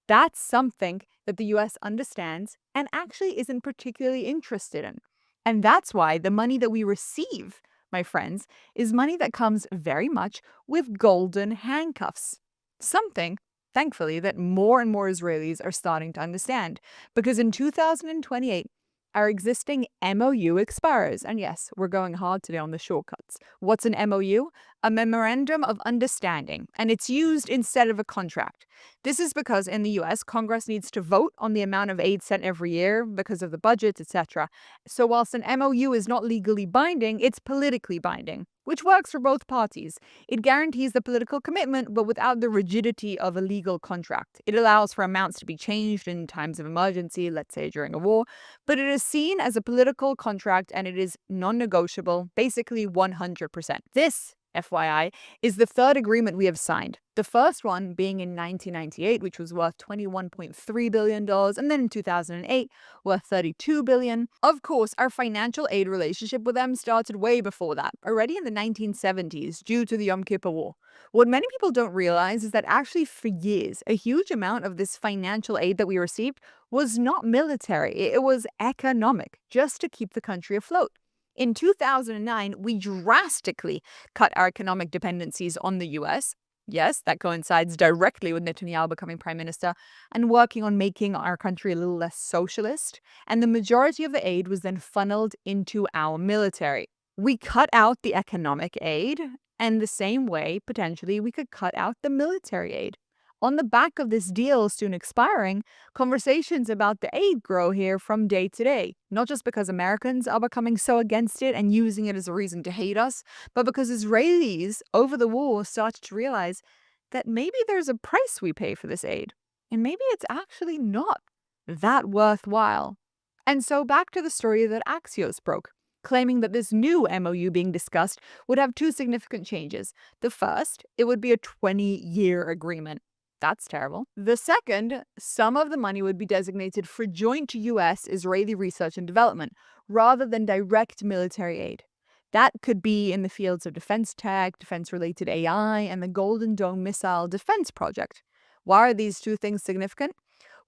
That's something that the US understands and actually isn't particularly interested in. And that's why the money that we receive, my friends, is money that comes very much with golden handcuffs. Something, thankfully, that more and more Israelis are starting to understand. Because in 2028, our existing MOU expires. And yes, we're going hard today on the shortcuts. What's an MOU? A Memorandum of Understanding, and it's used instead of a contract. This is because in the US, Congress needs to vote on the amount of aid sent every year because of the budget, etc. So whilst an MOU is not legally binding, it's politically binding, which works for both parties. It guarantees the political commitment, but without the rigidity of a legal contract. It allows for amounts to be changed in times of emergency, let's say during a war, but it is seen as a political contract and it is non-negotiable, basically 100%. This, FYI, is the third agreement we have signed. The first one being in 1998, which was worth $21.3 billion, and then in 2008, worth $32 billion. Of course, our financial aid relationship with them started way before that, already in the 1970s, due to the Yom Kippur War. What many people don't realize is that actually for years, a huge amount of this financial aid that we received was not military, it was economic, just to keep the country afloat. In 2009, we drastically cut our economic dependencies on the US. Yes, that coincides directly with Netanyahu becoming prime minister and working on making our country a little less socialist. And the majority of the aid was then funneled into our military. We cut out the economic aid, and the same way, potentially, we could cut out the military aid. On the back of this deal soon expiring, conversations about the aid grow here from day to day, not just because Americans are becoming so against it and using it as a reason to hate us, but because Israelis over the war started to realize that maybe there's a price we pay for this aid, and maybe it's actually not that worthwhile. And so back to the story that Axios broke, claiming that this new MOU being discussed would have two significant changes. The first, it would be a 20-year agreement. That's terrible. The second, some of the money would be designated for joint U.S.-Israeli research and development, rather than direct military aid. That could be in the fields of defense tech, defense-related AI, and the Golden Dome missile defense project. Why are these two things significant?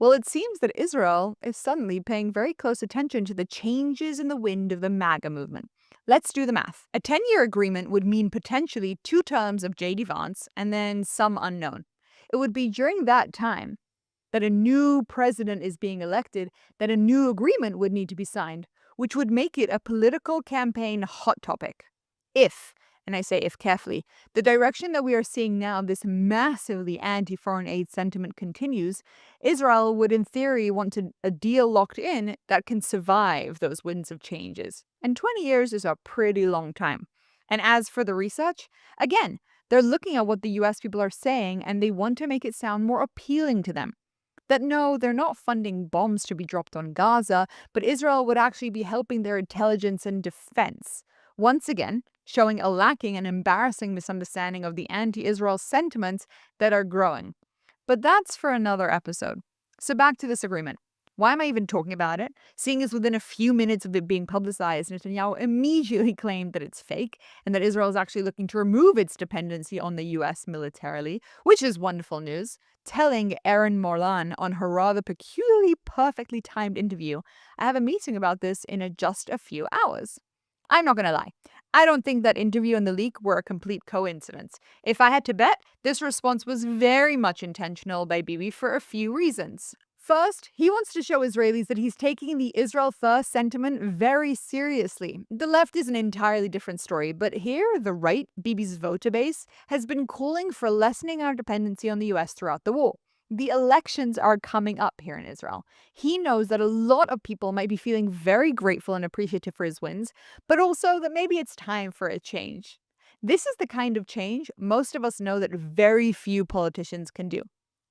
Well, it seems that Israel is suddenly paying very close attention to the changes in the wind of the MAGA movement. Let's do the math. A 10-year agreement would mean potentially 2 terms of J.D. Vance and then some unknown. It would be during that time that a new president is being elected that a new agreement would need to be signed, which would make it a political campaign hot topic. If, and I say if carefully, the direction that we are seeing now, this massively anti-foreign aid sentiment continues, Israel would in theory want a deal locked in that can survive those winds of changes. And 20 years is a pretty long time. And as for the research, again, they're looking at what the US people are saying and they want to make it sound more appealing to them. That no, they're not funding bombs to be dropped on Gaza, but Israel would actually be helping their intelligence and defense. Once again, showing a lacking and embarrassing misunderstanding of the anti-Israel sentiments that are growing. But that's for another episode. So back to this agreement. Why am I even talking about it? Seeing as within a few minutes of it being publicized, Netanyahu immediately claimed that it's fake and that Israel is actually looking to remove its dependency on the US militarily, which is wonderful news, telling Erin Morlan on her rather peculiarly perfectly timed interview, I have a meeting about this in just a few hours. I'm not going to lie. I don't think that interview and the leak were a complete coincidence. If I had to bet, this response was very much intentional by Bibi for a few reasons. First, he wants to show Israelis that he's taking the Israel first sentiment very seriously. The left is an entirely different story, but here, the right, Bibi's voter base, has been calling for lessening our dependency on the US throughout the war. The elections are coming up here in Israel. He knows that a lot of people might be feeling very grateful and appreciative for his wins, but also that maybe it's time for a change. This is the kind of change most of us know that very few politicians can do.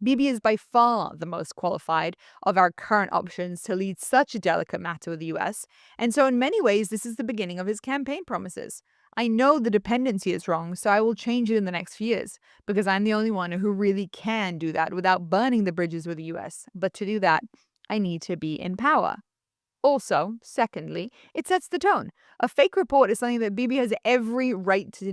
Bibi is by far the most qualified of our current options to lead such a delicate matter with the US, and so in many ways this is the beginning of his campaign promises. I know the dependency is wrong, so I will change it in the next few years, because I'm the only one who really can do that without burning the bridges with the US. But to do that, I need to be in power. Also, secondly, it sets the tone. A fake report is something that Bibi has every right to